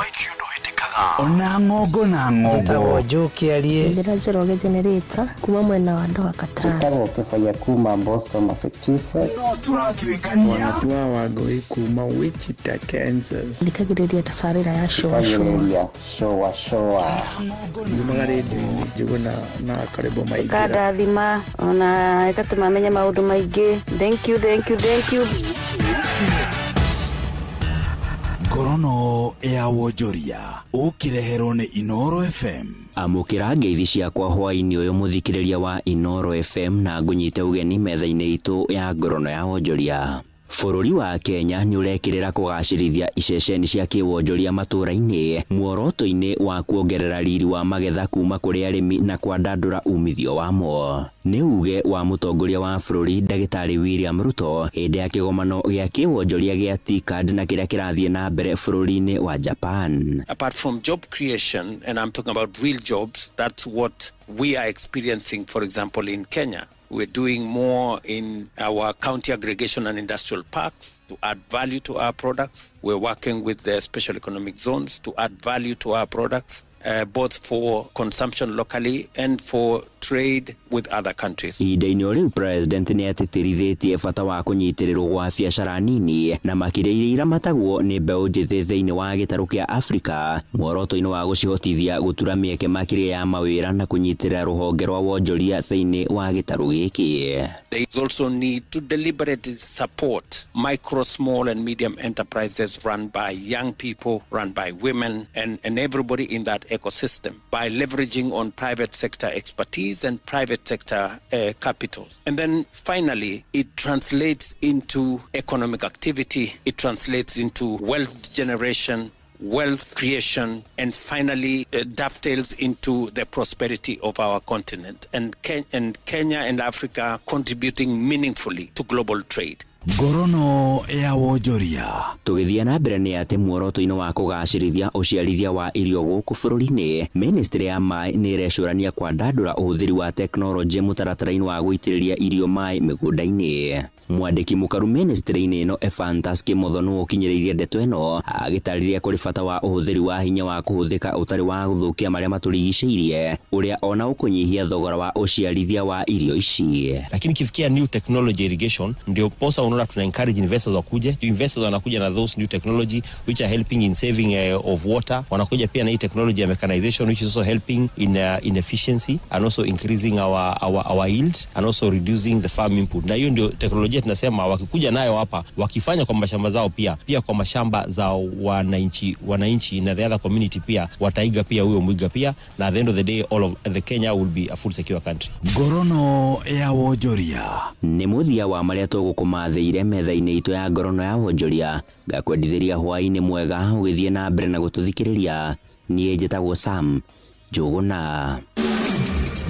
Ona ngogo na ngogo. Tago Joki aliye. Ndĩranjĩrwo generator kuma mwena wa Doha, Qatar. Tago Kefaya kuma Boston, Massachusetts. No turatwikania. Wanatua wagoi kuma Wichita, Kansas. Ndikagĩrĩria tabarĩra ya showa. Ndĩmagarĩte Johana na Karuba Maigira. Kadathima ona ĩgatũma menye maũndũ maingĩ. Thank you. Ngorono ya wonjoria ukireherwo ni Inoro FM. Amukira ngeithi ciakwa hwaini uyu muthikiriria wa Inoro FM na ngunyite ugeni metha-ini itu ya ngorono ya wonjoria. Bũrũri wa Kenya nĩ ũrekĩrĩra kũgacĩrithia iceceni cia kĩwonjoria matũũra-inĩ muoroto-inĩ wa kuongerera riri wa magetha kuma kũrĩ arĩmi na kwandandũra umithio wamo. Nĩ uge wa mũtongoria wa bũrũri Ndagĩtarĩ William Ruto hĩndĩ ya kĩgomano gĩa kĩwonjoria gĩa TICAD na kĩrĩa kĩrathiĩ na mbere bũrũri-inĩ wa Japan. Apart from job creation, and I'm talking about real jobs, that's what we are experiencing, for example, in Kenya. We're doing more in our county aggregation and industrial parks to add value to our products. We're working with the special economic zones to add value to our products, both for consumption locally and for trade with other countries. Ihinda-inĩ rĩu President nĩ atĩtĩrithĩtie bata wa kũnyitĩrĩrwo gwa biacara nini na makĩria iria iramatagwo nĩ mbeũ njĩthĩ thĩinĩ wa gĩtarũ kĩa Afrika, muoroto-inĩ wa gũcihotithia gũtura mĩeke makĩria ya mawĩra na kũnyitĩrĩra rũhonge rwa wonjoria thĩinĩ wa gĩtarũ gĩkĩ. They also need to deliberately support micro, small and medium enterprises run by young people, run by women and everybody in that ecosystem by leveraging on private sector expertise and private sector capital. And then finally, it translates into economic activity, it translates into wealth generation, wealth creation, and finally dovetails into the prosperity of our continent, and Kenya and Africa contributing meaningfully to global trade. Ngorono ya wonjoria. Tũgĩthiĩ na mbere nĩ atĩ muoroto-inĩ wa kũgacĩrithia ũciarithia wa irio gũkũ bũrũri-inĩ, Ministry ya Maĩ nĩ ĩrecũrania kwandandũra ũhũthĩri wa tekinoronjĩ mũtaratara-inĩ wa gũitĩrĩria irio maĩ mĩgũnda-inĩ. Mwandĩki mũkaru ministry-inĩ ĩno Ephantus Kĩmotho nĩ ũkinyĩrĩirie ndeto ĩno agĩtarĩria kũrĩ bata wa ũhũthĩri wa hinya wa kũhũthĩka ũtarĩ wa gũthũkia marĩa matũrigicĩirie, ũrĩa ona ũkũnyihia thogora wa ũciarithia wa irio ici. Lakini kifikia new technology irrigation ndio posa unaona tuna encourage investors wakuje. Investors wanakuja na those new technology which are helping in saving of water. Wanakuja pia na hii technology ya mechanization which is also helping in efficiency and also increasing our yields and also reducing the farm input. Na hiyo ndio teknolojia tunasema wakikuja nayo hapa wakifanya kwa mashamba zao pia kwa mashamba za wananchi na the other community pia wataiga pia huyo mwiga pia, na at the end of the day all of the Kenya will be a full secure country. Ngorono ya wonjoria nĩ mũthia wa marĩa tũgũkũmathĩire metha-inĩ itũ ya ngorono ya wonjoria. Ngakwendithĩria hwaĩ-inĩ mwega ũgĩthiĩ na mbere na gũtũthikĩrĩria. Niĩ njĩtagwo Sam Njũgũna.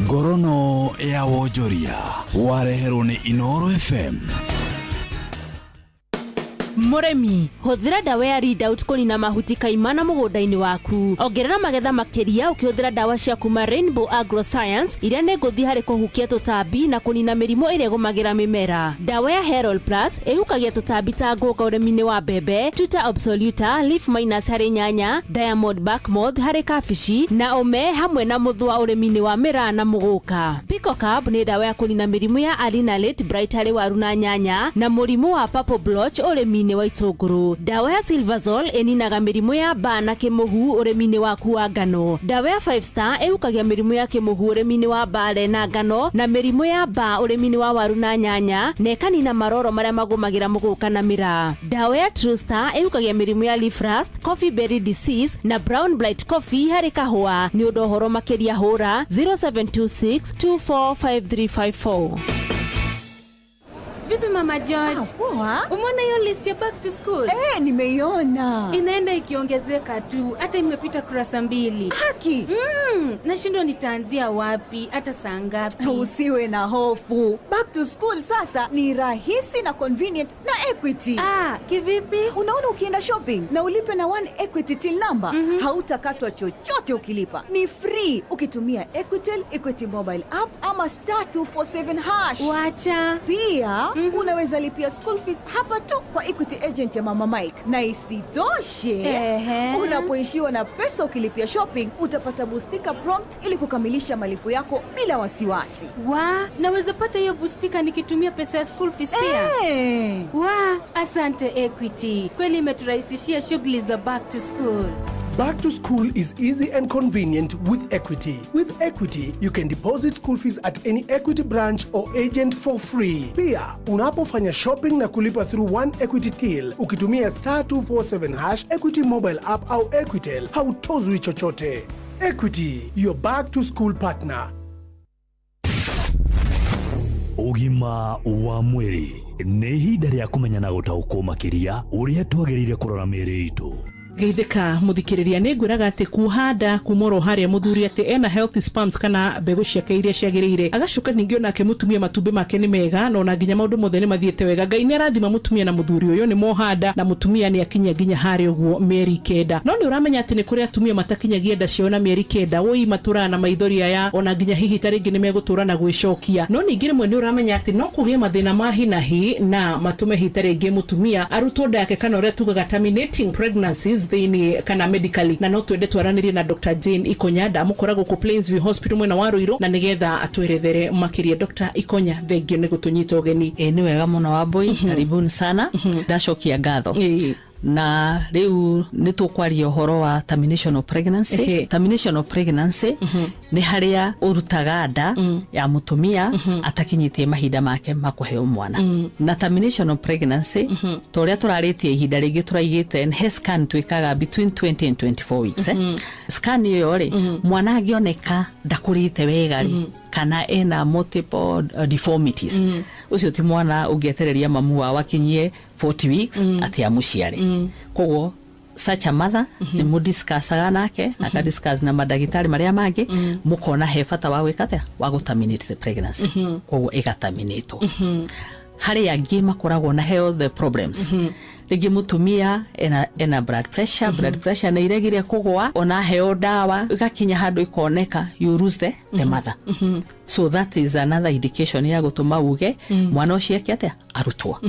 Ngorono ya wonjoria wareherwo nĩ Inoro FM. Muremi, huthira dawa ya Readout kunina mahuti kaimana mugunda-ini waku. Ongerera magetha makiria ukihũthĩra dawa cia kuma Rainbow Agroscience iria nĩ ngũthi harĩ kũhukia tũtambi na kunina mĩrimũ ĩrĩa ĩgũmagĩra mĩmera. Dawa ya Herol Plus ĩhukagia tũtambi ta ngũnga ũrĩmi-inĩ wa mbembe, Tuta Absoluta, Leaf Minus harĩ nyanya, Diamond Back Moth harĩ kabici na Ome hamwe na mũthũa ũrĩmi-inĩ wa mĩraa na mũgũka. Pico Carb nĩ dawa ya kunina mĩrimũ ya Alinalate Bright harĩ waru na nyanya na mũrimũ wa Purple Blotch ũrĩmi-inĩ wa itũngũrũ. Dawa ya Silvazole ĩninaga mĩrimũ ya mbaa na kĩmũhu ũrĩmi-inĩ waku wa ngano. Dawa ya 5 Star ĩhukagia mĩrimũ ya kĩmũhu ũrĩmi-inĩ wa mbale na ngano na mĩrimũ ya mbaa ũrĩmi-inĩ wa waru na nyanya na ĩkanina maroro marĩa magũmagĩra mũgũka na mĩraa. Dawa ya True Star ĩhukagia mĩrimũ ya leaf rust, coffee berry disease na brown blight coffee harĩ kahũa. Nĩ ũndũ ũhoro makĩria hũra 0726245354. Vipi Mama George? Poa. Umeona hiyo list ya back to school? Nimeiona. Inaenda ikiongezeka tu, hata imepita kurasa 2. Haki. Nashindwa nitaanzia wapi, hata saa ngapi. Usiwe na hofu. Back to school sasa ni rahisi na convenient na Equity. Kivipi? Unaona ukienda shopping na ulipe na 1 Equity till number, hautakatwa chochote ukilipa. Ni free ukitumia Equitel, Equity mobile app ama *247#. Wacha. Pia unaweza lipia school fees hapa tu kwa Equity agent ya Mama Mike. Na isitoshe, unapoishiwa na pesa ukilipia shopping, utapata boostika prompt ili kukamilisha malipo yako bila wasiwasi. Naweza pata hiyo boostika nikitumia pesa ya school fees pia? Asante Equity. Kweli imeturahisishia shughuli za back to school. Back to school is easy and convenient with Equity. With Equity, you can deposit school fees at any Equity branch or agent for free. Pia, unapofanya shopping na kulipa through 1 Equity till, ukitumia *247# Equity mobile app au Equitel, hautozwi chochote. Equity, your back to school partner. Ugima wa mwiri nĩ ihinda rĩa kũmenya na gũtaũkwo makĩria ũrĩa twagĩrĩire kũrora mĩĩrĩ itũ. Geithika muthikiriria ni ngwiraga ati kuhanda kumoro haria muthuri ati ena healthy sperms kana mbegu ciake iria ciagirire agacuka ningi onake mutumia matumbi make ni mega no na nginya maundu mothe ni mathiete wega. Ngai ni arathima mutumia na muthuri uyu ni mohanda na mutumia ni akinya nginya hari uguo mieri 9 no ni uramenya ati ni kuri atumia matakinyagia nda cio na mieri 9 woi matura na maithori aya ona nginya hihi taringi ni megutura na gwicokia no ningi rimwe ni uramenya ati no kugie mathina ma hinahi na matume hitaringi mutumia arutwo nda yake kana uria tugaga terminating pregnancies thini kana medically na no twende twaranirie na Dr. Jane Ikonya ndamukoragwo ku Plainsview Hospital mwena wa Ruiru na nigetha atwerethere makiria. Dr. Ikonya, thengio ni gutunyita ugeni. Ni wega muno wa boy, karibuni sana. Ndacokia ngatho. Na riu nitukwaria uhoro wa termination of pregnancy. Termination of pregnancy ni haria urutaga nda ya mutumia atakinyitie mahinda make makuheo mwana. Na termination of pregnancy toria turaritie ihinda ringi turaigite he scan twikaga between 20 and 24 weeks. Scan iyo ri mwana agioneka ndakurite wega ri kana ena multiple deformities. Ucio ti mwana ungietereria mamu wa wakinyie 40 weeks ati amuciare. Koguo such a mother ni mudiscussaga nake na discuss na madagitari maria mangi mukona he bata wa gwikate wa guterminate the pregnancy. Koguo igataminate. Hari angi makoragwo na health problems. Rigi mutumia ena blood pressure na iregiria kugwa ona heo dawa igakinya handu ikoneka you lose the mother. So that is another indication ya gutuma uge mwana ucio kiate arutwo.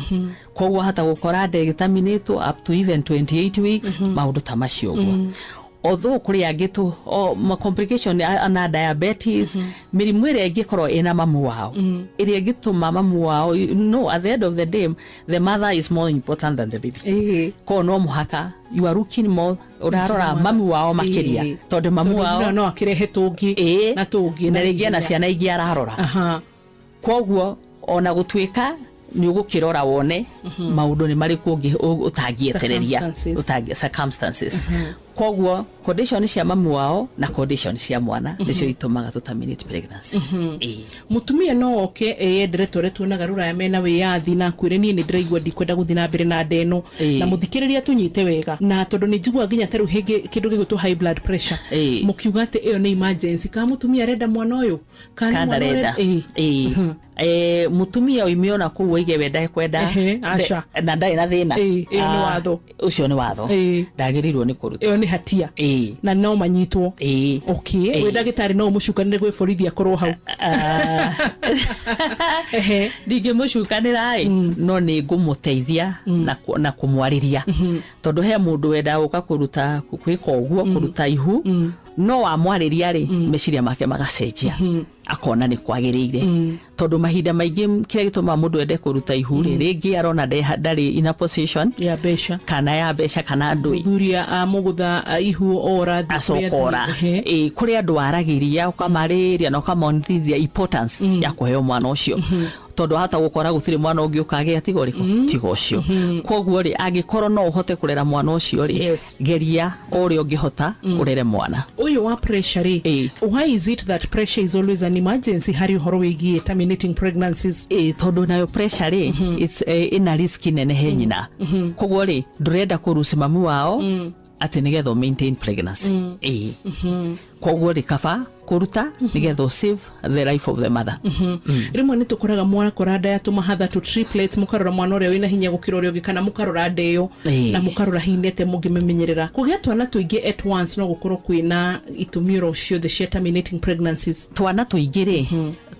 Koguo hata gukora determinate up to even 28 weeks maundu tamacio guo. Although kuri agitu ma complication ana diabetes mirimu ire gikorwo ina mamu wao ire gituma mamu wao no at the end of the day the mother is more important than the baby. Ko no muhaka you are looking more urarora mamu wao makiria tondu mamu wao no akirehe tungi na tungi na rigi na ciana ingi ararora. Koguo ona gutwika ni ugukirora wone maundu ni mari kungi utangietereria circumstances. Koguo condition cia mamu wao na condition cia mwana nicio itumaga to terminate pregnancy. Mutumia no oke yendere tore tuonaga ruraya mena wiyathi na kwire ni ndiraigua ndikwenda guthina mbere na ndeno na muthikiriria tunyite wega na tondu ni njigua nginya teru hingi kindu gigutu high blood pressure mukiuga ati iyo ni emergency ka mutumia arenda mwana uyu kana mwana mutumia uimiona ku wige wenda kwenda na ndai na thina ni watho ucio ni watho ndagirirwo ni kuruta iyo ni hatia na no manyitwo okay we ndagitari no mucukanire gwe borithi akorwo hau dige mucukanira no ni ngumuteithia na kumwariria tondu he mundu wenda uka kuruta kwika uguo kuruta ihu no wamwariria ri meciria make magacenjia akona ni kwagiriire tondu mahinda maingi kire gituma mundu ende kuruta ihu ringi arona ndari ina position ya besha kana ndui thuria mugutha ihu ora asokora kuri andu aragiria ukamariria no kamonithia importance ya kuheo mwana ucio tondu hata gukora gutire mwana ungi ukage atigo riko tigo cio koguo ri angikorwo no uhote kurera mwana ucio ri geria uri ungihota urere mwana uyu wa pressure why is it that pressure is always an emergency hari horo wigie terminating pregnancies tondu nayo pressure ri it's ina risk nene he nyina koguo ri ndurenda kurusi mamu wao ati nigetho maintain pregnancy koguo ri kaba kuruta nigetho save the life of the mother rimwe ni tukoraga mwana korada ya tumahatha to triplets mukarora mwana uri wina hinya gukira uri ugikana mukarora ndeyo na mukarora hinete mugimemenyerera kugia twana tuingi at once no gukorwo kwina itumiro ucio the terminating pregnancies twana tuingire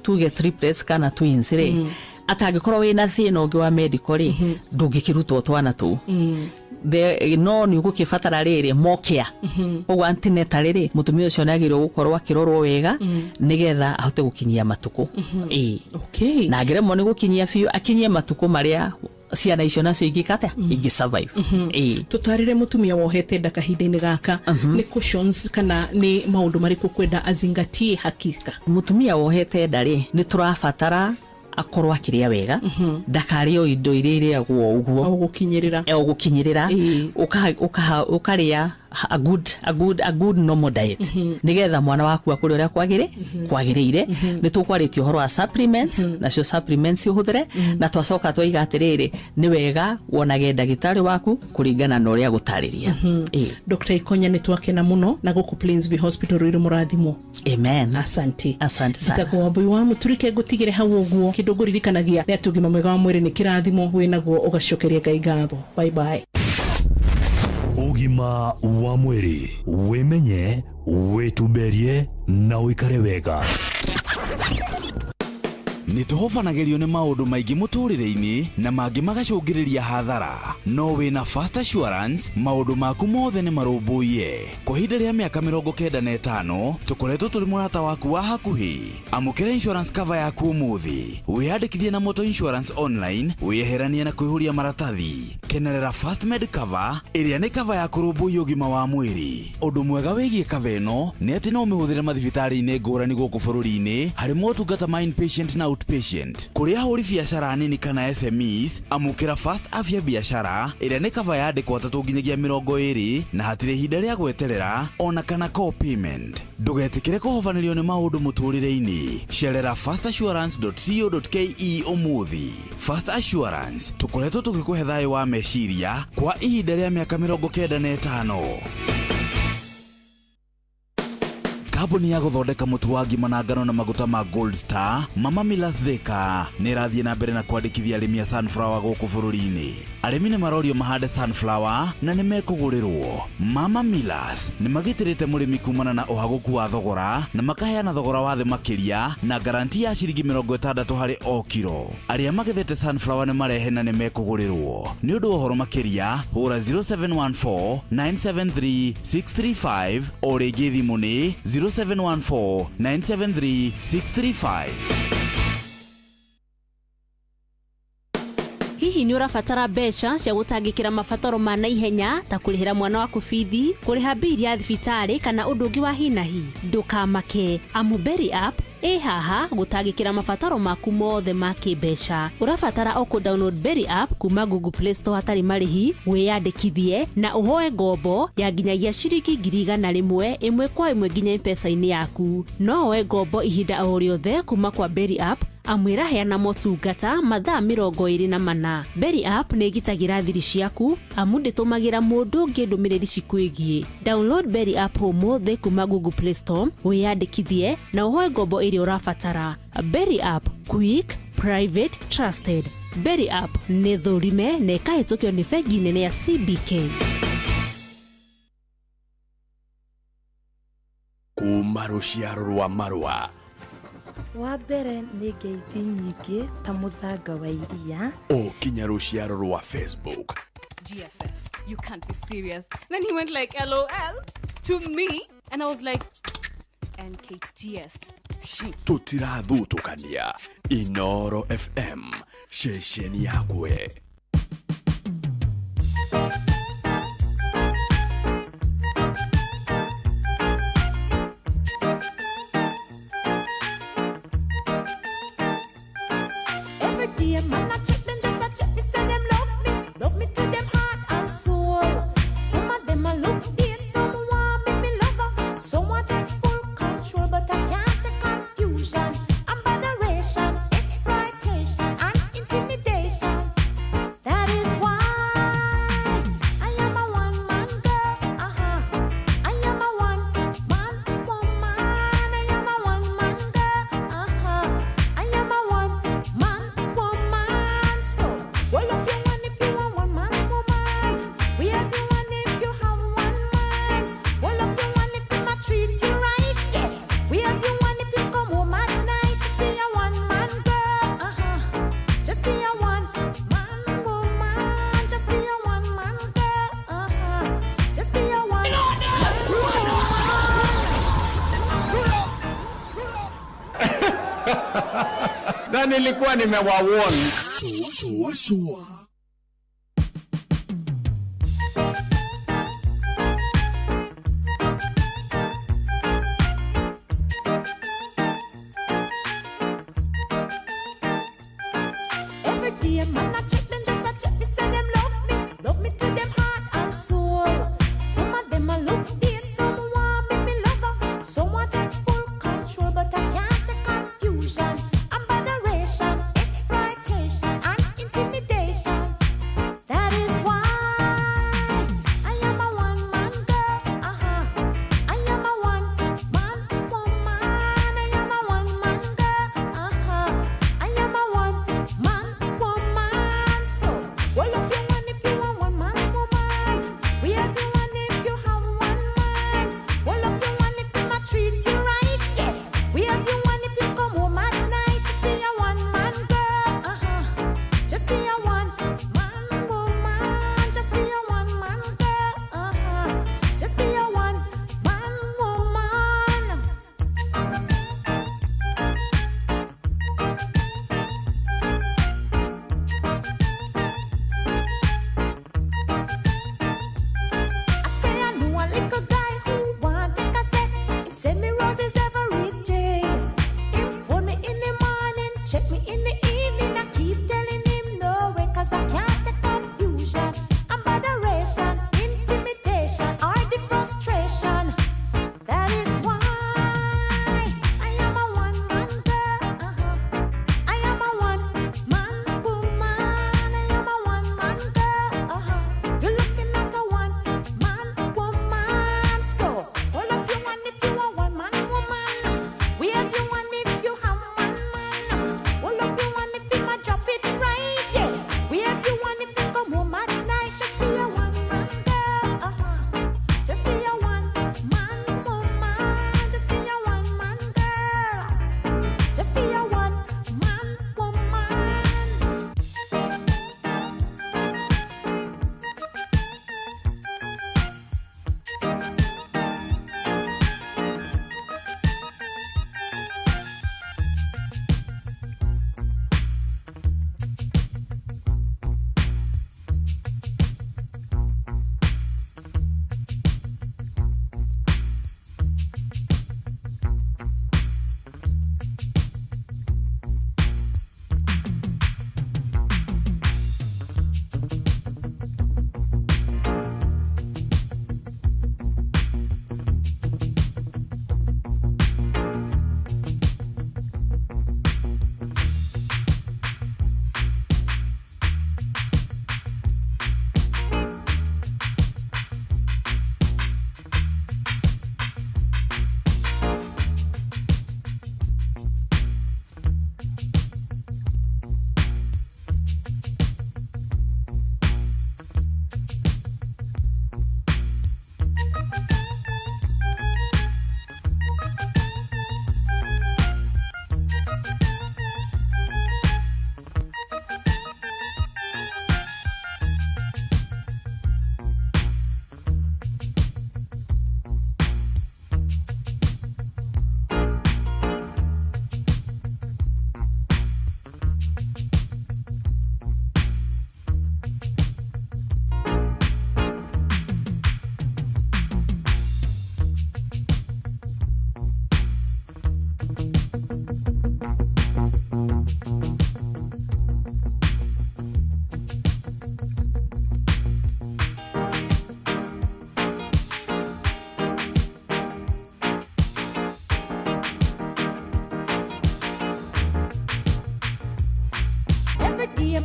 tuge triplets kana twins ri atagikorwo wina thina ungi wa medical ri ndungikirutwo twana tu no ni gukifatara riri mokia ogwa antenatal riri mutumia ucio nagirwo gukorwo akirorwo wega nigetha ahote gukinyia matuku okay na ngiremo ni gukinyia fiu akinyie matuku maria ciana icio nacio ingikate ingi survive tutarire mutumia wohete ndakahinda-ini gaka ni cautions kana ni maundu mariku kwenda azingatie hakika mutumia wohete ndari ni turafatara akorwa kiria wega ndakario indo iria uguo gukinyirira ukaria a good normal diet nigetha mwana waku akuri uria kwagiriire ni tukwaritie horo wa supplements nacio supplements uhuthire na twacoka twiga atiriri ni wega wonage ndagitari waku kuringana na uria gutariria Dr. Ikonya ni twakena muno na guku Plainsview Hospital riri murathimo amen asante sana zitakuwa boy wa muturike gutigire hau uguo kindu guririkanagia ni atugima mwega wa mwiri ni kirathimo winaguo ugacokeria Ngai ngatho bye bye Ugima wa mwiri wimenye wituberie na uikare wega nituhofanagirio ni maundu maingi muturire-ini na mangi magacungiriria hathara no wina Fast Assurance maundu maku mothe ni marumbuie kwa ihinda ria miaka 95 tukoretwo turi murata waku wa hakuhi amukira insurance cover yaku umuthi wiyandikithie na Moto Insurance online wiyeherania na kwihuria maratathi kenerera Fast Med cover iria ni cover ya kurumbuia ugima wa mwiri undu mwega wigie cover ino ni ati no mihuthire mathibitari-ini ngurani guku bururi-ini hari motungata ma inpatient na outpatient kuria huri biashara nini kana SMEs amukira Fast Afya biashara iria ni cover yandikwo 3 nginyagia 20 na hatire ihinda ria gweterera ona kana co-payment ndugetikire kuhofanirio ni maundu muturire-ini cerera fastassurance.co.ke umuthi Fast Assurance tukoretwo tukikuhe thayo wa meciria kwa ihinda ria miaka 95 Kambuni ya guthondeka mutu wa ngima na ngano na maguta ma Gold Star Mama Millers Thika ni rathie na mbere na kwandikithia arimi ya sunflower guku bururi-ini arimi ni marorio mahande sunflower na ni mekugurirwo Mama Millers ni magitirite murimi kumana na uhaguku wa thogora na makaheana thogora wa the makiria na garanti ya ciringi 60 hari o kilo aria magethete sunflower ni marehe na ni mekugurirwo ni undu uhoro makiria hura 0714 973 635 o ringi thimu ni 0714-973-635. Hihi ni urabatara mbeca cia gutangikira mabataro ma naihenya ta kurihira mwana waku bithi kuriha bili ya thibitari kana undu ungi wa hinahi ndukamake Amuberi app haha gutagikira mabataro maku mothe ma kimbeca. Urabatara o ku download Berry app kuma Google Play Store hatari marihi, wiyandikithie na uhoe ngombo ya nginyagia ciringi 100 imwe kwa imwe nginya M-Pesa-ini yaku. No oe ngombo ihinda o riothe kuma kwa Berry app, amwira heana motungata mathaa 24. Berry app nĩ igitagira thiri ciaku amu ndĩtũmagira mũndũ ũngĩ ndũmĩrĩri cikwigie. Download Berry app ũmũthĩ kuma Google Play Store, wiyandikithie na uhoe ngombo ĩrĩa ũrabatara. Berry app, quick, private, trusted. Berry app nĩ thũrime na ĩkahĩtũkio nĩ bengi nene ya CBK. Kuma rũciaro rwa Marua. Wa mbere nĩ ngeithi nyingĩ ta mũthanga wa iria. Kinya rũciaro rwa Facebook. GFF, you can't be serious. Then he went like LOL to me and I was like NKTS. Tutirathutũkania. Inoro FM, ceceni yakwe. Na nilikuwa nimewawarn. Shua.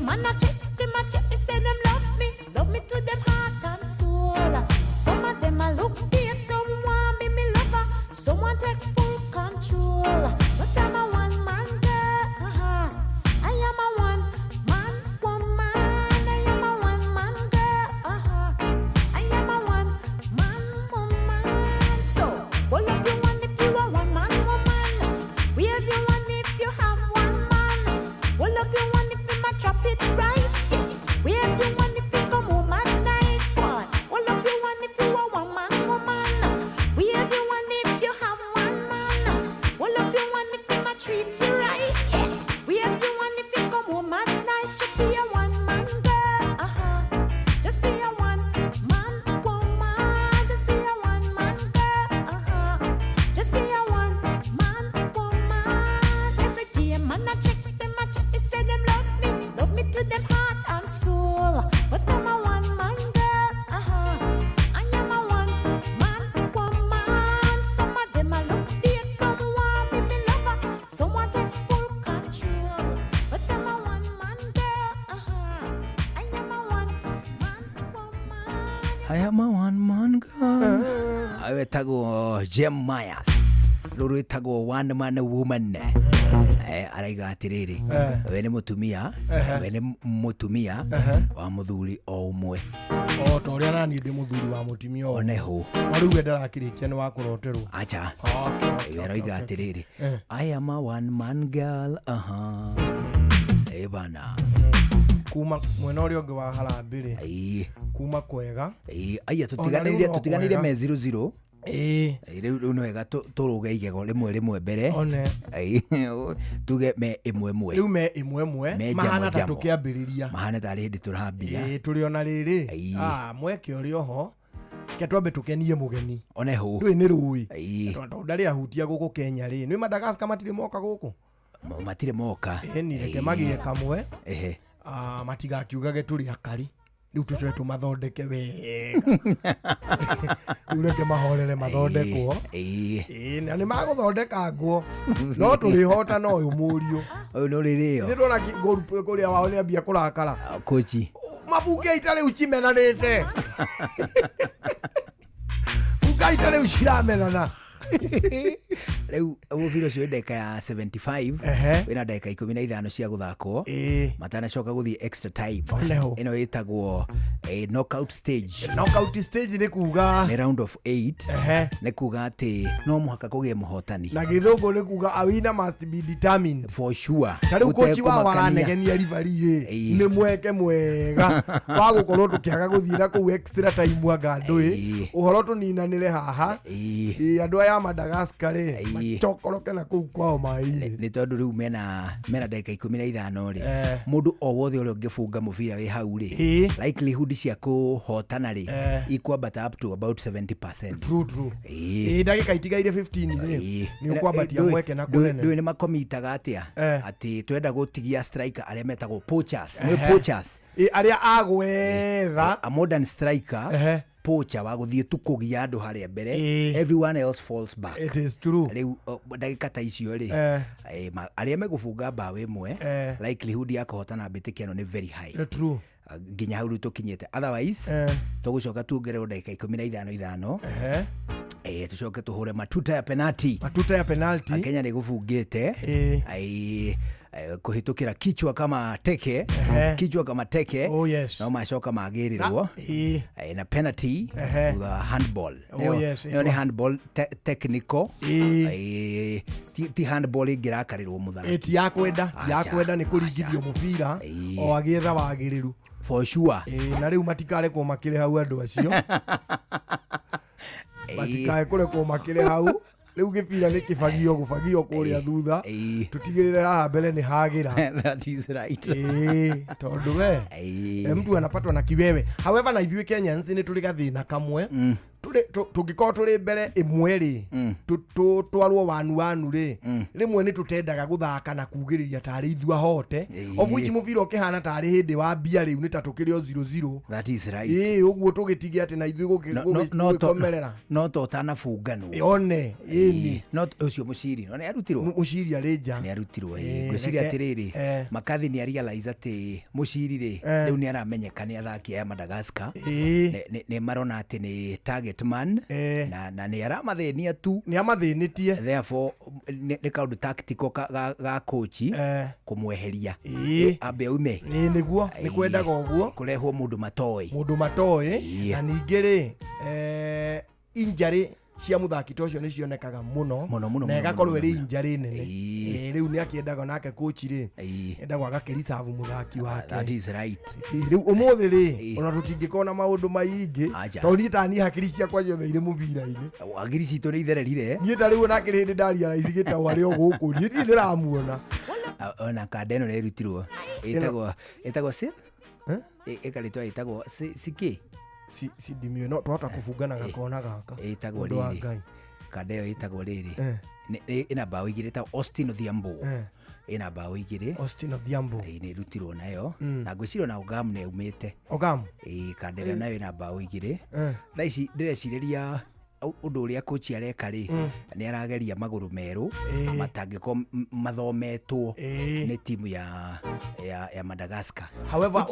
man a check, say them love me to them heart and soul. Some of them a look good, some want be me lover, someone take full control. But I'm a one man girl, I am a one man woman. I am a one man girl, I am a one man woman. So, hold up your one if you are one man woman. Wave your one if you have one man. Hold up your one if you match up it right. Yes. Wave your one if you come home at night. One. Hold up your one if you are one man woman. Wave your one if you have one man. Hold up your one if you match treat you right. Yes. Wave your one if you come home at night. Just be a one man girl. Just be a one man woman. Just be a one man girl. Just be a one man woman. Every day man I check them, they say them love me to them heart and soul. But I'm a one man girl. I am a one man woman. Some of them I look dead, some want me lover, some want take full control. But I'm a one man girl. I am a one I am a one man girl. Awe tago Jem Myers. Luru tago one man woman. Araiga atiriri. We ni mutumia. We ni mutumia wa muthuri o umwe. O to ria nani ndi muthuri wa mutumia o. Oneho. Maruge ndarakirikia ni wa kuroterwo. Acha. Araiga atiriri. I am a one man girl. Bana. Kuma mwena uria ungi wa harambiri. Kuma kwega. Aya tutiganire me 00. Riu no wega turuge igego rimwe mbere. Tuge me imwe. Riu me imwe. Mahana ta tukiambiriria. Mahana ta rindi turambia. Turi ona riri. Mweke uri oho. Ke twambe tukenie mugeni. Oneho. Rui ni rui. Ndari ahutia guku Kenya ri. Ni Madagascar matire moka guku. Matire moka. Ni reke magie kamwe. Matigakiugage turi akari. Riu tucoe tumathondeke wega. Riu reke mahorere mathondekwo. Na ni maguthondeka nguo. No turihota no uyu murio. Uyu no ririo. Ni ndona kuria wao ni ambia kurakara. Kochi. Mabuge itare uchimenanite. Buga itare ushiramenana. Riu ubiro cio ndeka ya 75 wina ndeka 15 cia guthakwo matana coka guthie extra time ino yitagwo knockout stage. Knockout stage ni kuga ni round of 8 ni kuga ati no muhaka kugie muhotani na githungu ni kuga a winner must be determined for sure. Tari kochi wa waranegenia rivali ni mweke mwega wa gukorwo tukiaga guthira ku extra time anga ndui uhoro tuninanire haha andu aya Madagascar chokoroke na kuu kwao mai-ini ni tondu riu mena ndeka 15 ri mundu o wothe uri ungifunga mubira wi hau ri likelihood cia kuhotana ri ikwambata up to about 70%. True. Ndagika itigaire 15 ri ni ukwambatia mweke na kunene ndu ni makomitaga atia ati twenda gutigia striker aria metagwo poachers ni poachers aria agwetha a modern striker pocha wa guthie tukugia andu haria mbere everyone else falls back. It is true. Riu ndagika ta icio ri aria megubunga mbawe imwe likelihood ya kuhotana mbitiki ino ni very high. True. Nginya hau tukinyete otherwise tugucoka tuongererwo ndagika 15 tucoke tuhure matuta ya penalty. Kenya ni gubungite kuhitukira kichwa kama teke no macoka magirirwo na penalty with handball. Ni handball technical ti handball ingirakarirwo muthaki ti yakwenda ni kuringithio mubira o agietha wagiriru for sure. Na riu matikare ko makire hau andu acio matikae kurekwo makire hau riu gibira ni kibagio gubagio kuria thutha tutigirire haha mbere ni hagira. That is right. Tondu mtu anapatwa na kiwewe. However na ithuĩ Kenyans ni turi gathina kamwe tungĩkorwo tũrĩ mbere ĩmwe rĩ twarwo wanu rĩ rĩmwe nĩ tũtendaga gũthaka na kugĩrĩria tarĩ ithu ahote of which mũbira ũkĩhana tarĩ hĩndĩ wa mbia rĩu nĩ ta tũkĩrĩ o 0-0. That is right. Ũguo tũgĩtigia atĩ na ithuĩ gũkomerera no tũtanabunganwo one no ũcio mũciri no nĩ arutirwo mũciri arĩ nja nĩ arutirwo ngwĩciria atĩrĩrĩ Makathi nĩ realize atĩ mũciri rĩ rĩu nĩ aramenyeka nĩ athaki a Madagascar nĩ marona atĩ nĩ target man na nĩ aramathĩnia tu nĩ amathĩnĩtie therefore nĩ kaũndũ tactical ga coach kũmweheria ambe aume nĩguo nĩ kwendaga ũguo kũrehwo mũndũ matoĩ na ningĩ rĩ injury cia muthaki ta ũcio nĩ cionekaga mũno na ĩgakorwo ĩrĩ injury nene rĩu nĩ akĩendaga nake coach rĩ endaga agakĩrisavu muthaki wake. That is right. Rĩu ũmũthĩ rĩ ona tũtingĩkorwo na maũndũ maingĩ tondũ niĩ tani hakiri ciakwa ciothe irĩ mũbira-inĩ hakiri citũ nĩ ithererire niĩ ta rĩu ona kĩrĩ hĩndĩ ndaria raici gĩtaũ arĩ o gũkũ niĩ ndirĩ ndĩramuona ona kandeno nĩ erutirwo ĩtagwo si ĩkarĩtwa ĩtagwo sikĩ si dimio no twahota kubungana gakona gaka ĩtagwo rĩrĩ kandeo ĩtagwo rĩrĩ ĩna mbaũ igĩrĩ ta Austin Odhiambo ĩna mbaũ igĩrĩ Austin Odhiambo nĩ rutirwo nayo na ngwĩciria na Ogam nĩ umĩte kandeo nayo ĩna mbaũ igĩrĩ thaa ici ndĩrecirĩria ũndũ ũrĩa coach areka rĩ nĩ arageria magũrũ merũ matangĩkorwo mathometwo nĩ timu ya Madagascar. However,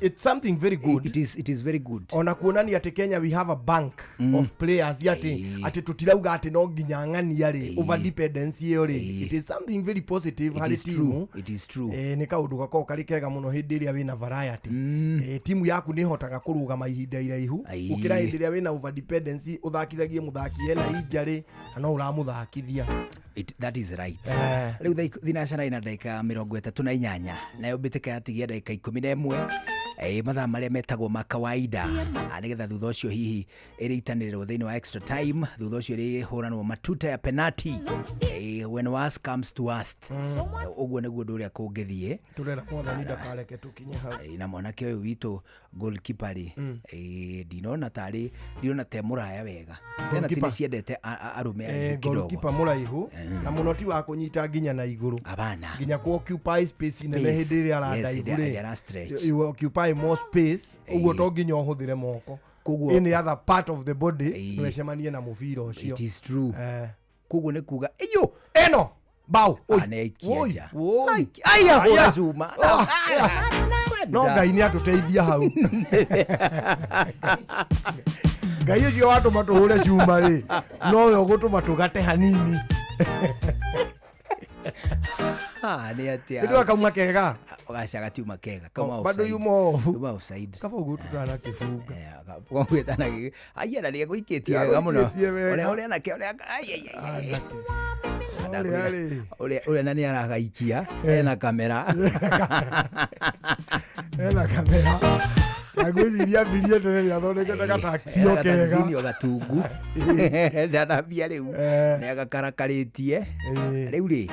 it's something very good. It is very good. Ona kuonania atĩ Kenya we have a bank of players atĩ tutirauga atĩ no nginya ng'ania rĩ over dependency ĩyo rĩ it is something very positive harĩ timu. It is true. Nĩ kaũndũ gakorwo karĩ kega mũno hĩndĩ ĩrĩa wĩna variety. Timu yaku nĩ hotaga kũrũgama ihinda iraihu gũkĩra hĩndĩ ĩrĩa wĩna over dependency ũthakithagie mũthaki ena injury no ũramuthakithia. That is right. Rĩu thinacara ina ndagĩka 38 nayo mbĩtĩka yatigia ndagĩka 11 mathaa marĩa metagwo ma kawaida nĩgetha thutha ũcio hihi ĩrĩitanĩrĩrwo thĩinĩ wa extra time thutha ũcio ĩrĩhũranwo matuta ya penalty when worst comes to worst ũguo nĩguo ũndũ ũrĩa kũngĩthiĩ tũrera mwathani ndakareke tũkinye hau na mwanake ũyũ witũ goalkeeper rĩ ndinona te mũraya wega tena tini ciendete arũme araihu kidogo goalkeeper mũraihu na mũno ti wa kũnyita nginya na igũrũ nginya ku occupy space nene hĩndĩ ĩrĩa arandaihu you occupy more space uguo to nginya ũhũthĩre moko any other part of the body wecemanie na mũbira ũcio. It is true. Koguo nĩ kuga eno bao aya hũra cuma no Ngai nĩ atũteithia hau Ngai ũcio watũma tũhũre cuma rĩ nowe ũgũtũma tũgate hanini nĩ atia nĩ twakauma kega ũgacaga tiuma kega bado yumo offside kaba ũguo tutana kĩbunga gwetana aya na nĩ gũikĩtie wega mũno ũrĩa nake ũrĩa na nĩ aragaikia ena kamera agwĩciria mbirie tene nĩ athondekete gataxi kega gatungu ndanambia rĩu nĩ agakarakarĩtie rĩu rĩ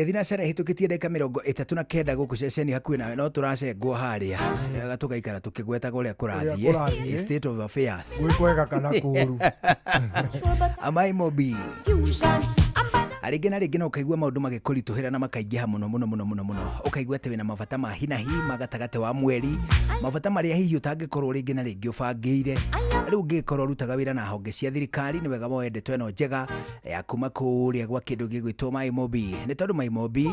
thinacara hĩtũkĩtie ndagĩka 39 gũkũ ceceni hakuhĩ nawe no tũracengwo harĩa tũgaikara tũkĩgwetaga ũrĩa kũrathiĩ state of affairs gwĩkwega kana kũũru Amai Mobi arĩngĩ na rĩngĩ no ũkaigua maũndũ magĩkũritũhĩra na makaingĩha mũno ũkaigua atĩ wĩna mabata ma hinahi magatagatĩ wa mweri mabata marĩa hihi ũtangĩkorwo rĩngĩ na rĩngĩ ũbangĩire rĩu ũngĩkorwo rutaga wĩra na honge cia thirikari nĩ wega moe ndeto ĩno njega ya kuma kũrĩa gwa kĩndũ gĩgwĩtwo Amai Mobi nĩ tondũ Amai Mobi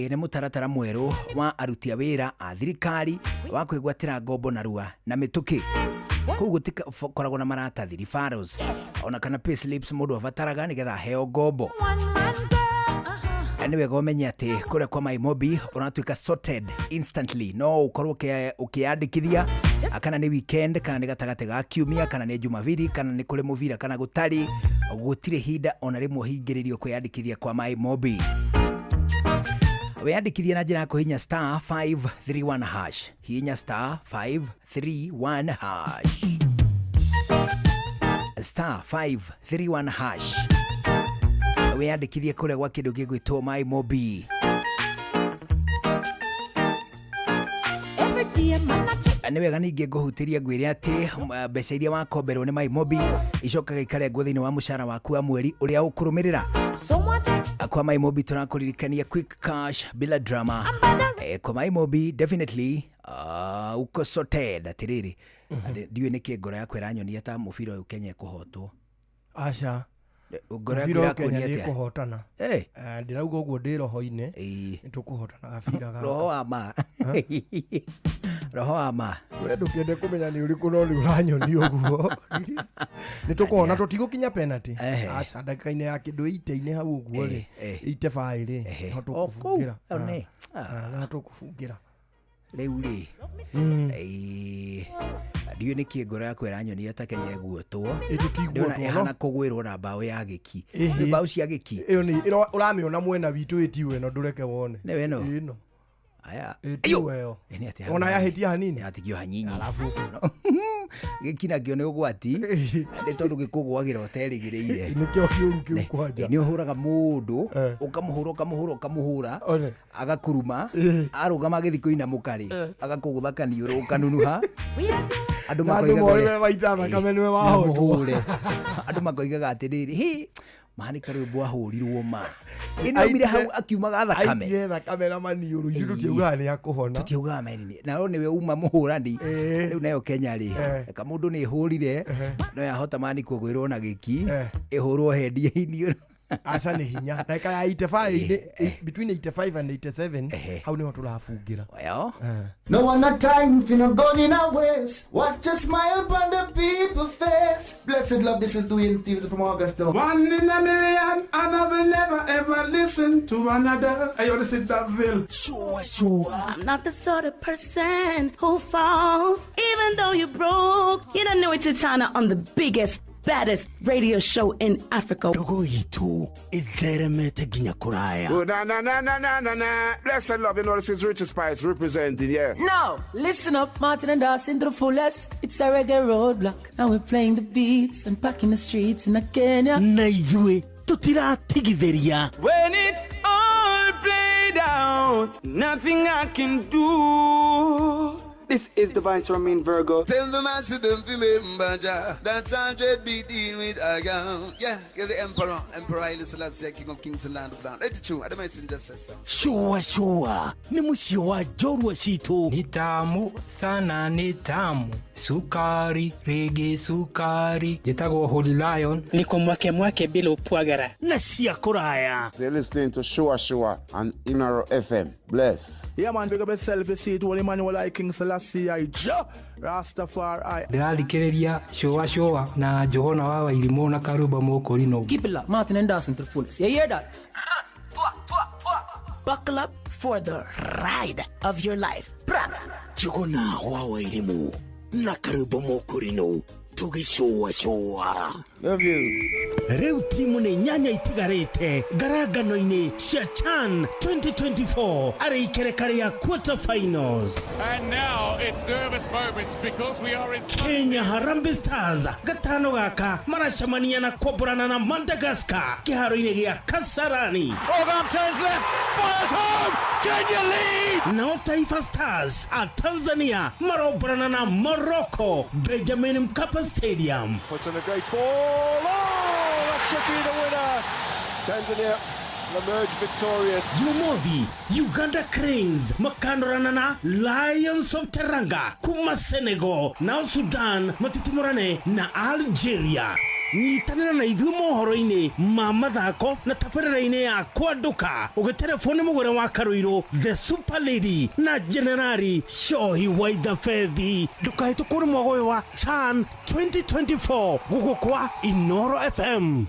nĩ mũtaratara mwerũ wa aruti a wĩra a thirikari wa kwĩgwatĩra ngombo narua na mĩtũkĩ kũu gũtikoragwo na maratathi referrals ona kana pay slips mũndũ abataraga nĩgetha aheo ngombo nĩ wega ũmenye atĩ kũrĩa kwa Amai Mobi ũratuĩka sorted instantly no ũkorwo ũkĩyandĩkithia kana nĩ weekend kana nĩ gatagatĩ ga kiumia kana nĩ Jumapili kana nĩ kũrĩ mũbira kana gũtarĩ gũtirĩ hinda ona rĩmwe hingĩrĩrio kwĩyandĩkithia kwa Amai Mobi weyandĩkithia na njĩra ya kũhihinya star 531 hash hihinya star 531 hash star 531 hash weyandĩkithie kũrĩa gwa kĩndũ gĩgwĩtwo Amai Mobi. yeah. Nĩ wega ningĩ ngũhutĩria ngwĩre atĩ mbeca iria wakomberwo nĩ MyMobi icokaga ikarengwo thĩinĩ wa mũcara waku wa mweri ũrĩa ũkũrũmĩrĩra. Kwa MyMobi tũrakũririkania quick cash bila drama. Kwa MyMobi definitely uko sorted atĩrĩrĩ. Ndiũĩ nĩkĩ ngoro yakwa ĩranyonia ta mũbira ũyũ Kenya ĩkũhotwo. Aca. Ngoro yakwa ĩrakũonia atĩa? Kũhotana. Ndirauga ũguo ndĩ roho-inĩ. Nĩtũkũhotana gabira gaka. Roho wa ma. Roho wa ma. We ndũkĩende kũmenya nĩ ũrĩkũ no nĩ ũranyonia ũguo. Nĩtũkũhona tũtigũkinya penalty. Aca ndagĩka-inĩ ya kĩndũ 80-inĩ hau ũguo rĩ. 85 rĩ. No tũkũbungĩra. No tũkũbungĩra. Rĩu rĩ. Ndiũĩ nĩkĩ ngoro yakwa ĩranyonia ta Kenya ĩguotwo. Ndĩona ĩhana kũgwĩrwo na mbaũ ya gĩki. Mbaũ cia gĩki. Ĩyo nĩ ũramĩona mwena witũ ĩtiwe ĩno ndũreke wone. Nĩwe no. Ĩno. Aya. Ĩyo. Ona yahĩtia hanini. Yatigio hanyinyi. Alafu gĩki nakĩo nĩ ũgwati. Nĩ tondũ gĩkũgwagĩra ũterĩgĩrĩire. Nĩkĩo kĩũru kĩu kwanja. Nĩ ũhũraga mũndũ ũkamũhũra agakuruma arũgama gĩthiĩ kũinamũka rĩ agakũgũtha kaniũrũ ũkanunuha. Andũ makoigaga atĩrĩrĩ mahanĩka rwĩmbo ahũrirwo ma ĩnomire hau akiumaga thakame. Aitie thakame na maniũrũ ithuĩ tũtiaugaga nĩ akũhona. Tũtiaugaga meni na no nĩwe uma mũhũrani rĩu nayo Kenya rĩ eka mũndũ nĩ ĩhũrire no yahota mani kũgwĩrwo na gĩki ĩhũrwo hendi-inĩ. Aca nĩ hinya ndagĩka ya 85 between 85 and 87 hau nĩho tũrabungĩra. No one a time for no gun in our ways. Watch a smile upon the people's face. Blessed love, this is Dwayne Stevens from Augusta. 1 in a million, and I will never ever listen to another. I only sit that Bill. Sure. I'm not the sort of person who falls, even though you broke. You don't know it's Tana on the biggest, baddest radio show in Africa. Dogo itu itheremete ginya kuraya. Oh, na. Blessed love, you know this is Richard Spice representing, yeah. No, listen up, Martin and Dawson to the fullest. It's a reggae roadblock. Now we're playing the beats and packing the streets in Kenya. Naijue, tutiratigidheria. When it's all played out, nothing I can do. This is Divine Sermon Virgo. Tell them I see them remember that's 100 BD with Agam. Yeah, get the Emperor Haile Selassie, King of Kings and Land of Land. Let it true, I don't mention just so. Shua. Ni musio wa jorwa shito. Ni tamu sana ni tamu. Sukari, reggae sukari. Jitago Holy Lion. Niko mwake bila upwagara. Nasia kuraya. So you're listening to Shua on Inaro FM. Bless. Yeah man, big up yourself, you see it, Holy Emmanuel I King Selassie I Rastafari. Ndĩrarikĩrĩria Shua na Johona wa Irimũ na Karuba Mokorino. Keep it locked, Martin and Dawson to the fullest. You hear that? Buckle up for the ride of your life. Johona wa Irimũ na Karuba Mokorino. Shua. Love you. Reu timu nĩ nyanya itigarĩte ngarangano-inĩ cia CHAN 2024 arĩ ikereka ya quarter finals. And now it's nervous moments because we are in Kenya Harambee Stars gatano gaka maracemania na kũmbũrana na Madagascar kĩharo-inĩ gĩa Kasarani. Ogam turns left, fires home, Kenya lead! Nao Taifa Stars a Tanzania marombũrana na Morocco Benjamin Mkapa Stadium. Puts in a great ball. Oh, that should be the winner. Tanzania emerge victorious. Jumamosi, Uganda Cranes makandorana na Lions of Teranga kuma Senegal. Nao Sudan matitimurane na Algeria. Nyitanira na ithuĩ mohoro-inĩ ma mathako na tabarĩra-inĩ ya kwanduka ũgĩterefoni mũgũre wa Karũirũ The Super Lady na Generali Shohi Waitha Fethi. Ndũkahĩtũkũre mwago ũyũ wa CHAN 2024 gũkũ kwa Inoro FM.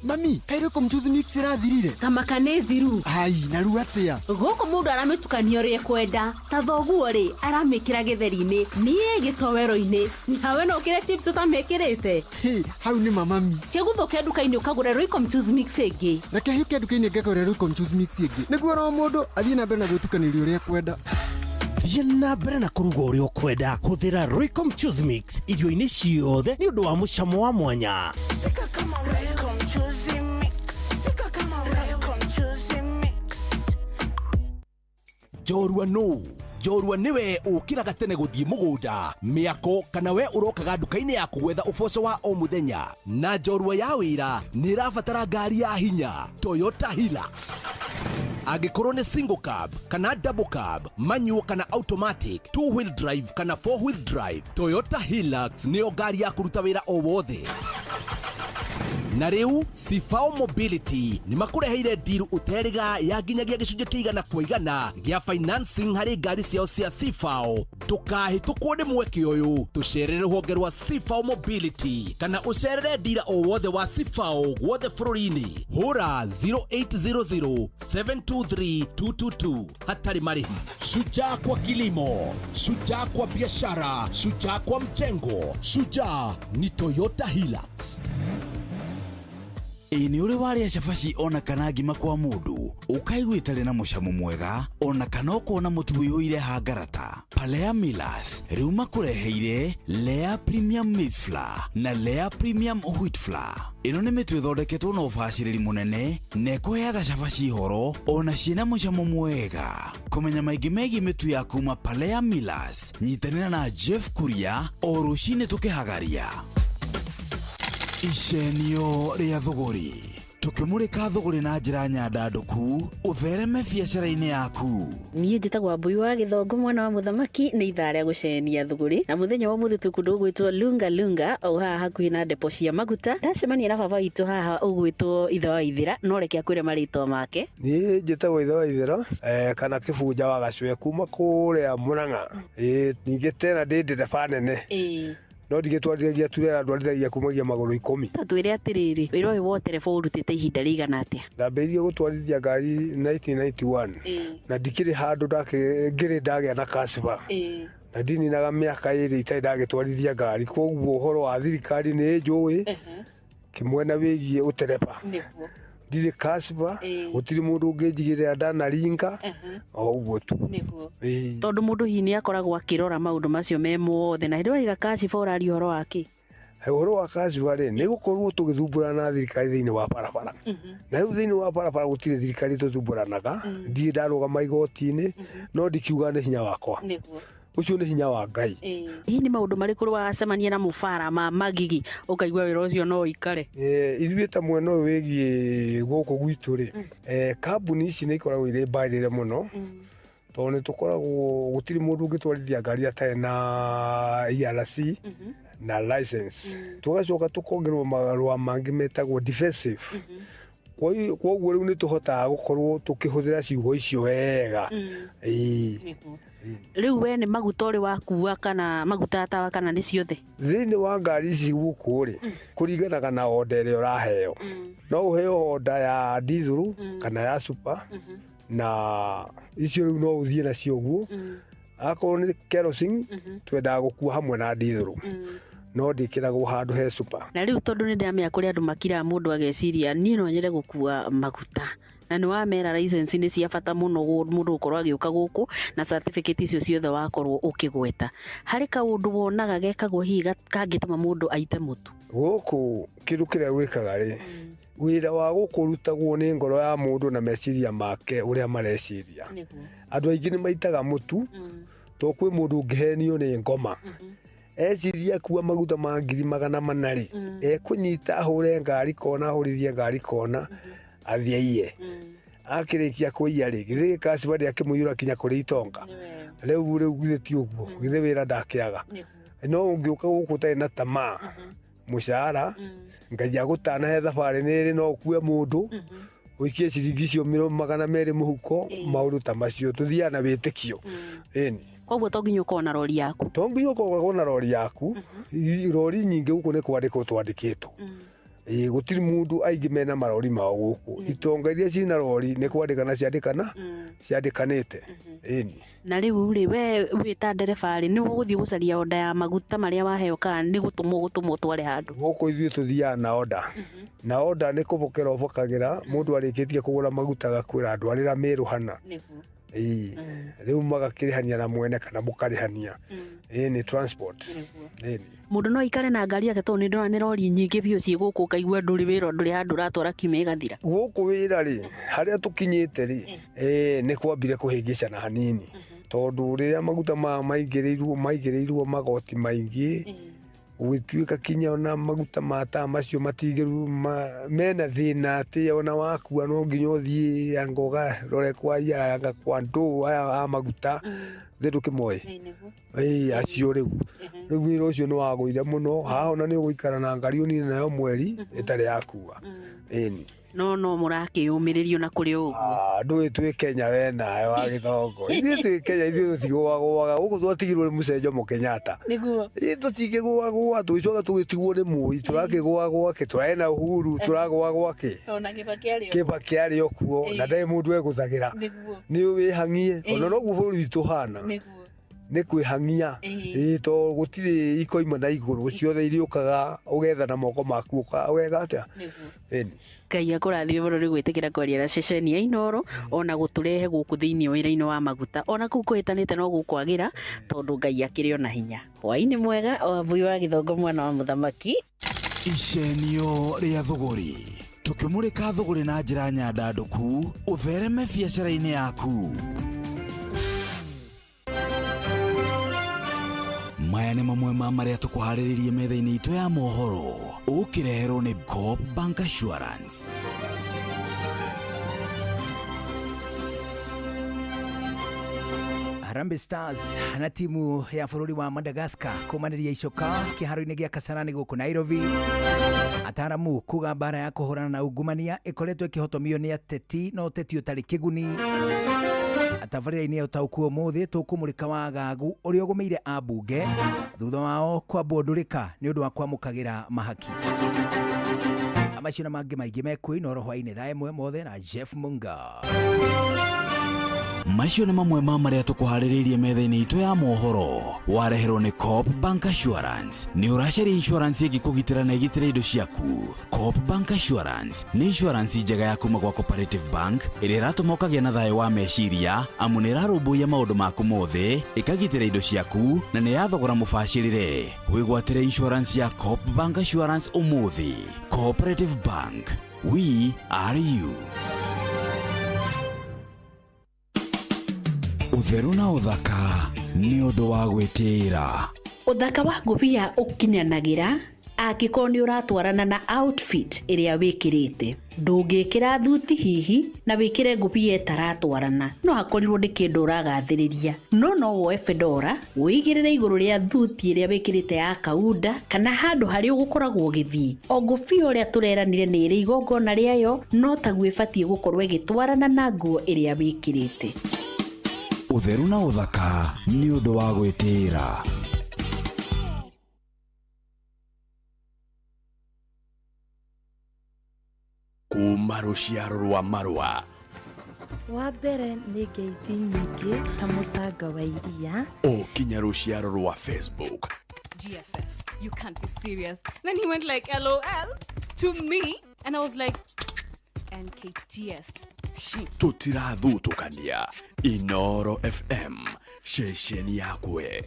Mami, kairo kumchuzi mix irathirire. Kamaka nĩ thiru. Ai, naru atia. Gũkũ mũndũ aramĩtukania ũrĩa kwenda. Ta thoguo rĩ, aramĩkĩra gĩtheri-inĩ. Niĩ gĩtowero-inĩ. Nawe no kĩrĩa chips ũtamĩkĩrĩte. Hau nĩ mami. Kĩgũthũkia nduka-inĩ ũkagũra Royco Mchuzi Mix ĩngĩ. Na kĩhiũkia nduka-inĩ ngagũra Royco Mchuzi Mix ĩngĩ. Nĩguo ro mũndũ athiĩ na mbere na gwĩtukanĩria ũrĩa kwenda. Thiĩ na mbere na kũruga ũrĩa ũkwenda. Hũthĩra Royco Mchuzi Mix irio-inĩ ciothe nĩ ũndũ wa mũcamo wa mwanya. Njorua no njorua niwe ukiraga tene guthie mugunda miako kana we urokaga nduka-ini ya kugwetha uboco wa o muthenya na njorua ya wira ni irabatara ngari ya hinya Toyota Hilux. Angikorwo ni single cab kana double cab, manual kana automatic, 2-wheel drive kana 4-wheel drive, Toyota Hilux niyo ngari ya kuruta wira o wothe. Na riu Sifao Mobility ni makureheire deal uteriga ya nginyagia gicunje kiigana kwa igana gia financing hari ngari ciao cia Sifao. Tukahitukwo ni mweke uyu tucerere rũhonge rwa Sifao Mobility kana ucerere dealer o wothe wa Sifao wothe bũrũri-inĩ. Hũra 0800 723 222 hatari marihi. Shujaa kwa kilimo, shujaa kwa biashara, shujaa kwa mchengo, shujaa ni Toyota Hilux. Ini uri waria cabaci ona kana ngima kwa mundu ukaigua itari na mucamo mwega ona kana ukona mutu wiyuire hangarata. Palea Millers riu makureheire Lea Premium Maize Flour na Lea Premium Wheat Flour. Ino ni mitu ithondeketwo na ubaciriri munene na ikuheaga cabaci horo ona ciina mucamo mwega. Kumenya maingi megie mitu ya kuma Palea Millers, nyitanira na Jeff Kuria o rucini tukihagaria icenio ria thogori, tukimurika thogori na njira nyandanduku uthereme biacara-ini yaku. Niĩ njĩtagwo Mbui wa Gĩthongo mwana wa mũthamaki nĩ ithaa rĩa gũcenia thogori na mũthenya wa mũthĩ tũkũndũ ũgwĩtwo Lunga Lunga o haha hakuhĩ na depo cia maguta. Ndacemania na baba witũ haha ũgwĩtwo Ithe wa Ithĩra, no reke akwĩre marĩtwa make. Niĩ njĩtagwo Ithe wa Ithĩra kana Kĩbunja wa Gacwe kuma kũrĩa Mũrang'a. Ningĩ tena ndĩ ndereba nene. No ndigĩtwarithagia turera ndwarithagia kumagia magũrũ 10. Tatwĩre atĩrĩrĩ, wĩra ũyũ wa ũtereba ũrutĩte ihinda rĩigana atĩa? Ndambĩrĩirie gũtwarithia ngari 1991 na ndikĩrĩ handũ ngĩrĩ ndagĩa na kasiba. Na ndininaga mĩaka ĩrĩ itarĩ ndagĩtwarithia ngari, koguo ũhoro wa thirikari nĩ njũĩ kĩmwena wĩgiĩ ũtereba. Ndirĩ kasiba, gũtirĩ mũndũ ũngĩnjigĩrĩra ndanaringa o ũguo tu. Tondũ mũndũ hihi nĩ akoragwo akĩrora maũndũ macio me mothe na hĩndĩ waiga kasiba ũraria ũhoro wake. Ũhoro wa kasiba rĩ nĩ gũkorwo tũgĩthumbũrana na thirikari thĩinĩ wa barabara. Na rĩu thĩinĩ wa barabara gũtirĩ thirikari tũthumbũranaga, ndirĩ ndarũgama igoti-inĩ no ndikiuga nĩ hinya wakwa. Ucio nĩ hinya wa Ngai. Hihi nĩ maũndũ marĩkũ wacemania namo bara ma magigi ũkaigua wĩra ũcio no ikare? Ithuĩ ta mwena ũyũ wĩgiĩ gũkũ gwitũ rĩ, kambuni ici nĩ ikoragwo irĩ mbarĩre mũno tondũ nĩ tũkoragwo gũtirĩ mũndũ ũngĩtwarithia ngari atarĩ na ERC na license. Tugacoka tũkongerwo marũa mangĩ metagwo defensive. Koguo rĩu nĩ tũhotaga gũkorwo tũkĩhũthĩra ciugo icio wega. Rĩu we nĩ maguta ũrĩ wakua kana maguta tawa kana nĩ ciothe? Thĩinĩ wa ngari ici gũkũ rĩ kũringanaga na order ĩrĩa ũraheo. No ũheo order ya diesel kana ya super na icio rĩu no ũthiĩ nacio ũguo. Akorwo nĩ kerosene twendaga gũkua hamwe na diesel. No ndĩkĩragwo handũ he super. Na rĩu tondũ nĩ ndamenya kũrĩ andũ makira mũndũ ageciria niĩ no nyende gũkua maguta. Na nĩ wamera license nĩ cia bata mũno mũndũ ũkorwo agĩũka gũkũ na certificate icio ciothe wakorwo ũkĩgweta. Harĩ kaũndũ wonaga gekagwo hihi kangĩtũma mũndũ aite mũtu? Gũkũ kĩndũ kĩrĩa gwĩkaga rĩ, wĩra wa gũkũ rutagwo nĩ ngoro ya mũndũ na meciria make ũrĩa mareciria. Andũ aingĩ nĩ maitaga mũtu to kwĩ mũndũ ũngĩhenio nĩ ngoma. Eciria kuwa maguta ma 200,000 ekũnyita ahũre ngari kona ahũrithie ngari kona athiaiye. Akĩrĩkia kũiya rĩ githĩ kasiba akĩmũiyũra kinya kũrĩ itonga. Rĩu githĩ ti ũguo, githĩ wĩra ndakĩaga. No ũngĩũka gũkũ ũtarĩ na tamaa mũcara Ngai agũtanahe thabarĩ nĩrĩ no ũkue mũndũ ũikie ciringi icio 200 mũhuko, maũndũ ta macio tuthiaga na wĩtĩkio. Koguo to nginya ũkorwo na rori yaku? To nginya ũkorwo na rori yaku. Rori nyingĩ gũkũ nĩ kwandĩkwo twandĩkĩtwo. Gũtirĩ mũndũ aingĩ mena marori mao gũkũ. Itonga iria ciĩna rori nĩ kwandĩkana ciandĩkanĩte. Na rĩu rĩ we wĩta ndereba rĩ nĩ ũgũthiĩ gũcaria order ya maguta marĩa waheo kana nĩ gũtũmwo tware handũ? Gũkũ ithuĩ tũthiaga na order. Na order nĩ kũbokera ũbokagĩra mũndũ arĩkĩtie kũgũra maguta agakwĩra ndwarĩra Meru hana. Rĩu magakĩrĩhania na mwene kana mũkarĩhania. Nĩ transport. Mundu no ikare na ngari yake to ni ndona ni rori nyingi biu cie guku kaigua nduri wira nduri handu ratwara kiume gathira guku wira ri haria tukinyite ri ni kwambire kuhingicana hanini tondu riria maguta maigirirwo magoti maingi gwituika kinya ona maguta mata macio matigiru mena thina ati ona wakua no nginya uthie angoga rore kwa yanga kwa ndu aya maguta thindu kimwe acio riu wira ucio ni wagwire muno ha ona ni guikara na ngari unini nayo mweri itari yakua ini no murakiyumiririo na kuri uguo ndu twi Kenya we nawe wa githongo ithuĩ twi Kenya ithuĩ tutigũagũaga gũkũ twatigirwo nĩ Mũcenjo Mũkenyatta niguo tũtingĩgũagũa tũgĩcoka tũgĩtigwo nĩ Moi tũrakĩgũagũa kĩ tũrarĩ na Uhuru tũragũagũa kĩ ona Kibaki arĩ o kuo na ndarĩ mũndũ egũthagĩra nĩ wĩhang'ie ona noguo bũrũri witũ ũhana nĩ kwĩhang'ia to gũtirĩ ikoima na igũrũ ciothe iriũkaga ũgetha na moko maku ũgeka atĩa Ngai akũrathime mũno nĩ gwĩtĩkĩra kwaria na ceceni ya Inooro ona gũtũrehe gũkũ thĩinĩ wĩra-inĩ wa maguta ona kũu kũhĩtanĩte no gũkwagĩra tondũ Ngai akĩrĩ ona hinya. Hwaĩ-inĩ mwega o Wambui wa Gĩthongo mwana wa mũthamaki. Icenio rĩa thũgũri tũkĩmũrĩka thũgũri na njĩra nyandandũku ũthereme biacara-inĩ yaku. Maya nĩ mamwe ma marĩa tũkũharĩrĩirie metha-inĩ itũ ya mohoro ũkĩreherwo nĩ Coop Bank Assurance. Harambee Stars na timu ya bũrũri wa Madagascar kũmanĩria icoka kĩharo-inĩ gĩa Kasarani gũkũ Nairobi. Ataramu kuga mbara ya kũhũrana na ungumania ĩkoretwo ĩkĩhotomio nĩ ateti no ũteti ũtarĩ kĩguni. Tabarĩra-inĩ ya ũtaũku ũmũthĩ tũkũmũrĩka wagagu ũrĩa ũgũmĩire ambunge thutha wao kwambũndũrĩka nĩ ũndũ wa kwamũkagĩra mahaki. Amacio na mangĩ maingĩ mekuo Inooro hwaĩ-inĩ thaa ĩmwe mothe na Jeff Munga. Macio nĩ mamwe ma marĩa tũkũharĩrĩirie metha-inĩ itũ ya mohoro wareherwo nĩ Coop Bank Assurance. Nĩ ũracaria insurance ĩngĩkũgitĩra na ĩgitĩre indo ciaku. Coop Bank Assurance nĩ insurance njega ya kuma gwa Cooperative Bank ĩrĩa ĩratũma ũkagĩa na thayũ wa meciria amu nĩ ĩrarũmbũiya maũndũ maku mothe ĩkagitĩra indo ciaku na nĩ ya thogora mũbacĩrĩre. Wĩgwatĩre insurance ya Coop Bank Assurance ũmũthĩ. Cooperative Bank, we are you. Utheru na uthaka ni undu wa gwitira. Uthaka wa ngũbia ũkinyanagira angĩkorwo nĩ ũratwarana na outfit ĩrĩa wĩkĩrĩte. Ndũngĩkĩra thuti hihi na wĩkĩre ngũbia ĩtaratwarana no hakorirwo nĩ kĩndũ ũragathĩrĩria. No woe fedora wĩigĩrĩre igũrũ rĩa thuti ĩrĩa wĩkĩrĩte ya kaunda kana handũ harĩa ũgũkoragwo ũgĩthiĩ. O ngũbia ũrĩa tũreranire nĩ ĩrĩ igongona rĩayo no taguo ĩbatiĩ gũkorwo ĩgĩtwarana na nguo ĩrĩa wĩkĩrĩte. Utheru na uthaka ni undu wa gwitira. Kuma ruciaro rwa Marua. Wa mbere nĩ ngeithi nyingĩ ta mũthanga wa iria. Ũkinya ruciaro rwa Facebook. GFF, you can't be serious. Then he went like LOL to me and I was like NKTS. Tutirathutukania Inooro FM ceceni yakwe.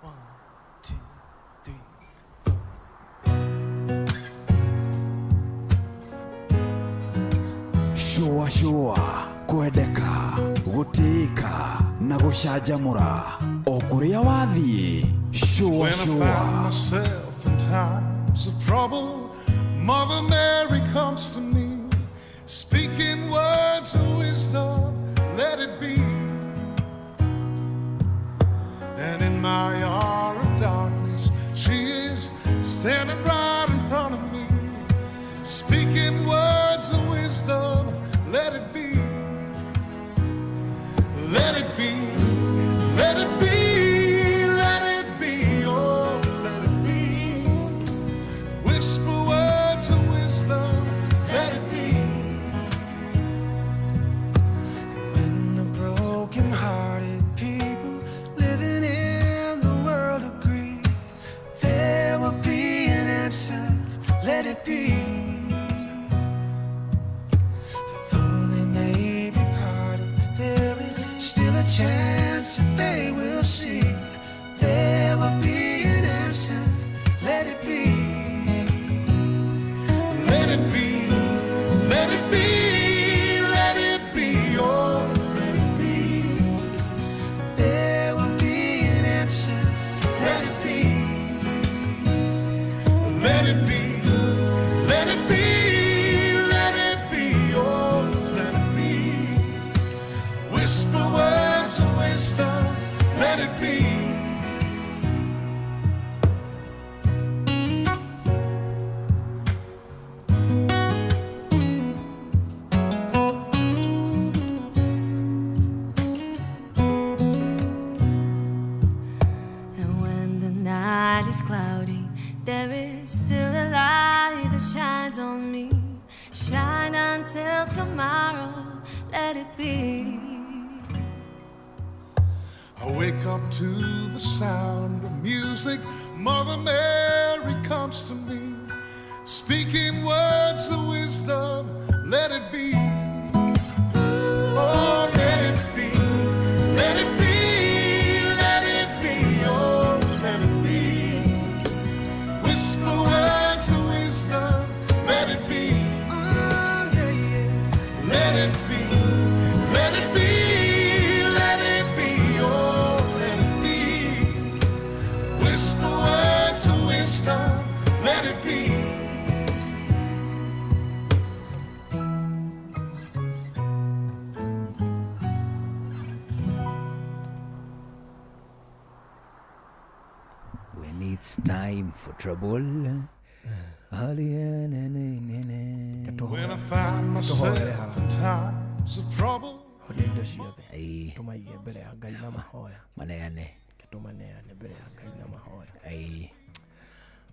1, 2, 3, 4. Shua kwendeka gutika na gucanjamũra o kũrĩa wathiĩ. When I find myself in times of trouble, Mother Mary comes to me, speaking words of wisdom, let it be. And in my hour of darkness, she is standing right in front of me, speaking words of wisdom, let it be. Let it be, let it be, let it be, oh, let it be. Whisper words of wisdom, let it be. When the broken-hearted people living in the world agree, there will be an answer, let it be. For though they may be parted, there is still a chance that they will see. There will be an answer. let it be, let it be, let it be, oh, let it be. Whisper words of wisdom, let it be. Cloudy, there is still a light that shines on me. Shine until tomorrow, let it be. I wake up to the sound of music. Mother Mary comes to me, speaking words of wisdom, let it be. Oh, let it be, let it be, let it be, oh, let it be. Whisper words of wisdom, let it be. Oh, yeah, yeah. Let it be, let it be, let it be, oh, let it be. Whisper words of wisdom, let it be. When it's time for trouble. When I find myself in times of trouble. Maneane.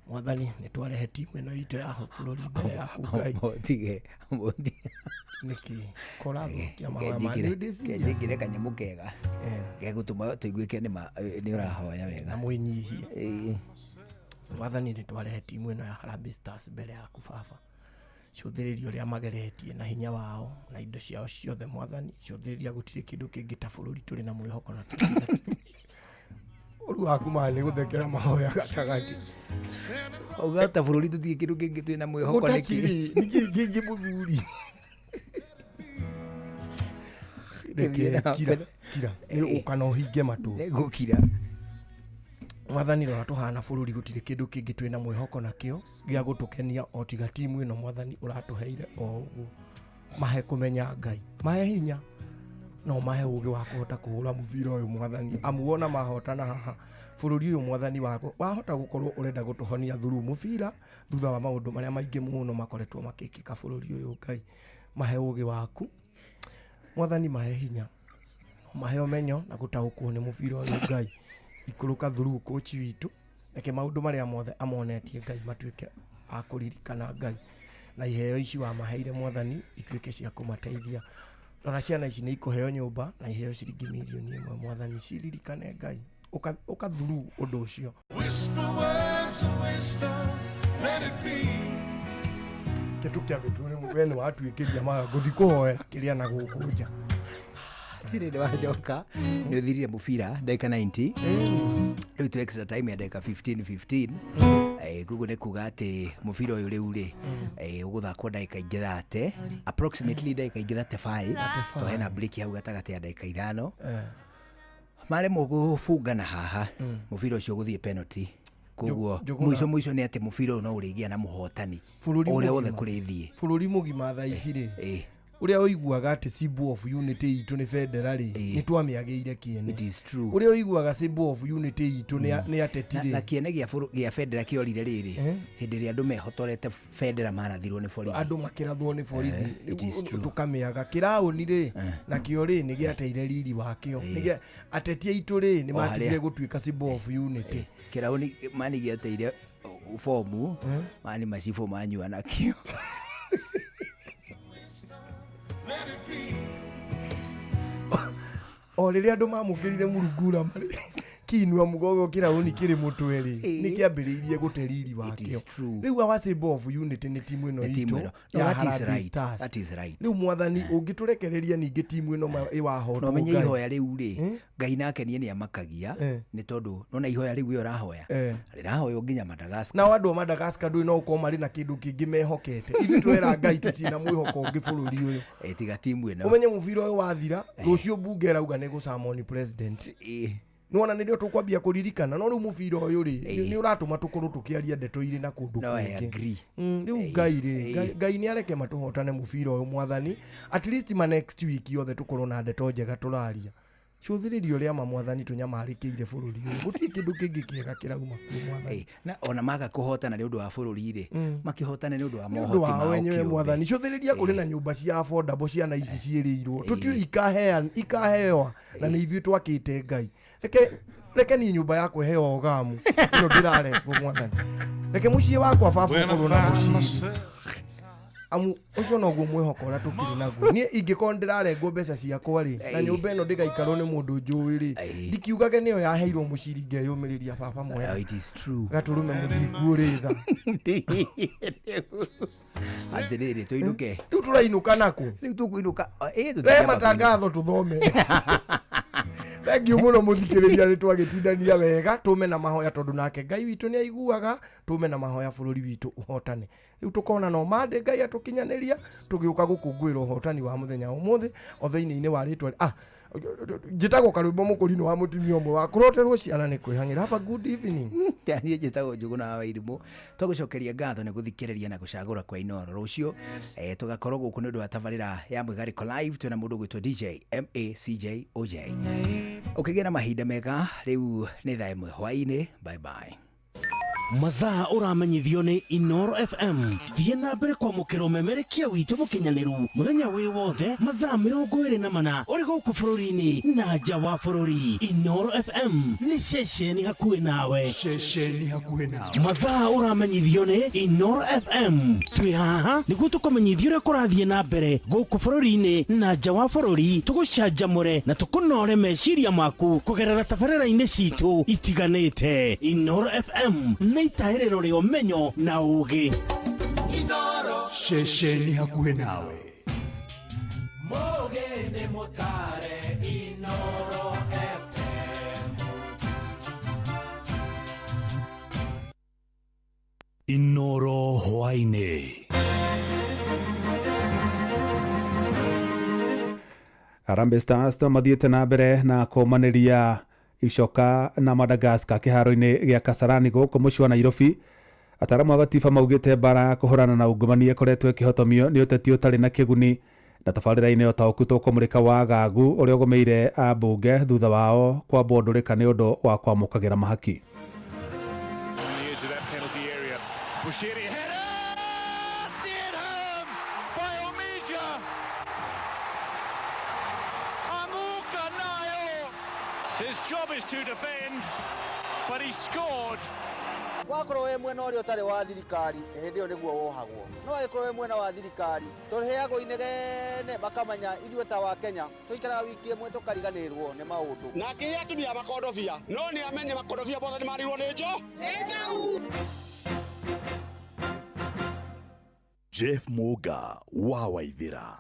Mwathani nitwarehe timu ino itu ya bũrũri mbere yaku Ngai. Motige. Niki korago kia Kĩngĩre kanyamũ kega. Gegũtũma tũiguĩke nĩ ũrahoya wega. Na mwĩnyihie. Mwathani nitwarehe timu ino ya Harambee Stars mbere yaku Baba. Cũthĩrĩria ũrĩa mageretie na hinya wao na indo ciao ciothe Mwathani. Cũthĩrĩria gũtirĩ kĩndũ kĩngĩ ta bũrũri tũrĩ na mwĩhoko na Oru waku mali guthekera mahoya gatagati. Ugata bũrũri tũtirĩ kĩndũ kĩngĩ twĩ na mwĩhoko nĩkĩ nĩkĩ mũthuri. Kira nĩ ũkana ũhinge matũ. Nĩngũkira. Mwathani rora tũhana bũrũri gũtirĩ kĩndũ kĩngĩ twĩ na mwĩhoko nakĩo gĩa gũtũkenia o tiga timu ĩno Mwathani ũratũheire o ũguo. Mahe kũmenya Ngai. Mahe hinya. No mahe ũgĩ wa kũhota kũhũra mũbira ũyũ Mwathani. Amuona mahotana haha. Bũrũri ũyũ Mwathani wako wahota gũkorwo ũrenda gũtũhonia through mũbira thutha wa maũndũ marĩa maingĩ mũno makoretwo makĩkĩka bũrũri ũyũ Ngai. Mahe ũgĩ waku. Mwathani mahe hinya. No mahe ũmenyo na gũtaũkwo nĩ mũbira ũyũ Ngai. Ikũrũka through coach witũ. Reke maũndũ marĩa mothe amonetie Ngai matuĩke a kũririkana Ngai. Na iheo ici wa maheire Mwathani ituĩke cia kũmateithia. Rora ciana ici nĩ ikũheo nyũmba na iheo ciringi mirioni 1 Mwathani ciririkane Ngai. Ũka through ũndũ ũcio. Whisper words of wisdom, let it be. Kitu kĩa gĩtũne mũbene watuĩkĩria maga gũthi kũhoera kĩrĩa na gũkũ nja. Tiri nĩ wacoka nĩ ũthirire mũbira ndagĩka 90. Rĩu tu extra time ya ndagĩka 15. Gugu nĩ kuga atĩ mũbira ũyũ rĩu rĩ ũgũthakwo ndagĩka ingĩ 30 approximately ndagĩka ingĩ 35 to hena break hau gatagatĩ ya ndagĩka 5 maremwo gũbungana haha mũbira ũcio gũthiĩ penalty koguo mũico nĩ atĩ mũbira ũyũ no ũrĩgĩa na mũhotani ũrĩa wothe kũrĩthiĩ bũrũri mũgima thaa ici rĩ uria uiguaga ati Symbol of Unity itu ni federal ni twamiageire kiene. It is true. Uria uiguaga Symbol of Unity itu ni atetire na kiene gia federal kiorire riri hindi ria andu mehotorete federal marathirwo ni borithi andu makirathwo ni borithi tukamiaga kirauni ri na kiori ni giateire riri wakio ni atetie itu ri ni matigire gutuika Symbol of Unity kirauni mani giateire fomu mani masifo manyua nakio o riria andu mamukirire murungura mari kinwa mugogo kirauni kiri mutweri ni kiambiriirie guteriri wakio riu awa Symbol of Unity ni timu ino itu that is right riu mwathani ungiturekereria ningi timu ino iwahoto no menye ihoya riu ri Ngai nake ni amakagia ni tondu nona ihoya riu yo rahoya rirahoyo nginya Madagascar na andu Madagascar ndu no ko mari na kindu kingi mehokete ibi twera Ngai tutina mwihoko ngi bururi uyu tiga timu ino umenye mubira uyu wathira rucio bunge rauga ni gusamoni president nona nä rä o tå kwambia kå ririkana no rä u må bira å yå rä nä å ratå ma tå korwo tå kä aria ndeto irä na kå ndå kångä rä u ngai nä areke matå hotane må bira å yå mwathani at least ma next week yothe tå korwo na ndeto njega tå raria cũthĩrĩrio rĩa mwathani tũnyamarĩkĩire bũrũri ũyũ gũtirĩ kĩndũ kĩngĩ kĩega kĩrauma kwĩ mwathani na ona maga kũhotana nĩ ũndũ wa bũrũri rĩ makĩhotana nĩ ũndũ wa mohoti mao wenyewe mwathani cũthĩrĩria kũrĩ na nyũmba cia affordable ciana ici ciĩrĩirwo tũtiũ ikahewa na nĩ ithuĩ twakĩte ngai reke ni nyũmba ya kũheo ogamu ĩno ndĩrarengwo mwathani reke mũciĩ wakwa baba ũkorwo na mũciĩ amu ucio no guo mwihoko ura tukiri naguo nie ingĩkorwo ndĩrarengwo mbeca ciakwa rĩ na nyũmba ĩno ndĩgaikarwo nĩ mũndũ njũĩ rĩ ndikiugage nĩyo yaheirwo mũciri ngeyũmĩrĩria baba moya it is true gatũrũme mũthingu ũrĩ tha atĩrĩrĩ tũinũke rĩu tũrainũka nakũ rĩu tũkũinũka re matangatho tũthome thengiũ mũno mũthikĩrĩria nĩ twagĩtindania wega tũme na mahoya tondũ nake Ngai witũ nĩ aiguaga tũme na mahoya bũrũri witũ ũhotane rĩu tũkona no mande Ngai atũkinyanĩria tũgĩũka gũkũngũĩra ũhotani wa mũthenya ũmũthĩ o thĩinĩ-inĩ wa rĩtwa njĩtagwo Karwĩmbo Mũkũrinũ wa mũtumia ũmwe wa kũroterwo ciana nĩ kwĩhang'ĩra. Have a good evening. Niĩ njĩtagwo Njũgũna wa Wairimũ. Tũgũcokeria ngatho nĩ gũthikĩrĩria na gũcagũra kwa Inoro rũciũ tũgakorwo gũkũ nĩ ũndũ wa tabarĩra ya Mwĩgarĩko live twĩna mũndũ gwĩtwo DJ MACJ OJ. Ũkĩgĩa na mahinda mega rĩu nĩ thaa ĩmwe hwaĩ-inĩ. Bye bye. Mathaa ũramenyithio nĩ Inoro FM. Thiĩ na mbere kwamũkĩra ũmemerekia witũ mũkinyanĩru mũthenya wĩ wothe mathaa 24 ũrĩ gũkũ bũrũri-inĩ na nja wa bũrũri. Inoro FM nĩ ceceni hakuhĩ nawe. Mathaa ũramenyithio nĩ Inoro FM. Twĩ haha nĩguo tũkũmenyithia ũrĩa kũrathiĩ na mbere gũkũ bũrũri-inĩ na nja wa bũrũri, tũgũcanjamũre na tũkũnore meciria maku kũgerera tabarĩra-inĩ citũ itiganĩte. Inoro FM nĩ itaĩrĩro rĩa ũmenyo na ũũgĩ. Inoro ceceni hakuhĩ nawe. Mũũgĩ nĩ mũtare Inoro FM. Inoro hwaĩ-inĩ. Harambee Stars mathiĩte na mbere na kũmanĩria icoka na Madagascar kĩharo-inĩ gĩa Kasarani gũkũ mũciĩ wa Nairobi. Ataramu a gatiba maugĩte mbara kũhũrana na ungumania ĩkoretwo ĩkĩhotomio nĩ ũteti ũtarĩ na kĩguni, na tabarĩra-inĩ ũtaũku tũkũmũrĩka wagagu ũrĩa ũgũmĩire ambunge thutha wao kwambwo ndũrĩka nĩ ũndũ wa kwamũkagĩra mahaki. His job is to defend, but he scored. Wakorwo we mwena ũrĩa ũtarĩ wa thirikari hĩndĩ ĩyo nĩguo wohagwo, no agĩkorwo we mwena wa thirikari tũheagwo inegene makamenya ithuĩ ta wa Kenya tũikaraga wiki ĩmwe tũkariganĩrwo nĩ maũndũ. Na kĩrĩa atumia makondobia no nĩ amenye makondobia bothe nĩ marirwo nĩ njo. Jeff Muga wa Waithĩra.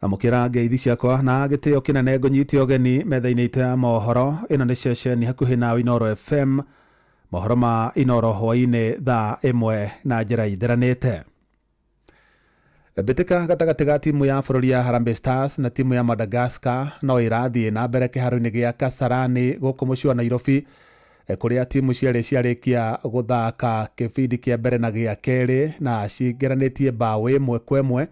Amũkĩra ngeithi ciakwa na gĩtĩo kĩnene ngũnyitie ũgeni metha-inĩ itũ ya mohoro. Ĩno nĩ ceceni hakuhĩ na Inoro FM, mohoro ma Inoro hwaĩ-inĩ thaa ĩmwe na njĩra itheranĩte. Mbĩtĩka gatagatĩ ga timu ya bũrũri ya Harambee Stars na timu ya Madagascar no irathiĩ na mbere kĩharo-inĩ gĩa Kasarani gũkũ mũciĩ wa Nairobi, kũrĩa timu ciarĩkia gũthaka kĩbindi kĩa mbere na gĩa kerĩ na cingĩranĩtie mbaũ 1-1.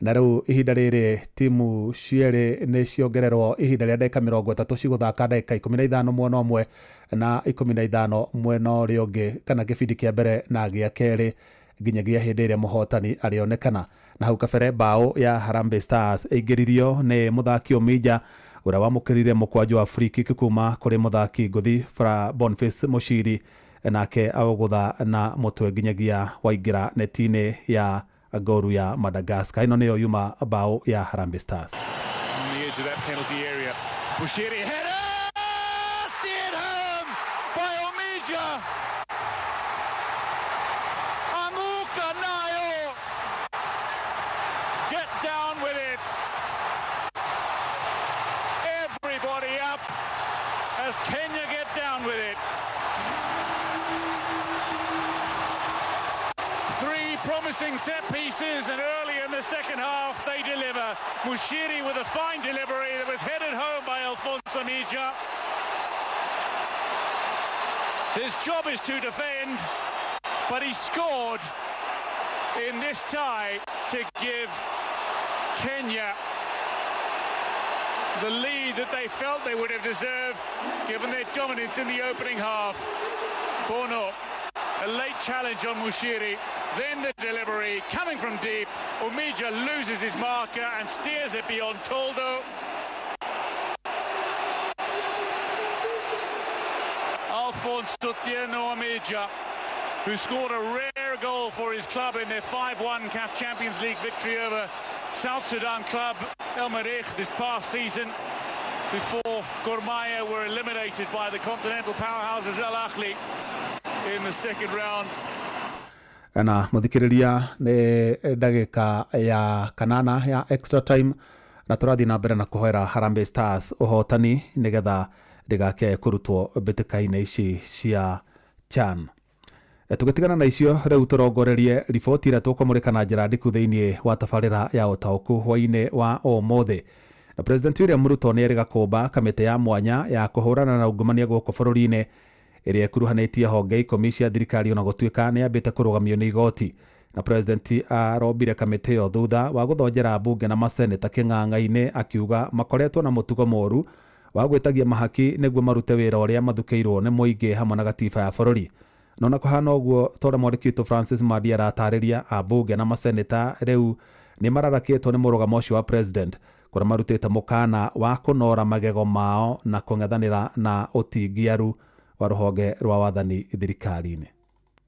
Na rĩu ihinda rĩrĩ timu cierĩ nĩ ciongererwo ihinda rĩa ndagĩka 30 cigũthaka ndagĩka 15 mwena ũmwe na 15 mwena ũrĩa ũngĩ, kana gĩbindi kĩa mbere na gĩa kerĩ nginyagia hĩndĩ ĩrĩa mũhotani arĩonekana. Na hau kabere mbaũ ya Harambee Stars ĩingĩririo nĩ mũthaki Omija ũrĩa wamũkĩrire mũkwanjũ wa free kick kuma kũrĩ mũthaki ngũthi Boniface Muchiri, nake agũgũtha na mũtwe nginyagia waingĩra neti-inĩ ya goru ya Madagascar. Ino nĩyo yuma bao ya Harambee Stars. On the edge of that penalty area. Bushiri header! Steered home by Omija. Amuka Nayo. Get down with it. Everybody up as Kenya get down with it. Promising set pieces and earlier in the second half, they deliver. Mushiri with a fine delivery that was headed home by Alfonso Mija. His job is to defend, but he scored in this tie to give Kenya the lead that they felt they would have deserved given their dominance in the opening half. Bono, a late challenge on Mushiri, then the delivery coming from deep. Omija loses his marker and steers it beyond Toldo. Alfonso Tieno Omija, who scored a rare goal for his club in their 5-1 CAF Champions League victory over South Sudan club El Merreikh this past season, before Gor Mahia were eliminated by the continental powerhouses Al Ahly in the second round. Na muthikiriria ni ndagika ya kanana ya extra time na turathi na mbere na kuhoera Harambee Stars uhotani nigetha ndigake kurutwo mbitikaine ici cia CHAN. Tugitigana na icio riu turongorerie riboti ira tukumurika na njira ndiku thiini wa tabarira ya utauku hwaine wa omothe. Na President William Ruto ni eriga kumba kamite ya mwanya ya kuhurana na ungumania guku bururi-ini iria ikuruhanitie honge ikumi cia thirikari ona gutuika ni ambite kurugamio ni igoti. Na President arobire kamite yo thutha wa guthonjera bunge na maseneta king'ang'a-ini akiuga makoretwo na mutugo moru wa gwitagia mahaki niguo marute wira uria mathukeirwo ni muingi hamwe na gatiba ya bururi. Nona kuhana uguo tora mwandikitwo Francis Madi aratariria abunge na maseneta riu ni mararakitwo ni murugamo ucio wa president kuria marutite mukana wa kunora magego mao na kung'ethanira na utingiaru wa ruhonge rwa wathani thirikari-ini.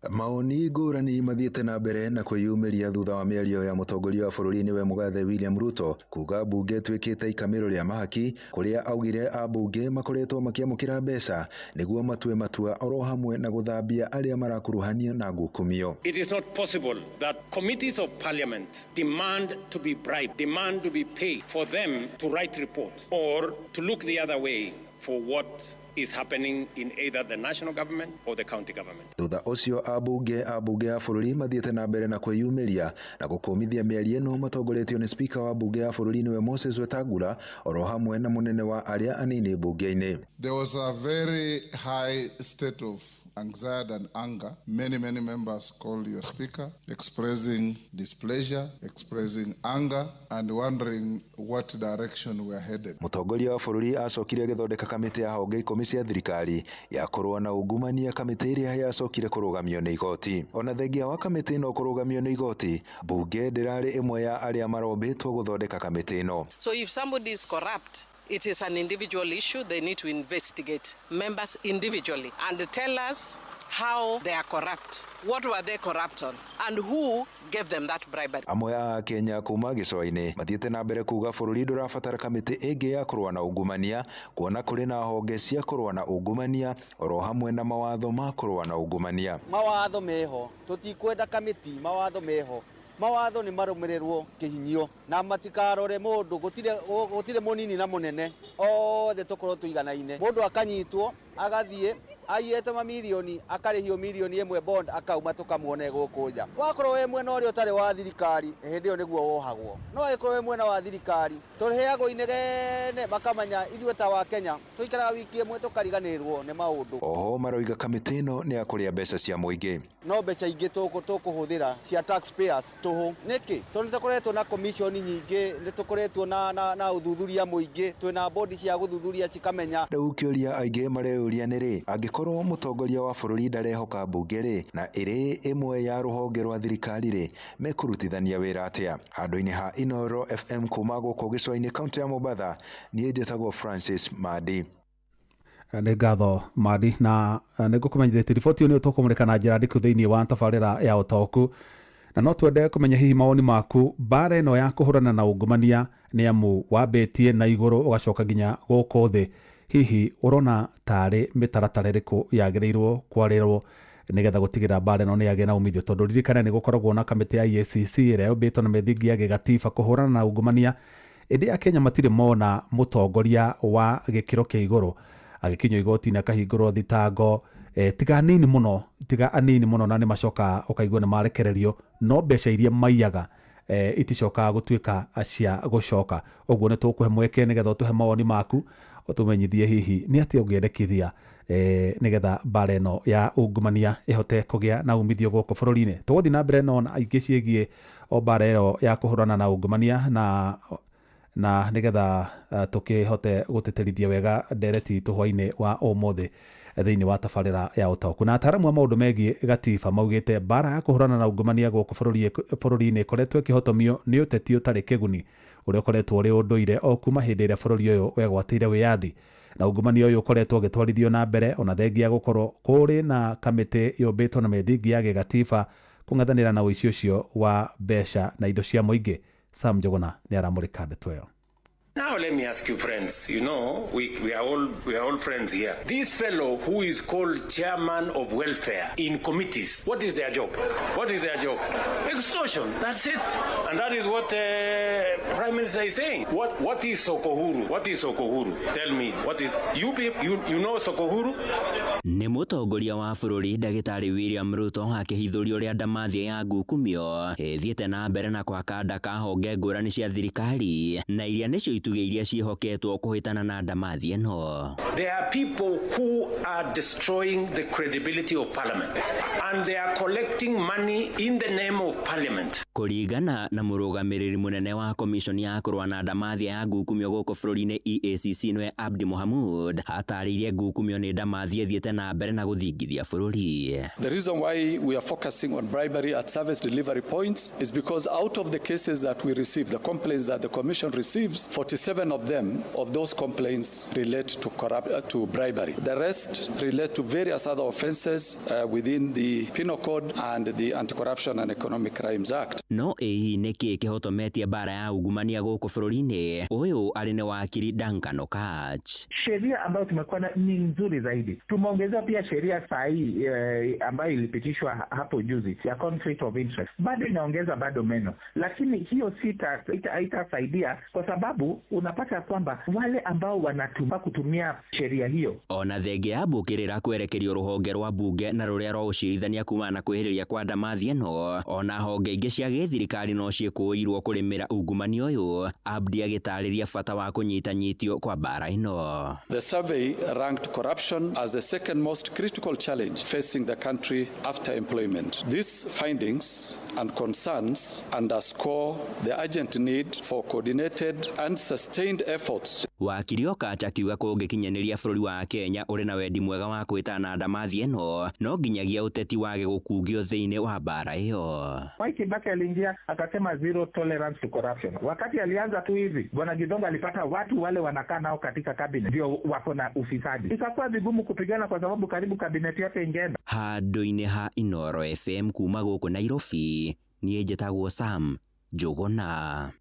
Maoni ngũrani mathiĩte na mbere na kwĩyumĩria thutha wa mĩario ya mũtongoria wa bũrũri nĩwe mũgathe William Ruto kuga mbunge twĩkĩte ikamĩro rĩa mahaki, kũrĩa augire ambunge makoretwo makĩamũkĩra mbeca nĩguo matue matua oro hamwe na gũthambia arĩa marakuruhanio na ngukumio. It is not possible that committees of parliament demand to be bribed, demand to be paid for them to write reports or to look the other way for what is happening in either the national government or the county government. Thutha ũcio ambunge ya bũrũri mathiĩte na mbere na kwĩyumĩria na gũkũmithia mĩario ĩno matongoretio nĩ spika wa bunge ya bũrũri nĩwe Moses Wetangula oro hamwe na mũnene wa arĩa anini bunge-inĩ. There was a very high state of anxiety and anger. Many members called your speaker expressing displeasure, expressing anger and wondering what direction we are headed. Mũtongoria wa bũrũri acokire gĩthondeka kamĩtĩ ya honge ikũmi cia thirikari ya kũrũa na ungumania, kamĩtĩ ĩrĩa yacokire kũrũgamio nĩ igoti. Ona thengia wa kamĩtĩ ĩno kũrũgamio nĩ igoti, bunge ndĩrarĩ ĩmwe ya arĩa marombĩtwo gũthondeka kamĩtĩ ĩno. So if somebody is corrupt, it is an individual issue. They need to investigate members individually and tell us how they are corrupt. What were they corrupt on? And who gave them that bribery? Amwe a Kenya kuma gĩcũa-inĩ mathiĩte na mbere kuga bũrũri ndũrabatara kamĩtĩ ĩngĩ ya kũrũa na ungumania, kuona kũrĩ na honge cia kũrũa na ungumania oro hamwe na mawatho ma kũrũa na ungumania. Mawatho meho, tutikwenda kamĩtĩ, mawatho meho. Mawatho nĩ marũmĩrĩrwo kĩhinyio na matikarore mũndũ, gũtirĩ mũnini na mũnene, othe tũkorwo tũiganaine. Mũndũ akanyitwo agathiĩ aiyĩte mamirioni akarĩhio mirioni ĩmwe bond akauma tũkamuone gũkũ nja. Wakorwo we mwena ũrĩa ũtarĩ wa thirikari hĩndĩ ĩyo nĩguo wohagwo. No agĩkorwo we mwena wa thirikari tũrĩheagwo inegene makamenya ithuĩ ta wa Kenya tũikaraga wiki ĩmwe tũkariganĩrwo nĩ maũndũ. Oho maroiga kamĩtĩ ĩno nĩ ya kũrĩa mbeca cia mũingĩ. No mbeca ingĩ tũkũhũthĩra cia taxpayers tũhũ. Nĩkĩ? Tondũ nĩtũkoretwo na commission nyingĩ, nĩtũkoretwo na ũthuthuria mũingĩ, twĩna bodi cia gũthuthuria cikamenya. Rĩu kĩũria aingĩ mareyũria nĩrĩ, angĩkorwo mũtongoria wa bũrũri ndarehoka mbunge rĩ na ĩrĩ ĩmwe ya rũhonge rwa thirikari rĩ, mekũrutithania wĩra atĩa? Handũ-inĩ ha Inooro FM kuma gũkũ gĩcũa-inĩ kaunti ya Mombasa, niĩ njĩtagwo Francis Madi. Nĩ ngatho Madi, na nĩngũkũmenyithĩtie riboti ĩyo nĩ tũkũmũrĩka na njĩra ndĩku thĩinĩ wa tabarĩra ya ũtaũku, na no twende kũmenya hihi mawoni maku mbara ĩno ya kũhũrana na ungumania nĩ amu wambĩtie na igũrũ ũgacoka nginya gũkũ thĩ. Hihi urona tarĩ mĩtaratara ĩrĩkũ yagĩrĩirwo kwarĩrwo nĩgetha gũtigĩrĩra mbara ĩno nĩ yagĩa na umithio, tondũ ririkana nĩ gũkoragwo na kamĩtĩ ya EACC ĩrĩa yũmbĩtwo na mĩthingi ya gĩgatiba kũhũrana na ungumania. Ĩndĩ ya Kenya matirĩ mona mũtongoria wa gĩkĩro kĩa igũrũ agĩkinywo igoti-inĩ akahingũrwo thitango tiga anini mũno na nĩ macoka ũkaigua nĩ marekererio, no mbeca iria maiyaga iticokaga gutuika cia gucoka. Uguo ni tukuhe mweke nigetha tuhe mawoni maku utumenyithie hihi ni atia ungiendekithia nigetha bara ino ya ungumania ihote kugia na umithio goko bururi-ini. Tuguthi na mbere no aingi ciegie o bara ino ya kuhurana na ungumania na nigetha tukihote guteterithia wega ndereti tuhwa-ini wa umuthi thiini wa tabarira ya utaoku. Na ataramu a maundu megie gatiba maugite bara ya kuhurana na ungumania goko bururi-ini ikoretwo ikihotomio ni uteti utari kiguni uria ukoretwo uri unduire o kuma hindi iria bururi uyu wegwatire wiyathi. Na ungumania uyu ukoretwo ugitwarithio na mbere ona thengia gukorwo kuri na kamiti yumbitwo na methingi ya gatiba kung'ethanira na uici ucio wa mbeca na indo cia muingi. Sam Njuguna ni aramurika ndeto iyo. Now let me ask you, friends. You know, we are all friends here. This fellow who is called chairman of welfare in committees, what is their job? What is their job? Extortion. That's it. And that is what Prime Minister is saying. What is Sokohuru? What is Sokohuru? Tell me. What is you know Sokohuru? Nĩ mũtongoria wa bũrũri Ndagĩtarĩ William Ruto akĩhithũria ũrĩa ndamathia ya ngukumio ĩthiĩte na mbere na kwakanda ka honge ngũrani cia thirikari na iria nĩcio itugĩ iria ciĩhoketwo kũhĩtana na ndamathia ĩno. There are people who are destroying the credibility of parliament and they are collecting money in the name of parliament. Kũringana na mũrũgamĩrĩri mũnene wa komishoni ya kũrũa na ndamathia ya ngukumio gũkũ bũrũri-inĩ EACC nĩwe Abdi Mohamud atarĩirie ngukumio nĩ ndamathia ĩthiĩte na mbere na gũthingithia bũrũri. The reason why we are focusing on bribery at service delivery points is because out of the cases that we receive, the complaints that the commission receives, 47 of those complaints relate to bribery. The rest relate to various other offenses within the Penal Code and the Anti-Corruption and Economic Crimes Act. No nĩkĩ kĩhotometie bara ya ungumania gũkũ bũrũri-inĩ? Ũyũ arĩ nĩ wakiri Duncan Okatch. Sheria ambayo tumekuwa ni nzuri zaidi. Tumeongeza pia sheria sahihi ambayo ilipitishwa hapo juzi ya conflict of interest. Bado inaongeza bado meno. Lakini hiyo haitasaidia kwa sababu unapata kwamba wale ambao wanatuma kutumia sheria hiyo. Ona thenge ya mbũkĩrĩra kwerekerio rũhonge rwa mbunge na rũrĩa rwa ũcirithania kuma na kwĩhĩrĩria kwa ndamathia ĩno. Ona honge ingĩ cia gĩthirikari no ciĩkũĩirwo kũrĩmĩra ungumania ũyũ. Abdi agĩtarĩria bata wa kũnyitanyitio kwa bara ĩno. The survey ranked corruption as the second most critical challenge facing the country after employment. These findings and concerns underscore the urgent need for coordinated and sustained efforts. Wakiri Okatch akiuga kũngĩkinyanĩria bũrũri wa Kenya ũrĩ na wendi mwega wa kwĩtana ndamathia ĩno no nginyagia ũteti wage gũkungio thĩinĩ wa bara ĩyo. Mwai Kibaki aliingia akasema zero tolerance to corruption. Wakati alianza tu hivi, Bwana Githonga alipata watu wale wanakaa nao katika cabinet ndio wako na ufisadi. Ikakuwa vigumu kupigana kwa sababu karibu cabinet yote ingeenda. Handũ-inĩ ha Inoro FM kuma gũkũ Nairobi, niĩ njĩtagwo Sam Njuguna.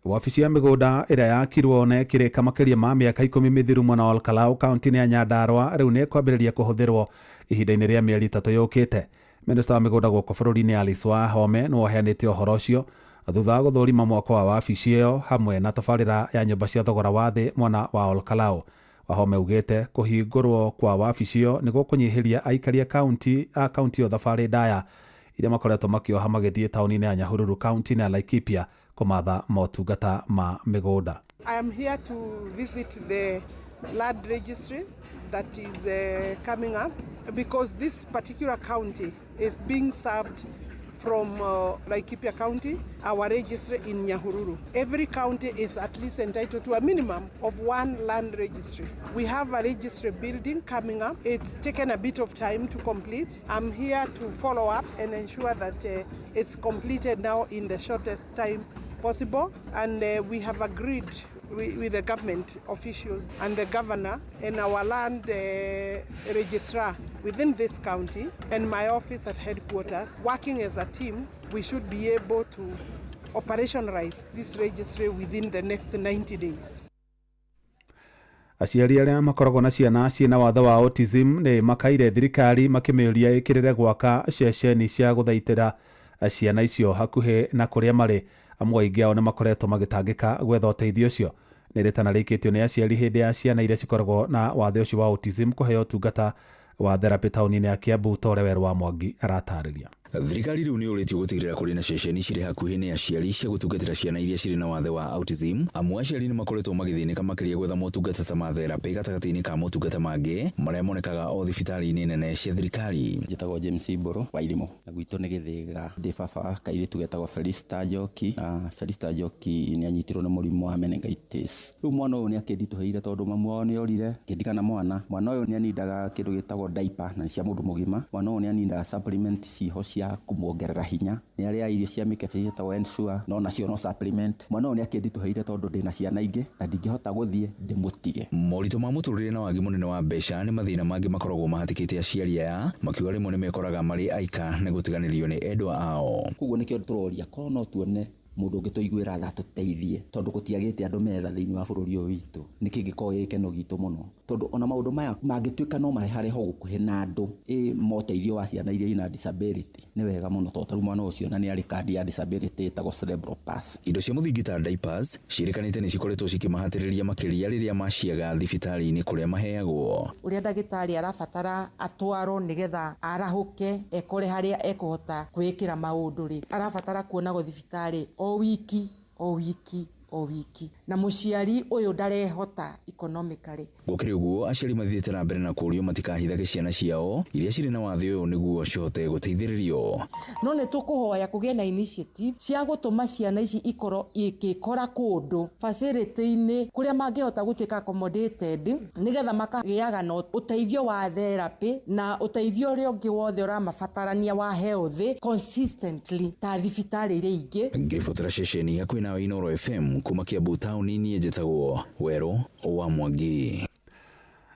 Wabici ya mĩgũnda ĩrĩa yakirwo na ĩkĩrĩka makĩria ma mĩaka 10 mĩthiru mwena wa Olkalau kaunti-inĩ ya Nyandarua rĩu nĩ kwambĩrĩria kũhũthĩrwo ihinda-inĩ rĩa mĩeri 3 yũkĩte. Minista wa mĩgũnda gũkũ bũrũri-inĩ Alice Wahome nĩwe ũheanĩte ũhoro ũcio thutha wa gũthũrima mwako wa wabici ĩyo hamwe na tabarĩra ya nyũmba cia thogora wa thĩ mwena wa Olkalau. Wahome ugĩte kũhingũrwo kwa wabici ĩyo nĩguo kũnyihĩria aikari a kaunti ĩyo thabarĩ ndaya iria makoretwo makĩoha magĩthiĩ taũni-inĩ ya Nyahururu kaunti-inĩ ya Laikipia kũmatha motungata ma mĩgũnda. I am here to visit the land registry that is coming up because this particular county is being served from Laikipia County, our registry in Nyahururu. Every county is at least entitled to a minimum of one land registry. We have a registry building coming up. It's taken a bit of time to complete. I'm here to follow up and ensure that it's completed now in the shortest time possible. And we have agreed with the government officials and the governor and our land registrar within this county and my office at headquarters, working as a team, we should be able to operationalize this registry within the next 90 days. Aciari arĩa makoragwo na ciana ciĩna watho wa autism nĩ makaire thirikari makĩmĩũria ĩkĩrĩre gwaka ceceni cia gũthaitĩra ciana icio hakuhĩ na kũrĩa marĩ. Amwe aingĩ ao nĩ makoretwo magĩtangĩka gwetha ũteithio ũcio. Nĩ rĩtana rĩkĩtio nĩ aciari hĩndĩ ya ciana iria cikoragwo na wathe ũcio wa autism kũheo ũtungata wa therapy taũni-inĩ ya Kiambu ta ũrĩa Werũ wa Mwangi aratarĩria. Thirikari riu ni uritio gutigirira kuri na ceceni ciri hakuhi ni aciari cia gutungatira ciana iria ciri na wathe wa autism. Amwe aciari ni makoretwo magithinika makiria gwetha motungata ta ma therapy gatagati-ini ka motungata mangi maria monekaga o thibitari-ini nene cia thirikari. Njitagwo James Iboro wa Irimo na gwitũ nĩ Gĩthĩga. Ndĩ baba kairitu getagwo Felista Njoki na Felista Njoki nĩ anyitirwo nĩ mũrimũ wa meningitis. Rĩu mwana ũyũ nĩ akĩnditũhĩire tondũ mamu wao nĩ orire kĩndigana mwana ũyũ nĩ anindaga kĩndũ gĩtagwo diaper na cia mũndũ mũgima. Mwana ũyũ nĩ anindaga supplement ciho cia kumuongerera hinya. Nĩ arĩa irio cia mĩkebe ta Ensure no nacio no supplement. Mwana ũyũ nĩ akĩnditũhĩire tondũ ndĩ na ciana ingĩ na ndingĩhota gũthiĩ ndĩmũtige. Moritũ ma mũtũrĩre na wagi mũnene wa mbeca nĩ mathĩna mangĩ makoragwo mahatĩkĩte aciari aya, makiuga rĩmwe nĩ mekoraga marĩ aika nĩ gũtiganĩrio nĩ endwa ao. Koguo nĩkĩo tũroria korwo no tuone mũndũ ũngĩtũiguĩra tha tũteithie tondũ gũtiagĩte andũ metha thĩinĩ wa bũrũri ũyũ witũ. Nĩkĩ gĩkoragwo gĩkeno gitũ mũno tondũ ona maũndũ maya mangĩtuĩka no marehareho gũkuhĩ na andũ moteithio wa ciana iria ina disability nĩ wega mũno tondũ mwana ũcio na nĩ arĩ kandi ya disability ĩtagwo cerebral palsy. Indo cia mũthingi ta diapers ciĩrĩkanĩte nĩ cikoretwo cikĩmahatĩrĩria makĩria rĩrĩa maciaga thibitari-inĩ kũrĩa maheagwo. Ũrĩa ndagĩtarĩ arabatara atwarwo nĩgetha arahũke ekore harĩa ekũhota kwĩkĩra maũndũ rĩ, arabatara kuonagwo thibitarĩ o wiki na mũciari ũyũ ndarehota economically. Gũkĩrĩ ũguo aciari mathiĩte na mbere na kũũrio matikahithage ciana ciao iria cirĩ na wathe ũyũ nĩguo cihote gũteithĩrĩrio. No nĩ tũkũhoya kũgĩe na initiative cia gũtũma ciana ici ikorwo igĩkora kũndũ facility-inĩ kũrĩa mangĩhota gũtuĩka accommodated nĩgetha makagĩaga na ũteithio wa therapy na ũteithio ũrĩa ũngĩ wothe ũramabatarania wa health consistently ta thibitarĩ iria ingĩ. Ngĩbotera ceceni hakuhĩ na Inooro FM kuma Kiambu taũni-inĩ njĩtagwo Werũ wa Mwangi.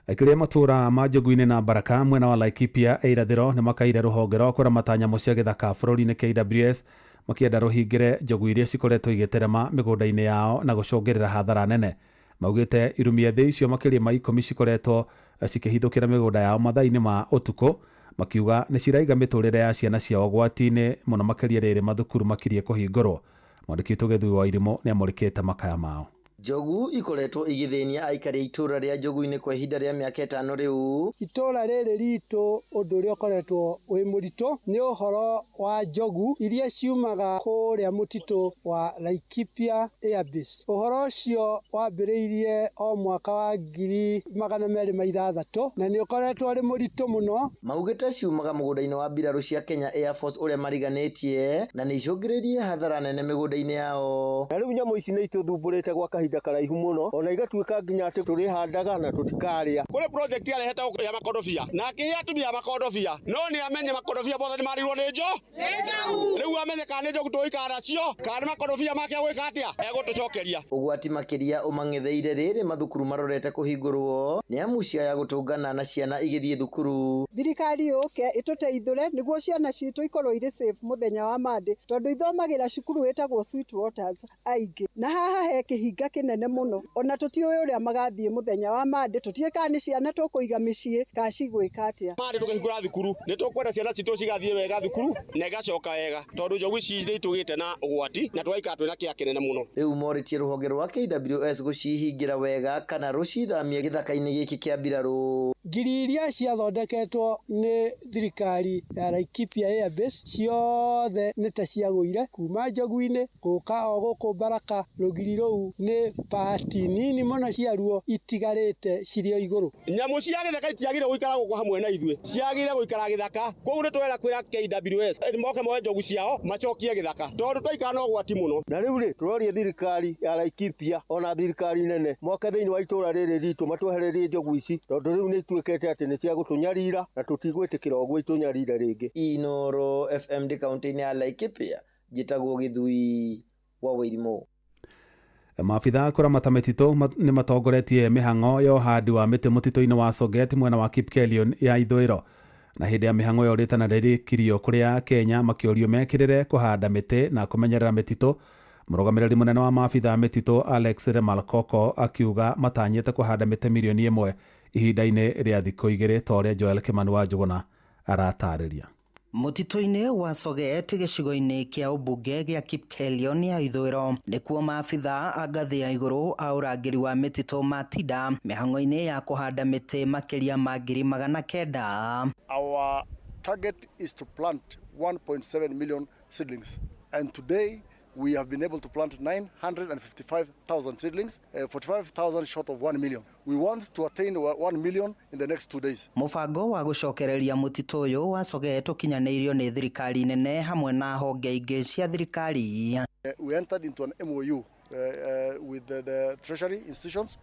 Aikari matura ma Njogu-inĩ na Baraka mwena wa Laikipia irathĩro nĩ makaire rũhonge rwa kũramata nyamũ cia gĩthaka bũrũri-inĩ KWS makĩenda rũhingĩre njogu iria cikoretwo igĩterema mĩgũnda-inĩ yao na gũcũngĩrĩra hathara nene. Maugĩte irumia thĩ icio makĩria ma 10 cikoretwo cikĩhithũkĩra mĩgũnda yao mathaa-inĩ ma ũtukũ, makiuga nĩ ciraiga mĩtũrĩre ya ciana ciao ũgwati-inĩ mũno makĩria rĩrĩ mathukuru makĩrie kũhingũrwo. Mwandĩki Tũgĩthui wa Irimo nĩ amũrĩkĩte makaya mao. Njogu ikoretwo igithĩnia aikari itũra rĩa Njogu-inĩ kwa ihinda rĩa mĩaka 5 rĩu. Itũra rĩrĩ ritũ ũndũ ũrĩa ũkoretwo wĩ mũritũ nĩ ũhoro wa njogu iria ciumaga kũrĩa mũtitũ wa Laikipia Airbase. Ũhoro ũcio wambĩrĩirie o mwaka wa 2006 na nĩ ũkoretwo arĩ mũritũ mũno. Maugĩte ciumaga mũgũnda-inĩ wa mbirarũ cia Kenya Air Force ũrĩa mariganĩtie na nĩ icũngĩrĩirie hathara nene mĩgũnda-inĩ yao. Na rĩu nyamũ ici nĩ itũthumbũrĩte gwa kahinda karaihu mũno ona igatuĩka nginya atĩ tũrĩhandaga na tũtikarĩa. Kũrĩ project arehete ya makondobia na akĩhe atumia ya makondobia no nĩ amenye makondobia bothe nĩ marirwo nĩ njogu. Rĩu amenye kana nĩ njogu tũikara nacio kana makondobia make gwĩka atĩa egũtũcokeria. Ũgwati makĩria ũmang'etheire rĩrĩ mathukuru marorete kũhingũrwo nĩ amu ciaya gũtũngana na ciana igĩthiĩ thukuru. Thirikari yũke ĩtũteithũre nĩguo ciana citũ ikorwo irĩ safe mũthenya wa Monday tondũ ithomagĩra cukuru wĩtagwo Sweet Waters aingĩ na haha he kĩhinga kĩnene mũno ona tũtiũĩ ũrĩa magathiĩ mũthenya wa Monday tũtiĩ kana nĩ ciana tũkũiga mĩciĩ kana cigwĩka atĩa. Monday tũkĩhingũra thukuru nĩ tũkwenda ciana citũ cigathiĩ wega thukuru na igacoka wega tondũ njogu ici nĩ itũgĩte na ũgwati na twaikara twĩna kĩeha kĩnene mũno. Rĩu morĩtie rũhonge rwa KWS gũcihingira wega kana rũcithamie gĩthaka-inĩ gĩkĩ kĩa mbirarũ. Ngiri iria ciathondeketwo nĩ thirikari ya Laikipia Airbase ciothe nĩ ta ciagũire kuma Njogu-inĩ gũka o gũkũ Baraka. Rũgiri rũu nĩ pati nini mũno ciaruo itigarĩte cirio igũrũ. Nyamũ cia gĩthaka itiagire gũikara gũkũ hamwe na ithuĩ, ciagire gũikara gĩthaka. Koguo nĩ twera kwĩra KWS moke moe njogu ciao macokie gĩthaka tondũ twaikara na ũgwati mũno. Na rĩu rĩ tũroria thirikari ya Laikipia ona thirikari nene moke thĩinĩ wa itũra rĩrĩ ritũ matwehererie njogu ici tondũ rĩu nĩ ituĩkĩte atĩ nĩ cia gũtũnyarira na tũtigwĩtĩkĩra ũguo itũnyarire rĩngĩ. Inooro FM ndĩ kaunti-inĩ ya Laikipia njĩtagwo Gĩthui wa Wairimũ. Maabitha kũramata mĩtitũ nĩ matongoretie mĩhang'o ya ũhandi wa mĩtĩ mũtitũ-inĩ wa Soget mwena wa Kipkelion ya ithũĩro. Na hĩndĩ ya mĩhang'o ya ũrĩtana rĩrĩkirio kũrĩa Kenya makĩorio mekĩrĩre kũhanda mĩtĩ na kũmenyerera mĩtitũ. Mũrũgamĩrĩri mũnene wa maabitha mĩtitũ Alex Remalkoko akiuga matanyĩte kũhanda mĩtĩ milioni 1 ihinda-inĩ rĩa thikũ 2 ta ũrĩa Joel Kimani wa Njũgũna aratarĩria. Mũtitũ-inĩ wa Soget gĩcigo-inĩ kĩa ũmbunge gĩa Kipkelion ya ithũĩro nĩkuo maabitha a ngathĩ ya igũrũ a ũrangĩri wa mĩtitũ matinda mĩhang'o-inĩ ya kũhanda mĩtĩ makĩria ma 900,000. Our target is to plant 1.7 million seedlings. And today, we have been able to plant 955,000 seedlings, 45,000 short of 1 million. We want to attain 1 million in the next 2 days. Mubango wa gucokereria mutito uyu wacogetwo kinyaneirio ni thirikari nene hamwe na honge ingi cia thirikari. We entered into an MOU with the treasury institutions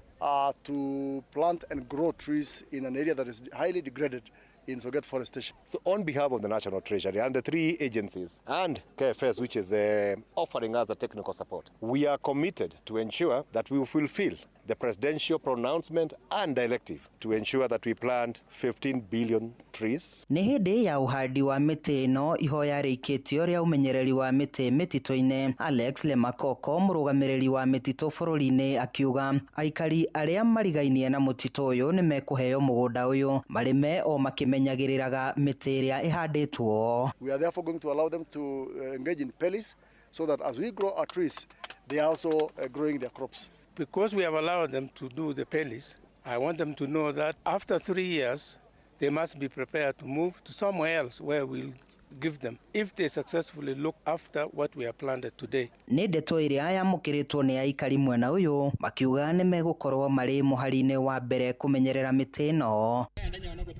to plant and grow trees in an area that is highly degraded in Soget forestation. So on behalf of the National Treasury and the 3 agencies and KFS, which is offering us the technical support, we are committed to ensure that we will fulfill the presidential pronouncement and directive to ensure that we plant 15 billion trees. Ni hindi ya uhandi wa miti ino ihoya rikitio ria umenyereri wa miti mitito-ine Alex Lemakoko murugamiriri wa mitito bururi-ini akiuga aikari aria marigainie na mutito uyu ni mekuheo mugunda uyu marime o makimenyagiriraga miti iria ihanditwo. We are therefore going to allow them to engage in pellies so that as we grow our trees, they are also growing their crops. Because we have allowed them to do the pellies, I want them to know that after 3 years, they must be prepared to move to somewhere else where we'll give them if they successfully look after what we have planted today. Ni ndeto iria yamukiritwo ni aikari mwena uyu makiuga ni megukorwo mari muhari-ini wa mbere kumenyerera miti ino.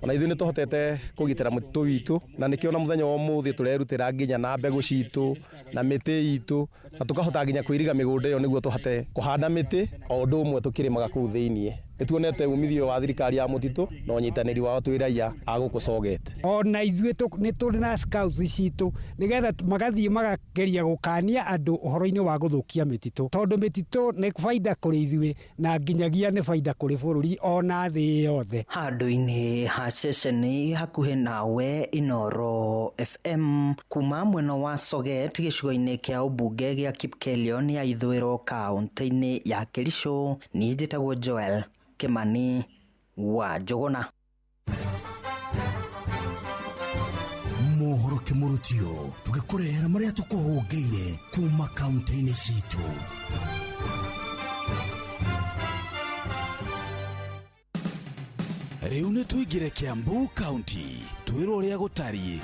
Ona ithu ni tuhotete kugitira mutitu witu na nikio na muthenya wa muthi turerutira nginya na mbegu citu na miti itu na tukahota nginya kuiriga migunda iyo niguo tuhate kuhanda miti o undu umwe tukirimaga kuu thiini. Nituonete umithio wa thirikari ya mutitu no nyitaniri wao twiraia aguku Soget. Ona ithuĩ nĩ tũrĩ na scouts citũ nigetha magathiĩ magageria gũkania andũ ũhoro-inĩ wa gũthũkia mĩtitũ tondũ mĩtitũ nĩ baida kũrĩ ithuĩ na nginyagia nĩ baida kũrĩ bũrũri ona thĩ yothe. Handũ-inĩ ha ceceni hakuhĩ nawe Inooro FM kuma mwena wa Soget gĩcigo-inĩ kĩa ũmbunge gĩa Kipkelion ya ithũĩro kaunti-inĩ ya Kericho. Niĩ njĩtagwo Joel Kimani wa Jogona. Mohoro kimurutio tugikurehera maria tukuhungeire kuma kaunti-ini citu. Riu ni tuigire Kiambu County twiro ria gutari.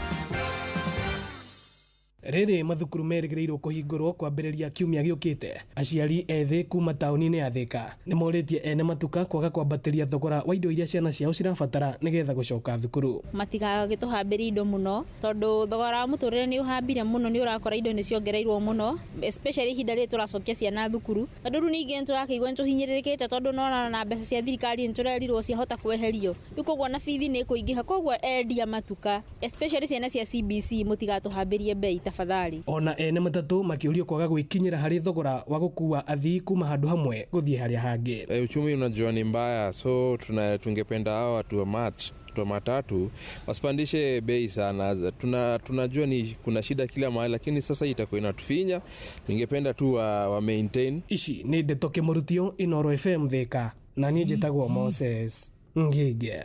Riri mathukuru merĩgĩrĩirwo kũhingũrwo kwambĩrĩria kiumia gĩũkĩte. Aciari ethĩ kuma taũni-inĩ ya Thika nĩ morĩtie ene matuka kwaga kwambatĩria thogora wa indo iria ciana ciao cirabatara nĩgetha gũcoka thukuru. Matigagĩtũhambĩrie indo mũno tondũ thogora wa mũtũrĩre nĩ ũhambire mũno, nĩ ũrakora indo nĩ ciongereirwo mũno, especially ihinda rĩrĩ tũracokia ciana thukuru. Tondũ rĩu ningĩ tũrakĩigua nĩtũhinyĩrĩrĩkĩte tondũ na mbeca cia thirikari nĩtũrerirwo ciahota kweherio. Rĩu koguo na bithi nĩ kũingĩha, koguo endia matuka especially ciana cia CBC mũtigatũhambĩrie bei tafadhali. Ona ene matatu makiurio kwaga gwikinyira hari thogora wa gukua athii kuma handu hamwe guthie haria hangi. Uchumi unajua ni mbaya, so tungependa hao watu wa matatu wasipandishe bei sana. Tunajua ni kuna shida kila mahali, lakini sasa itakuwa inatufinya. Ningependa tu wa maintain. Ici ni Ndeto Kimurutio, Inooro FM Thika, na niĩ njĩtagwo Moses Ngige.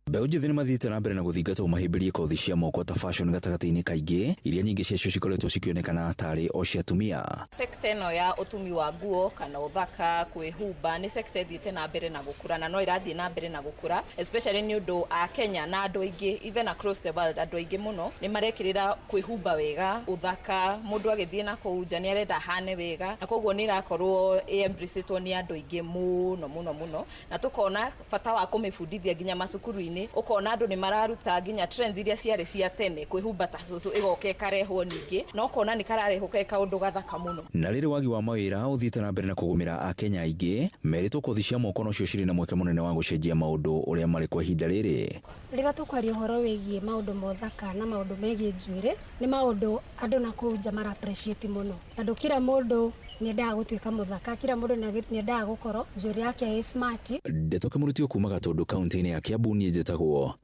Mbeũ njĩthĩ nĩ mathiĩte na mbere na gũthingata ũmahĩmbĩrie kothi cia moko ta fashion gatagatĩ-inĩ kaingĩ, iria nyingĩ ciacio cikoretwo cikĩonekana tarĩ o cia atumia. Sekta ĩno ya ũtumi wa nguo kana ũthaka kwĩhumba nĩ sekta ĩthiĩte na mbere na gũkũra na no ĩrathiĩ na mbere na gũkũra, especially nĩ ũndũ a Kenya na andũ aingĩ even across the world andũ aingĩ mũno nĩ marekĩrĩra kwĩhumba wega, ũthaka, mũndũ agĩthiĩ na kũu nja nĩ arenda hane wega, na koguo nĩ irakorwo embracetwo nĩ andũ aingĩ mũno na tũkona bata wa kũmĩbundithia nginya macukuru-inĩ. Ukona andu ni mararuta nginya trends iria ciarĩ cia tene kwĩhumba ta cucu igoke karehwo ningĩ no kona ni kararehwo kaundu gathaka muno. Na rĩrĩ wagi wa mawĩra ũthiĩte na mbere na kũgũmĩra Akenya aingĩ, meritwo kothi cia moko nocio cirĩ na mweke mũnene wa gũcenjia maũndũ ũrĩa marĩ kwa ihinda rĩrĩ. Rĩrĩa tũkwaria ũhoro wĩgiĩ maũndũ ma ũthaka na maũndũ megiĩ njuĩrĩ, nĩ maũndũ andũ na kũu nja mara appreciate mũno, tondũ kila mũndũ nĩendaga gũtuĩka mũthaka, kila mũndũ nĩendaga gũkorwo njuĩrĩ yake ĩ smart. Ndeto Kimurutio kuma Gatundu kaunti-inĩ ya Kiambu, niĩ njĩtagwo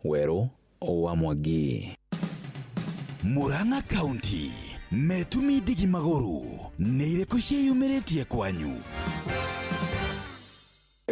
Werũ wa Mwangi. Murang'a County, metumi ndigi magũrũ nĩ irĩkũ ciĩyumĩrĩtie kwanyu?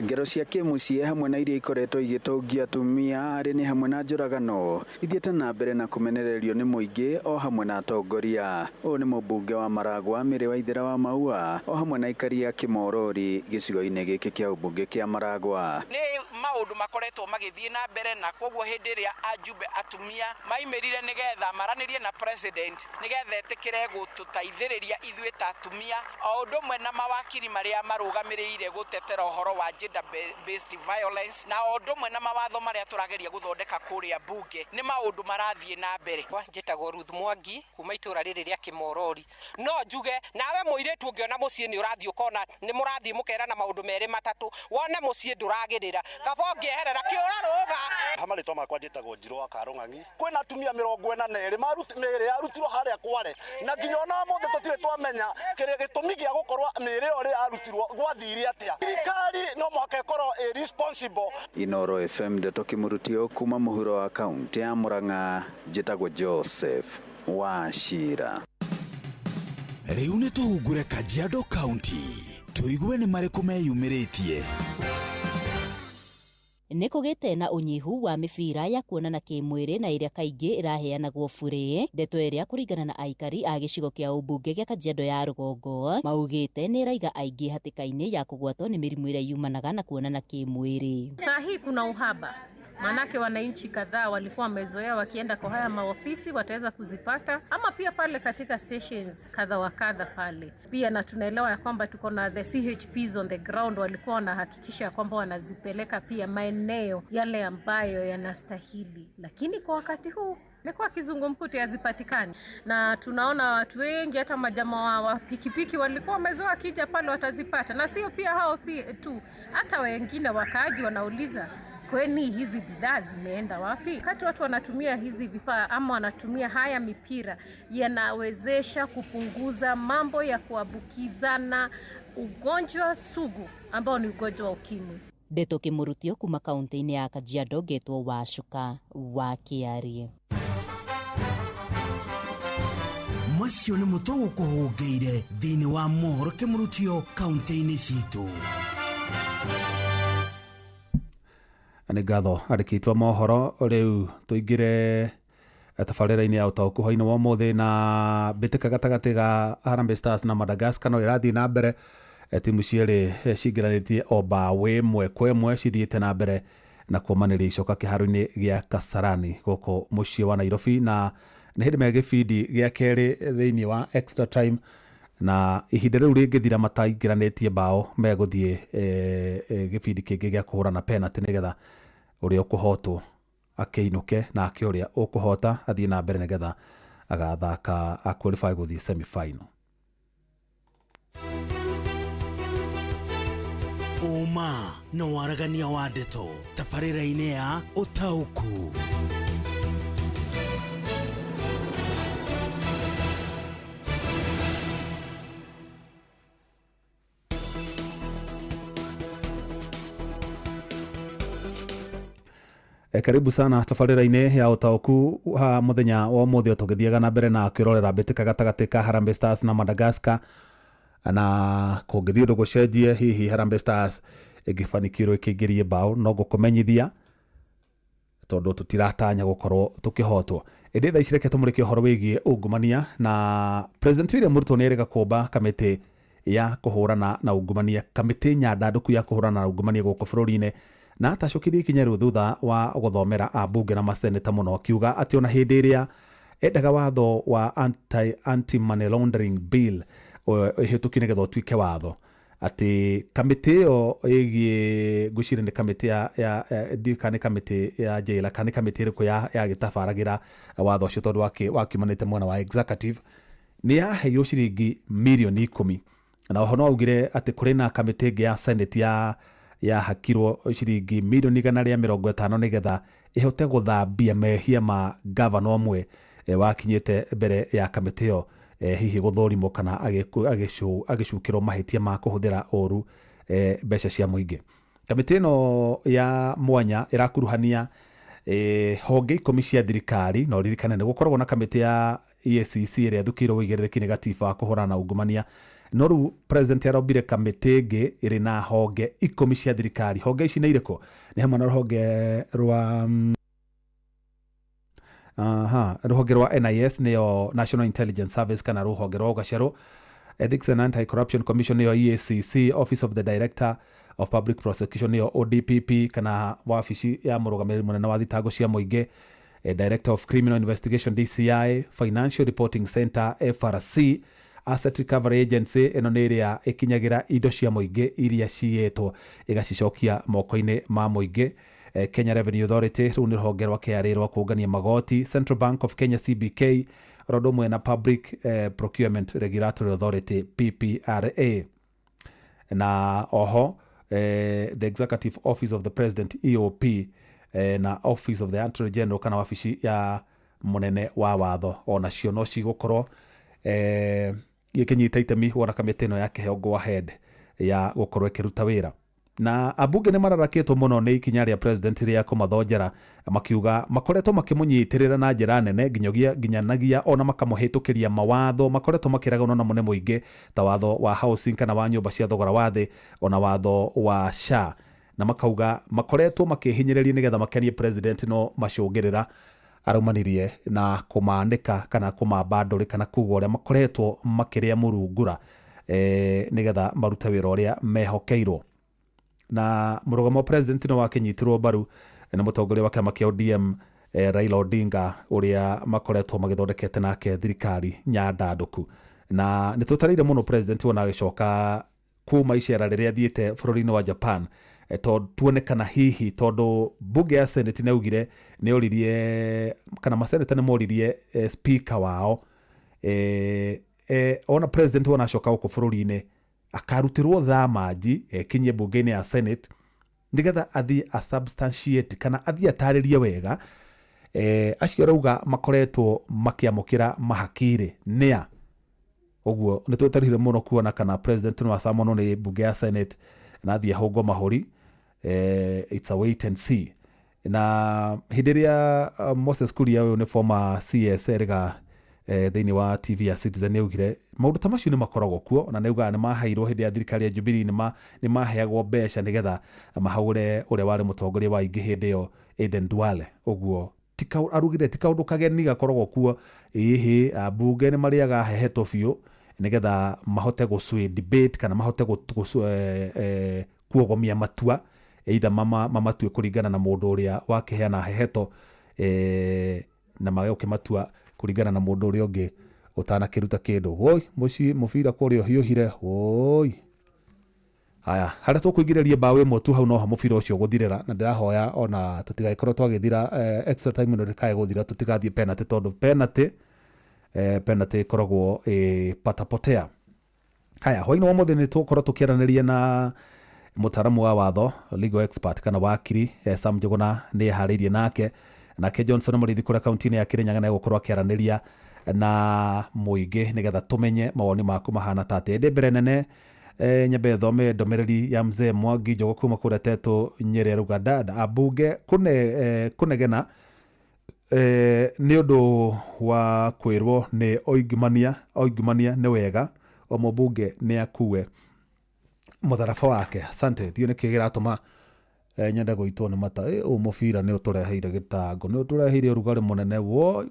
Ngero cia kimuciĩ hamwe na iria ikoretwo igĩtongia atumia harĩ nĩ hamwe na njũragano ithiĩte na mbere na kũmenererio nĩ mũingĩ o hamwe na atongoria. Ũyũ nĩ mũmbunge wa Maragwa Mĩrĩ Waithĩra wa Maua o hamwe na aikari a Kĩmorori gĩcigo-inĩ gĩkĩ kĩa ũmbunge kĩa Maragwa. Nĩ maũndũ makoretwo magĩthiĩ na mbere na koguo hĩndĩ ĩrĩa ajumbe atumia maimerire nĩgetha maranĩrie na president nĩgetha etĩkĩre gũtũteithĩrĩria ithuĩ ta atumia o ũndũ ũmwe na mawakiri marĩa marũgamĩrĩire gũtetera ũhoro wa gender based violence na o ũndũ ũmwe na mawatho marĩa tũrageria gũthondeka kũrĩa bunge nĩ maũndũ marathiĩ na mbere. Njĩtagwo Ruth Mwangi kuma itũra rĩrĩ rĩa Kĩmorori. No njuge nawe mũirĩtu ũngĩona mũciĩ nĩ ũrathiĩ ũkona nĩ mũrathiĩ mũkerana maũndũ merĩ matatũ wone mũciĩ ndũragĩrĩra kaba ũngĩeherera kĩũra rũga. Hamarĩtwa makwa njĩtagwo Njirũ wa Karũng'ang'i. Kwĩna atumia 42 mĩĩrĩ yarutirwo harĩa Kware na nginya ona mũthĩ tũtirĩ twamenya kĩrĩa gĩtũmi gĩa gũkorwo mĩĩrĩ ĩyo yarutirwo gwathire atĩa. Thirikari no mũhaka ĩkorwo responsible. Inooro FM ndeto Kĩmũrutio kuma mũhuro wa kaunti ya Murang'a. Njĩtagwo Joseph Wachira. Rĩu nĩ tũhungure Kajiado County tũigue nĩ marĩkũ meyumĩrĩtie. Nĩ kũgĩte na ũnyihu wa mĩbira ya kuonana kĩmwĩrĩ na ĩrĩa kaingĩ ĩraheanagwo bure. Ndeto ĩrĩa kũringana na aikari a gĩcigo kĩa ũmbunge gĩa Kajiado ya Rũgongo maugĩte nĩ ĩraiga aingĩ hatĩka-inĩ ya kũgwatwo nĩ mĩrimũ ĩrĩa yumanaga na kuonana kĩmwĩrĩ. Saa hii kuna uhaba. Manake wananchi kadhaa walikuwa wamezoea wakienda kwa haya maofisi wataweza kuzipata, ama pia pale katika stations kadha wa kadha pale pia, na tunaelewa ya kwamba tuko na the CHPs on the ground walikuwa wanahakikisha kwamba wanazipeleka pia maeneo yale ambayo yanastahili, lakini kwa wakati huu imekuwa kizungumkuti, hazipatikani. Na tunaona watu wengi hata majamaa wa pikipiki walikuwa wamezoea kija pale watazipata, na sio pia hao tu, hata wengine wakaaji wanauliza kwani hizi bidhaa zimeenda wapi? Wakati watu wanatumia hizi vifaa ama wanatumia haya mipira, yanawezesha kupunguza mambo ya kuambukizana ugonjwa sugu ambao ni ugonjwa wa ukimwi. Ndeto Kĩmũrutio kuma kaunti-inĩ ya Kajiado getwo Wacuka wa Kĩarie. Macio nĩ mũtũgũ kũhũngĩire thĩinĩ wa mohoro Kĩmũrutio kaunti-inĩ citũ. Nĩ ngatho arĩkĩtwo mohoro rĩu tũingĩre tabarĩra-inĩ ya ũtaũkuo-inĩ wa ũmũthĩ na mbĩtĩka gatagatĩ ga Harambee Stars na Madagascar no ĩrathiĩ na mbere. Timu cierĩ cingĩranĩtie o bao ĩmwe kwa ĩmwe cithiĩte na mbere na kuomanĩria icoka kĩharo-inĩ gĩa Kasarani gũkũ mũciĩ wa Nairobi, na nĩ hĩndĩ me gĩbindi gĩa kerĩ thĩinĩ wa extra time, na ihinda rĩu rĩngĩthira mataingĩranĩtie bao megũthiĩ gĩbindi kĩngĩ gĩa kũhũrana penalty nĩgetha ũrĩa ũkũhotwo akĩinũke na ake ũrĩa ũkũhota athiĩ na mbere nĩgetha agathaka qualify gũthiĩ semi final. Uma na waragania wa ndeto tabarĩra-inĩ ya ũtaũku. Karibu sana tabarĩra-inĩ ya ũtaũku ha mũthenya wa ũmũthĩ tũgĩthiaga na mbere na kwĩrorera mbĩtĩka gatagatĩ ka Harambee Stars na Madagascar, na kũngĩthiĩ ũndũ gũcenjie hihi Harambee Stars ĩngĩfanikirwo ĩkĩingĩrie bao no gũkũmenyithia tondũ tũtiratanya gũkorwo tũkĩhotwo. Ĩndĩ thaa ici reke tũmũrĩke ũhoro wĩgiĩ ungumania, na President William Ruto nĩ erĩga kũmba kamĩtĩ ya kũhũrana na ungumania, kamĩtĩ nyandandũku ya kũhũrana na ungumania gũkũ bũrũri-inĩ, na atacũkirie ikinya rĩu thutha wa gũthomera ambunge na maseneta mũno, akiuga atĩ ona hĩndĩ ĩrĩa endaga watho wa anti-money laundering bill ĩhĩtũki nĩgetha ũtuĩke watho, atĩ kamĩtĩ ĩyo ĩgiĩ ngwĩciria nĩ kamĩtĩ nĩ kamĩtĩ ya jaila kana nĩ kamĩtĩ ĩrĩkũ ya gĩtabaragĩra watho ũcio tondũ wakiumanĩte mwena wa executive, nĩ yaheirwo ciringi mirioni 10, na oho no augire atĩ kũrĩ na kamĩtĩ ĩngĩ ya senate ya hakirwo ciringi mirioni 150 nĩgetha ĩhote gũthambia mehia ma gavana ũmwe wakinyĩte mbere ya kamĩtĩ ĩyo hihi gũthũrimwo kana agĩcukĩrwo mahĩtia ma kũhũthĩra ũru mbeca cia mũingĩ. Kamĩtĩ ĩno ya mwanya ĩrakuruhania honge 10 cia thirikari, no ririkane nĩ gũkoragwo na kamĩtĩ ya EACC ĩrĩa thukĩirwo wĩigĩrĩrĩki nĩ gatiba wa kũhũrana na ungumania, no riu president arobire kamĩtĩ ĩngĩ ĩrĩ na honge 10 cia thirikari. Honge ici nĩ irĩkũ? Nĩ hamwe na rũhonge rwa rũhonge rwa NIS nĩyo National Intelligence Service kana rũhonge rwa ũgacerũ, Ethics and Anti-Corruption Commission nĩyo EACC, Office of the Director of Public Prosecution nĩyo ODPP kana wabici ya mũrũgamĩrĩri mũnene wa thitango cia mũingĩ, Director of Criminal Investigation DCI, Financial Reporting Center FRC, Asset Recovery Agency ĩno nĩ ĩrĩa ĩkinyagira indo cia mũingĩ iria ciĩtwo ĩgacicokia moko-inĩ ma mũingĩ. Kenya Revenue Authority rĩu nĩ rũhonge rwa KRA rwa kũũngania magoti, Central Bank of Kenya CBK, oro ũmwe na Public Procurement Regulatory Authority PPRA, na oho the Executive Office of the President EOP na Office of the Attorney General kana wabici ya munene wa watho ona cio no cigũkorwo gĩkĩnyita itemi wona kamĩtĩ ĩno ya kĩheo go ahead ya gũkorwo ĩkĩruta wĩra. Na abunge nĩ mararakĩtwo mũno nĩ ikinya rĩa president rĩa kũmathonjera, makiuga makoretwo makĩmũnyitĩrĩra na njĩra nene nginyanagia ona makamũhĩtũkĩria mawatho makoretwo makĩregana na mũne mũingĩ ta watho wa housing kana wa nyũmba cia thogora wa thĩ ona watho wa SHA, na makauga makoretwo makĩhinyĩrĩria nĩgetha makenie president no macũngĩrĩra araumanirie na kũmaandĩka kana kũmabandũrĩ kana kuga ũrĩa makoretwo makĩrĩa mũrungura nĩgetha marute wĩra ũrĩa mehokeirwo. Na mũrũgamo president no wakinyitirwo mbaru na mũtongoria wa kĩama kĩa ODM Raila Odinga ũrĩa makoretwo magĩthondekete nake thirikari nyandandũku, na nĩ tũtarĩire mũno president wona agĩcoka kuma icera rĩrĩa athiĩte bũrũri-inĩ wa Japan tuonekana hihi tondũ bunge ya Senate naugire nĩ oririe kana maseneta nĩ moririe speaker wao ona president wona acoka gũkũ bũrũri-inĩ akarutirwo thamaji kinye bunge-inĩ ya Senate nĩgetha athi a substantiate kana athi atarĩrie wega acio rauga makoretwo makiamũkĩra mahakire nĩa. Ũguo nĩ tũtarire mũno kuona kana president no acamonwo nĩ bunge ya Senate na athi ahũngwo mahũri. It's a wait and see. Na hĩndĩ ĩrĩa Moses Kuria ũyũ nĩ former CS erga thĩinĩ wa TV ya Citizen nĩaugire maũndũ ta macio nĩ makoragwo kuo, na nĩugaga nĩ maheirwo hĩndĩ ya thirikari ya Jubilee nĩ maheagwo mbeca nĩgetha mahagũre ũrĩa warĩ mũtongoria wa ingĩ hĩndĩ ĩyo Aden Duale. Ũguo arugire ti kaũndũ kageni gakoragwo kuo. Ĩhĩ bunge nĩ marĩaga hehetwo biũ nĩgetha mahote gũcwĩ debate kana mahote kuogomia matua either mamatue kũringana na mũndũ ũrĩa wakĩheana heheto na magĩoke matua kũringana na mũndũ ũrĩa ũngĩ ũtanakĩruta kĩndũ. Woi mũbira kũrĩa ũhiũhire woi. Haya, harĩa tũkũingĩrĩria mbaũ ĩmwe tu hau no ha mũbira ũcio gũthirĩra, na ndĩrahoya ona tũtigagĩkorwo twagĩthira extra time ĩno ndĩkae gũthira tũtigathiĩ penalty tondũ penalty ĩkoragwo patapotea. Haya, hwainĩ wa mũthĩ nĩ tũkorwo tũkĩaranĩria na mũtaramu wa watho legal expert kana wakiri Sam Njuguna nĩ eharĩirie nake Johnson Mũrĩithi kũrĩa kaunti-inĩ ya Kirinyaga nĩ egũkorwo akĩaranĩria na mũingĩ nĩgetha tũmenye mawoni maku mahana ta atĩa. Ndĩ mbere nene nyambe thome ndomereri ya mzee Mwangi Njogu kuma kũrĩa Tetũ Nyeri arauga dada abunge kũnegena nĩ ũndũ wa kwĩrwo nĩ oingumania nĩ wega o mũbunge nĩ akue mũtharaba wake. Asante, ndiũ nĩ kĩĩ gĩratũma nyenda gũitwo nĩ mata mũbira nĩ ũtũreheire gĩtango, nĩ ũtũreheire ũrugarĩ mũnene woi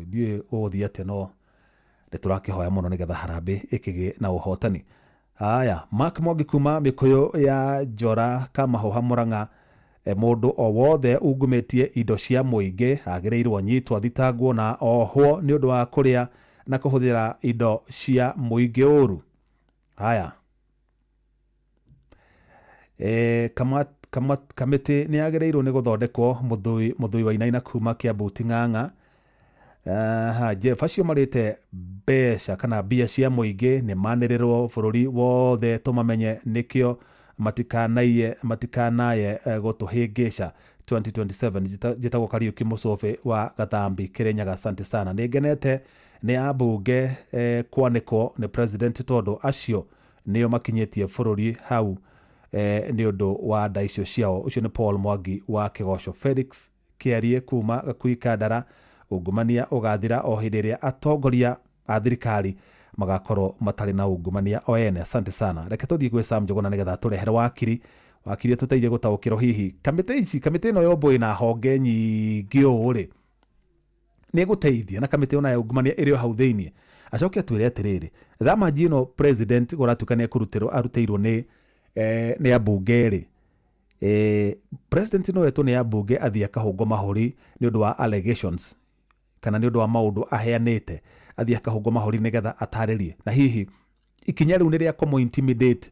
ndiũ ũgũthiĩ atĩa, no nĩ tũrakĩhoya mũno nĩgetha Harambee ĩkĩgĩe na ũhotani. Haya, Mark Mwangi kuma Mĩkũyũ ya Njora Kamahũha Mũrang'a, mũndũ o wothe ungumĩtie indo cia mũingĩ agĩrĩirwo nyitwo thitangwo na ohwo nĩ ũndũ wa kũrĩa na kũhũthĩra indo cia mũingĩ ũru. Haya, kamĩtĩ nĩ agĩrĩirwo nĩ gũthondekwo Mũthũi Wainaina kuma Kiambu Ting'ang'a. Jeff acio marĩte mbeca kana mbia cia mũingĩ nĩ manĩrĩrwo bũrũri wothe tũmamenye nĩkĩo matikanaye gũtũhĩngĩca 2027. Njĩtagwo Kariuki Mũcũbĩ wa Gathambi Kirinyaga. Asante sana. Nĩ ngenete nĩ ambunge kwanĩkwo nĩ president tondũ acio nĩo makinyĩtie bũrũri hau nĩ ũndũ wa nda icio ciao. Ũcio nĩ Paul Mwangi wa Kĩgoco. Felix Kĩarie kuma Gakui Kandara, ungumania ũgathira o hĩndĩ ĩrĩa atongoria a thirikari magakorwo matari na ungumania o ene. Asante sana. Reke tuthie gwe Sam Njuguna nigetha turehere wakiri tuteithie gutaukirwo hihi kamite ino yombo ina honge nyingi uri ni guteithia na kamite ona ya ungumania iri hau thiini acoke atwire atiriri thama jino president guratukania kurutirwo aruteirwo ni abunge ri president no eto ni abunge athia kahungo mahori ni undu wa allegations kana ni undu wa maundu aheanite athia kahungo mahori nigetha ataririe na hihi ikinya riu ni ria komo intimidate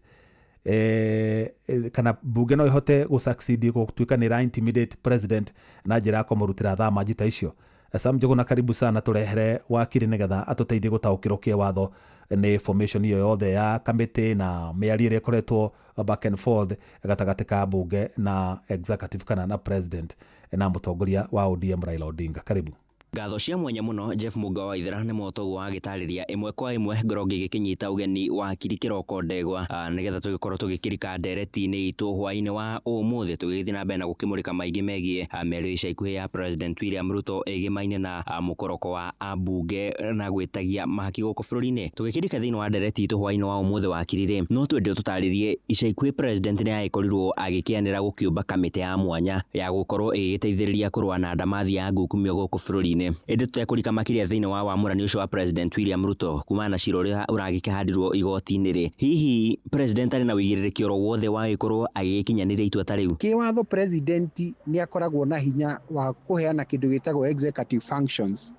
kana bunge no ihote gusucceed gutuika ni ra intimidate president na njira komurutira thama jita icio. Sam Njuguna karibu sana turehere wakiri nigetha atuteithie gutaukirwo kie watho ni formation iyo yothe ya committee na miario ire koretwo back and forth gatagati ka bunge na executive kana na president na mutongoria wa ODM Raila Odinga. Karibu. Ngatho cia mwanya muno Jeff Mugo wa Ithera ni motogo wa gitariria imwe kwa imwe ngorongi gikinyita ugeni wa kirikiroko ndegwa nigetha tugikorwo tugikirika ndereti-ini itu hwaini wa umuthi tugithii na mbere na gukimurika maingi megie mĩario ica ikuhĩ ya President William Ruto igimaine na mukoroko wa ambunge na gwitagia mahaki guku bururi-ini tugikirika thiini wa ndereti itu hwaini wa umuthi wa kirire no twende tutaririe ica ikuhĩ president ni agikorirwo agikianira gukiumba kamite ya mwanya ya gukorwo igiteithiriria kurwa na ndamathi ya ngukumio guku bururi-ini ende tutekurika makiria thiini wa wamurani ucio wa President William Ruto kuma na ciro ria uragikehandirwo igoti-ini ri hihi president ari na wigiririki oro wothe wa ikorwo agikinyanire itua ta riu kiwatho president ni akoragwo na hinya wa kuheana kindu gitagwo executive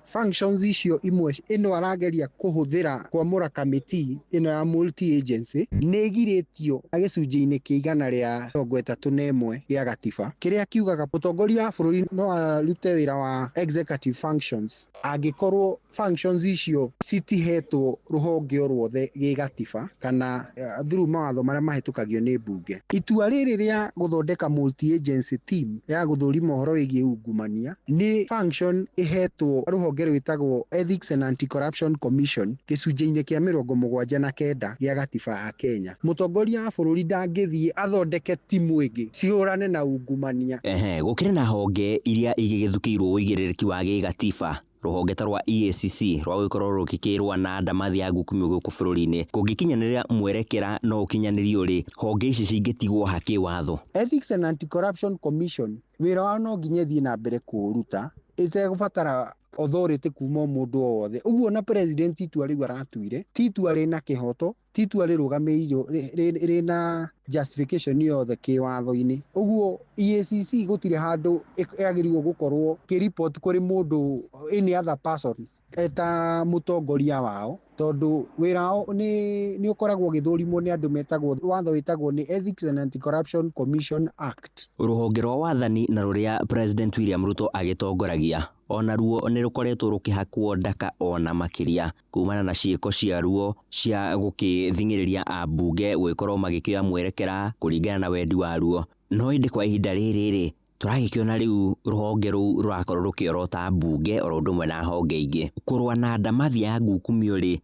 functions icio imwe ino arageria kuhuthira kwamura committee ino ya multi agency ni giritio agicunji-ini kiigana ria 31 gia gatiba kiria kiugaga mutongoria wa bururi no arute wira wa executive functions angikorwo functions icio citihetwo ruhonge o ruothe gi gatiba kana through mawatho maria mahetukagio ni bunge. Itua riri ria guthondeka multi agency team ya guthurima uhoro wigie ungumania ni function ihetwo ruhonge rwitagwo Ethics and Anti-Corruption Commission gicunji-ini kia 79 gia gatiba ya Kenya. Mutongoria wa bururi ndangithie athondeke timu ingi ciurane na ungumania gukire na honge iria igigithukirwo uigiririki wa gatiba ruhonge ta rwa EACC rwa gukorwo rukikirwa na ndamathi ya ngukumio guku bururi-ini kungikinyanira mwerekera no ukinyanirio ri honge ici cingitigwo haki watho. Ethics and Anti-Corruption Commission wira wao no nginya thie na mbere kuruta itegubatara authority kuma mundu wothe. Uguo na president itua riu aratuire ti itua rina kihoto ti itua rirugamirio rina justification yothe kiwatho-ini. Uguo EACC gutire handu yagirirwo gukorwo ki report kuri mundu any other person eta mutongoria wao tondu wira wao ni ukoragwo githurimwo ni andu metagwo watho witagwo ni Ethics and Anti-Corruption Commission Act. Ruhonge rwa wathani na ruria President William Ruto agitongoragia ona ruo ni rukoretwo rukihakwo ndaka ona makiria kumana na ciiko cia ruo cia gukithingiriria ambunge gwikorwo magikioya mwerekera kuringana na wendi wa ruo no indi kwa ihinda riri turagikiona riu ruhonge ru rurakorwo rukiorota mbunge oro ndumwe na honge ingi kurwa na ndamathi ya ngukumio ri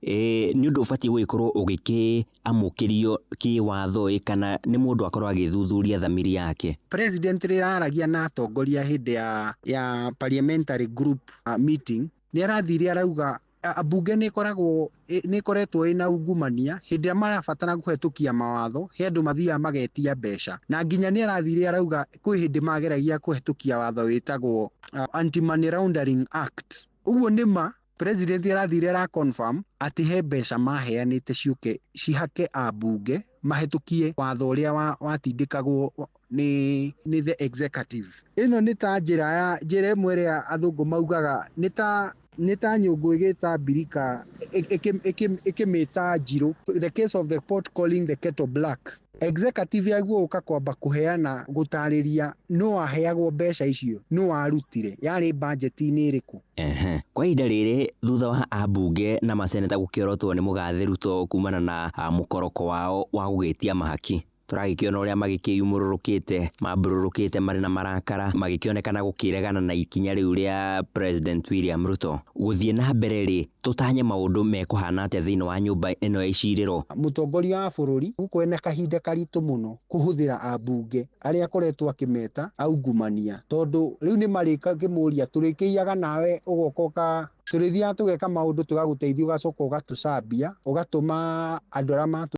ni undu ubatie gwikorwo ugikiamukirio kiwatho kana ni mundu akorwo agithuthuria thamiri yake. President riraragia na atongoria hindi ya parliamentary group meeting ni arathire arauga abunge ni koretwo ina ungumania hindi marabatara kuhetukia mawatho he andu mathia magetia mbeca na nginya ni arathire arauga kwi hindi mageragia kuhetukia watho witagwo Anti-Money Laundering Act. Uguo nima president arathire ara confirm ati he mbeca maheanite ciuke cihake abunge mahetukie watho uria watindikagwo ni the executive. Ino ni ta njira imwe ria athungu maugaga ni ta nyungu igita birika ikimita njiro, the case of the pot calling the kettle black. Executive yaguo uka kwamba kuheana gutariria no aheagwo mbeca icio no arutire yari budget-ini iriku. Kwa ihinda riri thutha wa ambunge na maseneta gukiorotwo ni Mugathi Ruto kumana na mukoroko wao wa gugitia mahaki turagikiona uria magikiyumururukite mabururukite mari na marakara magikionekana gukiregana na ikinya riu ria President William Ruto guthie na mbere ri tutanye maundu mekuhana atia thiini wa nyumba ino ya iciriro. Mutongoria wa bururi gukwena kahinda karitu muno kuhuthira ambunge aria akoretwo akimeta aungumania tondu riu ni marika kimuria turikiaga nawe ugokoka tũrĩthiaga tũgeka maũndũ tũgagũteithia ũgacoka ũgatũcambia ũgatũma andũ arĩa